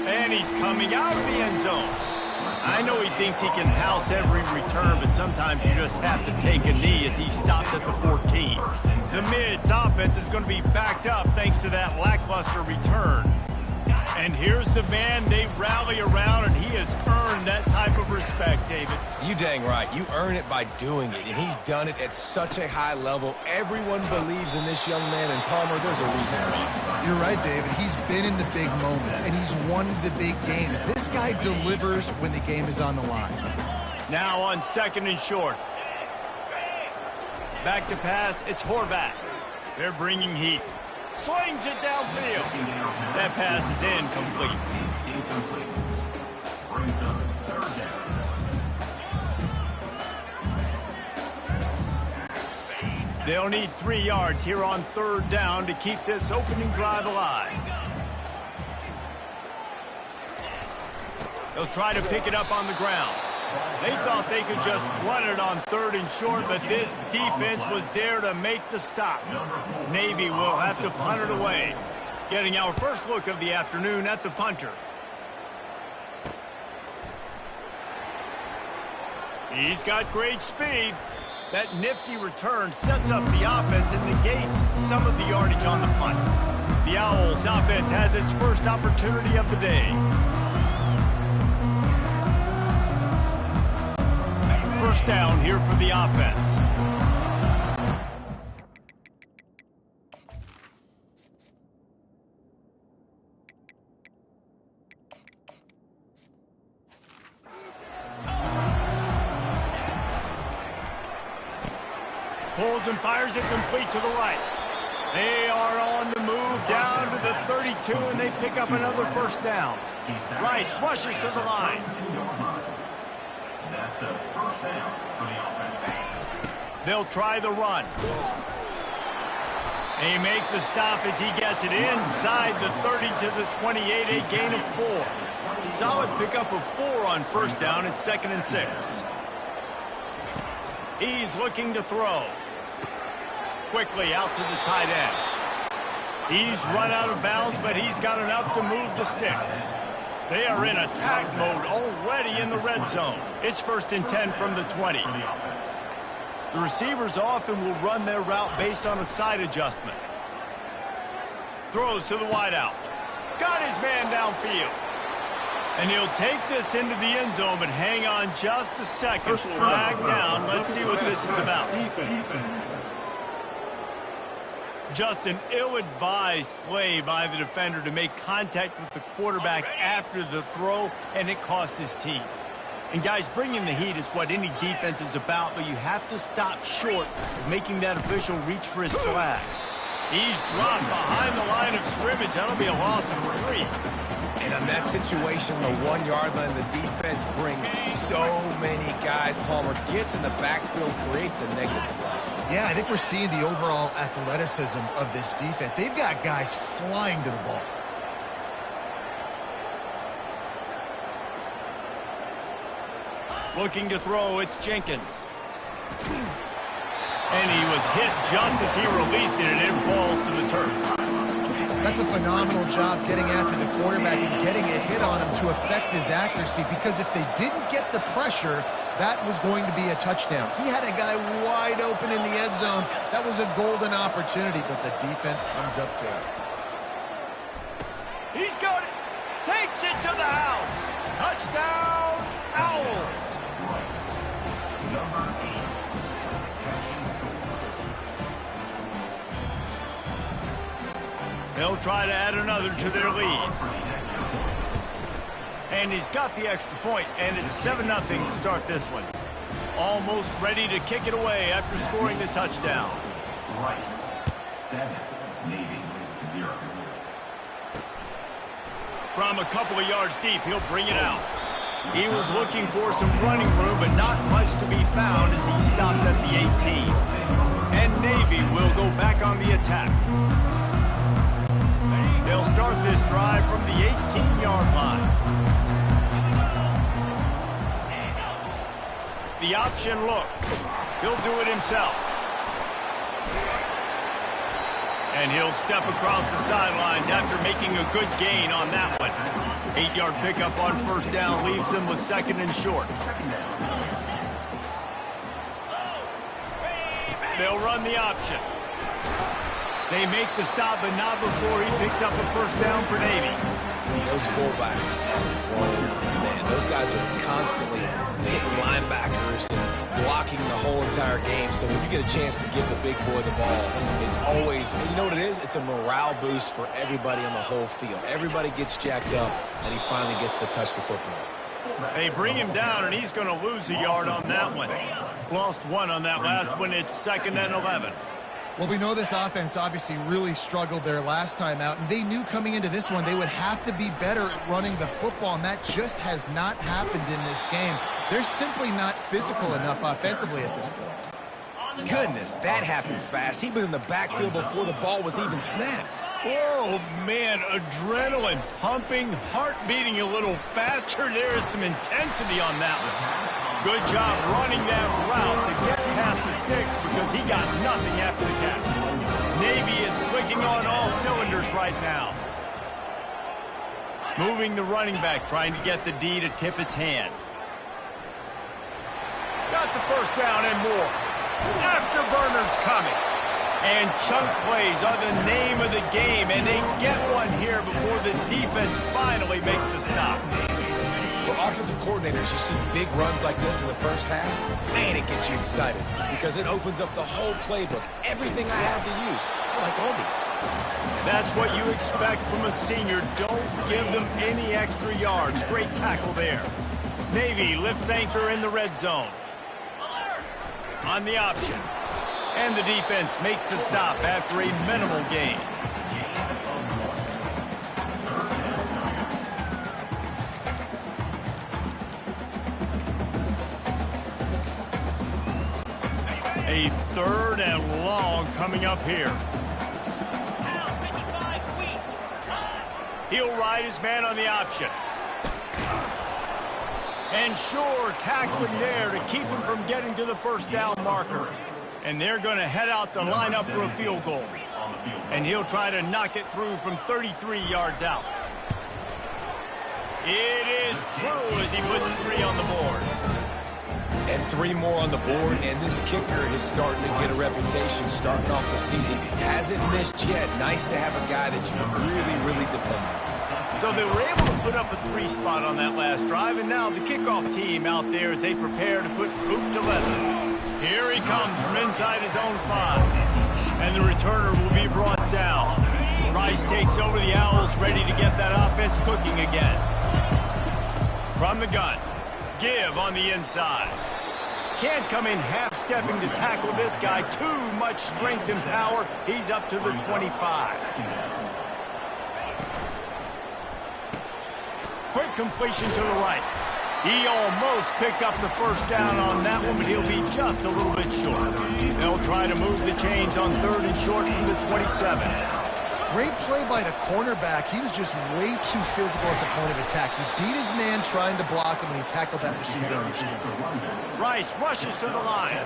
And he's coming out of the end zone. I know he thinks he can house every return, but sometimes you just have to take a knee as he stopped at the 14. The Mids offense is going to be backed up thanks to that lackluster return. And here's the man they rally around, and he has earned that type of respect, David. You dang right. You earn it by doing it, and he's done it at such a high level. Everyone believes in this young man, and Palmer, there's a reason why. You're right, David. He's been in the big moments, and he's won the big games. This guy delivers when the game is on the line. Now on 2nd and short. Back to pass, it's Horvath. They're bringing heat. Slings it downfield. That pass is incomplete. Brings up 3rd down. They'll need 3 yards here on 3rd down to keep this opening drive alive. They'll try to pick it up on the ground. They thought they could just run it on 3rd and short, but this defense was there to make the stop. Navy will have to punt it away. Getting our first look of the afternoon at the punter. He's got great speed. That nifty return sets up the offense and negates some of the yardage on the punt. The Owls offense has its first opportunity of the day. First down here for the offense. Pulls and fires it complete to the right. They are on the move down to the 32, and they pick up another first down. Rice rushes to the line. That's a 1st down for the offense. They'll try the run. They make the stop as he gets it inside the 30 to the 28, a gain of 4. Solid pickup of 4 on first down. It's 2nd and 6. He's looking to throw. Quickly out to the tight end. He's run out of bounds, but he's got enough to move the sticks. They are in attack mode already in the red zone. It's 1st and 10 from the 20. The receivers often will run their route based on a side adjustment. Throws to the wideout. Got his man downfield. And he'll take this into the end zone, but hang on just a second. Flag down. Let's see what this is about. Just an ill-advised play by the defender to make contact with the quarterback after the throw, and it cost his team. And guys, bringing the heat is what any defense is about, but you have to stop short of making that official reach for his flag. He's dropped behind the line of scrimmage. That'll be a loss of 3. And in that situation, the 1-yard line, the defense brings so many guys. Palmer gets in the backfield, creates the negative play. Yeah, I think we're seeing the overall athleticism of this defense. They've got guys flying to the ball. Looking to throw, it's Jenkins. And he was hit just as he released it, and it falls to the turf. That's a phenomenal job getting after the quarterback and getting a hit on him to affect his accuracy, because if they didn't get the pressure, that was going to be a touchdown. He had a guy wide open in the end zone. That was a golden opportunity, but the defense comes up big. He's got it. Takes it to the house. Touchdown, Owls. They'll try to add another to their lead. And he's got the extra point, and it's 7-0 to start this one. Almost ready to kick it away after scoring the touchdown. Rice, 7, Navy, 0. From a couple of yards deep, he'll bring it out. He was looking for some running room, but not much to be found as he stopped at the 18. And Navy will go back on the attack. They'll start this drive from the 18-yard line. The option look. He'll do it himself. And he'll step across the sidelines after making a good gain on that one. 8-yard pickup on first down leaves him with 2nd and short. They'll run the option. They make the stop, but not before he picks up a first down for Navy. Those fullbacks, man, those guys are constantly hitting linebackers and blocking the whole entire game. So when you get a chance to give the big boy the ball, it's always, and you know what it is? It's a morale boost for everybody on the whole field. Everybody gets jacked up, and he finally gets to touch the football. They bring him down, and he's going to lose a yard on that one. Lost 1 on that last one. It's 2nd and 11. Well, we know this offense obviously really struggled their last time out, and they knew coming into this one they would have to be better at running the football, and that just has not happened in this game. They're simply not physical enough offensively at this point. Goodness, that happened fast. He was in the backfield before the ball was even snapped. Oh, man, adrenaline pumping, heart beating a little faster. There is some intensity on that one. Good job running that route to get past the sticks because he got nothing after the catch. Navy is clicking on all cylinders right now. Moving the running back, trying to get the D to tip its hand. Got the first down and more. Afterburners coming. And chunk plays are the name of the game, and they get one here before the defense finally makes a stop. For offensive coordinators, you see big runs like this in the first half, man, it gets you excited because it opens up the whole playbook. Everything I have to use. I like all these. That's what you expect from a senior. Don't give them any extra yards. Great tackle there. Navy lifts anchor in the red zone. On the option. And the defense makes the stop after a minimal gain. A 3rd and long coming up here. He'll ride his man on the option. And sure, tackling there to keep him from getting to the first down marker. And they're going to head out to line up for a field goal. And he'll try to knock it through from 33 yards out. It is true as he puts 3 on the board. And 3 more on the board, and this kicker is starting to get a reputation starting off the season. Hasn't missed yet. Nice to have a guy that you can really depend on. So they were able to put up a 3 spot on that last drive, and now the kickoff team out there as they prepare to put boot to leather. Here he comes from inside his own 5. And the returner will be brought down. Rice takes over the Owls, ready to get that offense cooking again. From the gun, give on the inside. Can't come in half-stepping to tackle this guy. Too much strength and power. He's up to the 25. Quick completion to the right. He almost picked up the first down on that one, but he'll be just a little bit short. They'll try to move the chains on 3rd and short from the 27. Great play by the cornerback. He was just way too physical at the point of attack. He beat his man trying to block him, and he tackled that receiver on the screen. Rice rushes to the line.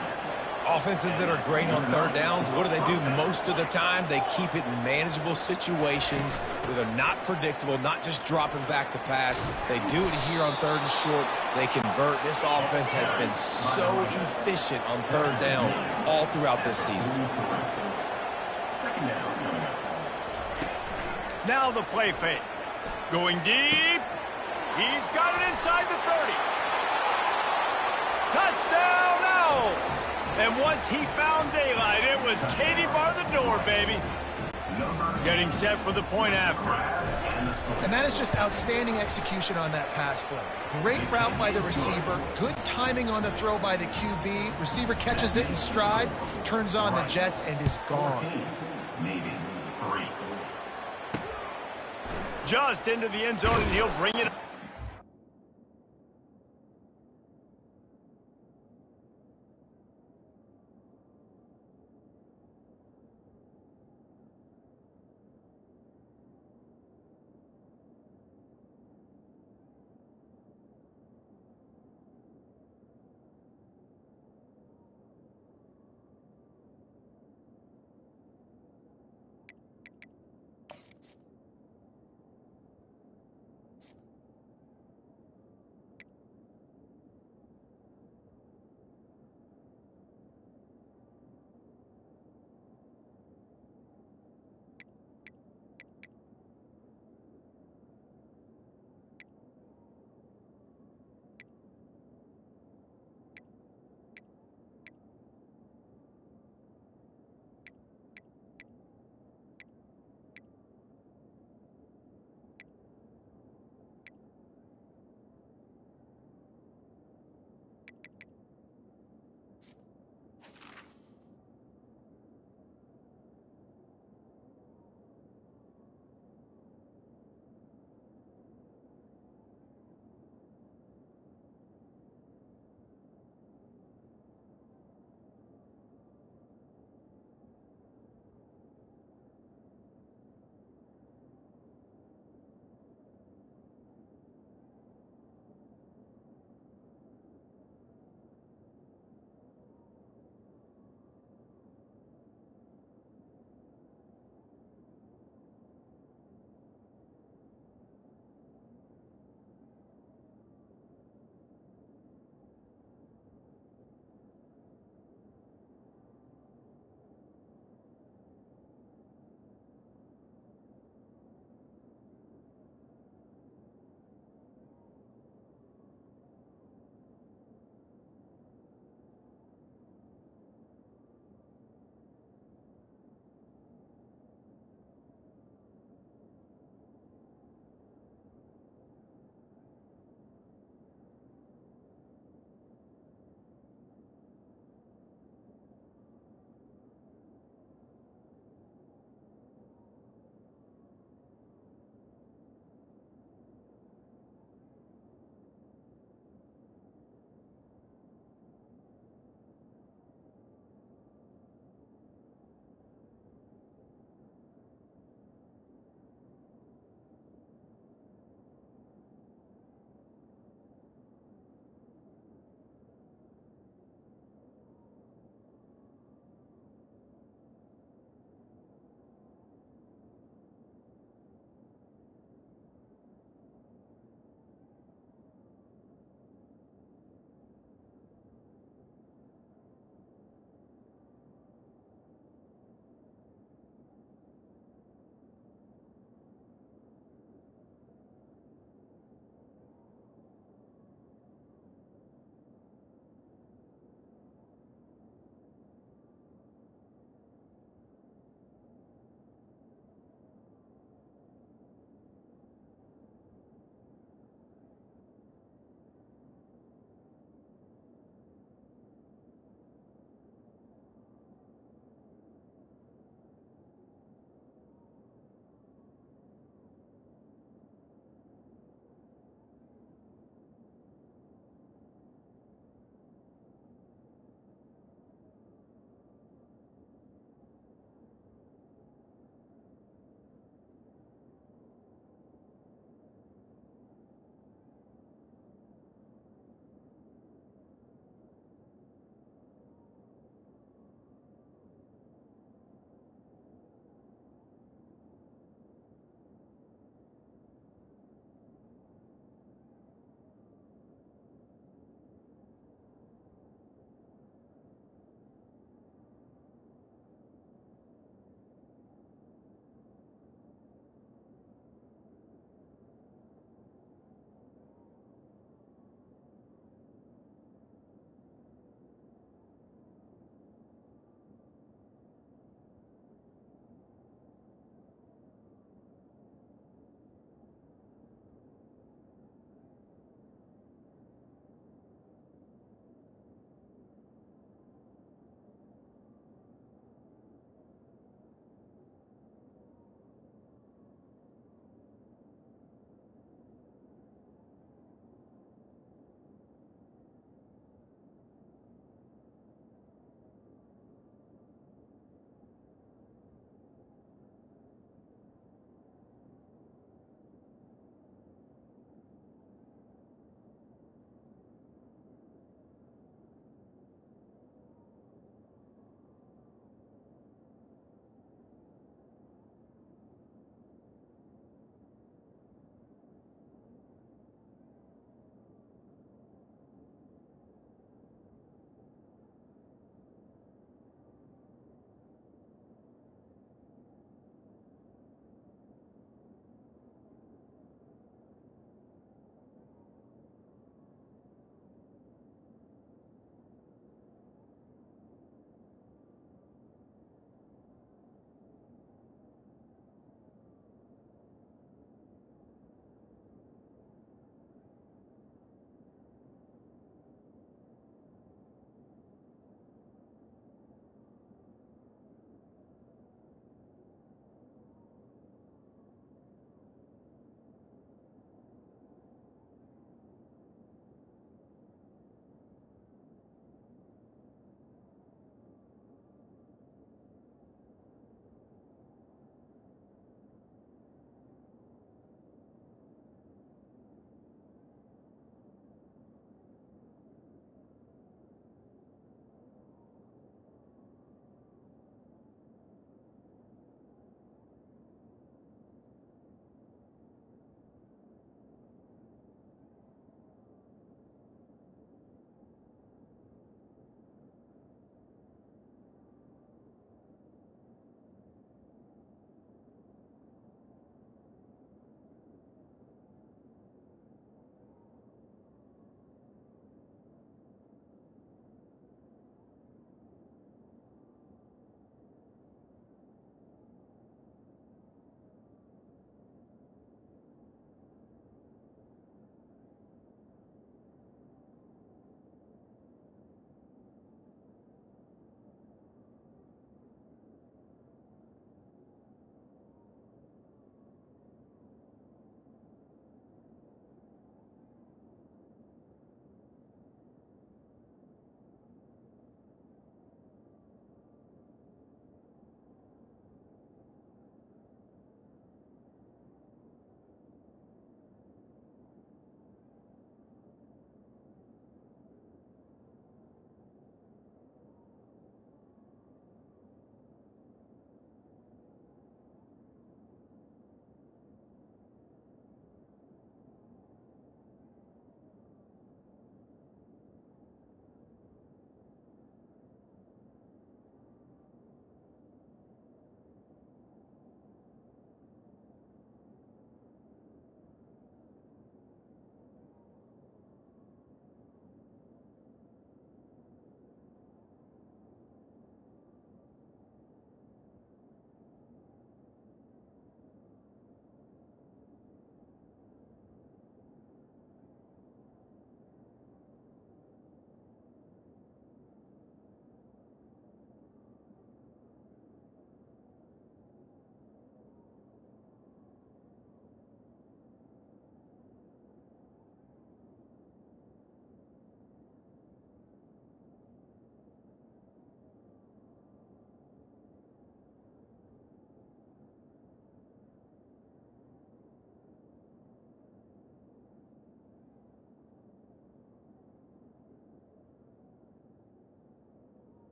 Offenses that are great on 3rd downs, what do? Most of the time, they keep it in manageable situations where they're not predictable, not just dropping back to pass. They do it here on 3rd and short. They convert. This offense has been so efficient on 3rd downs all throughout this season. Now the play fake. Going deep. He's got it inside the 30. Touchdown, Owls! And once he found daylight, it was Katie bar the door, baby. Getting set for the point after. And that is just outstanding execution on that pass play. Great route by the receiver. Good timing on the throw by the QB. Receiver catches it in stride, turns on the jets, and is gone. Maybe 3. Just into the end zone, and he'll bring it.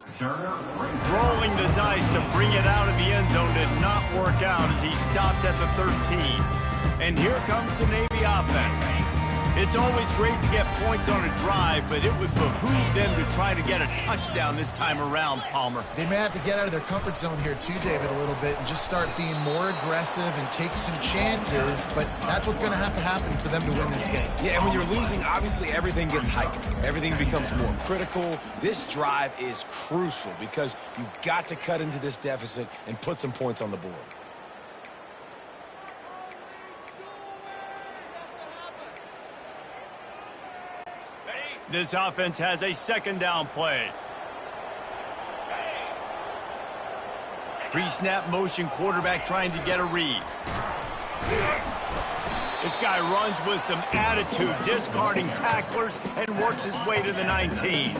Rolling the dice to bring it out of the end zone did not work out as he stopped at the 13. And here comes the Navy offense. It's always great to get points on a drive, but it would behoove them to try to get a touchdown this time around, Palmer. They may have to get out of their comfort zone here too, David, a little bit and just start being more aggressive and take some chances, but that's what's going to happen for them to win this game. Yeah, and when you're losing, obviously everything gets hyped. Everything becomes more critical. This drive is crucial because you've got to cut into this deficit and put some points on the board. This offense has a second down play. Pre-snap motion, quarterback trying to get a read. This guy runs with some attitude, discarding tacklers, and works his way to the 19.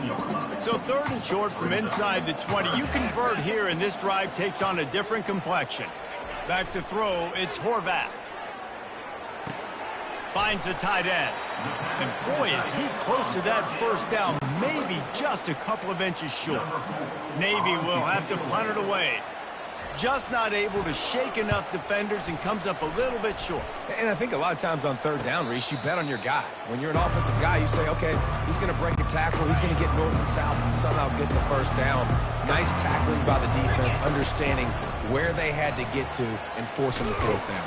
So third and short from inside the 20. You convert here, and this drive takes on a different complexion. Back to throw, it's Horvath. Finds the tight end. And boy, is he close to that first down, maybe just a couple of inches short. Navy will have to punt it away. Just not able to shake enough defenders and comes up a little bit short. And I think a lot of times on third down, Reese, you bet on your guy. When you're an offensive guy, you say, okay, he's going to break a tackle, he's going to get north and south and somehow get the first down. Nice tackling by the defense, understanding where they had to get to and forcing the fourth down.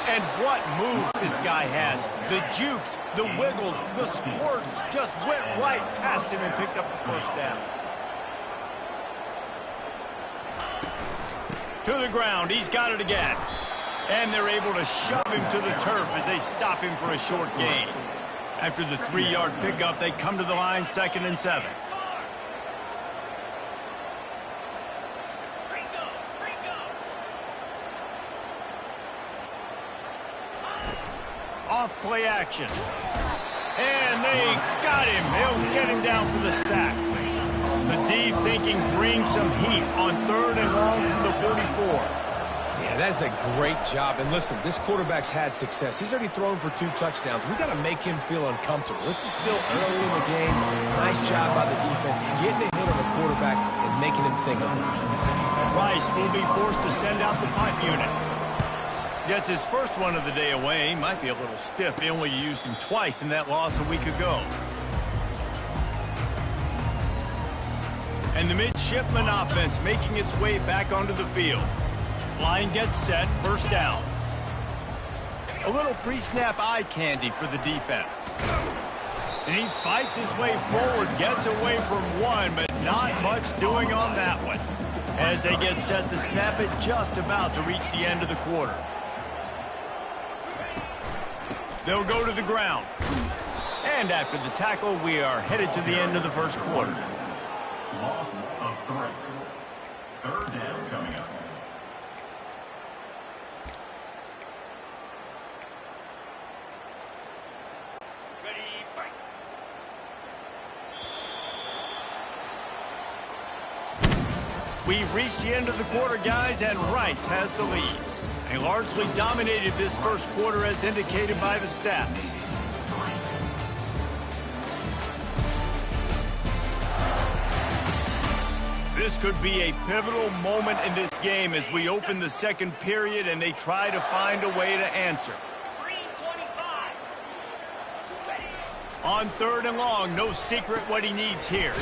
And what moves this guy has. The jukes, the wiggles, the squirts just went right past him and picked up the first down. To the ground, he's got it again. And they're able to shove him to the turf as they stop him for a short gain. After the 3-yard pickup, they come to the line, 2nd and 7. Off play action. And they got him. They'll get him down for the sack. The D thinking bring some heat on 3rd and long from the 44. Yeah, that's a great job. And listen, this quarterback's had success. He's already thrown for 2 touchdowns. We got to make him feel uncomfortable. This is still early in the game. Nice job by the defense getting a hit on the quarterback and making him think of it. Rice will be forced to send out the punt unit. Gets his first one of the day away. Might be a little stiff. They only used him twice in that loss a week ago. And the midshipman offense making its way back onto the field. Line gets set, first down. A little pre-snap eye candy for the defense. And he fights his way forward, gets away from one, but not much doing on that one. As they get set to snap it, just about to reach the end of the quarter. They'll go to the ground. And after the tackle, we are headed to the end of the first quarter. Loss of 3. 3rd down coming up. Ready, fight. We've reached the end of the quarter, guys, and Rice has the lead. They largely dominated this first quarter as indicated by the stats. This could be a pivotal moment in this game as we open the second period and they try to find a way to answer. 3:25. On 3rd and long, no secret what he needs here.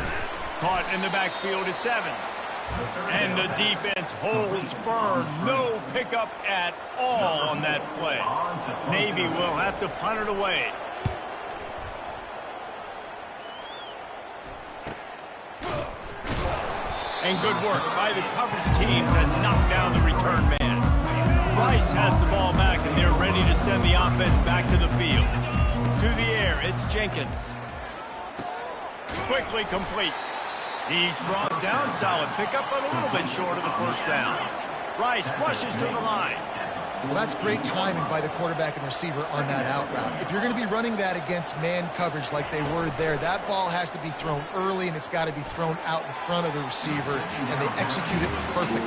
Caught in the backfield, it's Evans. And the defense holds firm. No pickup at all on that play. Navy will have to punt it away. And good work by the coverage team to knock down the return man. Rice has the ball back, and they're ready to send the offense back to the field. To the air, it's Jenkins. Quickly complete. He's brought down, solid pickup, but a little bit short of the first down. Rice rushes to the line. Well, that's great timing by the quarterback and receiver on that out route. If you're going to be running that against man coverage like they were there, that ball has to be thrown early, and it's got to be thrown out in front of the receiver, and they execute it perfectly.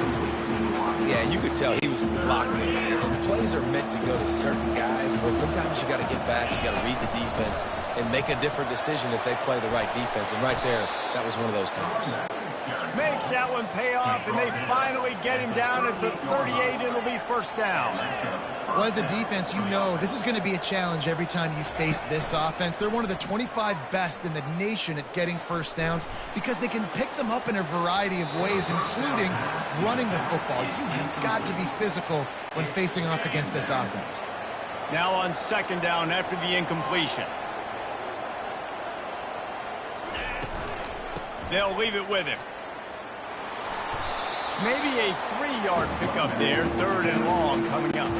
Yeah, you could tell he was locked in. And plays are meant to go to certain guys, but sometimes you got to get back, you got to read the defense, and make a different decision if they play the right defense. And right there, that was one of those times. Makes that one pay off, and they finally get him down at the 38. It'll be first down. Well, as a defense, you know this is going to be a challenge every time you face this offense. They're one of the 25 best in the nation at getting first downs because they can pick them up in a variety of ways, including running the football. You have got to be physical when facing off against this offense. Now on second down after the incompletion. They'll leave it with him. Maybe a 3-yard pickup there, third and long coming up.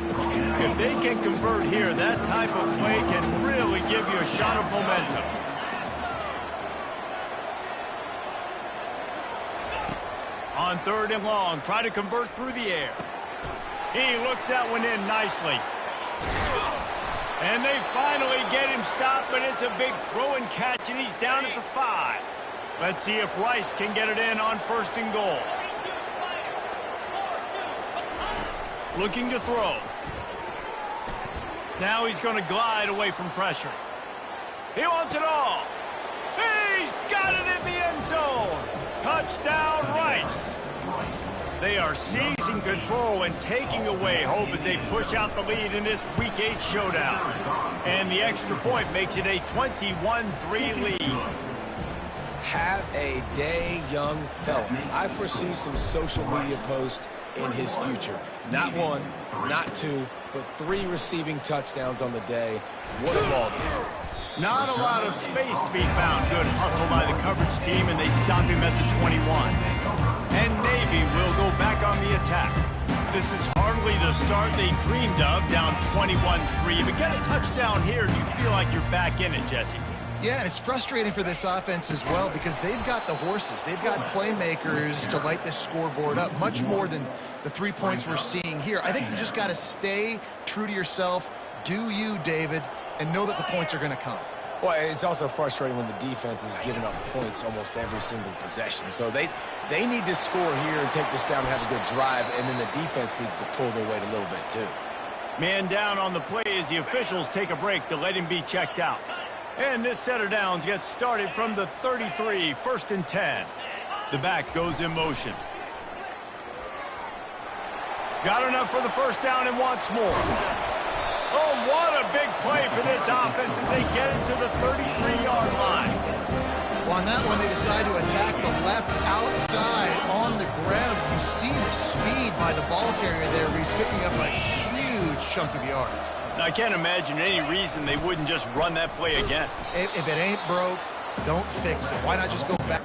If they can convert here, that type of play can really give you a shot of momentum. On third and long, try to convert through the air. He looks that one in nicely. And they finally get him stopped, but it's a big throw and catch, and he's down at the 5. Let's see if Rice can get it in on first and goal. Looking to throw. Now he's going to glide away from pressure. He wants it all. He's got it in the end zone. Touchdown, Rice. They are seizing control and taking away hope as they push out the lead in this Week 8 showdown. And the extra point makes it a 21-3 lead. Have a day, young fella. I foresee some social media posts in his future. Not 1, not 2, but 3 receiving touchdowns on the day. What a ball game. Not a lot of space to be found. Good hustle by the coverage team, and they stop him at the 21. And Navy will go back on the attack. This is hardly the start they dreamed of, down 21-3. But get a touchdown here, and you feel like you're back in it, Jesse. Yeah, and it's frustrating for this offense as well because they've got the horses. They've got playmakers to light this scoreboard up, much more than the 3 points we're seeing here. I think you just got to stay true to yourself, do you, David, and know that the points are going to come. Well, it's also frustrating when the defense is giving up points almost every single possession. So they need to score here and take this down and have a good drive, and then the defense needs to pull their weight a little bit too. Man down on the play as the officials take a break to let him be checked out. And this set of downs gets started from the 33, first and 10. The back goes in motion. Got enough for the first down and wants more. Oh, what a big play for this offense as they get it to the 33-yard line. Well, on that one, they decide to attack the left outside on the ground. You see the speed by the ball carrier there, where he's picking up a huge chunk of yards. I can't imagine any reason they wouldn't just run that play again. If it ain't broke, don't fix it. Why not just go back?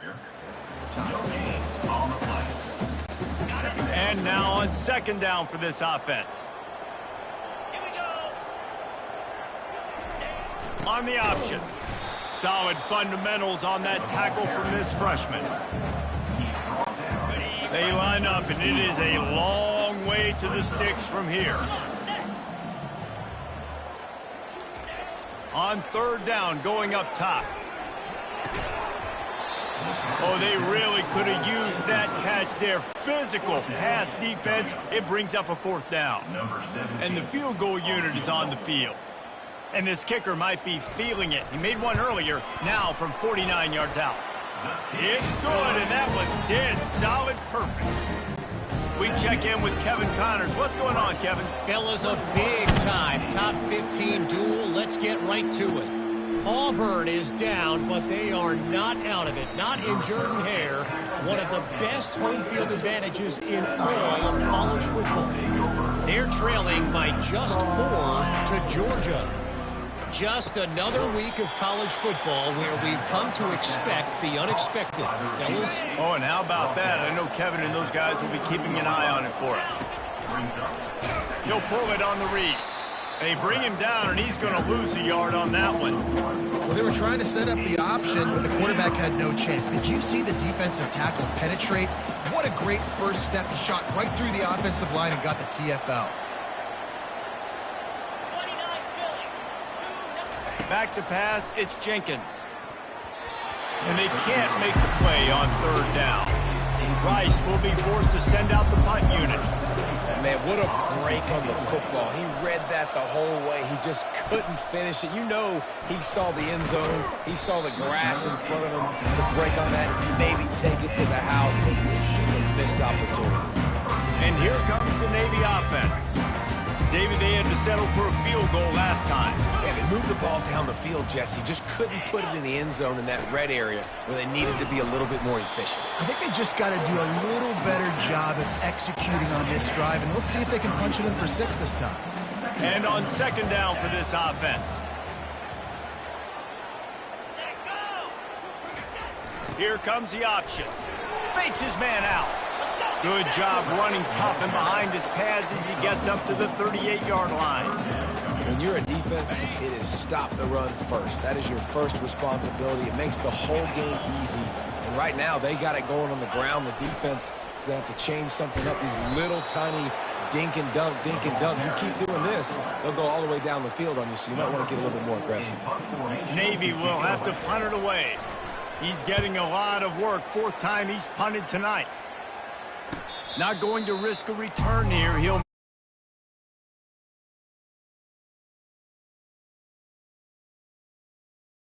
On the play. And now on second down for this offense. Here we go. On the option. Solid fundamentals on that tackle from this freshman. They line up, and it is a long way to the sticks from here. On third down, going up top. Oh, they really could have used that catch there. Physical pass defense. It brings up a fourth down. And the field goal unit is on the field. And this kicker might be feeling it. He made one earlier, now from 49 yards out. It's good, and that was dead solid perfect. We check in with Kevin Connors. What's going on, Kevin? Fellas, a big-time top 15 duel. Let's get right to it. Auburn is down, but they are not out of it. Not in Jordan-Hare, one of the best home field advantages in all of college football. They're trailing by just 4 to Georgia. Just another week of college football where we've come to expect the unexpected. Fellas? Oh, and how about that? I know Kevin and those guys will be keeping an eye on it for us. He'll pull it on the read. They bring him down, and he's going to lose a yard on that one. Well, they were trying to set up the option, but the quarterback had no chance. Did you see the defensive tackle penetrate? What a great first step. He shot right through the offensive line and got the TFL. Back to pass, it's Jenkins. And they can't make the play on third down. Rice will be forced to send out the punt unit. Man, what a break on the football. He read that the whole way. He just couldn't finish it. You know he saw the end zone. He saw the grass in front of him to break on that, maybe take it to the house, but it was just a missed opportunity. And here comes the Navy offense. David, they had to settle for a field goal last time. Yeah, they moved the ball down the field, Jesse. Just couldn't put it in the end zone in that red area where they needed to be a little bit more efficient. I think they just got to do a little better job of executing on this drive, and we'll see if they can punch it in for 6 this time. And on second down for this offense. Here comes the option. Fakes his man out. Good job running tough and behind his pads as he gets up to the 38-yard line. When you're a defense, it is stop the run first. That is your first responsibility. It makes the whole game easy. And right now, they got it going on the ground. The defense is going to have to change something up. These little tiny dink and dunk, dink and dunk. You keep doing this, they'll go all the way down the field on you, so you might want to get a little bit more aggressive. Navy will have to punt it away. He's getting a lot of work. 4th time he's punted tonight. Not going to risk a return here. He'll